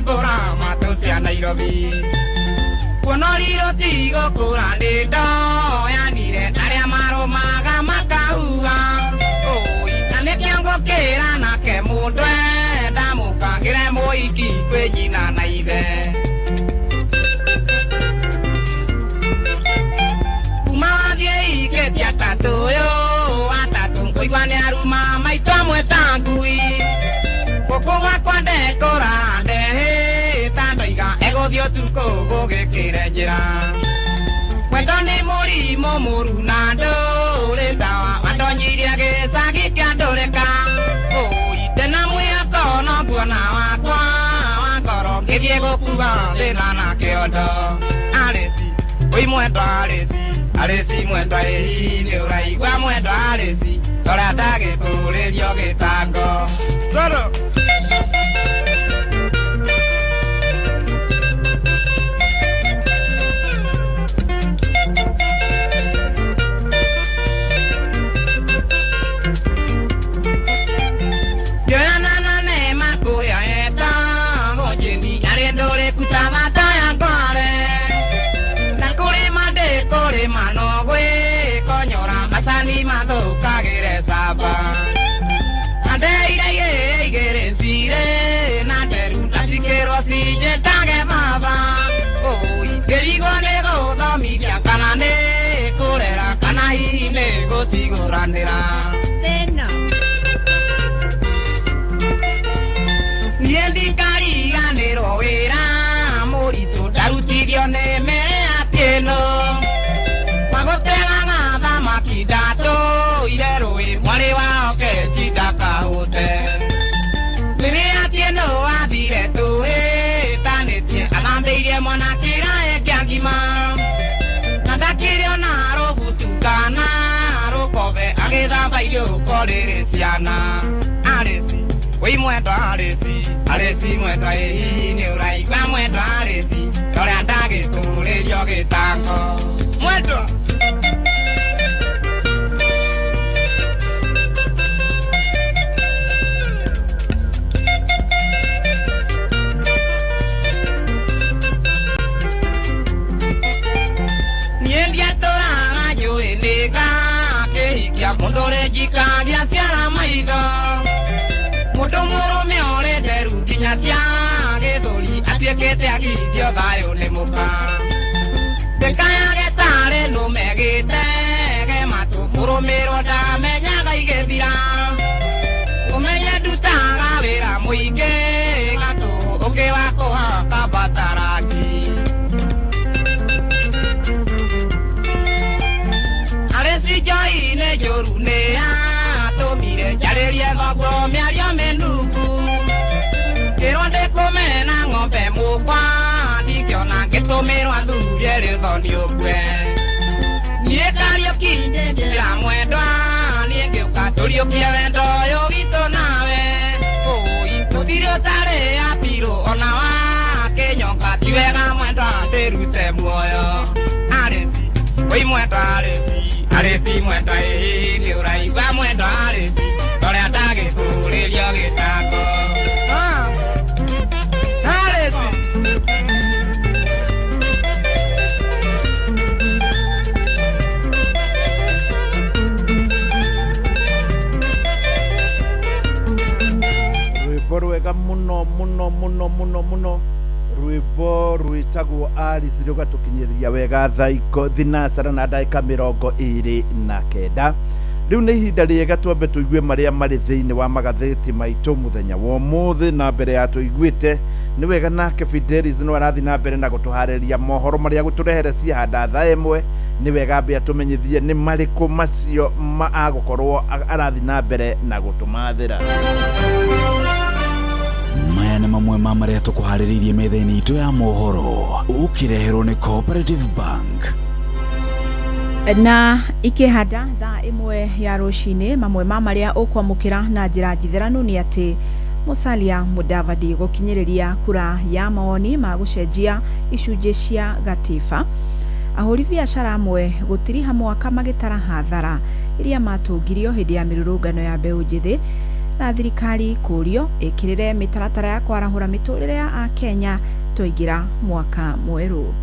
bora matosia Nairobi Kuonoliro tigo kurande do yanire naria maromaga makaua oi ane kiongo kera na ke mudwe ndamukangire moiki kwenyina na ithe umawathie iketia tatuyo atatu nkuigwane aruma maitwa mwetangui Kukuwa kwa ndekora ndehe tandoiga egothio tuko gugikire njira Mwendo ni murimo muru na ndore ndawa Wandonyiria gicagi kia ndureka Tena mwiyako no nguona wakwa Wakoro ngithie gukua thina na kiondo Arisi, ui mwendo arisi Arisi mwendo ihi ni uraigua mwendo arisi Toria ndagituririo gitango Soro Masani mathukagire saba Adeire igere sire na teru nasikero sijetage baba Oi gerigo nego thomithia kana ne kurera kana hihi ne gutiguranira Tena Niendi kariganiro wira muritu darutithio ne mere atieno Makidato ileroi mwale wao ke chitaka hote Mimi atieno adire tu tanetie alambeire mwana kira kiangima Nadakirio na robutukana rokove agethamba irio korere ciana Aresi wi mwendo aresi mwendo ihi ni uraigua mwendo aresi Toria ndagituririo gitango mwendo Mundore jika dia siara maiga Mudomoro me ore deru kinya siage dori Atiekete agidio dayo ne muka Dekaya getare no megete Ge matu muro mero da menyaga igedira Umenya dutaga vera muige Gato oke wako haka bataraki Aresi jai ne joru ne a to mire jarerie gogo me ario menuku Keronde come na ngombe mukwa dikyo na geto mero andu yere doni okwe Nie kario kinde dira mwendwa nienge ukatorio kiawendo yo vito nawe Oi tutirio tare apiro onawa kenyonga tiwega mwendwa derute muoyo Aresi oi mwendwa Aresi mwendo ni uraigua mwendo aresi Toria ndagituririo gitango Aresi Rwimbo rwega muno rwimbo rwitagwo Alice rũga tũkinyithia wega thaiko thinacara na ndagĩka 29 rĩu nĩ ihinda rĩega twambe tũigue marĩa marĩ thĩinĩ wa magathĩti maitũ mũthenya wa ũmũthĩ na mbere ya tũiguĩte nĩ wega nake Fidelis no arathi na mbere na gũtũharĩria mohoro marĩa gũtũrehere ciahanda thaa ĩmwe nĩ wega ambe atũmenyithie nĩ marĩkũ macio agũkorwo arathi na mbere na gũtũmathĩra Maya nĩ mamwe ma marĩa tũkũharĩrĩirie metha-inĩ itũ ya mohoro ũkĩreherwo nĩ Cooperative Bank na ikihanda thaa imwe ya rũcinĩ mamwe ma marĩa ũkwamũkĩra na njĩra njitheranu nĩ atĩ Musalia Mudavadi gũkinyĩrĩria kura ya maoni ma gũcenjia icunjĩ cia gatiba ahũri biacara amwe gũtiriha mwaka magĩtara hathara iria matũngirio hĩndĩ ya mĩrũrũngano ya mbeũ njĩthĩ na thirikari kurio ikirire mitaratara ya kwarahura miturire ya Akenya toigira mwaka mweru.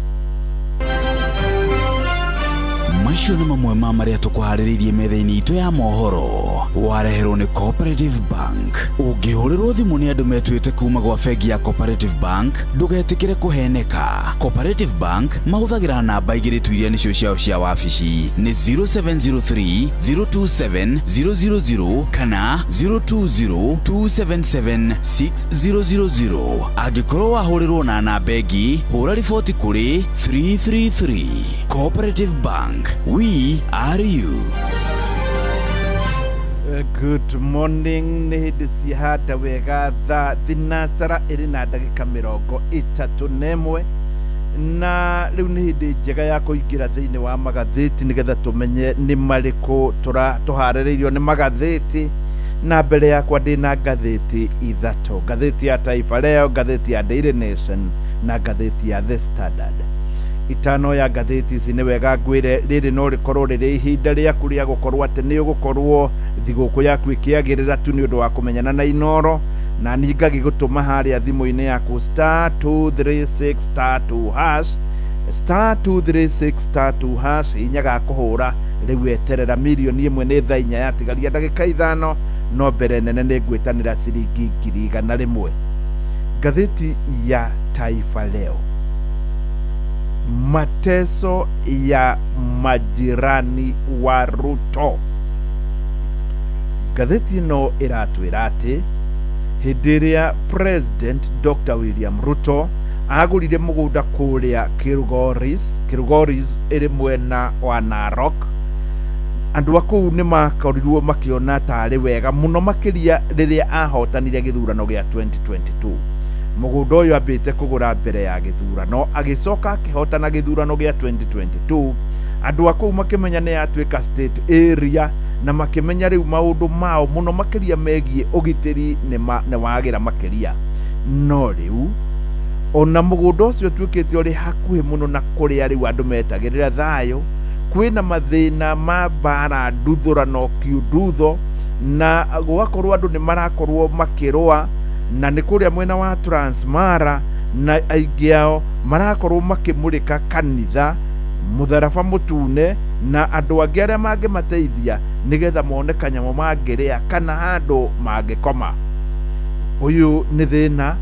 Macio nĩ mamwe ma marĩa tũkũharĩrĩirie metha-inĩ itũ ya mohoro. Wareherwo nĩ Cooperative Bank. Ũngĩhũrĩrwo thimũ nĩ andũ metuĩte kuma gwa bengi ya Cooperative Bank, ndũgetĩkĩre kũheneka. Cooperative Bank mahũthagĩra namba igĩrĩ tu iria nĩcio ciao cia wabici nĩ 0703 027 000 kana 020 277 6000. Angĩkorwo wahũrĩrwo na namba ĩngĩ, hũra riboti kũrĩ 333. Cooperative Bank, we are you. Good morning, nĩ hĩndĩ cihanda wega thinacara ĩrĩ na ndagĩka 31 na rĩu nĩ hĩndĩ njega ya kũingĩra thĩinĩ wa magathĩti nĩgetha tũmenye nĩ marĩkũ tũharĩrĩirio nĩ magathĩti. Na mbere yakwa ndĩna ngathĩti ithatũ, ngathĩti ya Taifa Leo, ngathĩti ya Daily Nation na ngathĩti ya The Standard. Itano ya ngathĩti ici nĩ wega ngwĩre rĩrĩ no rĩkorwo rĩrĩ ihinda rĩaku rĩa gũkorwo atĩ nĩ ũgũkorwo thigũkũ yaku ĩkĩagĩrĩra tu nĩ ũndũ wa kũmenyana na Inoro, na nĩ ngagĩgũtũma harĩa thimũ-inĩ yaku *236*2# *236*2# hinya ga kũhũra rĩu eterera mirioni 1 nĩ thaa 4 yatigaria ndagĩka 5 no mbere nene nĩ ngwĩtanĩra ciringi 100,000. Ngathĩti ya Taifa Leo. Mateso ya majirani wa Ruto. Ngathĩti no ĩratwĩra atĩ hĩndĩ ĩrĩa President Dr. William Ruto agũrire mũgũnda kũrĩa Kilgoris ĩrĩ mwena wa Narok, andũ a kũu nĩ makorirwo makĩona tarĩ wega mũno makĩria rĩrĩa ahotanire gĩthurano gĩa 2022. Mũgũnda ũyũ ambĩte kũgũra mbere ya gĩthurano, agĩcoka akĩhotana gĩthurano gĩa 2022. Andũ a kũu makĩmenya nĩ yatuĩka state area na makĩmenya rĩu maũndũ mao mũno makĩria megiĩ ũgitĩri nĩ wagĩra makĩria. No rĩu ona mũgũnda ũcio tuĩkĩte ũrĩ hakuhĩ mũno na kũrĩa rĩu andũ metagĩrĩra thayũ, kwĩna mathĩna ma mbara, nduthũrano, kiundutho, na gũgakorwo andũ nĩ marakorwo makĩrũa, na nĩ kũrĩa mwena wa Transmara, na aingĩ ao marakorwo makĩmũrĩka kanitha, mũtharaba mũtune na andũ angĩ arĩa mangĩmateithia nĩgetha mone kanyamũ mangĩrĩa kana handũ mangĩkoma. Ũyũ nĩ thĩna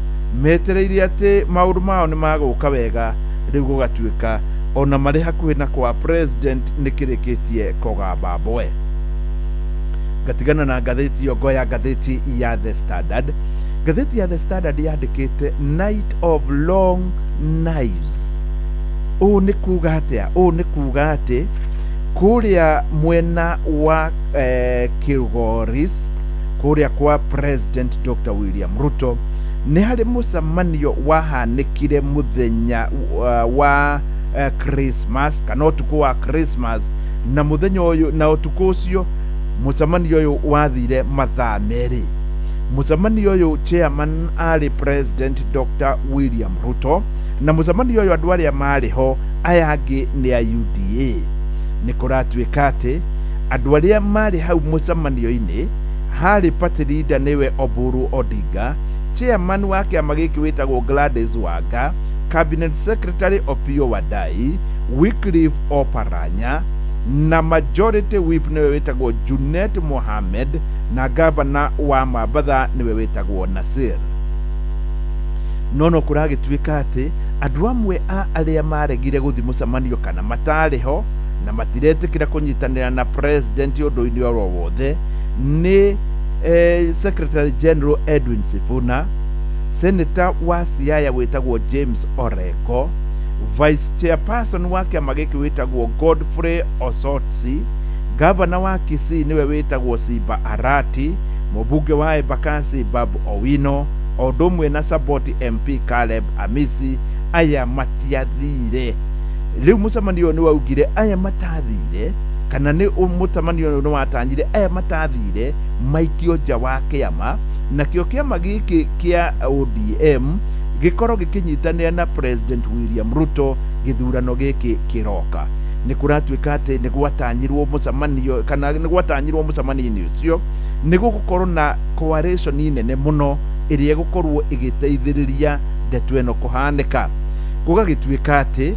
metereire atĩ maũndũ mao nĩ magũka wega, rĩu gũgatuĩka ona marĩ hakuhĩ na kwa president nĩ kĩrĩkĩtie kũgamba mboe. Gatigana na ngathĩti iyo ngoya ngathĩti ya The Standard. Ngathĩti ya The Standard yandĩkĩte Night of Long Knives. Ũũ nĩ kuuga atĩa? Ũũ nĩ kuuga atĩ kũrĩa mwena wa Kilgoris, kũrĩa kwa President Dr. William Ruto, nĩ harĩ mũcemanio wahanĩkire mũthenya wa Christmas, kana ũtukũ wa Christmas, na mũthenya ũyũ na ũtukũ ũcio mũcemanio ũyũ wathire mathaa merĩ. Mũcemanio ũyũ chairman arĩ President Dr. William Ruto, na mũcemanio ũyũ andũ arĩa marĩ ho aya angĩ nĩ a UDA. Nĩ kũratuĩka atĩ andũ arĩa marĩ hau mũcemanio-inĩ harĩ party leader nĩwe Oburu Odinga, chairman wa kĩama gĩkĩ wĩtagwo Gladys Wanga, cabinet secretary Opiyo Wandayi, Wycliffe Oparanya, na majority whip nĩwe wĩtagwo Junet Mohamed, na governor wa Mombasa nĩwe wĩtagwo Nasir. No kũragĩtuĩka atĩ andũ amwe a arĩa maregire gũthiĩ mũcemanio kana matarĩ ho na matiretĩkĩra kũnyitanĩra na president ũndũ-inĩ oro wothe nĩ Secretary General Edwin Sifuna, Senator wa Siaya wĩtagwo James Orengo, Vice Chairperson wa kĩama gĩkĩ wĩtagwo Godfrey Osotsi, Governor wa Kisii nĩwe wĩtagwo Simba Arati, mũmbunge wa Embakasi Babu Owino, o ũndũ ũmwe na Saboti MP Caleb Amisi. Aya matiathire. Rĩu mũcemanio nĩ waugire aya matathire, kana nĩ mũcemanio nĩ watanyire aya matathire maikio nja wa kĩama, na kĩo kĩama gĩkĩ kĩa ODM gĩkorwo gĩkĩnyitanĩra na President William Ruto gĩthurano gĩkĩ kĩroka. nä kå ratuä atä nä gwatanyirwo må camanio kana nä gwatanyirwo må camanio-inä å cio nä gå gå korwo na coalition nene må no ä rä a gå korwo ä gä teithä rä ria ndeto ä no kå hanä ka gå gagä tuä ka atä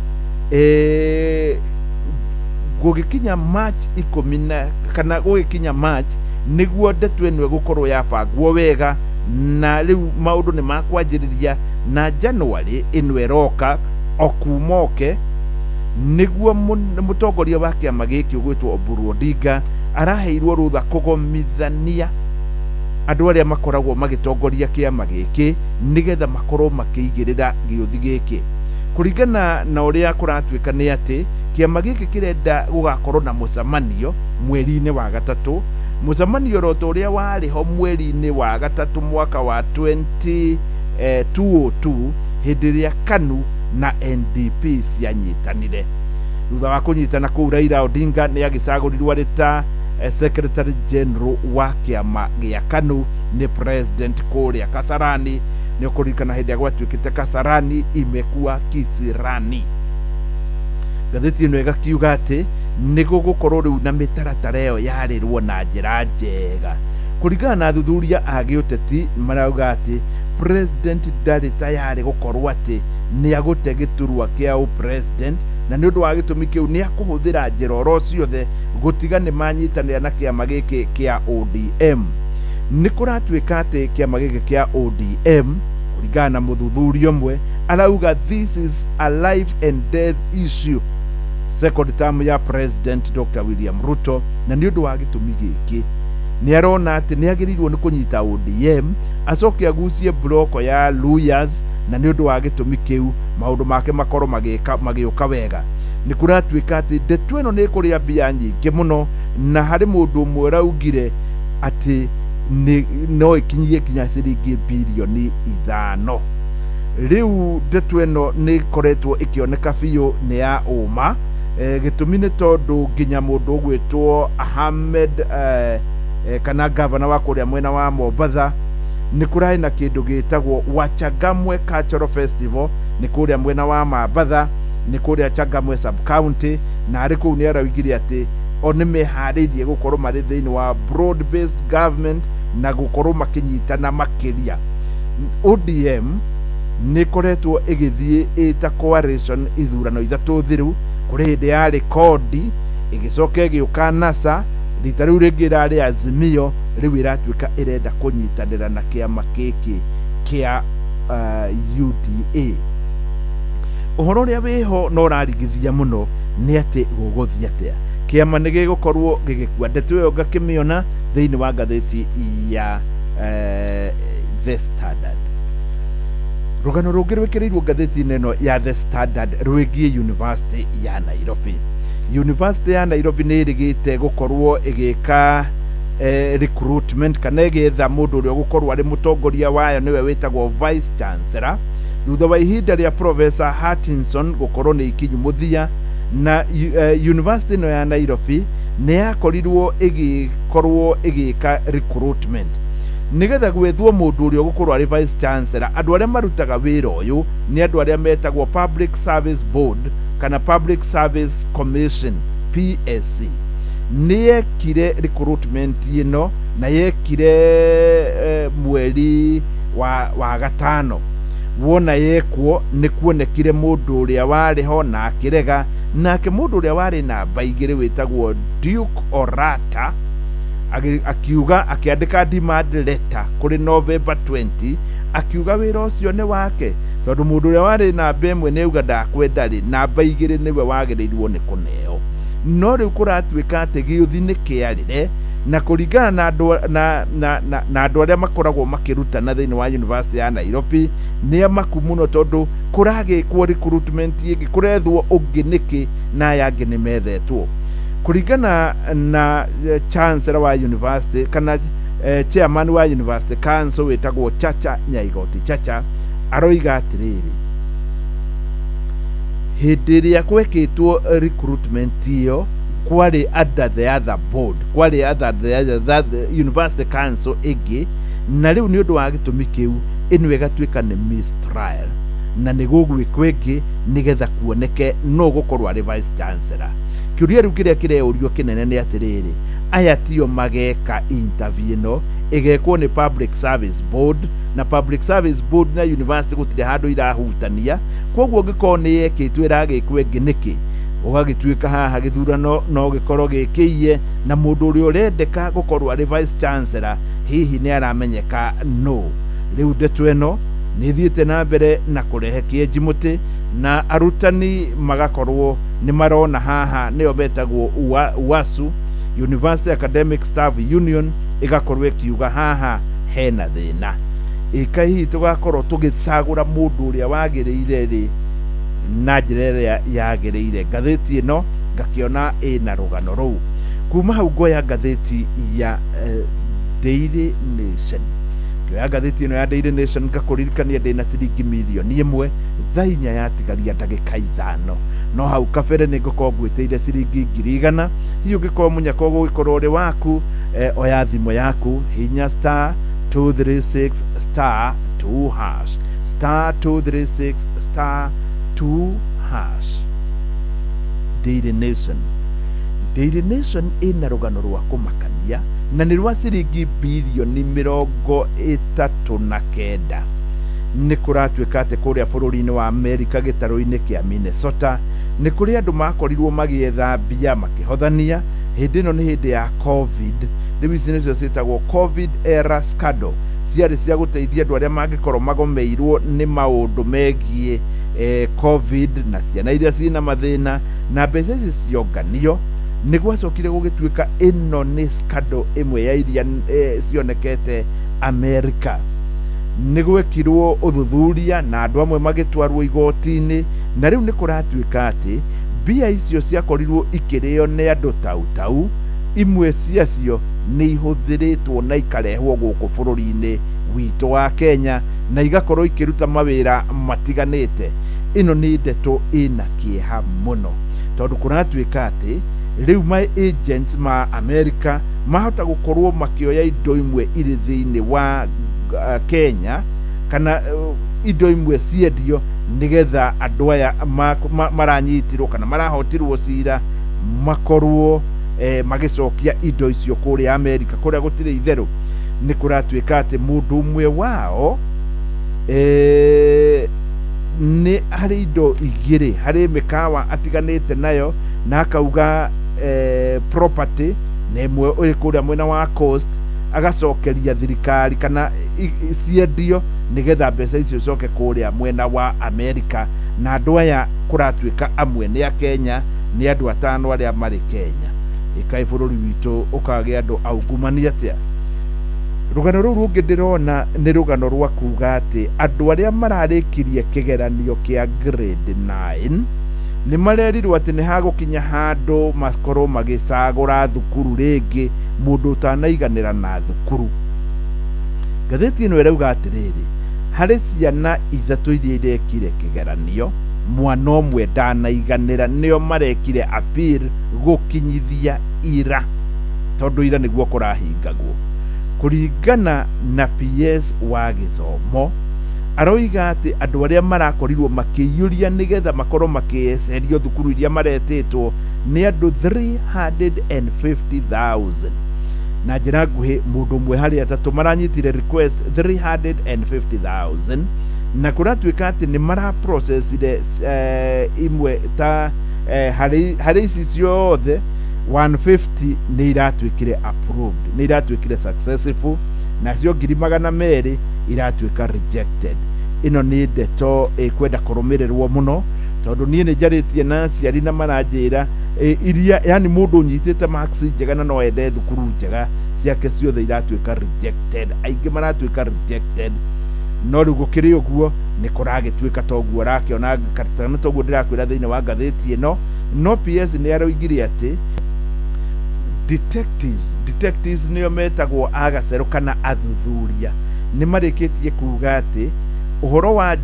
gå gä kinya March 10 kana gå gä kinya March nä guo ndeto ä no ä gå korwo yabangwo wega na rä u maå ndå nä makwanjä rä ria na January ä no ä roka o kumoke nä guo må tongoria wa kä ama gä kä å gwä two Oburu Odinga araheirwo rå tha kå gomithania andå arä a makoragwo magä tongoria kä ama gä kä nä getha makorwo makä igä rä ra gä å thi gä kä kå ringana na å rä a kå ratuä ka nä atä kä ama gä kä kä renda gå gakorwo na må camanio mweri-inä wa gatatå må camanio roto å rä a warä ho mweri-inä wa gatatå mwaka wa 202 hä ndä ä rä a KANU na NDP cianyitanire thutha wa kunyitana kuu Raila Odinga ni agicagurirwo ari ta Secretary General wa kiama gia KANU ni President kuria Kasarani ni ukurikana hindi ya gwatuikite Kasarani imekuwa Kisirani. Gatheti ino igakiuga ati ni gugukorwo riu na mitaratara iyo yarirwo na njira njega kuringana na thuthuria agi uteti marauga ati President ndari tayari gukorwo ati ni agute giturwa kia president na ni undu wa gitumi kiu ni akuhuthira njira oro ciothe gutiga ni manyitanira na kiama giki kia ODM ni kuratuika ati kiama giki kia ODM kuringana na muthuthurio mwe arauga this is a life and death issue second term ya President Dr. William Ruto na ni undu wa gitumi giki ni arona ati ni agirirwo ni kunyita ODM acoke agucie bloko ya lawyers na ni undu wa gitumi kiu maundu make makorwo magiuka wega ni kuratuika ati ndeto ino ni kuria mbia nyingi muno na hari mundu umwe raugire ati no ikinyie kinya ciringi bilioni 5 riu ndeto ino ni koretwo ikioneka biu ni ya uma gitumi ni tondu nginya mundu ugwitwo Ahmed kana governor wa kuria mwena wa Mombasa ni kurai na kindu gitagwo Wachagamwe Cultural Festival ni kuria mwena wa Mombasa ni kuria Changamwe sub county na ari ku ni arawigire ati oni meharirie gukorwo mari thiini wa broad based government na gukorwo makinyitana makiria. ODM ni koretwo igithie ita coalition ithurano ithatu thiru kuri hindi ya rekodi igicoka igiuka NASA rita riu ringi rari Azimio riu iratuika irenda kunyitanira na kiama giki kia UDA. Uhoro uria wiho no rarigithia muno ni ati guguthia atia kiama ni gigukorwo gigikua. Ndeto iyo ngakimiona thiini wa ngatheti ya The Standard. Rugano rungi rwikirirwo ngatheti-ini ino ya The Standard rwigie University ya Nairobi. University ya Nairobi ni irigite gukorwo igika recruitment kana igetha mundu uria gukorwo ari mutongoria wayo niwe witagwo Vice Chancellor thutha wa ihinda ria Professor Hutchinson gukorwo ni ikinyu muthia na University ino ya Nairobi ni yakorirwo igikorwo igika recruitment nigetha gwethwo mundu uria gukorwo ari Vice Chancellor. Andu aria marutaga wira uyu ni andu aria metagwo Public Service Board kana Public Service Commission PSC. Ni yekire recruitment ino na yekire mweri wa gatano. Wona yekwo ni kuonekire mundu uria wari ho na akirega nake mundu uria wari na baigire witagwo Duke Orata akiuga akiandika demand letter kuri November 20 akiuga wira ucio ni wake tondu mundu uria wari na bemwe ni uga ndakwenda ri na baigire niwe wagirirwo ni kuneo. No riu kuratuika ati giuthi ni kiarire na kuringana na andu aria makoragwo makirutana thiini wa University ya Nairobi ni amaku muno tondu kuragikwo recruitment ingi kurethwo ungi niki na yangi ni methetwo kuringana na chancellor wa university kana chairman wa University Council witagwo Chacha Nyaigoti Chacha aroiga atiriri hindi ria gwekitwo recruitment iyo kwari under the other board kwari under the University Council igi na riu ni undu wa gitumi kiu inu igatuika ni mistrial na ni gugwikwo ingi nigetha kuoneke no gukorwo ari Vice Chancellor. kiuria riu kiria kireurio kinene ni atiriri aya tio mageka interview ino igekwo ni Public Service Board, na Public Service Board na university gutire handu irahutania, koguo ngiko ni yekitwe iragikwe nginiki ugagituika haha githurano no gikorwo gikiiye na mundu uri urendeka gukorwo ari vice chancellor hihi ni aramenyeka no. Riu ndeto ino ni thiete na mbere na kurehe kiejimuti na arutani magakorwo ni marona haha nio betagwo UASU, University Academic Staff Union, igakorwo kiuga haha hena thina ikahi tugakorwo tugicagura mundu uria wagiriire ri na njira yagiriire. Ngatheti ino ngakiona ina rugano ruu kuma hau ngoya ngatheti ya Daily Nation. Ngoya ngatheti ino ya Daily Nation ngakuririkania ndina ciringi milioni 1 thainya yatigaria ndagika 5 no hau kabere ni ngoko ngwiteire ciringi 100 hiyo ngiko munyako gukorwo ri waku oya thimo yaku hinya star 236 star 2 hash star 236 star 2 hash. Daily Nation. Daily Nation ina rugano rwa kumakania na ni rwa ciringi bilioni 39 ni kuratuika ati kuria bururi-ini wa Amerika gitaro-ini kia Minnesota ni kuri andu makorirwo magietha mbia makihothania hindi no ni hindi ya COVID. Riu ici nicio cietagwo COVID era scandal, ciari cia guteithia andu aria mangikorwo magomeirwo ni maundu megie COVID na ciana iria cina mathina na mbeca ici cionganio ni gwacokire gugituika ino ni scandal imwe ya iria cionekete Amerika. Ni gwekirwo uthuthuria na andu amwe magitwarwo igoti-ini na riu ni kuratuika ati mbia icio ciakorirwo ikirio ni andu tau imwe ciacio ni ihuthiritwo na ikarehwo guku bururi-ini witu wa Kenya na igakorwo ikiruta mawira matiganite. Ino ni ndeto ina kieha muno tondu kuratuika ati riu my agents ma America mahota gukorwo makioya indo imwe iri thiini wa Kenya kana indo imwe ciendio nigetha andu aya maranyitirwo kana marahotirwo cira makorwo magicokia indo icio kuri America kuria gutire itheru. Ni kuratuika ati mundu umwe wao ni hari indo igiri hari mikawa atiganite nayo na akauga property nemwe uri kuria mwena wa coast agacokeria thirikari kana ciendio nigetha mbeca icio coke kuria mwena wa America na andu aya kuratuika amwe ni a Kenya ni andu 5 aria mari Kenya ikai bururi witu ukage andu aungumania atia. Rugano ruru rungi ndirona ni rugano rwa kuga ati andu aria mararikirie kigeranio kia grade 9 ni marerirwo ati ni hagukinya handu makorwo magicagura thukuru ringi mundu utanaiganira na thukuru. Gatheti ino irauga atiriri hari ciana ithatu iria irekire kigeranio mwana omwe ndanaiganira nio marekire appeal gukinyithia ira tondu ira niguo kurahingagwo. Kuringana na PS wa githomo aroiga ati andu aria marakorirwo makiyuria nigetha makorwo makiecerio thukuru iria maretitwo ni andu 350,000 na njira nguhi mundu mwe hari atatu maranyitire request 350,000 na kuratuika ati ni mara processire imwe ta hari ici ciothe 150 ni iratuikire approved, ni iratuikire successful na cio 200 iratuika rejected. Ino ni ndeto kwenda kurumirirwo muno tondu nie ni njaritie na ciari na maranjira iria yani mundu nyitite marks njega na no ende thukuru njega ciake ciothe iratuika rejected, aingi maratuika rejected. No riu gukiri uguo ni kuragituika toguo rakiona karitana toguo ndirakwira thiini wa ngatheti ino. No PS ni aroigire ati detectives nio metagwo agacero kana athuthuria ni marikitie kuga ati uhoro wa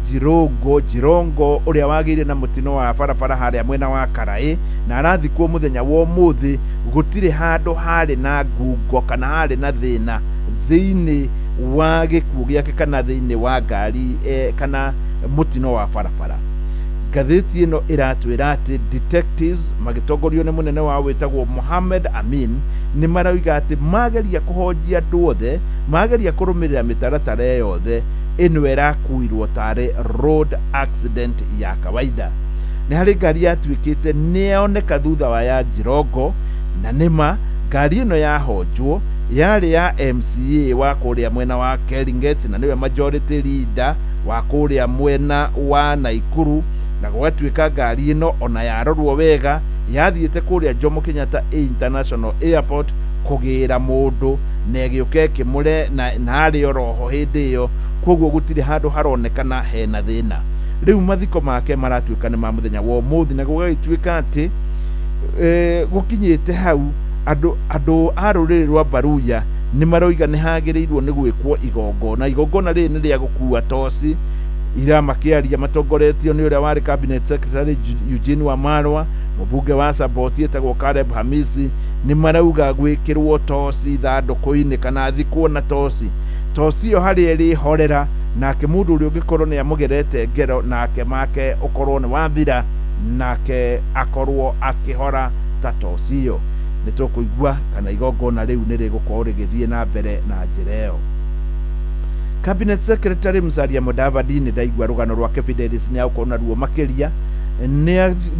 Jirongo uria wagire na mutino wa barabara haria mwena wa Karai na arathikwo muthenya wa umuthi gutire handu hari na ngungo kana hari na thina thiini wa gikuo giake kana thiini wa ngari kana mutino wa barabara. ngathĩti ĩno ĩratwĩra atĩ detectives magĩtongorio nĩ mũnene wa wĩtagwo Mohamed Amin nĩ marauga atĩ mageria kũhonjia andũ othe, mageria kũrũmĩrĩra mĩtaratara yothe ĩno ĩrakuirwo tarĩ road accident ya kawaida. Nĩ harĩ ngari yatuĩkĩte nĩyoneka thutha wa ya Jirongo, na nĩma ngari ĩno yahonjwo yarĩ ya MCA wa kũrĩa mwena wa Keringet, na nĩwe majority leader wa kũrĩa mwena wa Naikuru, na gwatuĩka ngari ĩno ona yarorwo wega yathiĩte kũrĩa Jomo Kenyatta International Airport kũgĩra mũndũ na ĩgĩũka ĩkĩmũre na arĩ oroho hĩndĩ ĩyo, koguo gũtirĩ handũ haronekana hena thĩna. Rĩu mathiko make maratuĩka nĩ ma mũthenya wa ũmũthĩ, na gũgagĩtuĩka atĩ gũkinyĩte hau andũ a rũrĩrĩ rwa Baruya nĩ maroiga nĩ hagĩrĩirwo nĩ gwĩkwo igongona. Igongona rĩrĩ nĩ rĩa gũkua toci, ira makĩaria matongoretio nĩ ũrĩa warĩ cabinet secretary Eugene Wamalwa, mũbunge wa Saboti etagwo Caleb Hamisi. Nĩ marauga gwĩkĩrwo toci thandũkũ-inĩ kana thikwo na toci ĩyo harĩa ĩrĩ horera, nake mũndũ ũrĩa ũngĩkorwo nĩ amũgerete ngero nake make ũkorwo nĩ wathira, nake akorwo akĩhora ta toci ĩyo. Nĩ tũkũigua kana igongona rĩu nĩ rĩgũkorwo rĩgĩthiĩ na mbere na njĩra ĩyo. Cabinet Secretary Musalia Mudavadi nĩ ndaigua rũgano rwake Fidelis nĩ agũkorwo naruo makĩria,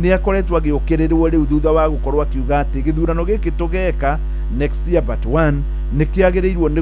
nĩ akoretwo agĩũkĩrĩrwo rĩu thutha wa gũkorwo akiuga atĩ gĩthurano gĩkĩ tũgeka next year but one nĩ kĩagĩrĩirwo nĩ